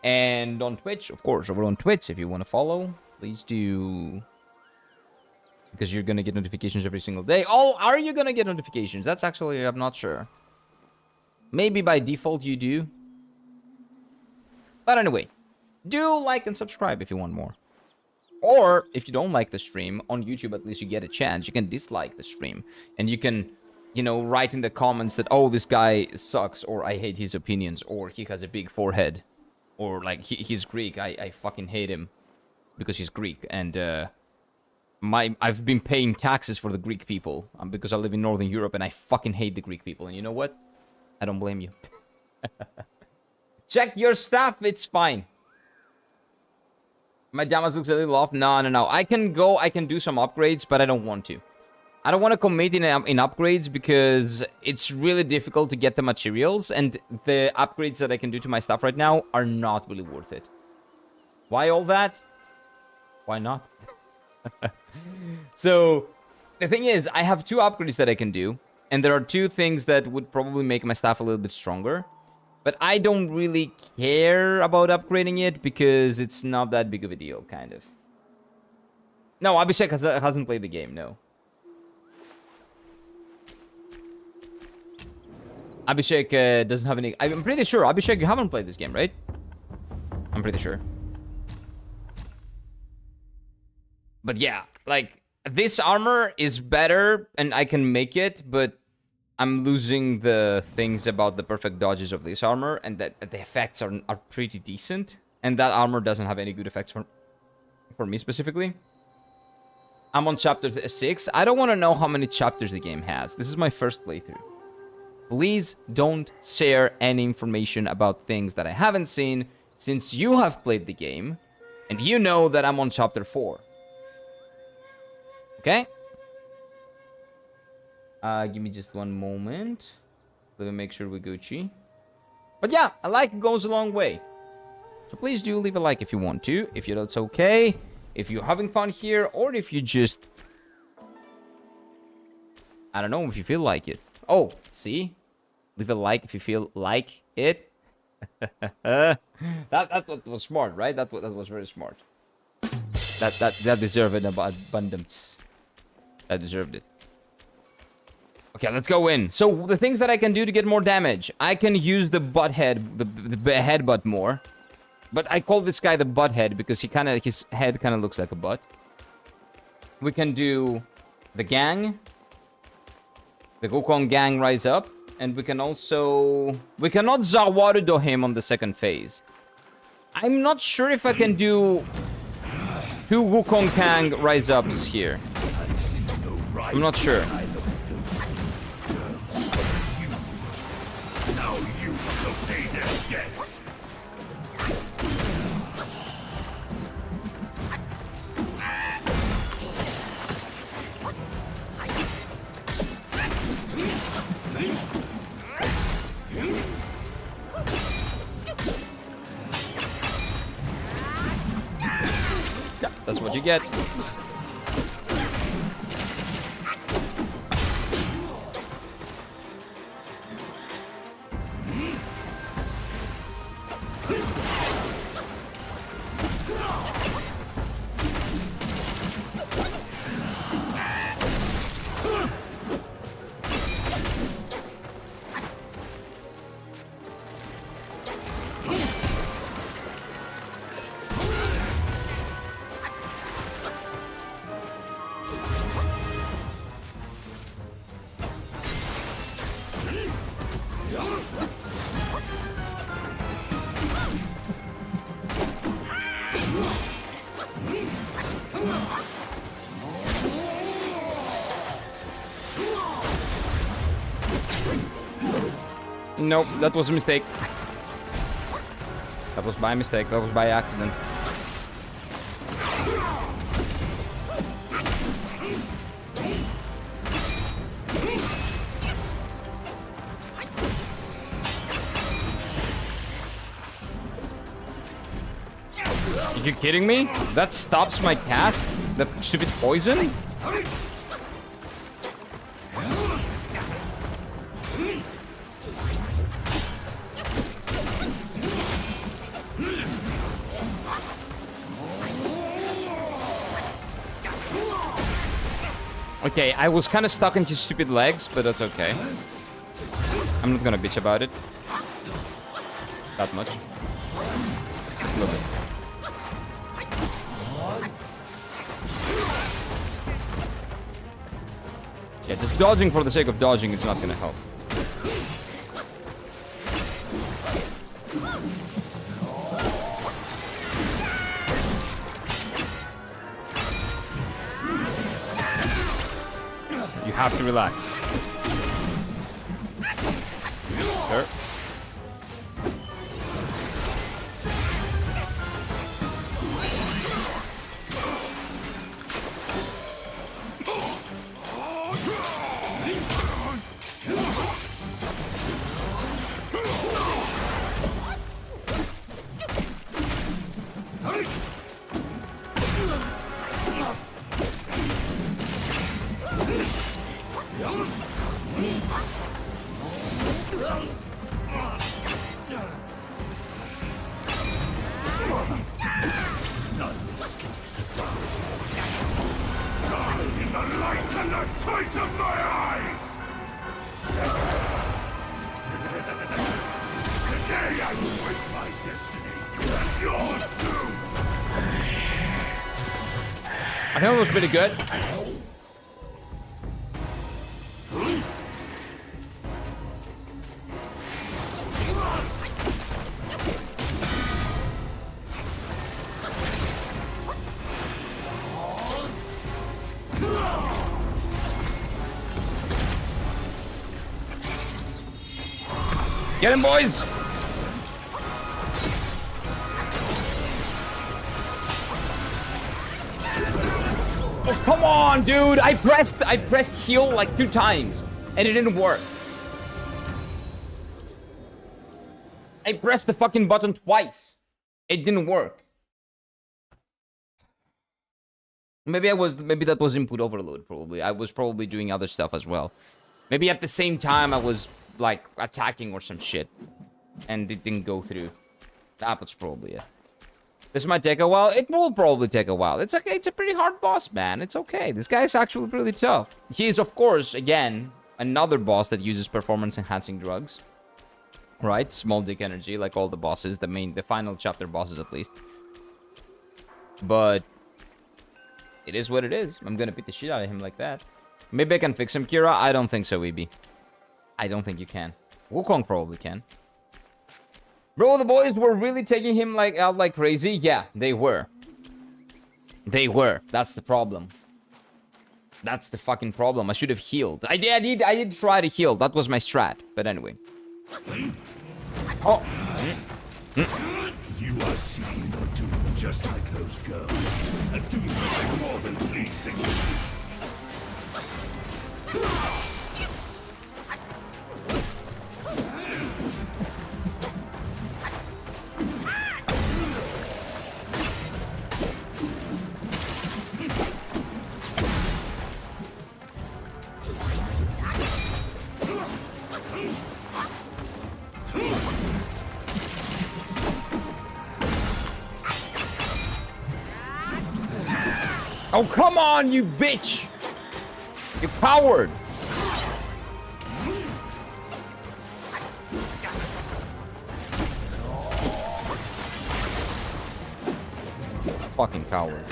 And on Twitch, of course, over on Twitch, if you want to follow, please do. Because you're going to get notifications every single day. Oh, are you going to get notifications? That's actually, I'm not sure. Maybe by default you do. But anyway, do like and subscribe if you want more. Or, if you don't like the stream, on YouTube at least you get a chance. You can dislike the stream. And you can, you know, write in the comments that, oh, this guy sucks, or I hate his opinions, or he has a big forehead. Or, like, he's Greek, I fucking hate him. Because he's Greek, and, I've been paying taxes for the Greek people. Because I live in Northern Europe, and I fucking hate the Greek people. And you know what? I don't blame you. Check your stuff, it's fine. My damage looks a little off. No. I can do some upgrades, but I don't want to. I don't want to commit in upgrades because it's really difficult to get the materials, and the upgrades that I can do to my stuff right now are not really worth it. Why all that? Why not? So, the thing is, I have 2 upgrades that I can do, and there are 2 things that would probably make my stuff a little bit stronger. But I don't really care about upgrading it because it's not that big of a deal, kind of. No, Abhishek hasn't played the game, no. Abhishek doesn't have any... I'm pretty sure, Abhishek, you haven't played this game, right? I'm pretty sure. But yeah, like, this armor is better and I can make it, but I'm losing the things about the perfect dodges of this armor, and that the effects are pretty decent. And that armor doesn't have any good effects for me specifically. I'm on chapter 6. I don't want to know how many chapters the game has. This is my first playthrough. Please don't share any information about things that I haven't seen, since you have played the game, and you know that I'm on chapter 4. Okay? Give me just one moment. Let me make sure we're Gucci. But yeah, a like goes a long way. So please do leave a like if you want to. If you know it's okay. If you're having fun here. Or if you just... I don't know, if you feel like it. Oh, see? Leave a like if you feel like it. that was smart, right? That was very smart. That deserved an abundance. That deserved it. Okay, let's go in. So, the things that I can do to get more damage. I can use the butt head, the headbutt more. But I call this guy the butt head because his head kind of looks like a butt. We can do the gang. The Wukong gang rise up. And we can also... We cannot Zawarudo him on the second phase. I'm not sure if I can do 2 Wukong gang rise ups here. I'm not sure. Now you will pay their debts. Yeah, that's what you get. Nope, that was a mistake. That was by mistake. That was by accident. Are you kidding me? That stops my cast? That stupid poison? Okay, I was kind of stuck in his stupid legs, but that's okay. I'm not gonna bitch about it. That much. Just a little bit. Yeah, just dodging for the sake of dodging, it's not gonna help. You have to relax. Sure. I think it was pretty good. Get him, boys! Oh, come on, dude! I pressed heal like 2 times, and it didn't work. I pressed the fucking button twice. It didn't work. Maybe that was input overload, probably. I was probably doing other stuff as well. Maybe at the same time I was, like, attacking or some shit. And it didn't go through. That was probably it. This might take a while. It will probably take a while. It's okay. It's a pretty hard boss, man. It's okay. This guy is actually really tough. He is, of course, again, another boss that uses performance-enhancing drugs. Right? Small dick energy, like all the bosses. The final chapter bosses, at least. But it is what it is. I'm gonna beat the shit out of him like that. Maybe I can fix him, Kira. I don't think so, EB. I don't think you can. Wukong probably can. Bro, the boys were really taking him like out like crazy. Yeah, they were. They were. That's the problem. That's the fucking problem. I should have healed. I did try to heal. That was my strat. But anyway. Oh. You are seeking your doom just like those girls. A doom that I'm more than pleased to give you. Oh, come on, you bitch! You coward! Fucking coward.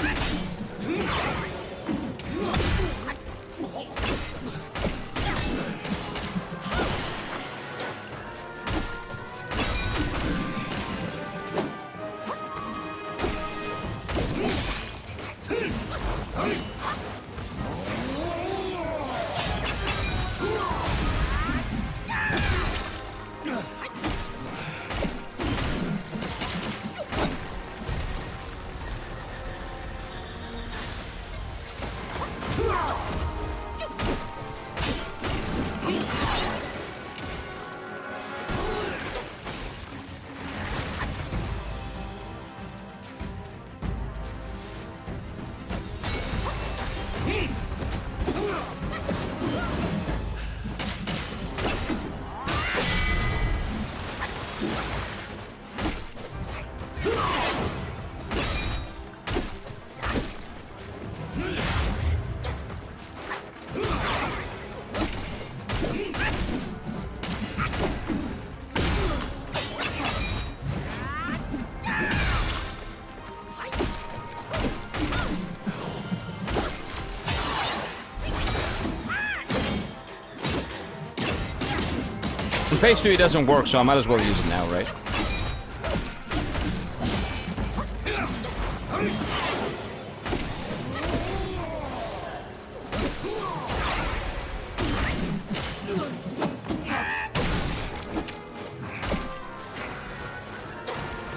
In phase 2 it doesn't work, so I might as well use it now, right?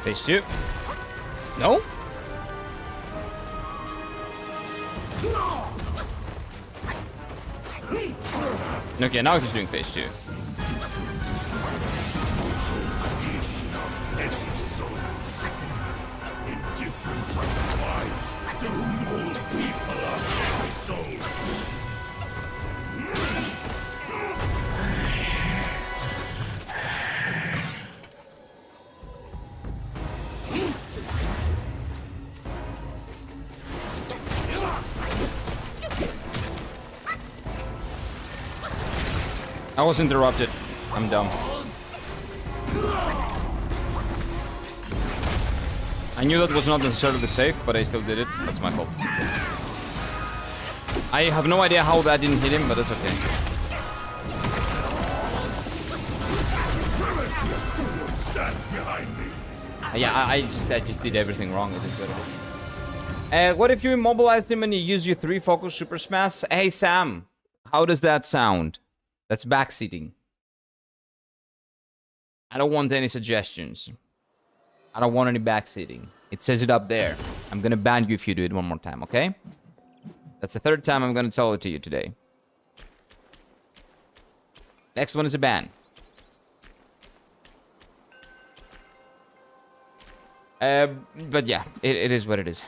Phase 2. No? Okay, now he's doing phase 2. I was interrupted. I'm dumb. I knew that was not necessarily safe, but I still did it. That's my fault. I have no idea how that didn't hit him, but that's okay. Yeah, I just did everything wrong. It is better. What if you immobilize him and you use your 3 focus super smash? Hey Sam, how does that sound? That's backseating. I don't want any suggestions. I don't want any backseating. It says it up there. I'm gonna ban you if you do it one more time, okay? That's the 3rd time I'm gonna tell it to you today. Next one is a ban. But yeah, it is what it is.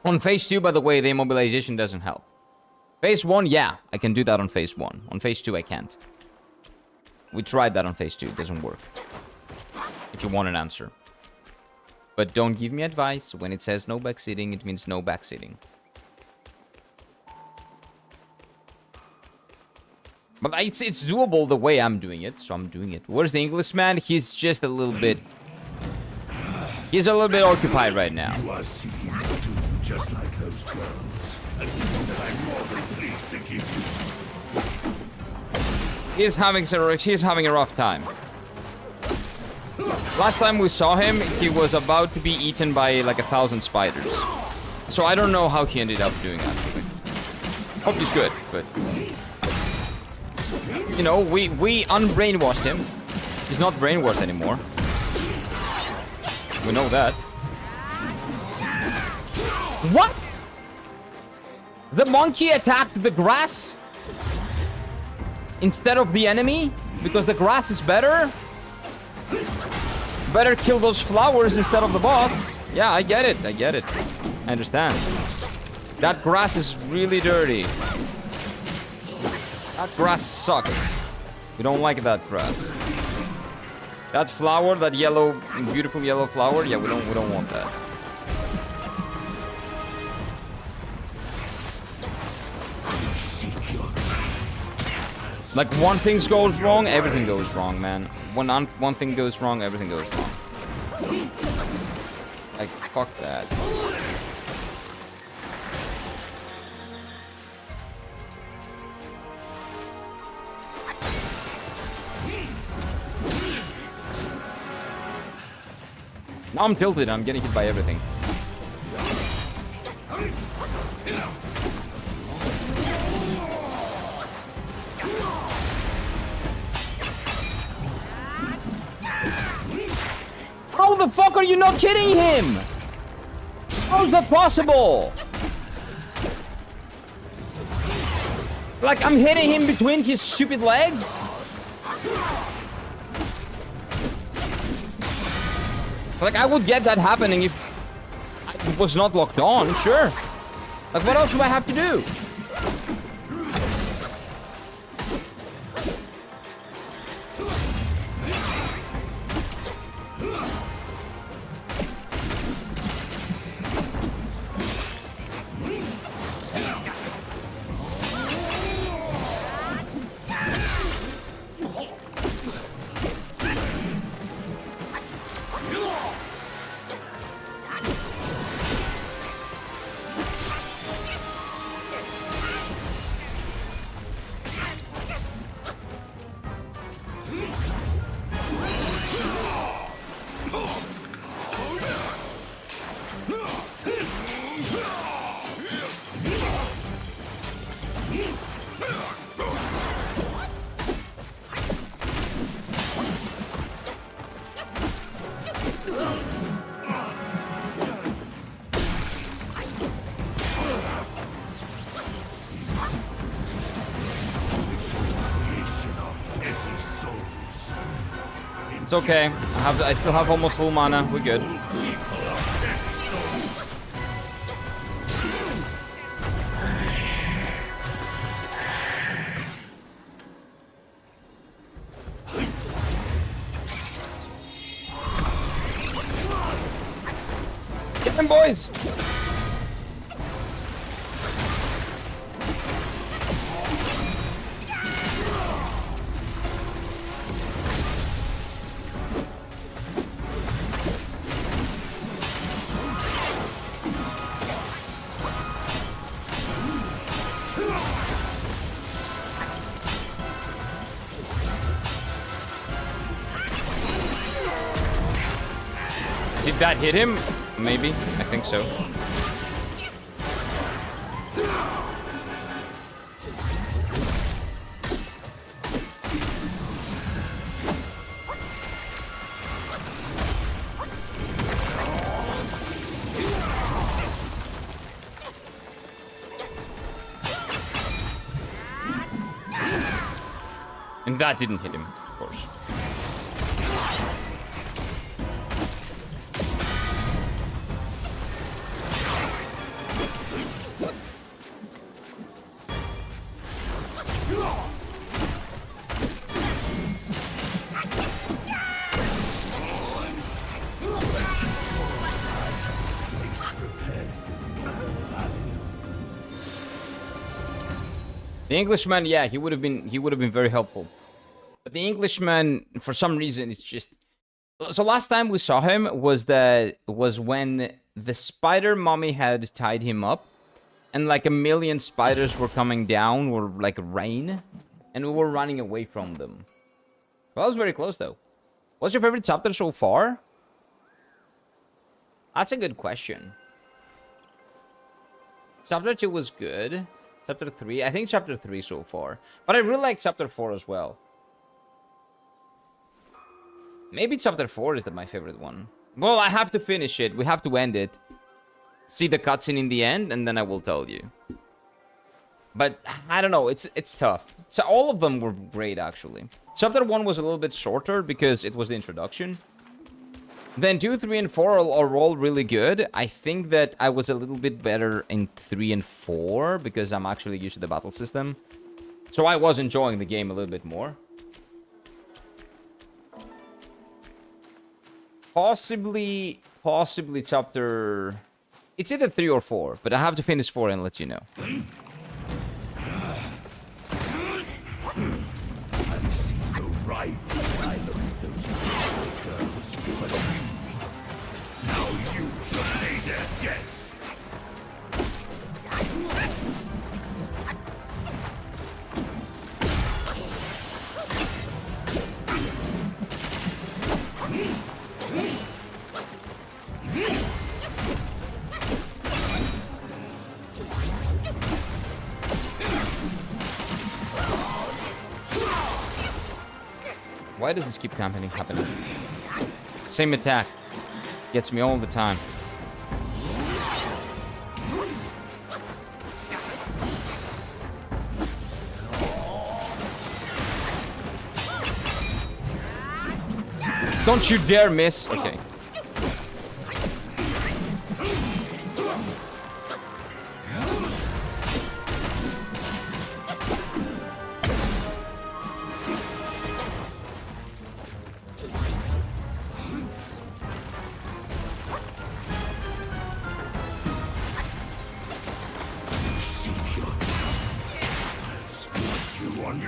On phase 2, by the way, the immobilization doesn't help. Phase 1, yeah, I can do that on phase 1. On phase 2, I can't. We tried that on phase 2. It doesn't work. If you want an answer. But don't give me advice. When it says no backseating, it means no backseating. But it's doable the way I'm doing it, so I'm doing it. Where's the Englishman? He's just a little bit... He's a little bit occupied right now. You are seeking to do just like those girls. He's having a rough time. Last time we saw him, he was about to be eaten by like 1,000 spiders. So I don't know how he ended up doing actually. Hope he's good, but you know, we unbrainwashed him. He's not brainwashed anymore. We know that. What? The monkey attacked the grass instead of the enemy because the grass is better? Better kill those flowers instead of the boss. Yeah, I get it. I get it. I understand. That grass is really dirty. That grass sucks. We don't like that grass. That flower, that yellow, beautiful yellow flower, yeah, we don't want that. Like one thing goes wrong, everything goes wrong, man. One thing goes wrong, everything goes wrong. Like fuck that. Now I'm tilted, I'm getting hit by everything. How the fuck are you not hitting him? How is that possible? Like I'm hitting him between his stupid legs? Like, I would get that happening if it was not locked on, sure. Like, what else do I have to do? It's okay. I still have almost full mana. We're good. Get them, boys! Did that hit him? Maybe. I think so. And that didn't hit him, of course. The Englishman, yeah, he would have been very helpful. But the Englishman, for some reason, it's just. So last time we saw him was when the spider mommy had tied him up, and like a million spiders were coming down, or like rain, and we were running away from them. Well, that was very close though. What's your favorite chapter so far? That's a good question. Chapter 2 was good. Chapter 3, I think chapter 3 so far. But I really like chapter 4 as well. Maybe chapter 4 is my favorite one. Well, I have to finish it. We have to end it. See the cutscene in the end, and then I will tell you. But I don't know. It's tough. So all of them were great, actually. Chapter 1 was a little bit shorter because it was the introduction. Then 2, 3, and 4 are all really good. I think that I was a little bit better in 3 and 4 because I'm actually used to the battle system. So I was enjoying the game a little bit more. Possibly chapter... It's either 3 or 4, but I have to finish 4 and let you know. I've seen no rival when I look at those girls, but now you shall pay their debts. Why does this keep happening? Same attack. Gets me all the time. Don't you dare miss. Okay.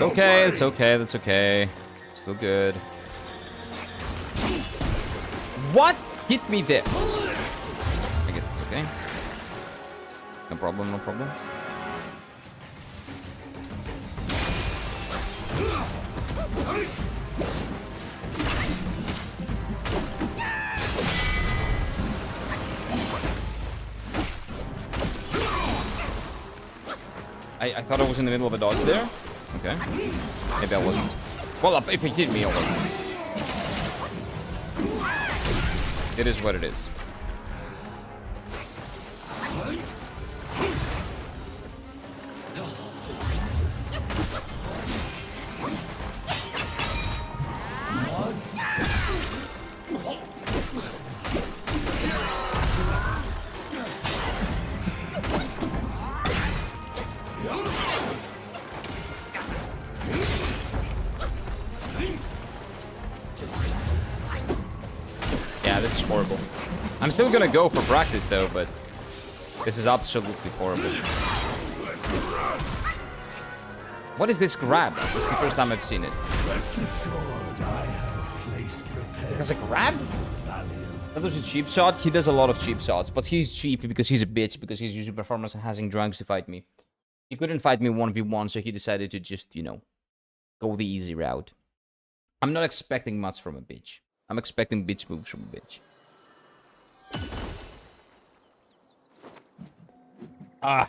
It's okay, it's okay, that's okay. Still good. What hit me there? I guess it's okay. No problem, no problem. I thought I was in the middle of a dodge there. Okay. Maybe I wasn't. Well, if he hit me, I wasn't. It is what it is. Yeah, this is horrible. I'm still gonna go for practice though, but this is absolutely horrible. What is this grab? This is the first time I've seen it. Rest assured, I had a place prepared. There's a grab? That was a cheap shot. He does a lot of cheap shots, but he's cheap because he's a bitch, because he's using performance and having drugs to fight me. He couldn't fight me 1v1, so he decided to just, you know, go the easy route. I'm not expecting much from a bitch. I'm expecting bitch moves from a bitch.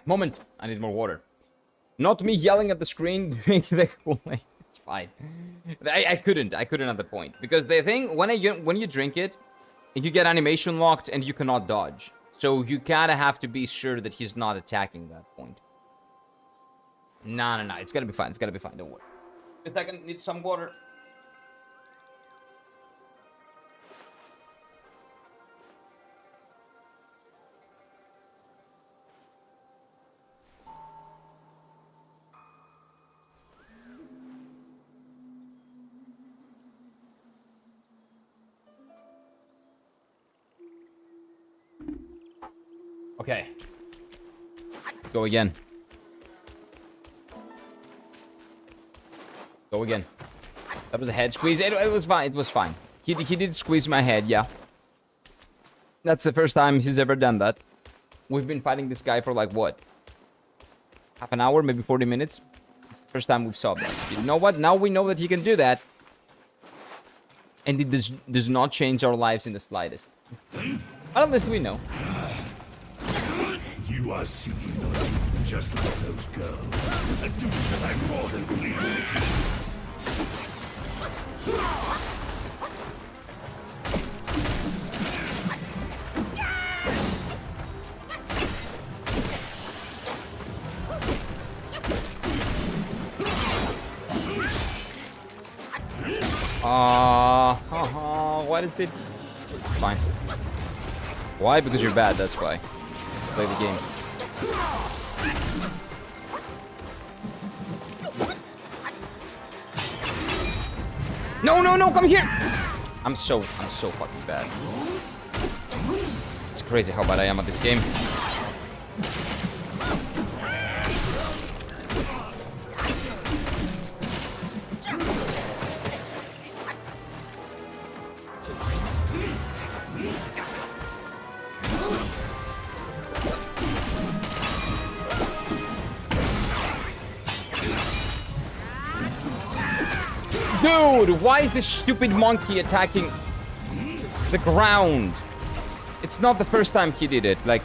Moment. I need more water. Not me yelling at the screen during the Kool-Aid. It's fine. I couldn't at the point. Because the thing, when you drink it, you get animation locked and you cannot dodge. So you kinda have to be sure that he's not attacking that point. No. It's gonna be fine. It's gonna be fine. Don't worry. Just a second. Need some water. Okay. Go again. Go again. That was a head squeeze. It was fine. It was fine. He did squeeze my head, yeah. That's the first time he's ever done that. We've been fighting this guy for like, what? half an hour, maybe 40 minutes. It's the first time we've saw that. You know what? Now we know that he can do that. And it does not change our lives in the slightest. But at least we know. You are seeking just like those girls. And do what I'm more than pleased with. Why did it? It's fine. Why? Because you're bad, that's why. Play the game. No, no, no, come here! I'm so fucking bad. It's crazy how bad I am at this game. Dude, why is this stupid monkey attacking the ground? It's not the first time he did it. Like,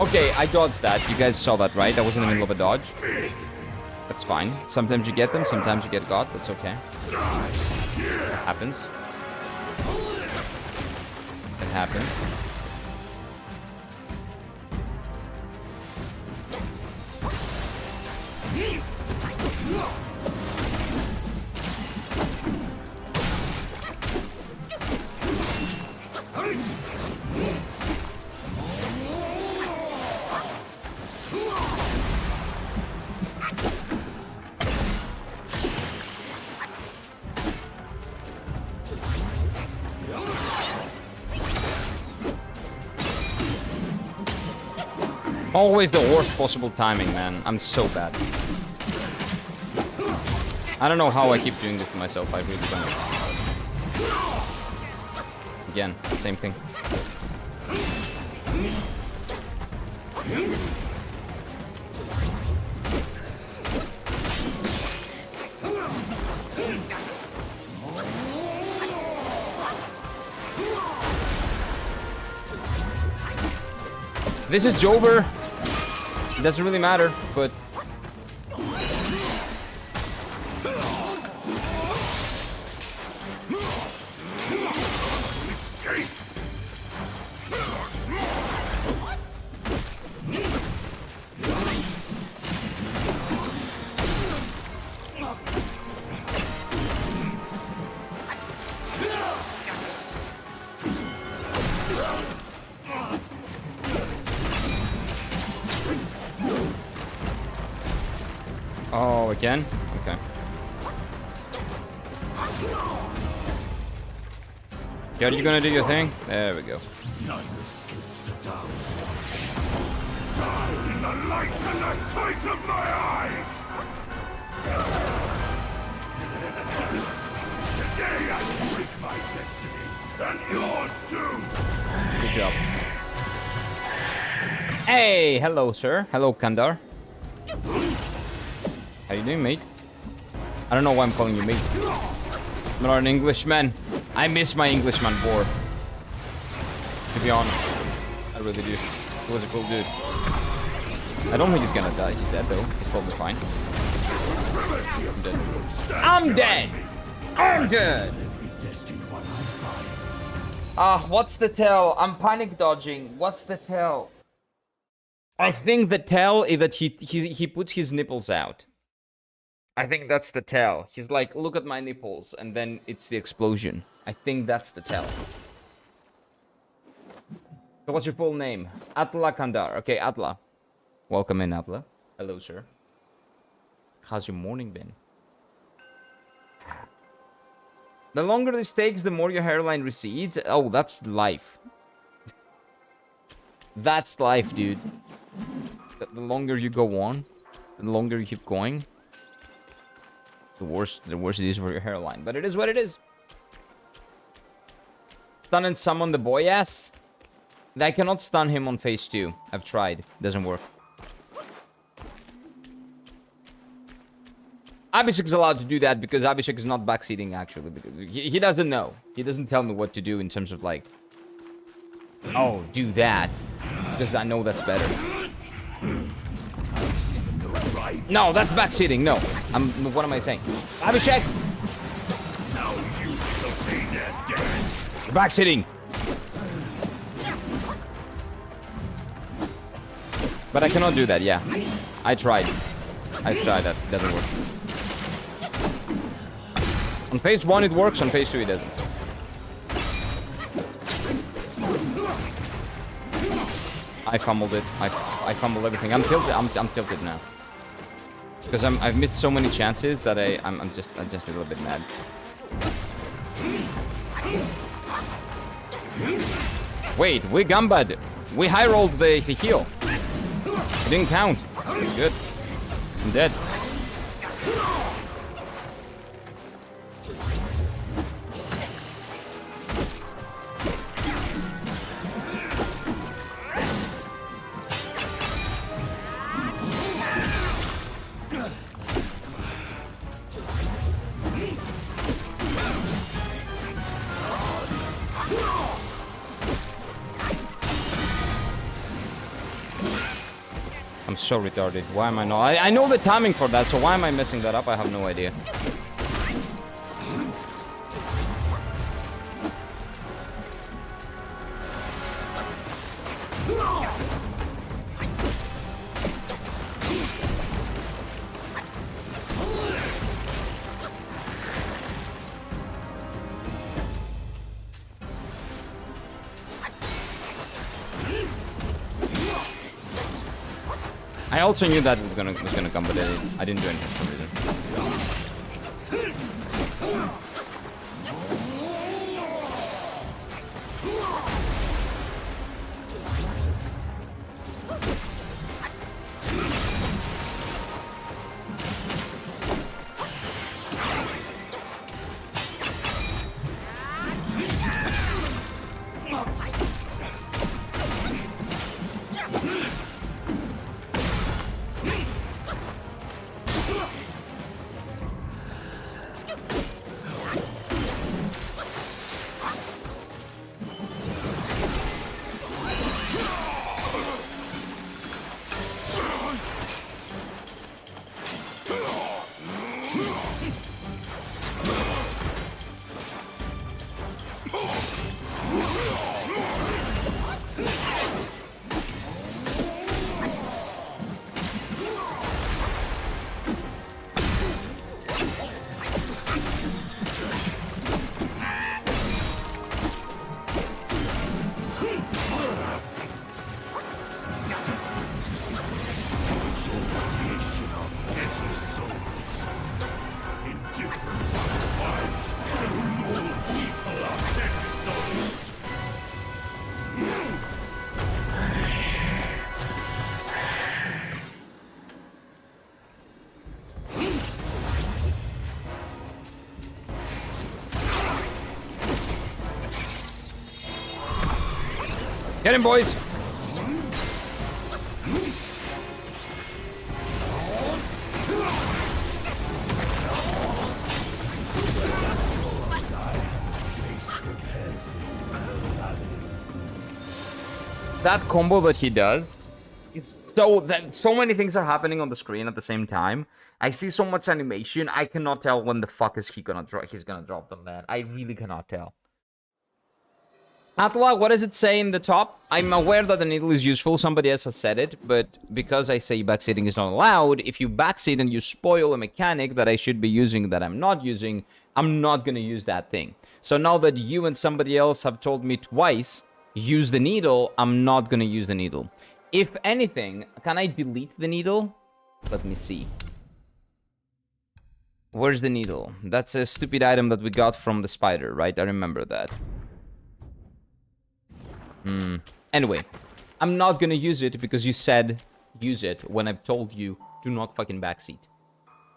okay, I dodged that. You guys saw that, right? That was in the middle of a dodge. That's fine. Sometimes you get them, sometimes you get got. That's okay. It happens. It happens. Always the worst possible timing, man. I'm so bad. I don't know how I keep doing this to myself. I really don't. Again, same thing. This is Jover. It doesn't really matter, but oh, again? Okay. Are you gonna do your thing? There we go. None escapes the Daoist. Die in the light and the sight of my eyes! Today I break my destiny, and yours too! Good job. Hey, hello, sir. Hello, Kandar. How you doing, mate? I don't know why I'm calling you mate. I'm not an Englishman. I miss my Englishman war. To be honest. I really do. He was a cool dude. I don't think he's gonna die. He's dead, though. He's probably fine. I'm dead! I'm dead! I'm dead! What's the tell? I'm panic dodging. What's the tell? I think the tell is that he puts his nipples out. I think that's the tell. He's like, look at my nipples, and then it's the explosion. I think that's the tell. So what's your full name? Atla Kandar. Okay, Atla. Welcome in, Atla. Hello, sir. How's your morning been? The longer this takes, the more your hairline recedes. Oh, that's life. That's life, dude. The longer you go on, the longer you keep going, the worse it is for your hairline. But it is what it is. Stun and summon the boy ass. I cannot stun him on phase 2. I've tried. Doesn't work. Abhishek is allowed to do that because Abhishek is not backseating, actually. Because he doesn't know. He doesn't tell me what to do in terms of, like... Oh, do that. Because I know that's better. No, that's backseating. No. What am I saying? Abhishek! Backseating! But I cannot do that, yeah. I tried. I've tried that. Doesn't work. On phase 1 it works, on phase 2 it doesn't. I fumbled it. I fumbled everything. I'm tilted. I'm tilted now. Because I've missed so many chances that I'm just a little bit mad. Wait, we gambad. We high rolled the heal. It didn't count. Good. I'm dead. I'm so retarded. Why am I not? I know the timing for that, so why am I messing that up? I have no idea. I also knew that was gonna come, but I didn't do anything for some reason. Get him, boys! That combo that he does, it's so many things are happening on the screen at the same time. I see so much animation, I cannot tell when the fuck is he's gonna drop them, man. I really cannot tell. Atla, what does it say in the top? I'm aware that the needle is useful, somebody else has said it, but because I say backseating is not allowed, if you backseat and you spoil a mechanic that I should be using that I'm not using, I'm not gonna use that thing. So now that you and somebody else have told me twice, use the needle, I'm not gonna use the needle. If anything, can I delete the needle? Let me see. Where's the needle? That's a stupid item that we got from the spider, right? I remember that. Anyway, I'm not gonna use it because you said use it when I've told you do not fucking backseat.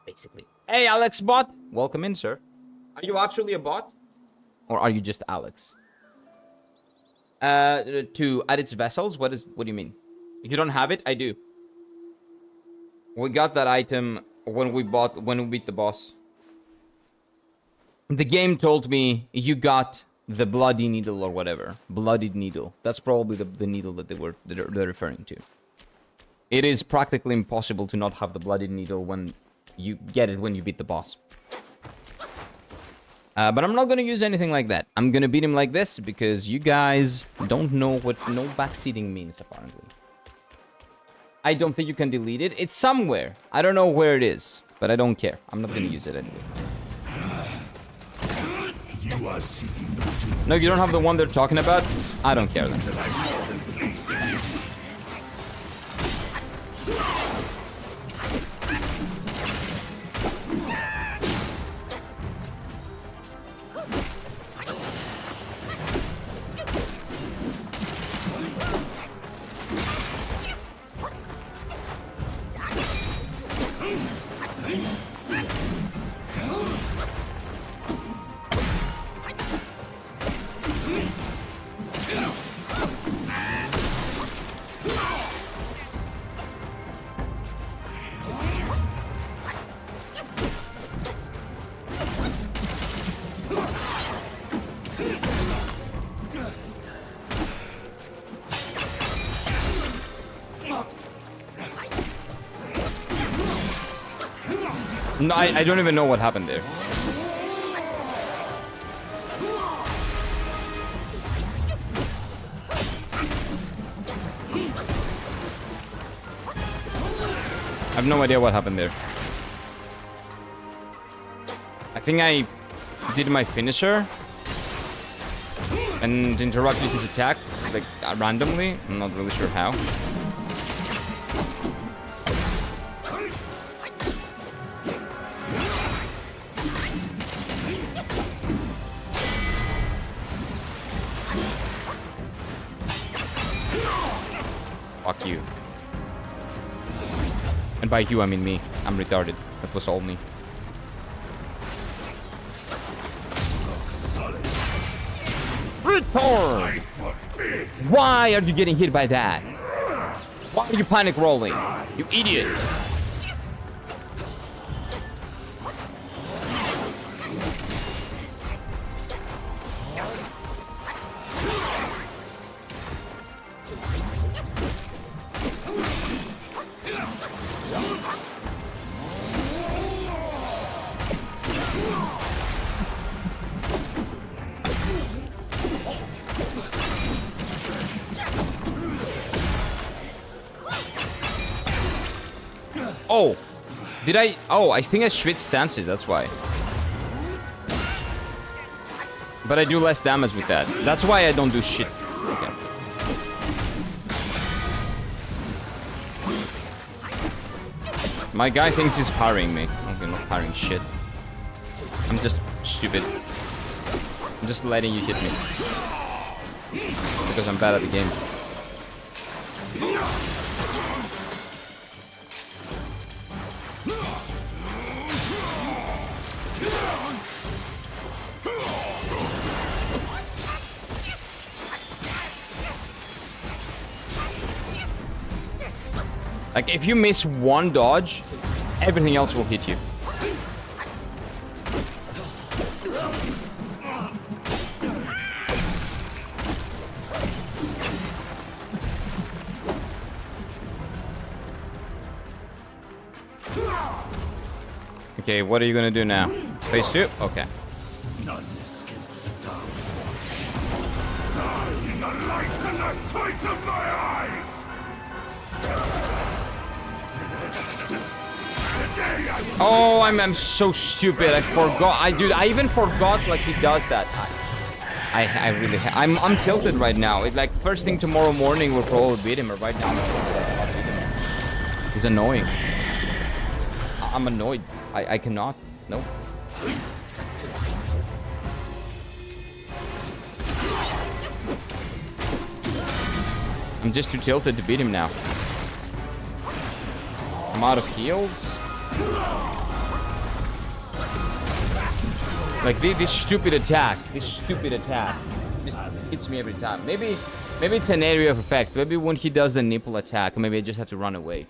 Basically. Hey, Alex bot! Welcome in, sir. Are you actually a bot? Or are you just Alex? To add its vessels? What do you mean? If you don't have it, I do. We got that item when we beat the boss. The game told me you got the bloody needle or whatever. Bloodied needle. That's probably the needle that they're referring to. It is practically impossible to not have the bloodied needle when you get it when you beat the boss. But I'm not gonna use anything like that. I'm gonna beat him like this because you guys don't know what no backseating means, apparently. I don't think you can delete it. It's somewhere. I don't know where it is, but I don't care. I'm not gonna use it anyway. No, you don't have the one they're talking about? I don't care then. No, I don't even know what happened there. I have no idea what happened there. I think I did my finisher and interrupted his attack, like, randomly. I'm not really sure how. Fuck you. And by you, I mean me. I'm retarded. That was all me. Retard! Why are you getting hit by that? Why are you panic rolling? You idiot! Oh, did I? Oh, I think I switched stances, that's why. But I do less damage with that. That's why I don't do shit. Okay. My guy thinks he's parrying me. Okay, I'm not parrying shit. I'm just stupid. I'm just letting you hit me. Because I'm bad at the game. Like, if you miss one dodge, everything else will hit you. Okay, what are you gonna do now? Phase 2? Okay. None escapes the dark. Die in the light and the sight of my eyes! Oh, I'm so stupid. I forgot. I even forgot like he does that. I really I'm tilted right now. It like first thing tomorrow morning we'll probably beat him, or right now. He's annoying. I'm annoyed. I cannot. No. I'm just too tilted to beat him now. I'm out of heals. Like this stupid attack. This stupid attack. just hits me every time. Maybe it's an area of effect. Maybe when he does the nipple attack, maybe I just have to run away.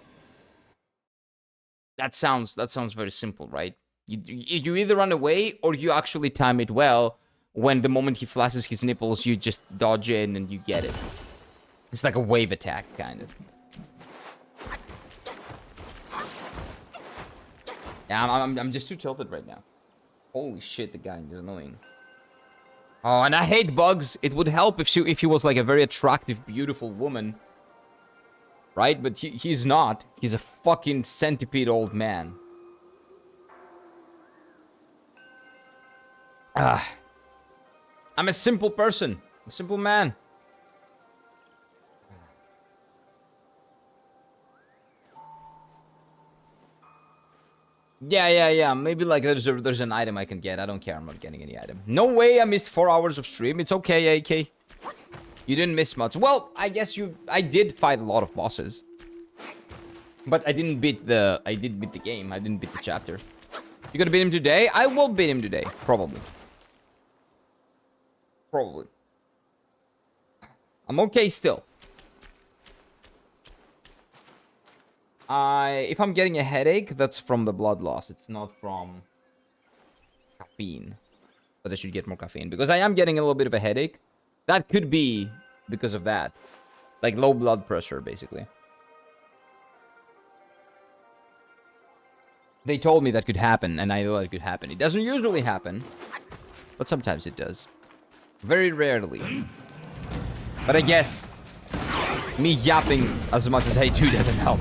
That sounds very simple, right? You either run away or you actually time it well. When the moment he flashes his nipples, you just dodge in and you get it. It's like a wave attack, kind of. Yeah, I'm just too tilted right now. Holy shit, the guy is annoying. Oh, and I hate bugs. It would help if he was like a very attractive, beautiful woman. Right? But he's not. He's a fucking centipede old man. I'm a simple person. A simple man. Yeah. Maybe like there's an item I can get. I don't care. I'm not getting any item. No way I missed 4 hours of stream. It's okay, AK. You didn't miss much. Well, I guess I did fight a lot of bosses. But I did beat the game. I didn't beat the chapter. You gonna beat him today? I will beat him today. Probably. I'm okay still. If I'm getting a headache, that's from the blood loss. It's not from caffeine. But I should get more caffeine. Because I am getting a little bit of a headache. That could be because of that. Like low blood pressure, basically. They told me that could happen, and I know it could happen. It doesn't usually happen. But sometimes it does. Very rarely. But I guess me yapping as much as I do doesn't help.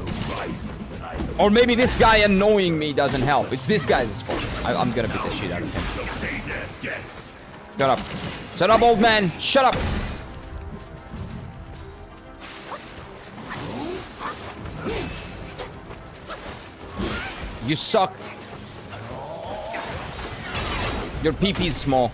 Or maybe this guy annoying me doesn't help. It's this guy's fault. I'm gonna beat the shit out of him. Shut up. Shut up, old man. Shut up. You suck. Your pee-pee's small.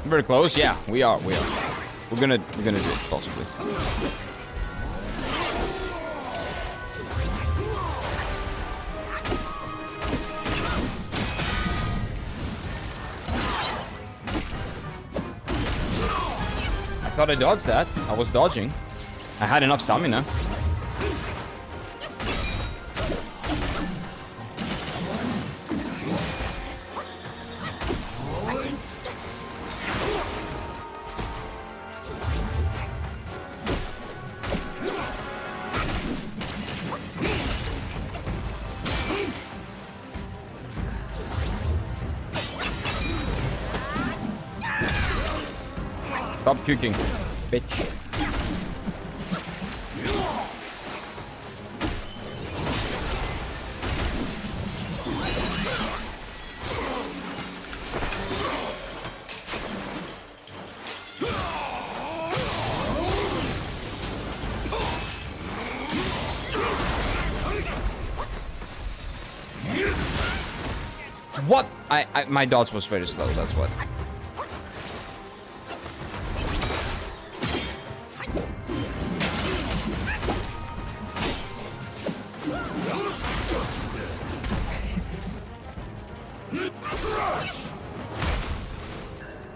Very close, yeah. We are. We're gonna do it, possibly. I thought I dodged that. I was dodging. I had enough stamina. Stop puking, bitch. What? My dodge was very slow, that's what.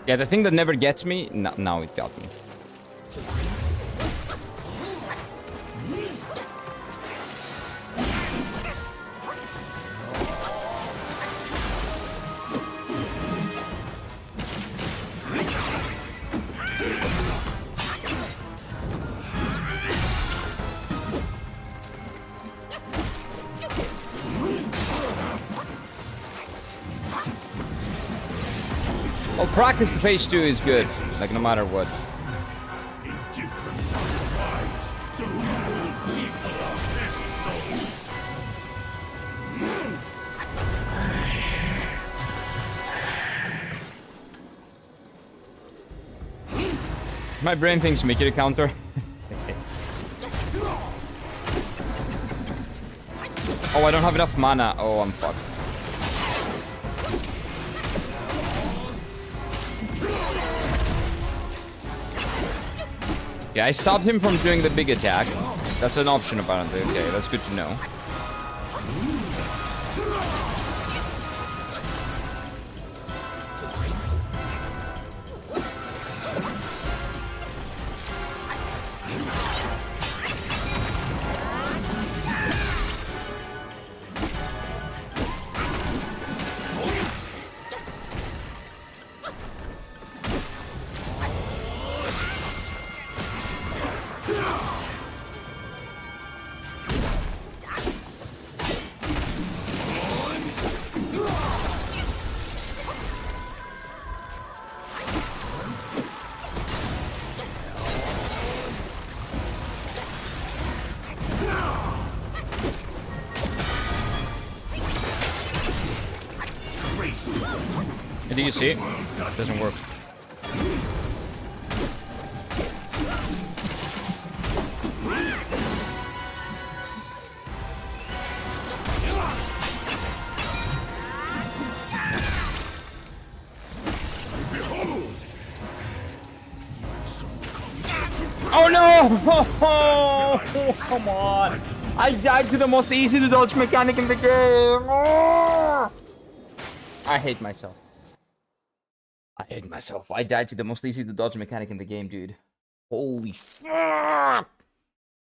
Yeah, the thing that never gets me, now it got me. Well, practice to phase 2 is good, like no matter what. My brain thinks make it a counter. Oh, I don't have enough mana. Oh, I'm fucked. Yeah, I stopped him from doing the big attack. That's an option apparently. Okay, that's good to know. Do you see? It doesn't work. Oh no! Oh, come on! I died to the most easy to dodge mechanic in the game! Oh! I hate myself. I hate myself. I died to the most easy to dodge mechanic in the game, dude. Holy fuck!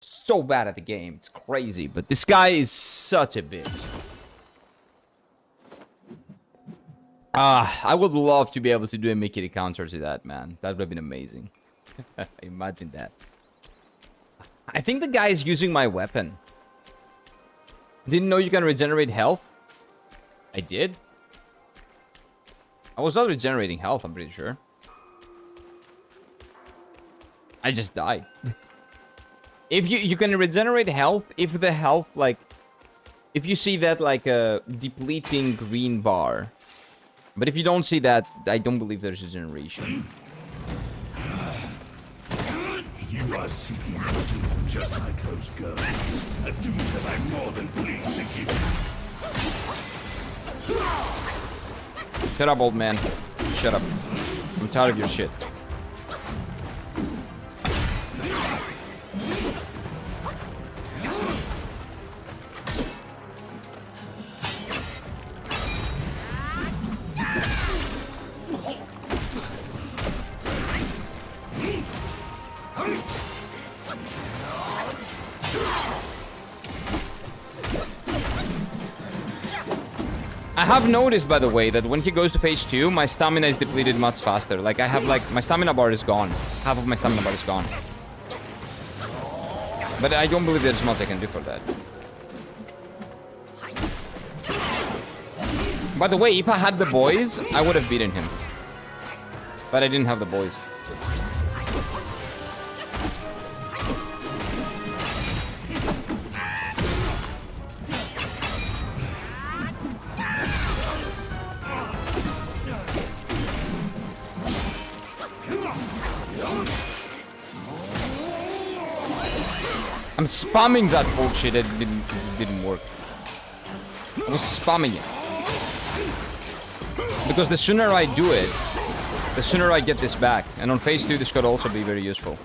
So bad at the game. It's crazy, but this guy is such a bitch. I would love to be able to do a Mickey counter to that, man. That would have been amazing. Imagine that. I think the guy is using my weapon. Didn't know you can regenerate health? I did. I was not regenerating health, I'm pretty sure. I just died. If you can regenerate health, if the health, like... If you see that, like, a depleting green bar. But if you don't see that, I don't believe there's a generation. You are seeking a doom just like those girls. A doom that I'm more than pleased to give you. Shut up, old man. Shut up. I'm tired of your shit. I have noticed, by the way, that when he goes to phase 2, my stamina is depleted much faster. Like, I have, like, my stamina bar is gone. Half of my stamina bar is gone. But I don't believe there's much I can do for that. By the way, if I had the boys, I would have beaten him. But I didn't have the boys. I'm spamming that bullshit. It didn't work. I was spamming it. Because the sooner I do it, the sooner I get this back. And on phase 2, this could also be very useful.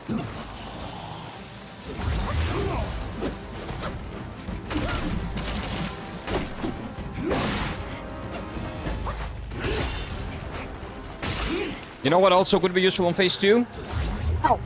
You know what also could be useful on phase 2? Ow.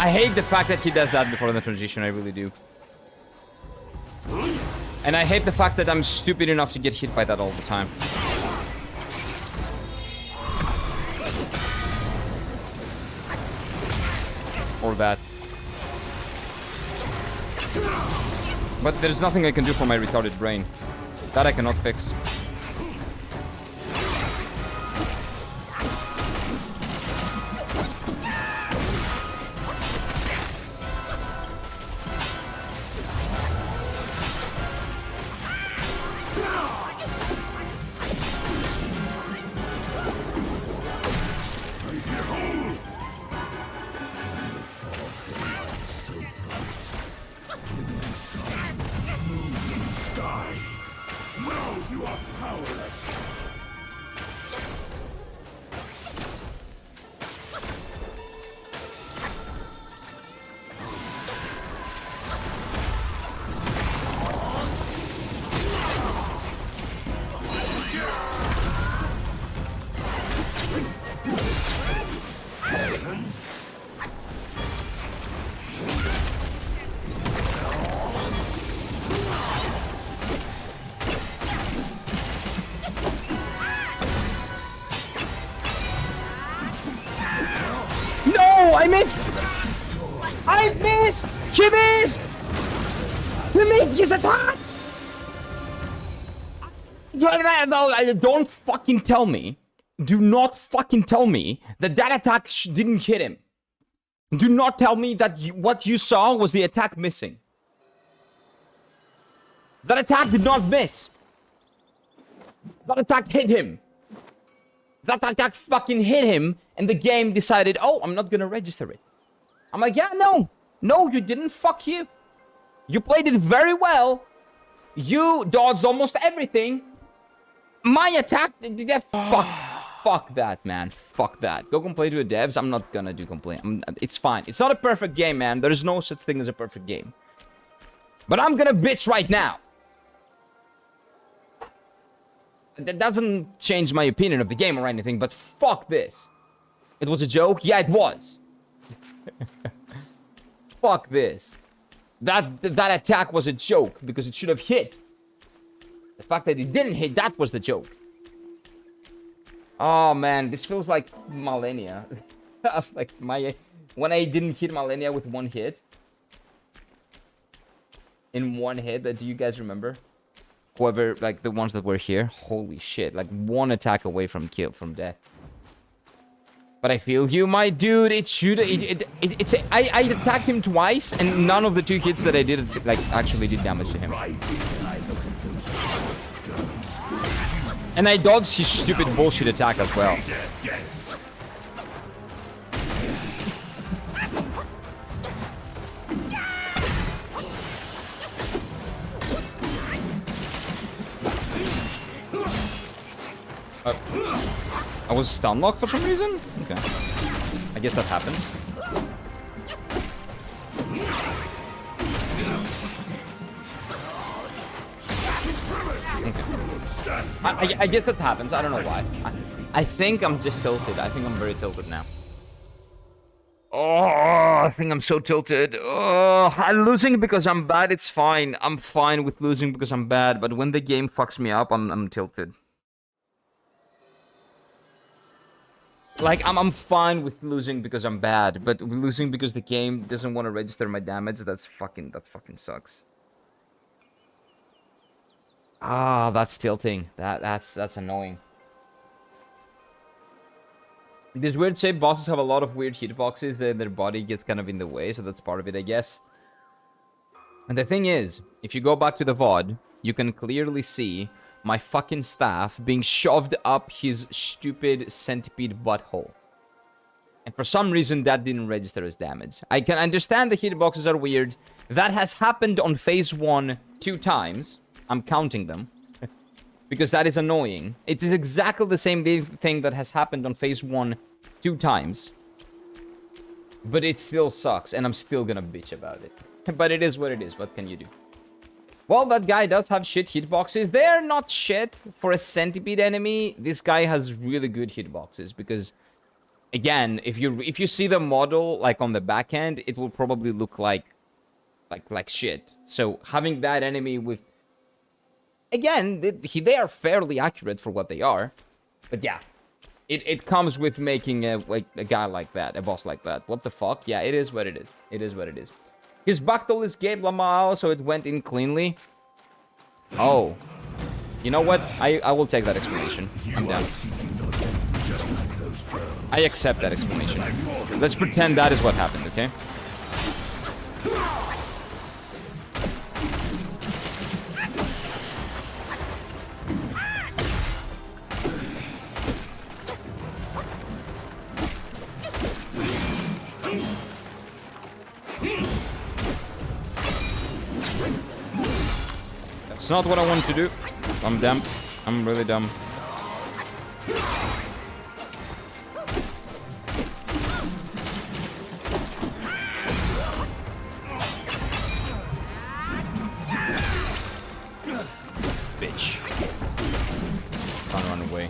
I hate the fact that he does that before the transition, I really do. And I hate the fact that I'm stupid enough to get hit by that all the time. Or that. But there's nothing I can do for my retarded brain. That I cannot fix. I missed! I missed! She missed! He missed his attack! Don't fucking tell me. Do not fucking tell me that that attack didn't hit him. Do not tell me that what you saw was the attack missing. That attack did not miss. That attack hit him. That attack fucking hit him, and the game decided, oh, I'm not gonna register it. I'm like, yeah, no. No, you didn't. Fuck you. You played it very well. You dodged almost everything. My attack... Fuck that, man. Fuck that. Go complain to the devs. I'm not gonna do complain. It's fine. It's not a perfect game, man. There is no such thing as a perfect game. But I'm gonna bitch right now. That doesn't change my opinion of the game or anything, but fuck this. It was a joke? Yeah, it was. Fuck this. That attack was a joke because it should have hit. The fact that it didn't hit, that was the joke. Oh man, this feels like Malenia. Like when I didn't hit Malenia with one hit. In one hit, do you guys remember? Whoever, like the ones that were here, holy shit, like one attack away from death. But I feel you, my dude. I attacked him twice, and none of the 2 hits that I did, like, actually did damage to him. And I dodged his stupid bullshit attack as well. I was stun locked for some reason? Okay. I guess that happens. Okay. I guess that happens. I don't know why. I think I'm just tilted. I think I'm very tilted now. Oh, I think I'm so tilted. Oh, I'm losing because I'm bad. It's fine. I'm fine with losing because I'm bad. But when the game fucks me up, I'm tilted. Like, I'm fine with losing because I'm bad, but losing because the game doesn't want to register my damage, that fucking sucks. Ah, that's tilting. That's annoying. These weird shaped bosses have a lot of weird hitboxes, their body gets kind of in the way, so that's part of it, I guess. And the thing is, if you go back to the VOD, you can clearly see my fucking staff being shoved up his stupid centipede butthole. And for some reason, that didn't register as damage. I can understand the hitboxes are weird. That has happened on phase 1 2 times. I'm counting them. Because that is annoying. It is exactly the same thing that has happened on phase 1 2 times. But it still sucks, and I'm still gonna bitch about it. But it is what it is. What can you do? Well, that guy does have shit hitboxes. They're not shit for a centipede enemy. This guy has really good hitboxes because again, if you see the model like on the back end, it will probably look like shit. So having that enemy with, again, they are fairly accurate for what they are, but yeah, it comes with making a guy like that, a boss like that. What the fuck? Yeah, it is what it is. It is what it is. His Bactal escaped Lamal, so it went in cleanly. Oh, you know what? I will take that explanation. I'm down. I accept that explanation. Let's pretend that is what happened, okay? That's not what I wanted to do. I'm dumb. I'm really dumb. Bitch. Can't run away.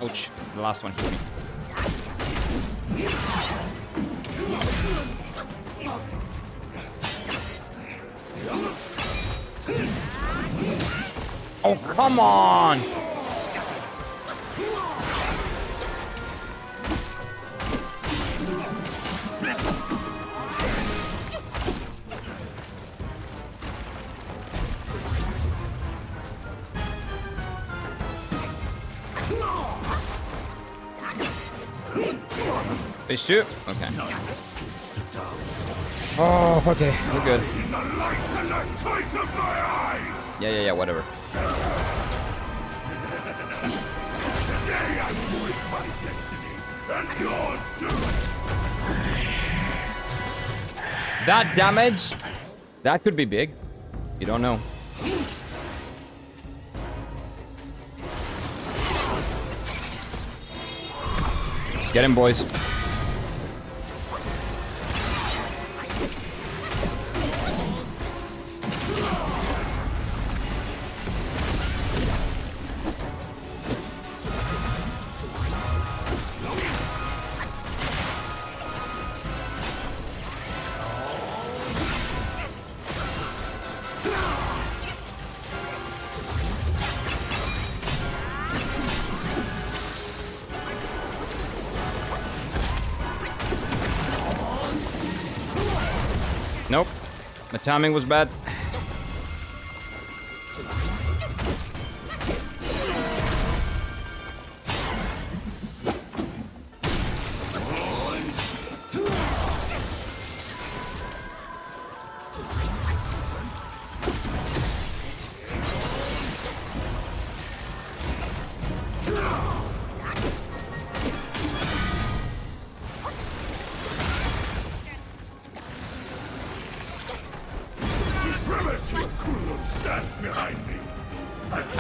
Ouch, the last one hit me. Oh, come on! Phase 2? Okay. Oh, okay. We're good. Yeah, whatever. That damage, that could be big. You don't know. Get him, boys. Nope. My timing was bad.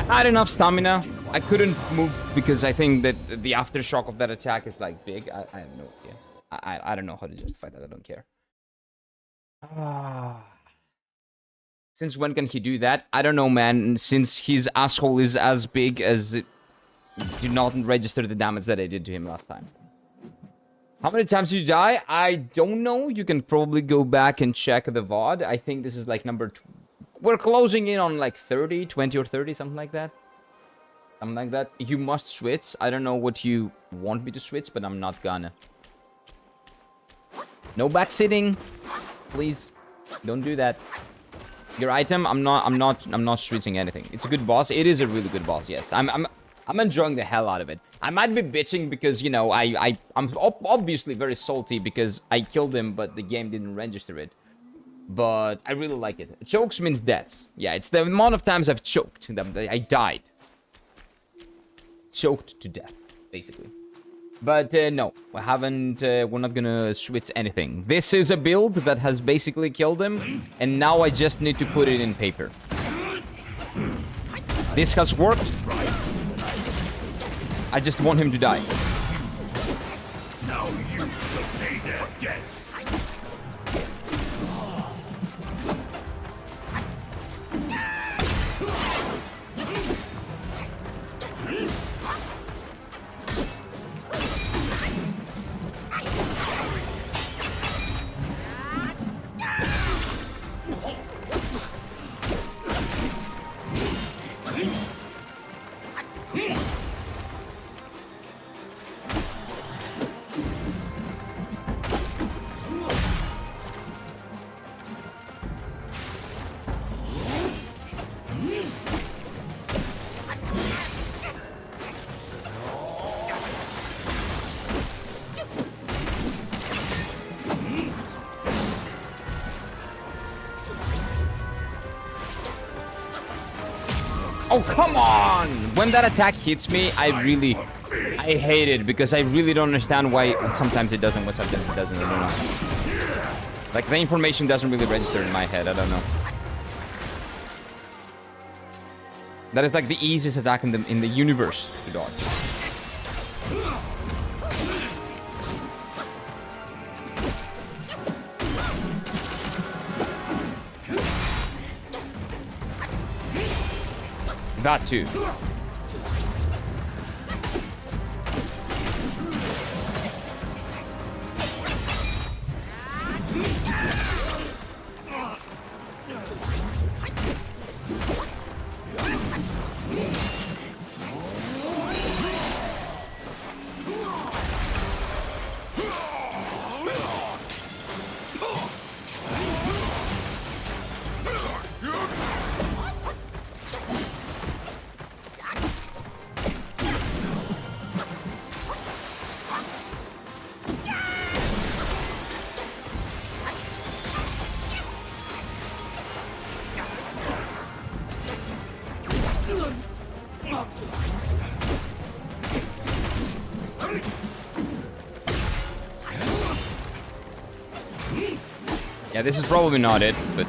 I had enough stamina. I couldn't move because I think that the aftershock of that attack is like big. I have no idea. I don't know how to justify that. I don't care. Ah. Since when can he do that? I don't know, man. Since his asshole is as big as it did not register the damage that I did to him last time. How many times did you die? I don't know. You can probably go back and check the VOD. I think this is like number... We're closing in on like 30, 20 or 30, something like that. Something like that. You must switch. I don't know what you want me to switch, but I'm not gonna. No backsitting. Please. Don't do that. Your item, I'm not switching anything. It's a good boss. It is a really good boss, yes. I'm enjoying the hell out of it. I might be bitching because, you know, I'm obviously very salty because I killed him, but the game didn't register it. But I really like it. Chokes means deaths. Yeah, it's the amount of times I've choked. I died. Choked to death, basically. But no, we haven't, we're not gonna switch anything. This is a build that has basically killed him, and now I just need to put it in paper. This has worked. I just want him to die. Now you shall pay their debts. Oh, come on! When that attack hits me, I hate it because I really don't understand why sometimes it doesn't, sometimes it doesn't, I don't know. Like, the information doesn't really register in my head, I don't know. That is like the easiest attack in the universe to dodge. That too. Yeah, this is probably not it, but...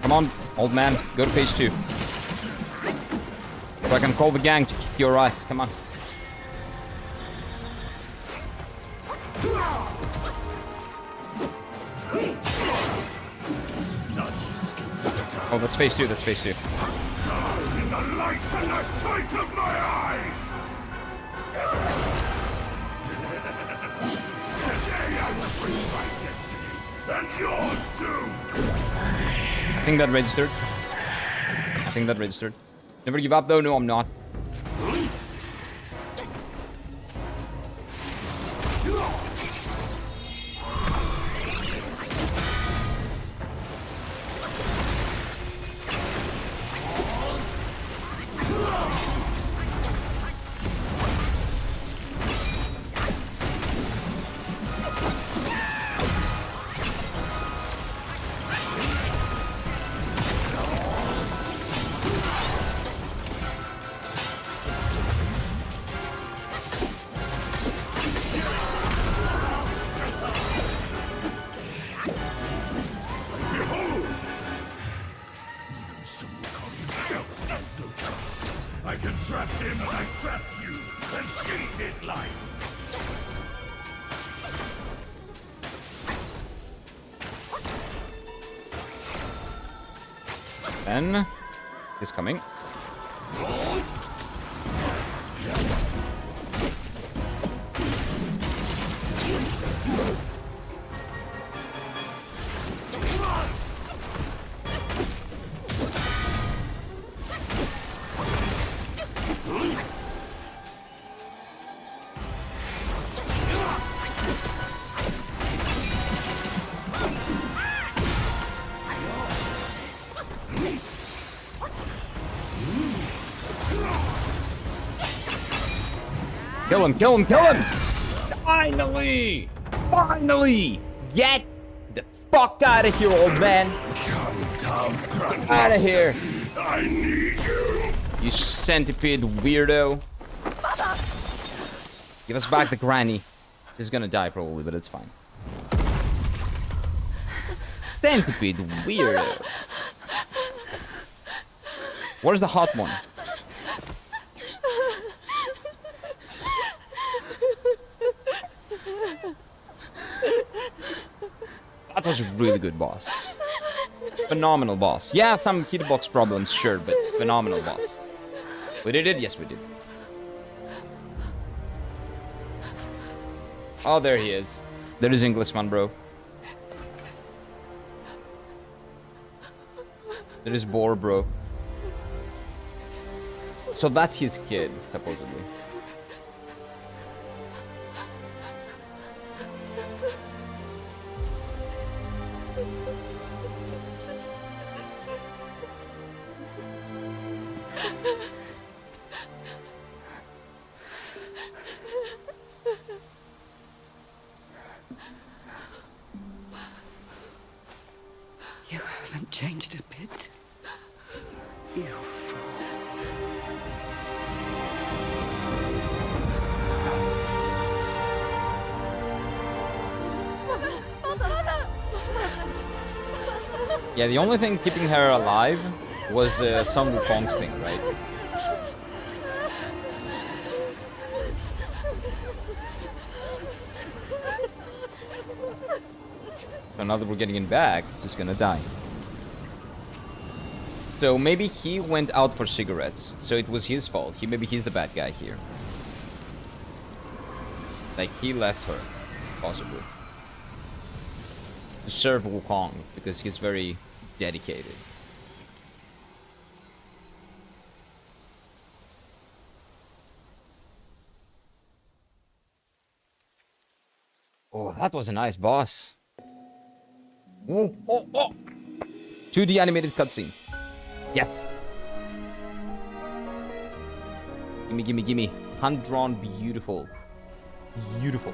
Come on, old man, go to phase 2. So I can call the gang to kick your ass, come on. Oh, that's phase 2, that's phase 2. In the light and the sight of my eyes! Today I will bring my destiny, and yours too! I think that registered. I think that registered. Never give up though, no I'm not. I trapped you and seized his life. Then he's coming. Kill him, kill him, kill him! Finally! Finally! Get the fuck out of here, old man! Come down, Grandmaster. Out of here! I need you. You centipede weirdo. Give us back the granny. She's gonna die probably, but it's fine. Centipede weirdo. Where's the hot one? That was a really good boss. Phenomenal boss. Yeah, some hitbox problems, sure, but phenomenal boss. We did it? Yes, we did. Oh, there he is. There is Englishman, bro. There is Boar, bro. So that's his kid, supposedly. You haven't changed a bit. You fool. Yeah, the only thing keeping her alive was some Wukong's thing, right? So now that we're getting him back, he's gonna die. So maybe he went out for cigarettes, so it was his fault. Maybe he's the bad guy here. Like, he left her, possibly. To serve Wukong, because he's very dedicated. Oh, that was a nice boss. Oh, oh, oh! 2D animated cutscene. Yes. Gimme, gimme, gimme. Hand-drawn, beautiful. Beautiful.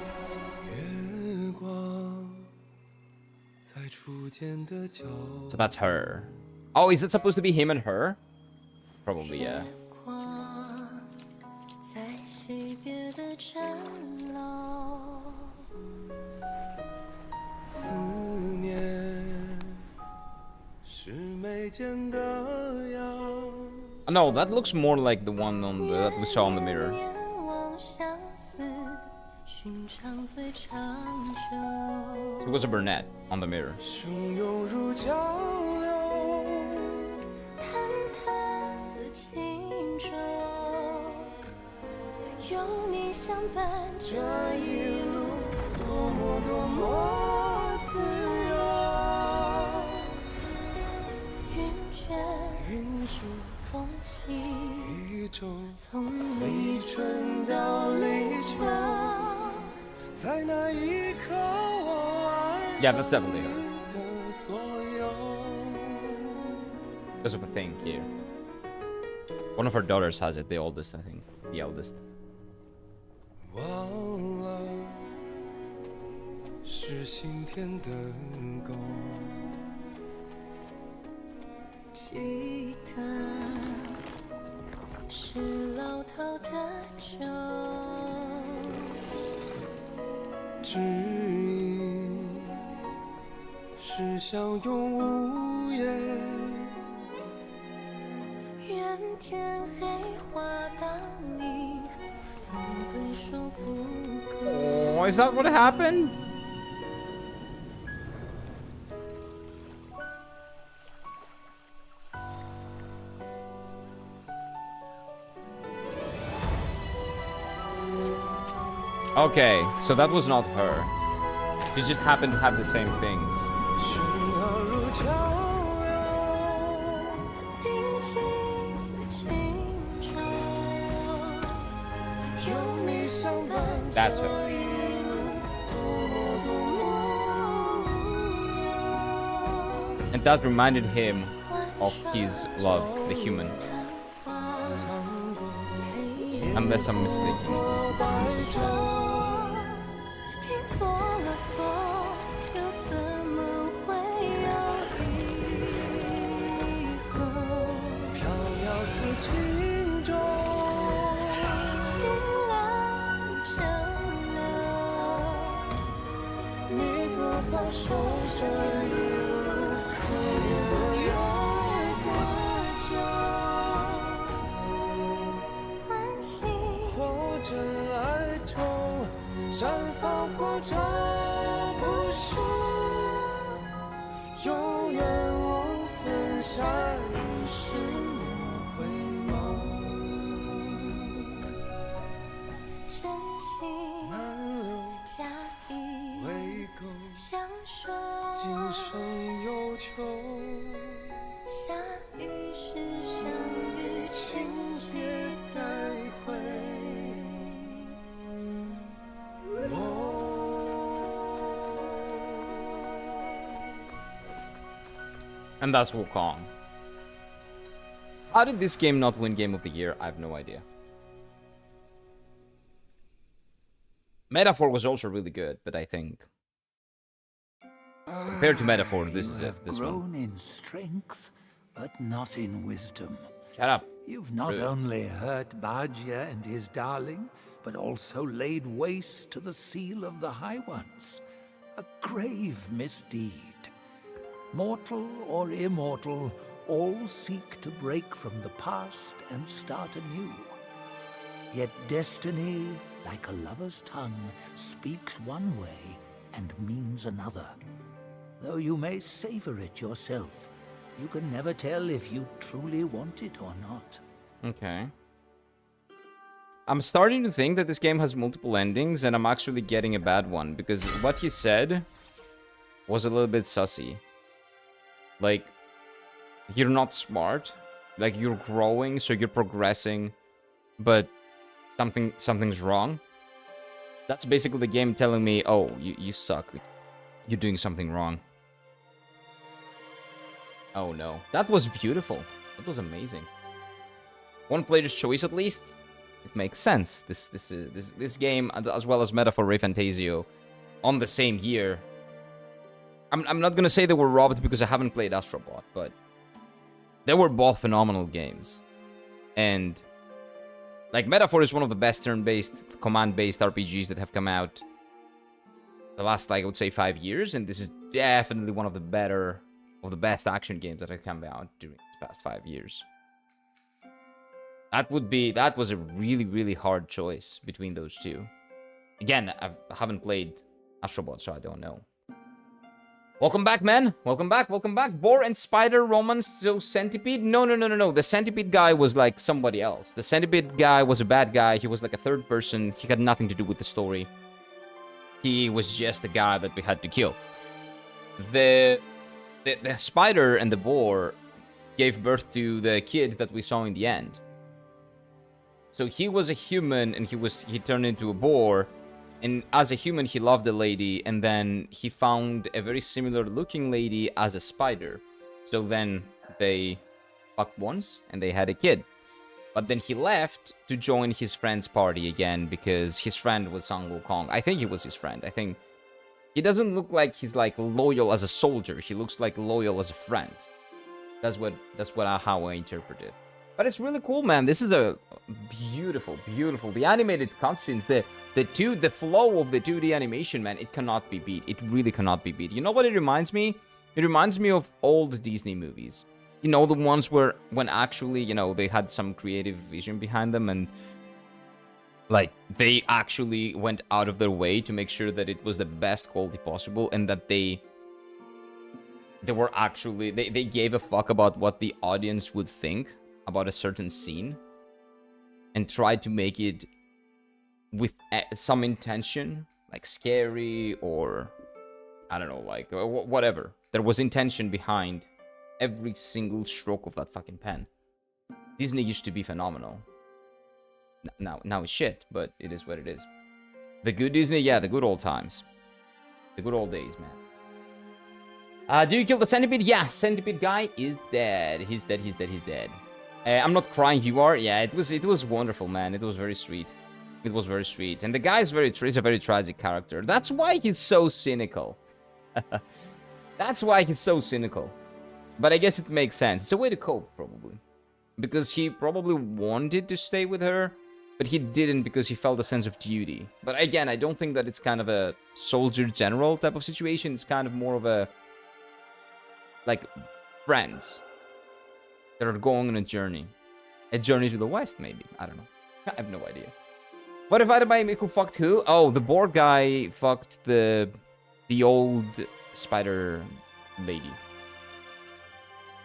So that's her. Oh, is it supposed to be him and her? Probably, yeah. Oh, no, that looks more like the one on the, that we saw on the mirror. So it was a brunette on the mirror. Yeah, that's definitely her. Because of a thing here. One of her daughters has it, the oldest, I think. The eldest. Oh, is that what happened? Okay, so that was not her. She just happened to have the same things. That's her. And that reminded him of his love, the human. Unless I'm mistaken. And that's Wukong. How did this game not win Game of the Year? I have no idea. Metaphor was also really good, but I think compared to Metaphor, this is it. This grown one. in strength, but not in wisdom. Shut up. You've not only hurt Bajia and his darling, but also laid waste to the seal of the High Ones. A grave misdeed. Mortal or immortal, all seek to break from the past and start anew. Yet destiny, like a lover's tongue, speaks one way and means another. Though you may savor it yourself, you can never tell if you truly want it or not. Okay. I'm starting to think that this game has multiple endings, and I'm actually getting a bad one, because what he said was a little bit sussy. Like, you're not smart, like you're growing, so you're progressing, but something's wrong. That's basically the game telling me, oh, you suck. You're doing something wrong. Oh no. That was beautiful. That was amazing. One player's choice at least. It makes sense. This game, as well as Metaphor Ray Fantasio, on the same year. I'm not gonna say they were robbed because I haven't played Astrobot, but they were both phenomenal games. And like Metaphor is one of the best turn-based, command-based RPGs that have come out the last, like, I would say 5 years, and this is definitely one of the better, of the best action games that have come out during the past 5 years. That was a really, really hard choice between those two. Again, I haven't played Astrobot, so I don't know. Welcome back, man. Welcome back. Welcome back. Boar and Spider Romance, so Centipede? No. The Centipede guy was like somebody else. The Centipede guy was a bad guy. He was like a third person. He had nothing to do with the story. He was just the guy that we had to kill. The spider and the boar gave birth to the kid that we saw in the end. So he was a human and he turned into a boar. And as a human, he loved the lady, and then he found a very similar looking lady as a spider. So then they fucked once, and they had a kid. But then he left to join his friend's party again, because his friend was Sang Wukong. I think he was his friend. I think he doesn't look like he's like loyal as a soldier. He looks like loyal as a friend. How I interpret it. But it's really cool, man. This is a beautiful. The animated cutscenes, the flow of the 2D animation, man, it cannot be beat. It really cannot be beat. You know what it reminds me? It reminds me of old Disney movies. You know, the ones when actually, you know, they had some creative vision behind them, and Like, they actually went out of their way to make sure that it was the best quality possible, and that they were actually, they gave a fuck about what the audience would think about a certain scene, and tried to make it with some intention, like scary, or I don't know, like whatever. There was intention behind every single stroke of that fucking pen. Disney used to be phenomenal. Now it's shit, but it is what it is. The good Disney, yeah, the good old times. The good old days, man. Do you kill the centipede? Yeah, centipede guy is dead. He's dead, he's dead, he's dead. I'm not crying, you are? Yeah, it was wonderful, man. It was very sweet. It was very sweet. And the guy's he's a very tragic character. That's why he's so cynical. That's why he's so cynical. But I guess it makes sense. It's a way to cope, probably. Because he probably wanted to stay with her, but he didn't because he felt a sense of duty. But again, I don't think that it's kind of a soldier general type of situation. It's kind of more of a, like, friends that are going on a journey. A journey to the west, maybe. I don't know. I have no idea. What divided by who fucked who? Oh, the boar guy fucked the old spider lady.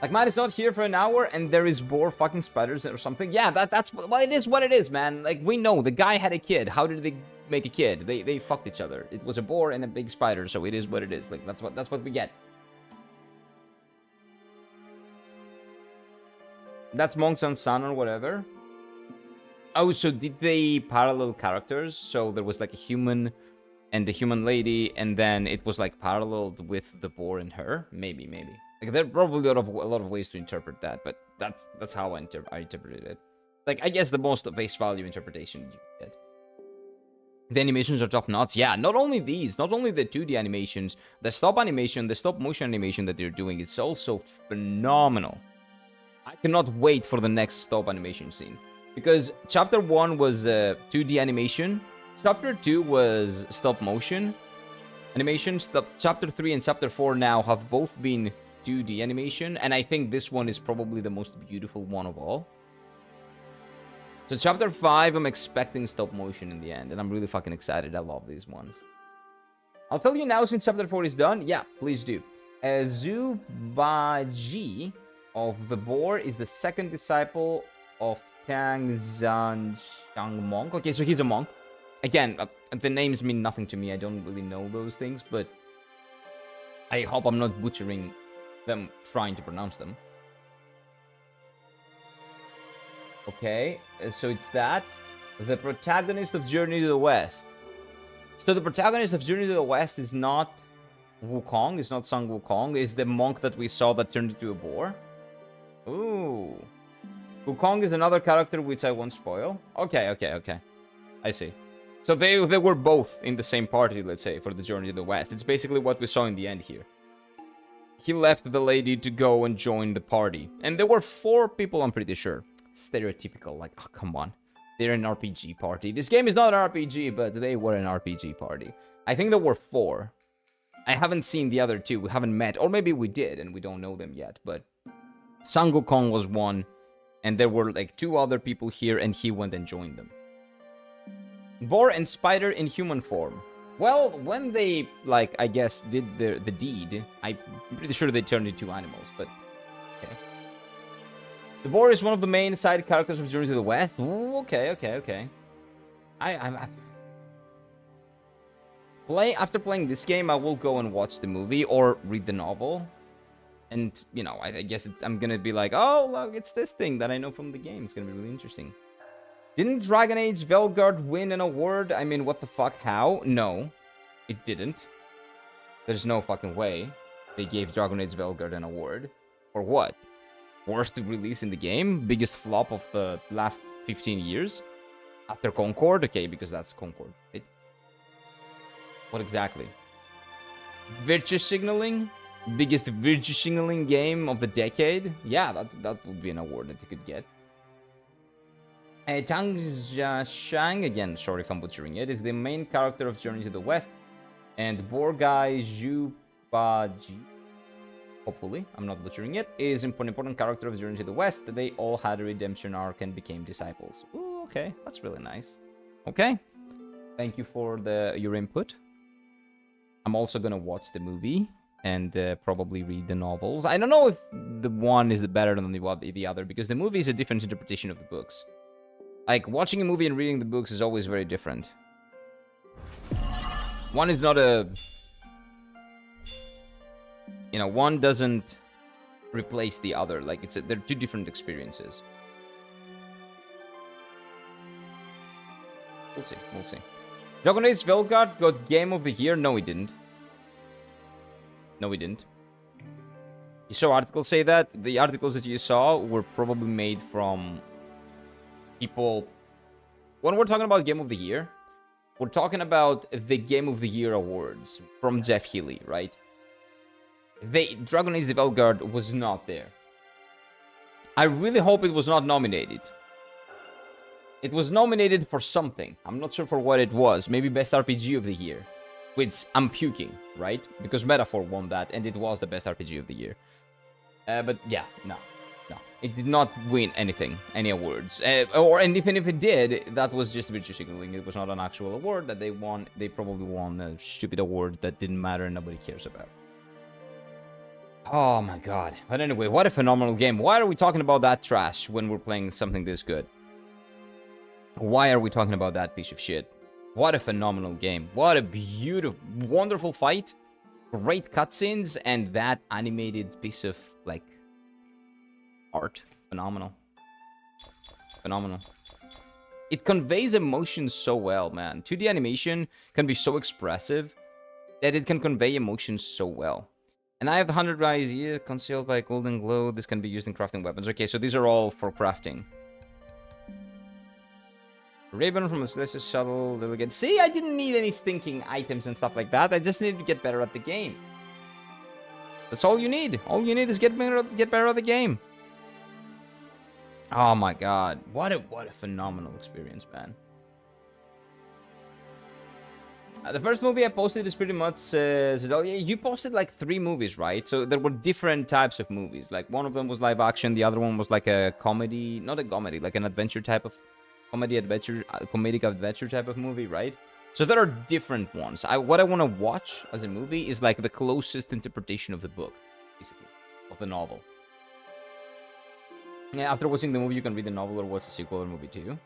Like, man is not here for an hour and there is boar fucking spiders or something. Yeah, that's well, it is what it is, man. Like, we know the guy had a kid. How did they make a kid? They fucked each other. It was a boar and a big spider, so it is what it is. Like, that's what we get. That's Monk's son or whatever. Oh, so did they parallel characters? So there was like a human and the human lady, and then it was like paralleled with the boar and her? Maybe. Like, there are probably a lot of ways to interpret that, but that's how I interpreted it. Like, I guess the most face value interpretation you get. The animations are top notch. Yeah, not only these, not only the 2D animations, the stop animation, the stop motion animation that they're doing, it's also phenomenal. I cannot wait for the next stop animation scene. Because chapter 1 was 2D animation, chapter 2 was stop motion animation, chapter 3 and chapter 4 now have both been 2D animation, and I think this one is probably the most beautiful one of all. So chapter 5, I'm expecting stop motion in the end, and I'm really fucking excited. I love these ones. I'll tell you now since chapter 4 is done. Yeah, please do. Zubaji of the boar is the second disciple of Tang Zanshang monk. Okay, so he's a monk. Again, the names mean nothing to me. I don't really know those things, but I hope I'm not butchering them trying to pronounce them. Okay, so it's that. The protagonist of Journey to the West. So the protagonist of Journey to the West is not Wukong, it's not Sang Wukong, it's the monk that we saw that turned into a boar. Ooh. Wukong is another character which I won't spoil. Okay. I see. So they were both in the same party, let's say, for the Journey to the West. It's basically what we saw in the end here. He left the lady to go and join the party. And there were 4 people, I'm pretty sure. Stereotypical, like, oh, come on. They're an RPG party. This game is not an RPG, but they were an RPG party. I think there were 4. I haven't seen the other 2. We haven't met. Or maybe we did, and we don't know them yet. But Sang Wukong was one. And there were, like, 2 other people here, and he went and joined them. Boar and spider in human form. Well, when they, like, I guess, did the deed, I'm pretty sure they turned into animals, but okay. The boar is one of the main side characters of Journey to the West. Ooh, okay. After playing this game, I will go and watch the movie or read the novel. And, you know, I guess I'm gonna be like, oh, look, it's this thing that I know from the game. It's gonna be really interesting. Didn't Dragon Age Velgard win an award? I mean, what the fuck? How? No, it didn't. There's no fucking way they gave Dragon Age Velgard an award. For what? Worst release in the game? Biggest flop of the last 15 years? After Concord? Okay, because that's Concord. What exactly? Virtue signaling? Biggest virtue signaling game of the decade? Yeah, that would be an award that you could get. Tang Shang, again, sorry if I'm butchering it, is the main character of Journey to the West. And Boar Guy Zhu Baji, hopefully I'm not butchering it, is an important character of Journey to the West. They all had a redemption arc and became disciples. Ooh, okay, that's really nice. Okay. Thank you for your input. I'm also gonna watch the movie and probably read the novels. I don't know if the one is better than the other, because the movie is a different interpretation of the books. Like, watching a movie and reading the books is always very different. One is not a... You know, one doesn't replace the other. Like, they're two different experiences. We'll see, we'll see. Dragon Age Velgard got Game of the Year? No, he didn't. No, he didn't. You saw articles say that? The articles that you saw were probably made from people... When we're talking about Game of the Year, we're talking about the Game of the Year awards from Jeff Healy, right? Dragon Age Velgard was not there. I really hope it was not nominated. It was nominated for something. I'm not sure for what it was. Maybe Best RPG of the Year. Which I'm puking, right? Because Metaphor won that, and it was the Best RPG of the Year. But yeah, no. It did not win anything, any awards. And even if it did, that was just virtue signaling. It was not an actual award that they won. They probably won a stupid award that didn't matter and nobody cares about. Oh my god. But anyway, what a phenomenal game. Why are we talking about that trash when we're playing something this good? Why are we talking about that piece of shit? What a phenomenal game. What a beautiful, wonderful fight. Great cutscenes and that animated piece of, like, art. Phenomenal. Phenomenal. It conveys emotions so well, man. 2D animation can be so expressive that it can convey emotions so well. And I have the 100 Rise here, concealed by golden glow. This can be used in crafting weapons. Okay, so these are all for crafting. Ribbon from the Celestial Shuttle. Delegate. See, I didn't need any stinking items and stuff like that. I just needed to get better at the game. That's all you need. All you need is get better at the game. Oh my god. What a phenomenal experience, man. The first movie I posted is pretty much... you posted like 3 movies, right? So there were different types of movies. Like, one of them was live action. The other one was like a comedy... Not a comedy, like an adventure type of... comedic adventure type of movie, right? So there are different ones. What I want to watch as a movie is like the closest interpretation of the book, basically, of the novel. Yeah, after watching the movie, you can read the novel or watch the sequel or movie too.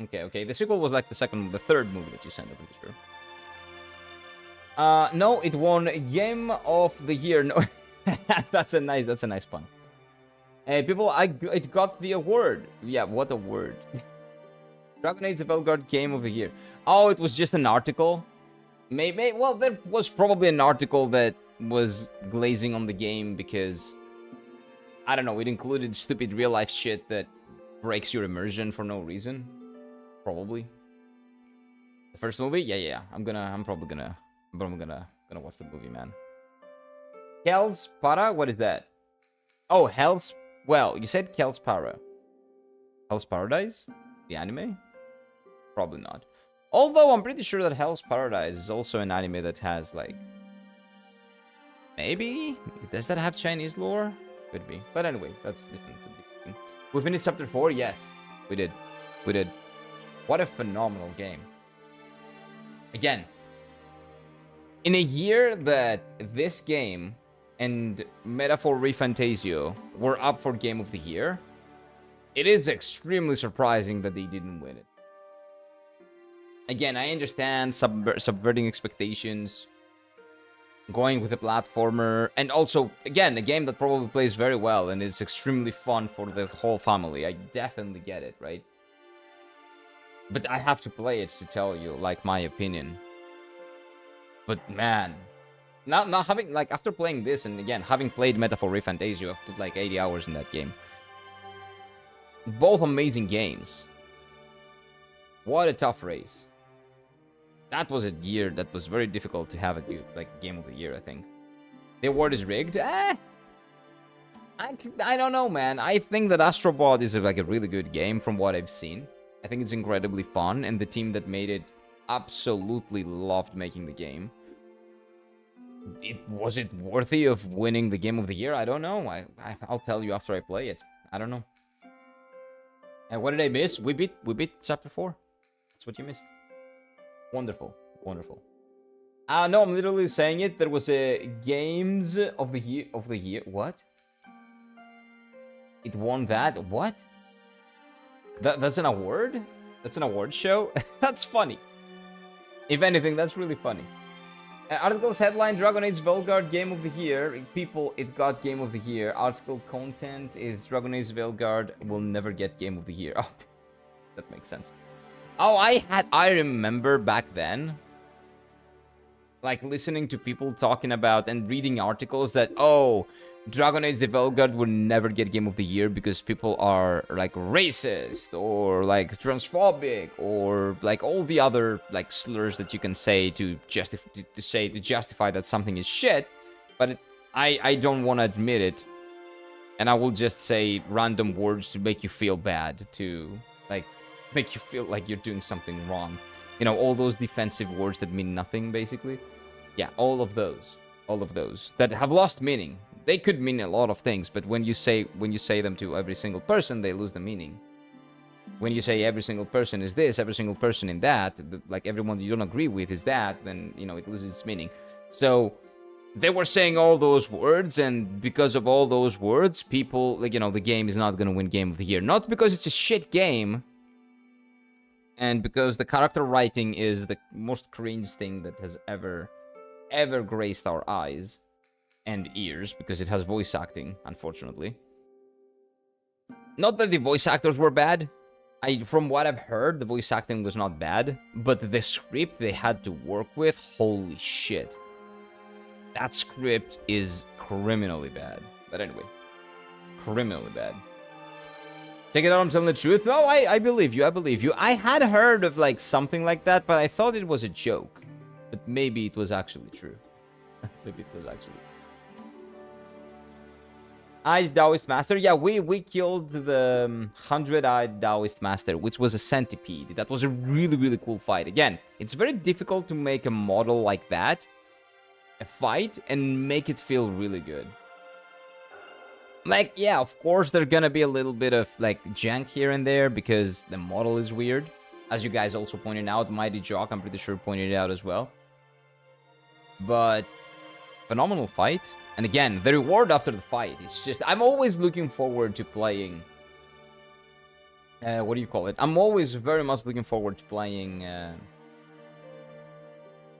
Okay. The sequel was like the third movie that you sent, I'm pretty sure. No, it won Game of the Year. No, that's a nice pun. It got the award. Yeah, what award? Dragon Age Velgard Game of the Year. Oh, it was just an article? Maybe, well, there was probably an article that was glazing on the game because, I don't know, it included stupid real-life shit that breaks your immersion for no reason. Probably. The first movie? Yeah. I'm probably gonna watch the movie, man. Hell's Para? What is that? Oh, Hell's... Well, you said Hell's Para. Hell's Paradise? The anime? Probably not. Although I'm pretty sure that Hell's Paradise is also an anime that has, like... Maybe? Does that have Chinese lore? Could be. But anyway, that's different. We finished chapter 4? Yes. We did. What a phenomenal game. Again, in a year that this game and Metaphor ReFantasio were up for Game of the Year, it is extremely surprising that they didn't win it. Again, I understand subverting expectations, going with a platformer, and also, again, a game that probably plays very well and is extremely fun for the whole family. I definitely get it, right? But I have to play it to tell you, like, my opinion. But man, now having, like, after playing this, and again, having played Metaphor ReFantasio, I've put like 80 hours in that game. Both amazing games. What a tough race. That was a year that was very difficult to have a Game of the Year, I think. The award is rigged? I don't know, man. I think that Astro Bot is like a really good game from what I've seen. I think it's incredibly fun, and the team that made it absolutely loved making the game. Was it worthy of winning the Game of the Year? I don't know. I'll tell you after I play it. I don't know. And what did I miss? We beat chapter 4. That's what you missed. Wonderful. Wonderful. No, I'm literally saying it. There was a Games of the Year. What? It won that? What? That's an award? That's an award show? That's funny. If anything, that's really funny. Article's headline, Dragon Age Veilguard Game of the Year. People, it got Game of the Year. Article content is Dragon Age Veilguard will never get Game of the Year. Oh, that makes sense. Oh, I remember back then, like, listening to people talking about and reading articles that, oh, Dragon Age the Veilguard would never get Game of the Year because people are, like, racist or, like, transphobic or, like, all the other, like, slurs that you can say to justify that something is shit. But I don't want to admit it. And I will just say random words to make you feel bad, to, like, make you feel like you're doing something wrong. You know, all those defensive words that mean nothing, basically. Yeah, all of those that have lost meaning. They could mean a lot of things, but when you say them to every single person, they lose the meaning. When you say every single person is this, every single person in that, like everyone you don't agree with is that, then, you know, it loses its meaning. So they were saying all those words, and because of all those words, people, like, you know, the game is not going to win Game of the Year. Not because it's a shit game, and because the character writing is the most cringe thing that has ever graced our eyes and ears, because it has voice acting, unfortunately. Not that the voice actors were bad. From what I've heard, the voice acting was not bad, but the script they had to work with, holy shit. That script is criminally bad. But anyway, criminally bad. Take it out, I'm telling the truth. No, I believe you, I had heard of, like, something like that, but I thought it was a joke. But maybe it was actually true. Maybe it was actually true. Eyed Daoist Master. Yeah, we killed the 100-eyed Daoist Master, which was a centipede. That was a really, really cool fight. Again, it's very difficult to make a model like that, a fight, and make it feel really good. Like, yeah, of course, there's gonna be a little bit of, like, jank here and there, because the model is weird. As you guys also pointed out, Mighty Jock, I'm pretty sure, pointed it out as well. But phenomenal fight. And again, the reward after the fight, it's just, I'm always looking forward to playing, what do you call it? I'm always very much looking forward to playing,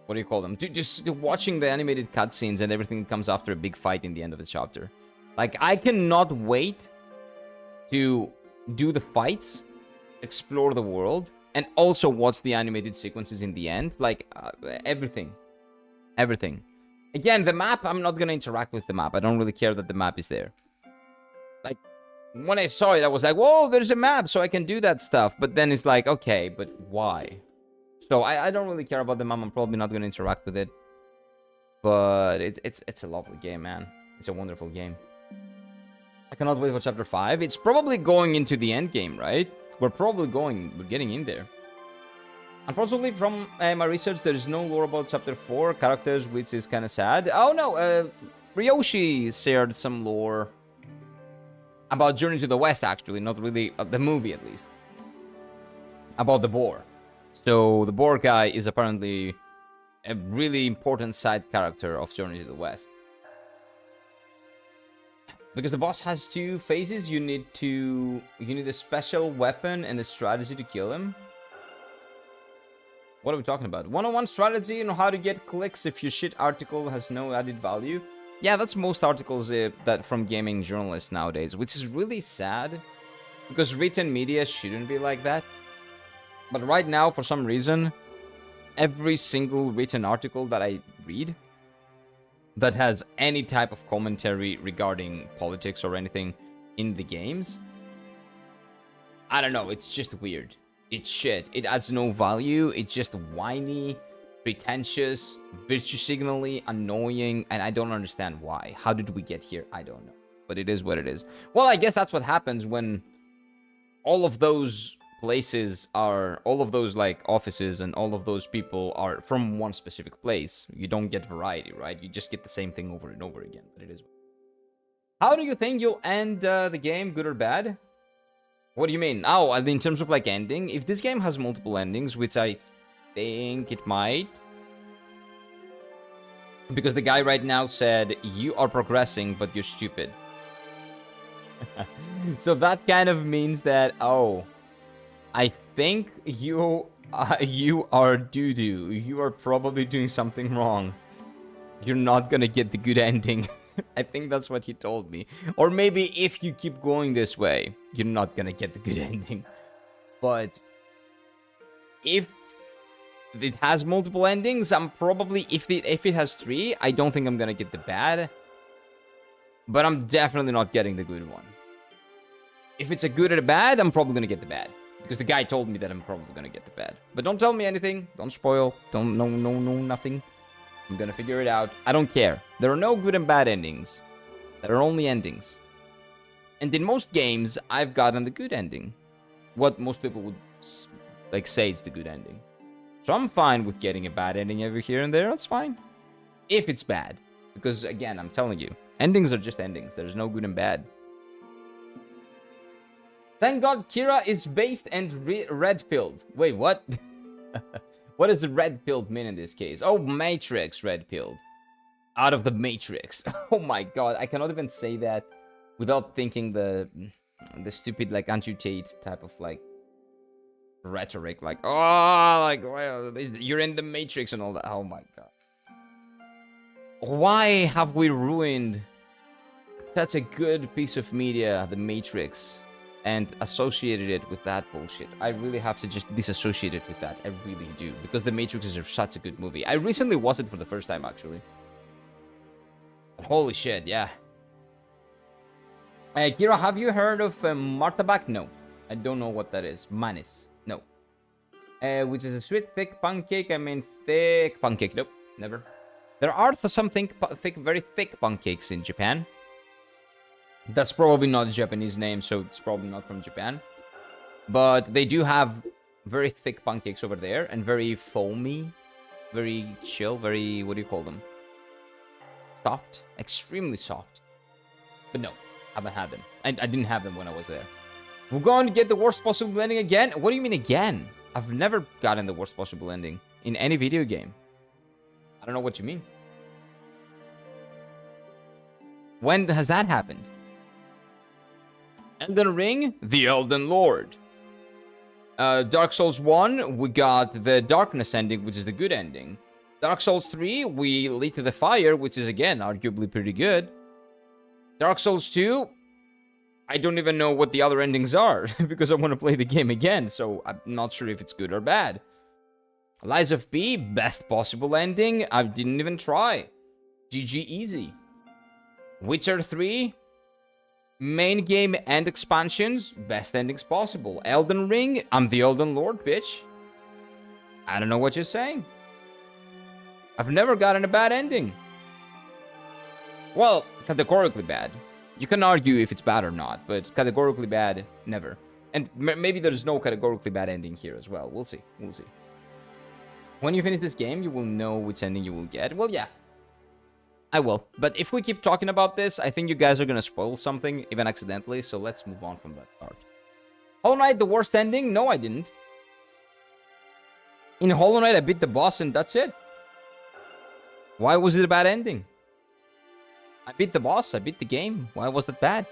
what do you call them? Just watching the animated cutscenes and everything that comes after a big fight in the end of the chapter. Like, I cannot wait to do the fights, explore the world, and also watch the animated sequences in the end. Like, everything. Everything. Again, the map, I'm not going to interact with the map. I don't really care that the map is there. Like, when I saw it, I was like, whoa, there's a map, so I can do that stuff. But then it's like, okay, but why? So I don't really care about the map. I'm probably not going to interact with it. But it's a lovely game, man. It's a wonderful game. I cannot wait for Chapter 5. It's probably going into the end game, right? We're getting in there. Unfortunately, from my research, there is no lore about Chapter 4 characters, which is kind of sad. Oh, no, Ryoshi shared some lore about Journey to the West, actually. Not really, the movie, at least. About the boar. So, the boar guy is apparently a really important side character of Journey to the West. Because the boss has 2 phases, you need a special weapon and a strategy to kill him. What are we talking about? 101 strategy on how to get clicks if your shit article has no added value. Yeah, that's most articles that from gaming journalists nowadays, which is really sad. Because written media shouldn't be like that. But right now, for some reason, every single written article that I read that has any type of commentary regarding politics or anything in the games, I don't know, it's just weird. It's shit. It adds no value. It's just whiny, pretentious, virtue signally, annoying, and I don't understand why. How did we get here? I don't know. But it is what it is. Well, I guess that's what happens when all of those places are, all of those, like, offices and all of those people are from one specific place. You don't get variety, right? You just get the same thing over and over again. But it is. How do you think you'll end the game, good or bad? What do you mean? Oh, in terms of like ending, if this game has multiple endings, which I think it might, because the guy right now said you are progressing, but you're stupid. So that kind of means that, oh, I think you are doo-doo. You are probably doing something wrong. You're not gonna get the good ending. I think that's what he told me. Or maybe if you keep going this way, you're not gonna get the good ending. But if it has multiple endings, I'm probably, if it has 3, I don't think I'm gonna get the bad. But I'm definitely not getting the good one. If it's a good or a bad, I'm probably gonna get the bad. Because the guy told me that I'm probably gonna get the bad. But don't tell me anything. Don't spoil. Don't, no, nothing. I'm gonna figure it out. I don't care. There are no good and bad endings. There are only endings. And in most games, I've gotten the good ending. What most people would like say is the good ending. So I'm fine with getting a bad ending every here and there. That's fine. If it's bad. Because again, I'm telling you, endings are just endings. There's no good and bad. Thank God Kira is based and red-pilled. Wait, what? What does the red-pilled mean in this case? Oh, Matrix red-pilled. Out of the Matrix. Oh my god, I cannot even say that without thinking the stupid, like, Andrew Tate type of, like, rhetoric. Like, oh, like, well, you're in the Matrix and all that. Oh my god. Why have we ruined such a good piece of media, the Matrix, and associated it with that bullshit? I really have to just disassociate it with that. I really do. Because The Matrix is such a good movie. I recently watched it for the first time, actually. Holy shit, yeah. Kira, have you heard of Martabak? No. I don't know what that is. Manis. No. Which is a sweet, thick pancake. I mean, thick pancake. Nope, never. There are some very thick pancakes in Japan. That's probably not a Japanese name, so it's probably not from Japan. But they do have very thick pancakes over there, and very foamy, very chill, very, what do you call them? Soft, extremely soft. But no, haven't had them. I didn't have them when I was there. We're going to get the worst possible ending again? What do you mean again? I've never gotten the worst possible ending in any video game. I don't know what you mean. When has that happened? Elden Ring, the Elden Lord. Dark Souls 1, we got the Darkness ending, which is the good ending. Dark Souls 3, we lead to the Fire, which is, again, arguably pretty good. Dark Souls 2, I don't even know what the other endings are, because I want to play the game again, so I'm not sure if it's good or bad. Lies of P, best possible ending, I didn't even try. GG easy. Witcher 3, main game and expansions, best endings possible. Elden Ring, I'm the Elden Lord, bitch. I don't know what you're saying. I've never gotten a bad ending. Well, categorically bad. You can argue if it's bad or not, but categorically bad, never. And maybe there's no categorically bad ending here as well. We'll see. We'll see. When you finish this game, you will know which ending you will get. Well, yeah. I will. But if we keep talking about this, I think you guys are going to spoil something, even accidentally. So let's move on from that part. Hollow Knight, the worst ending? No, I didn't. In Hollow Knight, I beat the boss and that's it. Why was it a bad ending? I beat the boss. I beat the game. Why was it bad?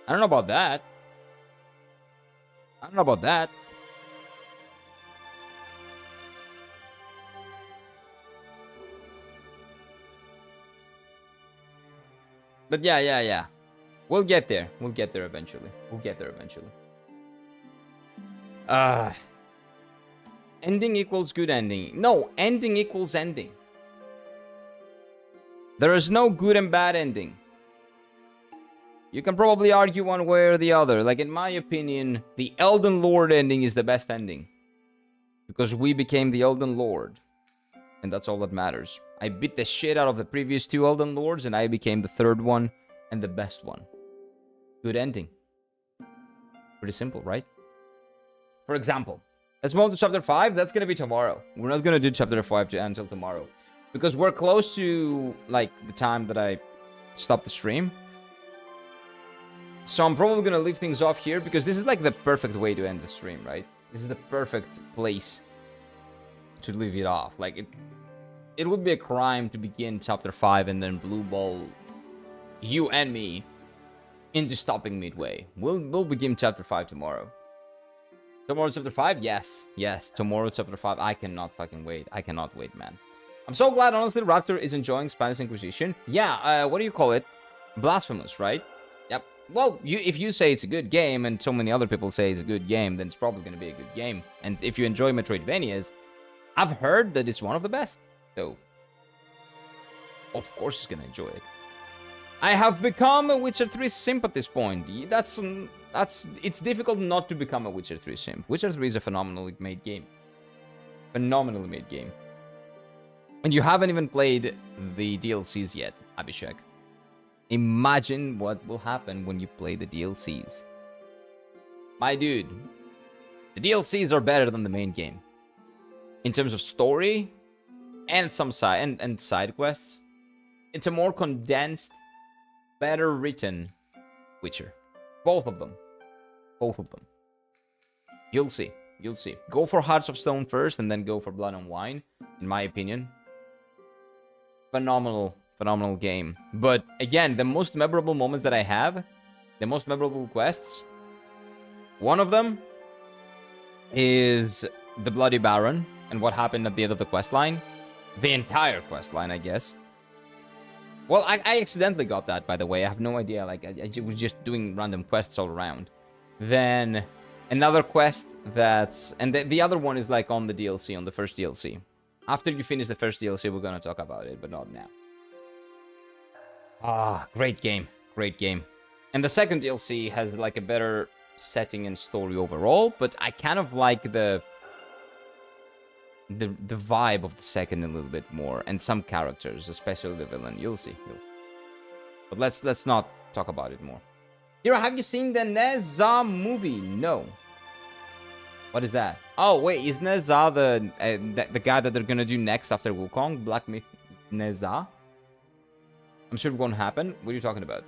I don't know about that. I don't know about that. But yeah. We'll get there. We'll get there eventually. Ending equals good ending. No, ending equals ending. There is no good and bad ending. You can probably argue one way or the other. Like, in my opinion, the Elden Lord ending is the best ending. Because we became the Elden Lord. And that's all that matters. I beat the shit out of the previous 2 Elden Lords, and I became the 3rd one and the best one. Good ending. Pretty simple, right? For example, let's move on to Chapter 5. That's going to be tomorrow. We're not going to do Chapter 5 until tomorrow. Because we're close to, like, the time that I stop the stream. So I'm probably gonna leave things off here because this is like the perfect way to end the stream, right? This is the perfect place to leave it off. Like it would be a crime to begin chapter 5 and then blue ball you and me into stopping midway. We'll begin chapter 5 tomorrow. Tomorrow chapter 5? Yes. Yes, tomorrow chapter 5. I cannot fucking wait. I cannot wait, man. I'm so glad, honestly, Raptor is enjoying Spanish Inquisition. Yeah, what do you call it? Blasphemous, right? Yep. Well, if you say it's a good game and so many other people say it's a good game, then it's probably going to be a good game. And if you enjoy Metroidvanias, I've heard that it's one of the best. So, of course it's going to enjoy it. I have become a Witcher 3 simp at this point. It's difficult not to become a Witcher 3 simp. Witcher 3 is a phenomenally made game. Phenomenally made game. And you haven't even played the DLCs yet, Abhishek. Imagine what will happen when you play the DLCs. My dude, the DLCs are better than the main game. In terms of story and some side quests. It's a more condensed, better written Witcher. Both of them. Both of them. You'll see. You'll see. Go for Hearts of Stone first and then go for Blood and Wine, in my opinion. Phenomenal game. But again, the most memorable moments that I have, the most memorable quests, one of them is the Bloody Baron and what happened at the end of the quest line. The entire quest line, I guess. Well, I accidentally got that, by the way. I have no idea. Like, I was just doing random quests all around. Then another quest that's... And the other one is like on the DLC, on the first DLC. After you finish the first DLC, we're going to talk about it, but not now. Ah, great game. Great game. And the second DLC has like a better setting and story overall, but I kind of like the vibe of the second a little bit more, and some characters, especially the villain. You'll see. But let's not talk about it more. Hiro, have you seen the Neza movie? No. What is that? Oh wait, is Neza the guy that they're gonna do next after Wukong? Black Myth Neza? I'm sure it won't happen. What are you talking about?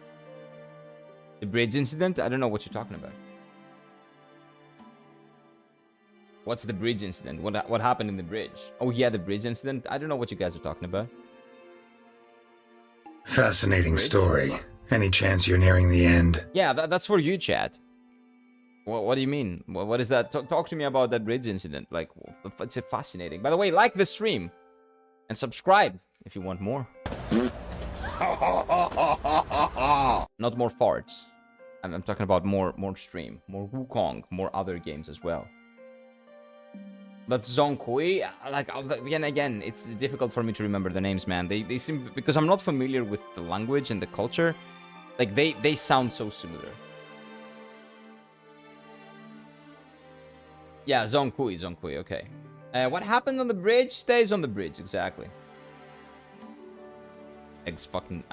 The bridge incident? I don't know what you're talking about. What's the bridge incident? What happened in the bridge? Oh yeah, the bridge incident? I don't know what you guys are talking about. Fascinating story. Any chance you're nearing the end? Yeah, that's for you, chat. What do you mean? What is that? Talk to me about that bridge incident. Like, it's fascinating. By the way, like the stream. And subscribe if you want more. Not more farts. I'm talking about more stream. More Wukong. More other games as well. But Zonkui, like, again, it's difficult for me to remember the names, man. They seem, because I'm not familiar with the language and the culture, like, they sound so similar. Yeah, Zonkui, okay. What happened on the bridge stays on the bridge, exactly. Exactly.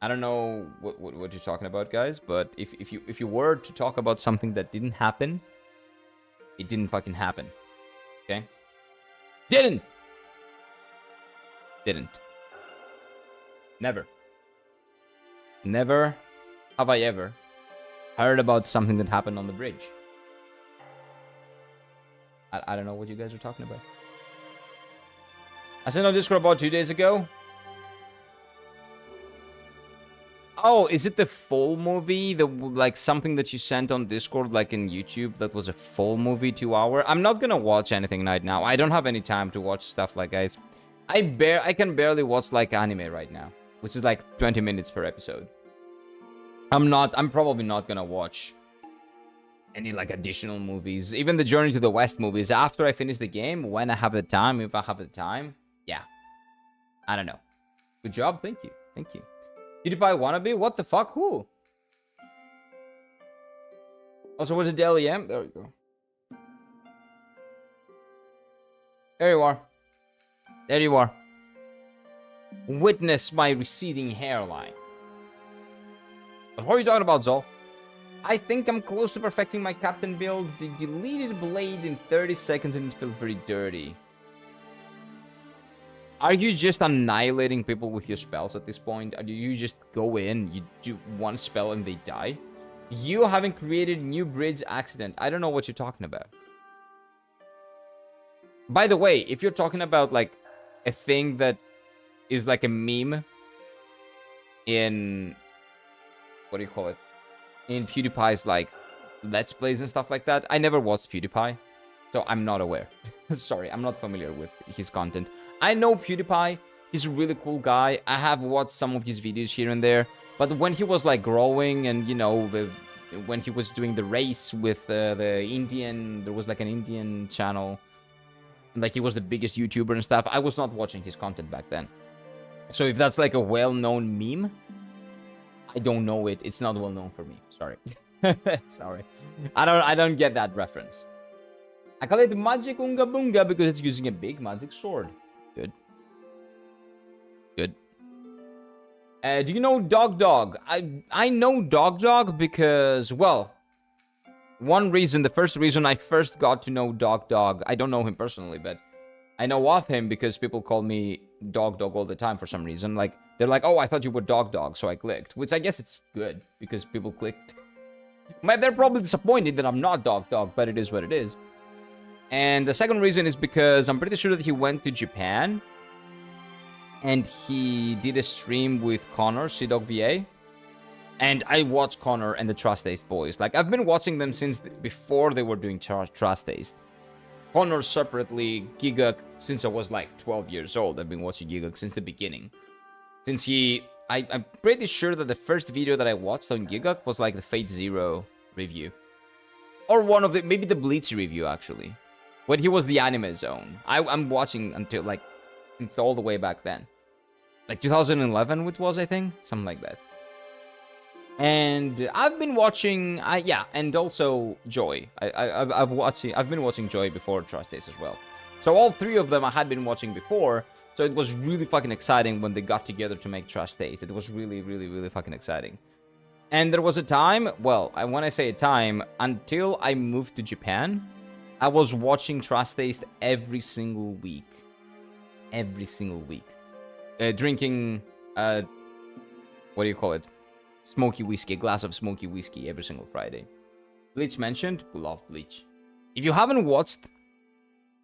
I don't know what you're talking about, guys, but if you were to talk about something that didn't happen, it didn't fucking happen. Okay? Didn't! Never have I ever heard about something that happened on the bridge. I don't know what you guys are talking about. I sent on Discord about 2 days ago. Oh, is it the full movie? Like something that you sent on Discord, like in YouTube, that was a full movie, 2 hour? I'm not gonna watch anything right now. I don't have any time to watch stuff like guys. I can barely watch like anime right now, which is like 20 minutes per episode. I'm probably not gonna watch any like additional movies. Even the Journey to the West movies, after I finish the game, when I have the time, if I have the time, yeah. I don't know. Good job, thank you. PewDiePie wannabe? What the fuck? Who? Also, was it Deli M? There we go. There you are. Witness my receding hairline. But what are you talking about, Zol? I think I'm close to perfecting my captain build. The deleted blade in 30 seconds and it feels very dirty. Are you just annihilating people with your spells at this point? Or do you just go in, you do one spell and they die? You haven't created new bridge accident. I don't know what you're talking about. By the way, if you're talking about like a thing that is like a meme in, what do you call it? In PewDiePie's like Let's Plays and stuff like that. I never watched PewDiePie, so I'm not aware. Sorry, I'm not familiar with his content. I know PewDiePie. He's a really cool guy. I have watched some of his videos here and there. But when he was like growing and, you know, when he was doing the race with the Indian, there was like an Indian channel. Like he was the biggest YouTuber and stuff. I was not watching his content back then. So if that's like a well-known meme, I don't know it. It's not well-known for me. Sorry. Sorry. I don't get that reference. I call it Magic Unga Bunga because it's using a big magic sword. Good. Good. Do you know Dog Dog? I know Dog Dog because, well, the first reason I first got to know Dog Dog, I don't know him personally, but I know of him because people call me Dog Dog all the time for some reason. Like, they're like, oh, I thought you were Dog Dog, so I clicked. Which I guess it's good because people clicked. They're probably disappointed that I'm not Dog Dog, but it is what it is. And the second reason is because I'm pretty sure that he went to Japan and he did a stream with Connor, CDogVA. And I watched Connor and the Trust Taste boys. Like, I've been watching them since before they were doing Trust Taste. Connor separately, Giguk, since I was like 12 years old. I've been watching Giguk since the beginning. Since I'm pretty sure that the first video that I watched on Giguk was like the Fate Zero review. Or one of the, maybe the Bleach review actually. When he was the Anime Zone. I'm watching until like, it's all the way back then. Like 2011 it was, I think. Something like that. And I've been watching, yeah, and also Joy. I've been watching Joy before Trust Taste as well. So all three of them I had been watching before. So it was really fucking exciting when they got together to make Trust Taste. It was really, really, really fucking exciting. And there was a time, well, when I say a time, until I moved to Japan, I was watching Trust Taste every single week. Every single week. Drinking, what do you call it? Smoky whiskey, a glass of smoky whiskey every single Friday. Bleach mentioned, we love Bleach. If you haven't watched,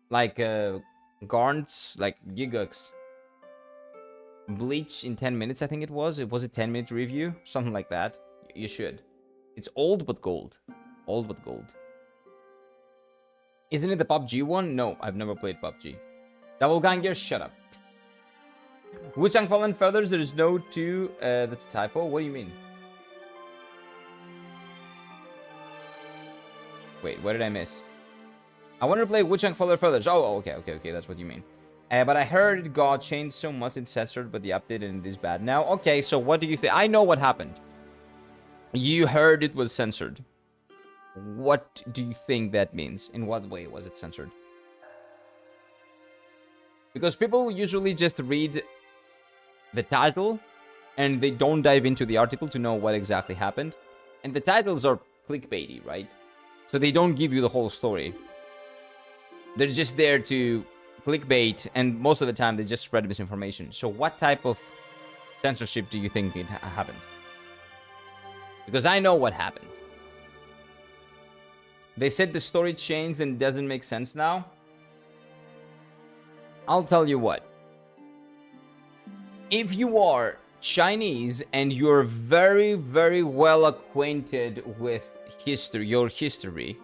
like, Garnt's, like, Giguk's Bleach in 10 minutes, I think it was. It was a 10-minute review, something like that. You should. It's old but gold. Old but gold. Isn't it the PUBG one? No, I've never played PUBG. Double Ganger, shut up. Wuchang Fallen Feathers, there is no 2. That's a typo. What do you mean? Wait, what did I miss? I want to play Wuchang Fallen Feathers. Oh, okay, that's what you mean. But I heard it got changed so much it's censored, but the update and it is bad now. Okay, so what do you think? I know what happened. You heard it was censored. What do you think that means? In what way was it censored? Because people usually just read the title and they don't dive into the article to know what exactly happened. And the titles are clickbaity, right? So they don't give you the whole story. They're just there to clickbait, and most of the time they just spread misinformation. So what type of censorship do you think it happened? Because I know what happened. They said the story changed and doesn't make sense now. I'll tell you what. If you are Chinese and you're very, very well acquainted with history, your history,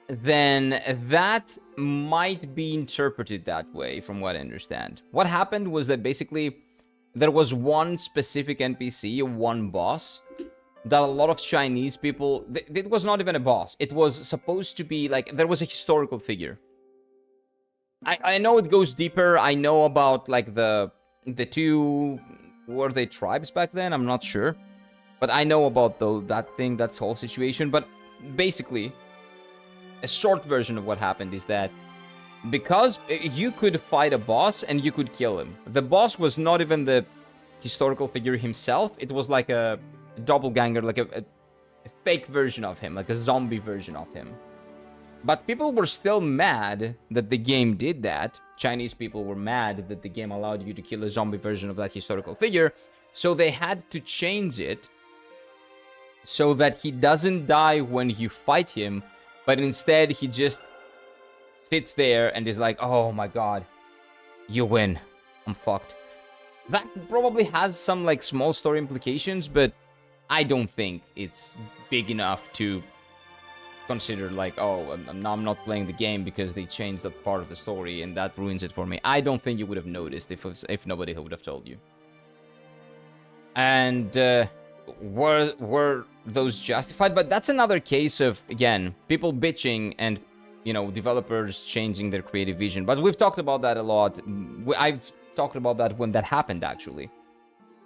then that might be interpreted that way from what I understand. What happened was that basically there was one specific NPC, one boss, that a lot of Chinese people... It was not even a boss. It was supposed to be like... There was a historical figure. I know it goes deeper. I know about like the two... Were they tribes back then? I'm not sure. But I know about that whole situation. But basically, a short version of what happened is that because you could fight a boss and you could kill him. The boss was not even the historical figure himself. It was like a doppelganger, like a fake version of him, like a zombie version of him. But people were still mad that the game did that. Chinese people were mad that the game allowed you to kill a zombie version of that historical figure. So they had to change it so that he doesn't die when you fight him, but instead he just sits there and is like, oh my god, you win. I'm fucked. That probably has some like small story implications, but I don't think it's big enough to consider like, oh, I'm not playing the game because they changed that part of the story and that ruins it for me. I don't think you would have noticed if nobody would have told you. And were those justified? But that's another case of, again, people bitching and, you know, developers changing their creative vision. But we've talked about that a lot. I've talked about that when that happened, actually.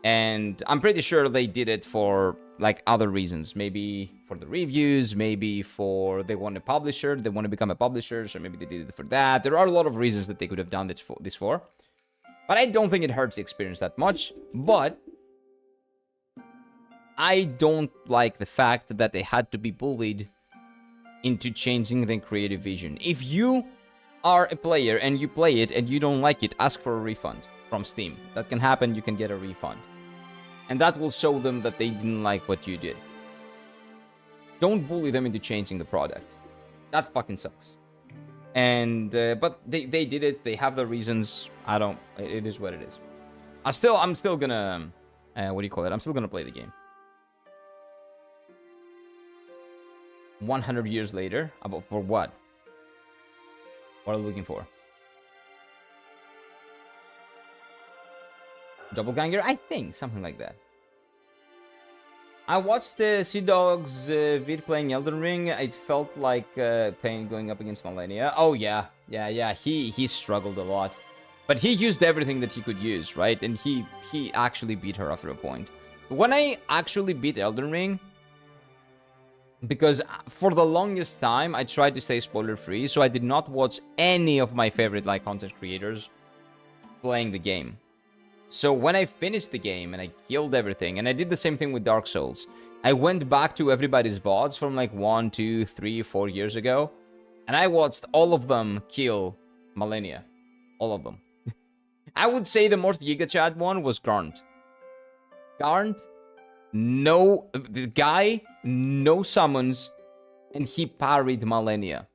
And I'm pretty sure they did it for, like, other reasons. Maybe for the reviews, maybe for they want a publisher, they want to become a publisher, so maybe they did it for that. There are a lot of reasons that they could have done this for. But I don't think it hurts the experience that much. But I don't like the fact that they had to be bullied into changing their creative vision. If you are a player and you play it and you don't like it, ask for a refund from Steam. That can happen, you can get a refund. And that will show them that they didn't like what you did. Don't bully them into changing the product. That fucking sucks. And, but they did it, they have their reasons. It is what it is. I'm still gonna, what do you call it? I'm still gonna play the game. 100 years later? For what? What are you looking for? Doppelganger? I think, something like that. I watched Sea Dog's vid playing Elden Ring. It felt like Pain going up against Millennia. Oh yeah. He struggled a lot. But he used everything that he could use, right? And he actually beat her after a point. When I actually beat Elden Ring, because for the longest time, I tried to stay spoiler-free, so I did not watch any of my favorite like content creators playing the game. So when I finished the game and I killed everything, and I did the same thing with Dark Souls, I went back to everybody's VODs from like 1, 2, 3, 4 years ago, and I watched all of them kill Millennia. All of them. I would say the most Giga Chad one was Garnt. Garnt, the guy, no summons, and he parried Millennia.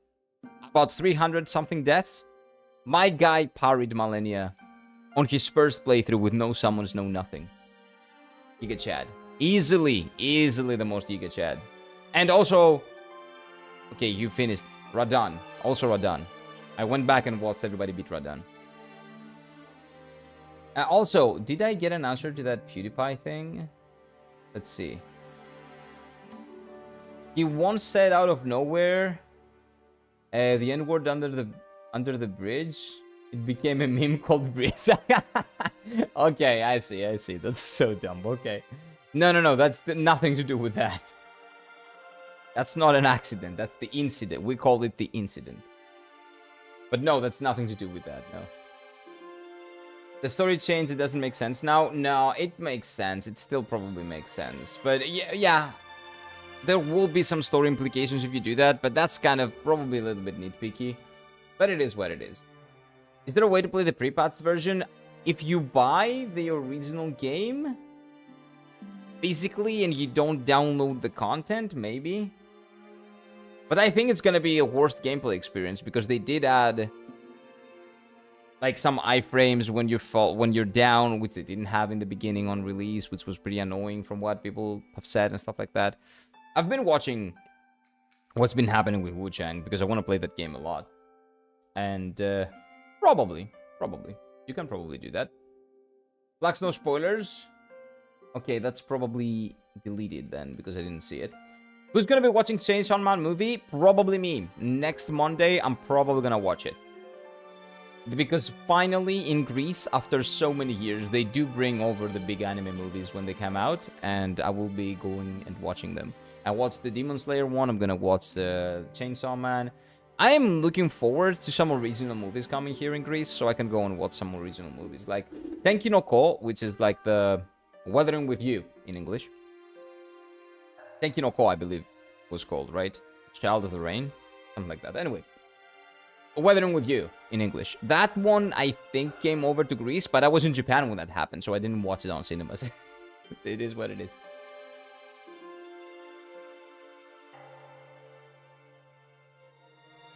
About 300 something deaths. My guy parried Millennia on his first playthrough with no summons, no nothing. Giga Chad. Easily the most Giga Chad. And also, okay, you finished. Radan. Also Radan. I went back and watched everybody beat Radan. Also, did I get an answer to that PewDiePie thing? Let's see. He once said out of nowhere, the N-word under the bridge. It became a meme called Breeze. Okay, I see. That's so dumb. Okay. No. That's nothing to do with that. That's not an accident. That's the incident. We call it the incident. But no, that's nothing to do with that. No. The story changed. It doesn't make sense now. No, it makes sense. It still probably makes sense. But yeah. There will be some story implications if you do that. But that's kind of probably a little bit nitpicky. But it is what it is. Is there a way to play the pre-patched version? If you buy the original game, basically, and you don't download the content, maybe. But I think it's gonna be a worst gameplay experience because they did add like some iframes when you're down, which they didn't have in the beginning on release, which was pretty annoying from what people have said and stuff like that. I've been watching what's been happening with Wukong because I want to play that game a lot, and Probably. You can probably do that. Black Snow spoilers. Okay, that's probably deleted then because I didn't see it. Who's gonna be watching Chainsaw Man movie? Probably me. Next Monday, I'm probably gonna watch it. Because finally, in Greece, after so many years, they do bring over the big anime movies when they come out, and I will be going and watching them. I watched the Demon Slayer one, I'm gonna watch the Chainsaw Man. I am looking forward to some original movies coming here in Greece, so I can go and watch some original movies. Like Tenki no Ko, which is like the Weathering with You in English. Tenki no Ko, I believe, was called, right? Child of the Rain. Something like that. Anyway. Weathering with You in English. That one, I think, came over to Greece, but I was in Japan when that happened, so I didn't watch it on cinemas. It is what it is.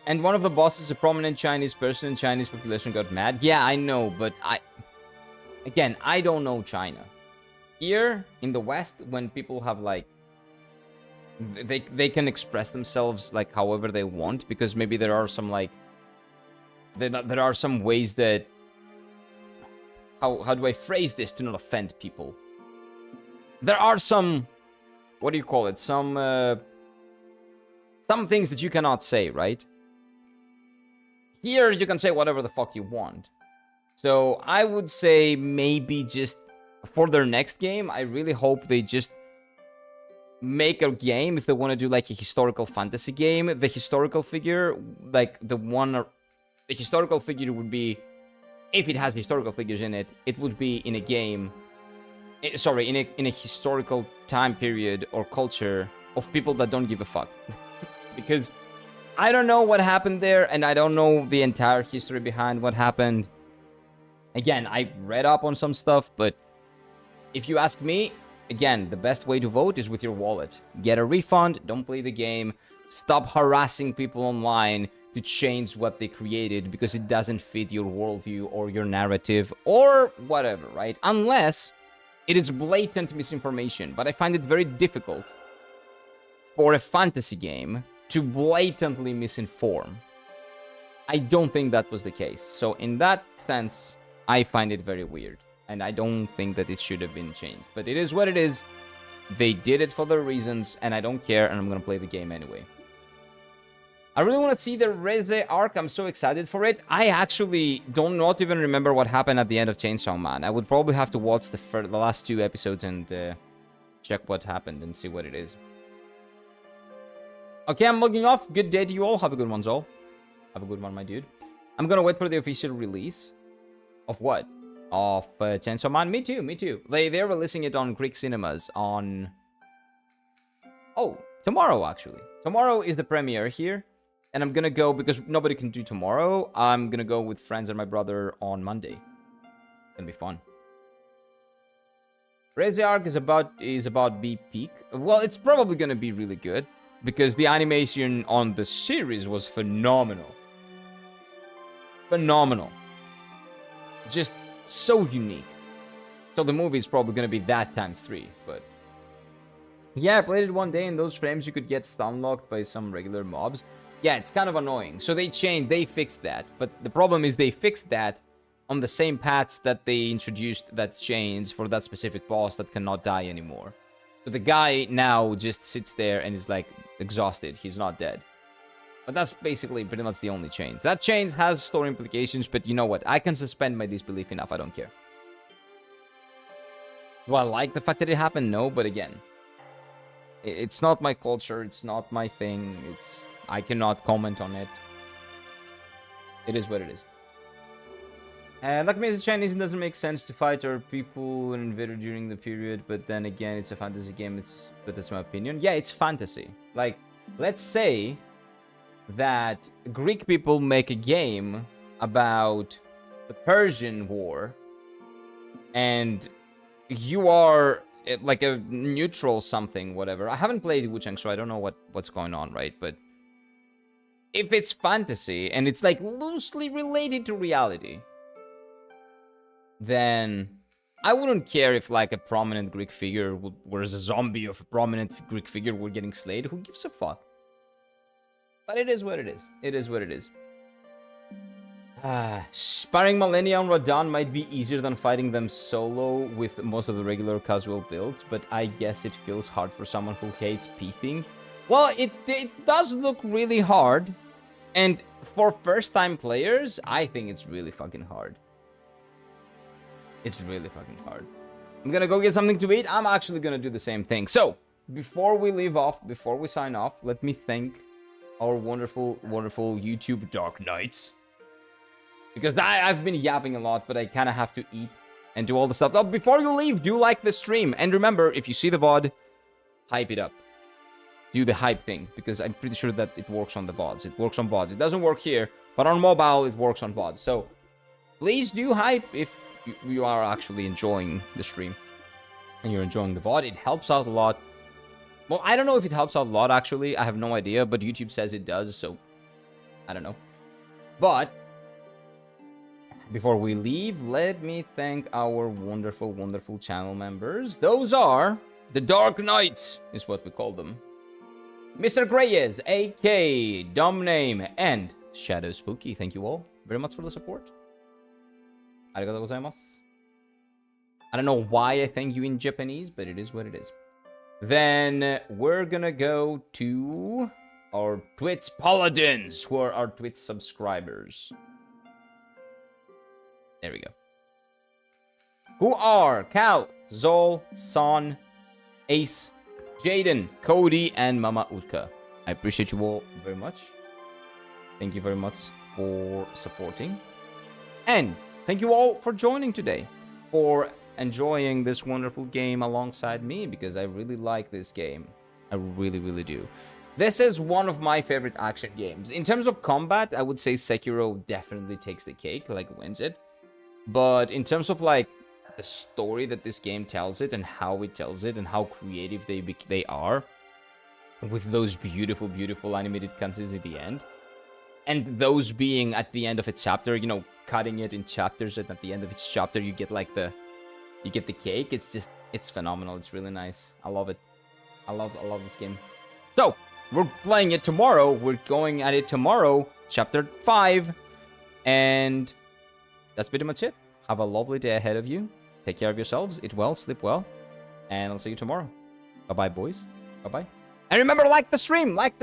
And one of the bosses, a prominent Chinese person, Chinese population got mad. Yeah, I know, but again, I don't know China. Here in the West, when people have like, they can express themselves like however they want, because maybe there are some like, there are some ways that, how do I phrase this to not offend people? There are some, what do you call it? Some things that you cannot say, right? Here, you can say whatever the fuck you want. So, I would say maybe just for their next game, I really hope they just make a game if they want to do like a historical fantasy game. The historical figure, like the historical figure would be, if it has historical figures in it, it would be in a game, sorry, in a historical time period or culture of people that don't give a fuck. Because I don't know what happened there, and I don't know the entire history behind what happened. Again, I read up on some stuff, but if you ask me, again, the best way to vote is with your wallet. Get a refund, don't play the game, stop harassing people online to change what they created because it doesn't fit your worldview or your narrative or whatever, right? Unless it is blatant misinformation. But I find it very difficult for a fantasy game to blatantly misinform. I don't think that was the case. So in that sense, I find it very weird. And I don't think that it should have been changed. But it is what it is. They did it for their reasons, and I don't care, and I'm gonna play the game anyway. I really want to see the Reze arc. I'm so excited for it. I actually don't not even remember what happened at the end of Chainsaw Man. I would probably have to watch the last 2 episodes and check what happened and see what it is. Okay, I'm logging off. Good day to you all. Have a good one, Zol. Have a good one, my dude. I'm gonna wait for the official release. Of what? Of Chainsaw Man? Me too, me too. They're releasing it on Greek cinemas on... Oh, tomorrow, actually. Tomorrow is the premiere here. And I'm gonna go, because nobody can do tomorrow, I'm gonna go with friends and my brother on Monday. It's gonna be fun. Reze arc is about B peak. Well, it's probably gonna be really good, because the animation on the series was phenomenal. Phenomenal. Just so unique. So the movie is probably gonna be that times 3, but... Yeah, I played it one day, and those frames you could get stun locked by some regular mobs. Yeah, it's kind of annoying. So they fixed that. But the problem is they fixed that on the same paths that they introduced that change for that specific boss that cannot die anymore. So the guy now just sits there and is like exhausted. He's not dead. But that's basically pretty much the only change. That change has story implications, but you know what? I can suspend my disbelief enough. I don't care. Do I like the fact that it happened? No, but again, it's not my culture. It's not my thing. I cannot comment on it. It is what it is. Like me as a Chinese, it doesn't make sense to fight our people and invade during the period, but then again, it's a fantasy game. But that's my opinion. Yeah, it's fantasy. Like, let's say that Greek people make a game about the Persian War, and you are like a neutral something, whatever. I haven't played Wukong, so I don't know what's going on, right? But if it's fantasy and it's like loosely related to reality, then I wouldn't care if like a prominent Greek figure whereas a zombie of a prominent Greek figure were getting slayed. Who gives a fuck? But it is what it is. It is what it is. Sparring Malenia on Radahn might be easier than fighting them solo with most of the regular casual builds, but I guess it feels hard for someone who hates peething. Well, it does look really hard, and for first-time players, I think it's really fucking hard. It's really fucking hard. I'm gonna go get something to eat. I'm actually gonna do the same thing. So, before we leave off, before we sign off, let me thank our wonderful, wonderful YouTube Dark Knights. Because I've been yapping a lot, but I kind of have to eat and do all the stuff. Oh, before you leave, do like the stream. And remember, if you see the VOD, hype it up. do the hype thing, because I'm pretty sure that it works on the VODs. It works on VODs. It doesn't work here, but on mobile, it works on VODs. So please do hype if you are actually enjoying the stream and you're enjoying the VOD. It helps out a lot. Well, I don't know if it helps out a lot, actually. I have no idea, but YouTube says it does, so I don't know. But before we leave, let me thank our wonderful, wonderful channel members. Those are the Dark Knights, is what we call them. Mr. Greyes, AK, Dumb Name, and Shadow Spooky. Thank you all very much for the support. Arigatou gozaimasu. I don't know why I thank you in Japanese, but it is what it is. Then we're gonna go to our Twitch Paladins, who are our Twitch subscribers. There we go. Who are Cal, Zol, Son, Ace, Jaden, Cody, and Mama Utka. I appreciate you all very much. Thank you very much for supporting. And thank you all for joining today, for enjoying this wonderful game alongside me, because I really like this game. I really, really do. This is one of my favorite action games. In terms of combat, I would say Sekiro definitely takes the cake, like wins it. But in terms of like the story that this game tells it and how it tells it and how creative they are, with those beautiful, beautiful animated cutscenes at the end, and those being at the end of a chapter, you know, cutting it in chapters, and at the end of each chapter you get like the cake. It's phenomenal. It's really nice. I love it. I love this game. So we're playing it tomorrow. We're going at it tomorrow, chapter 5, and that's pretty much it. Have a lovely day ahead of you. Take care of yourselves. Eat well, sleep well, and I'll see you tomorrow. Bye bye, boys. Bye bye. And remember, like the stream, like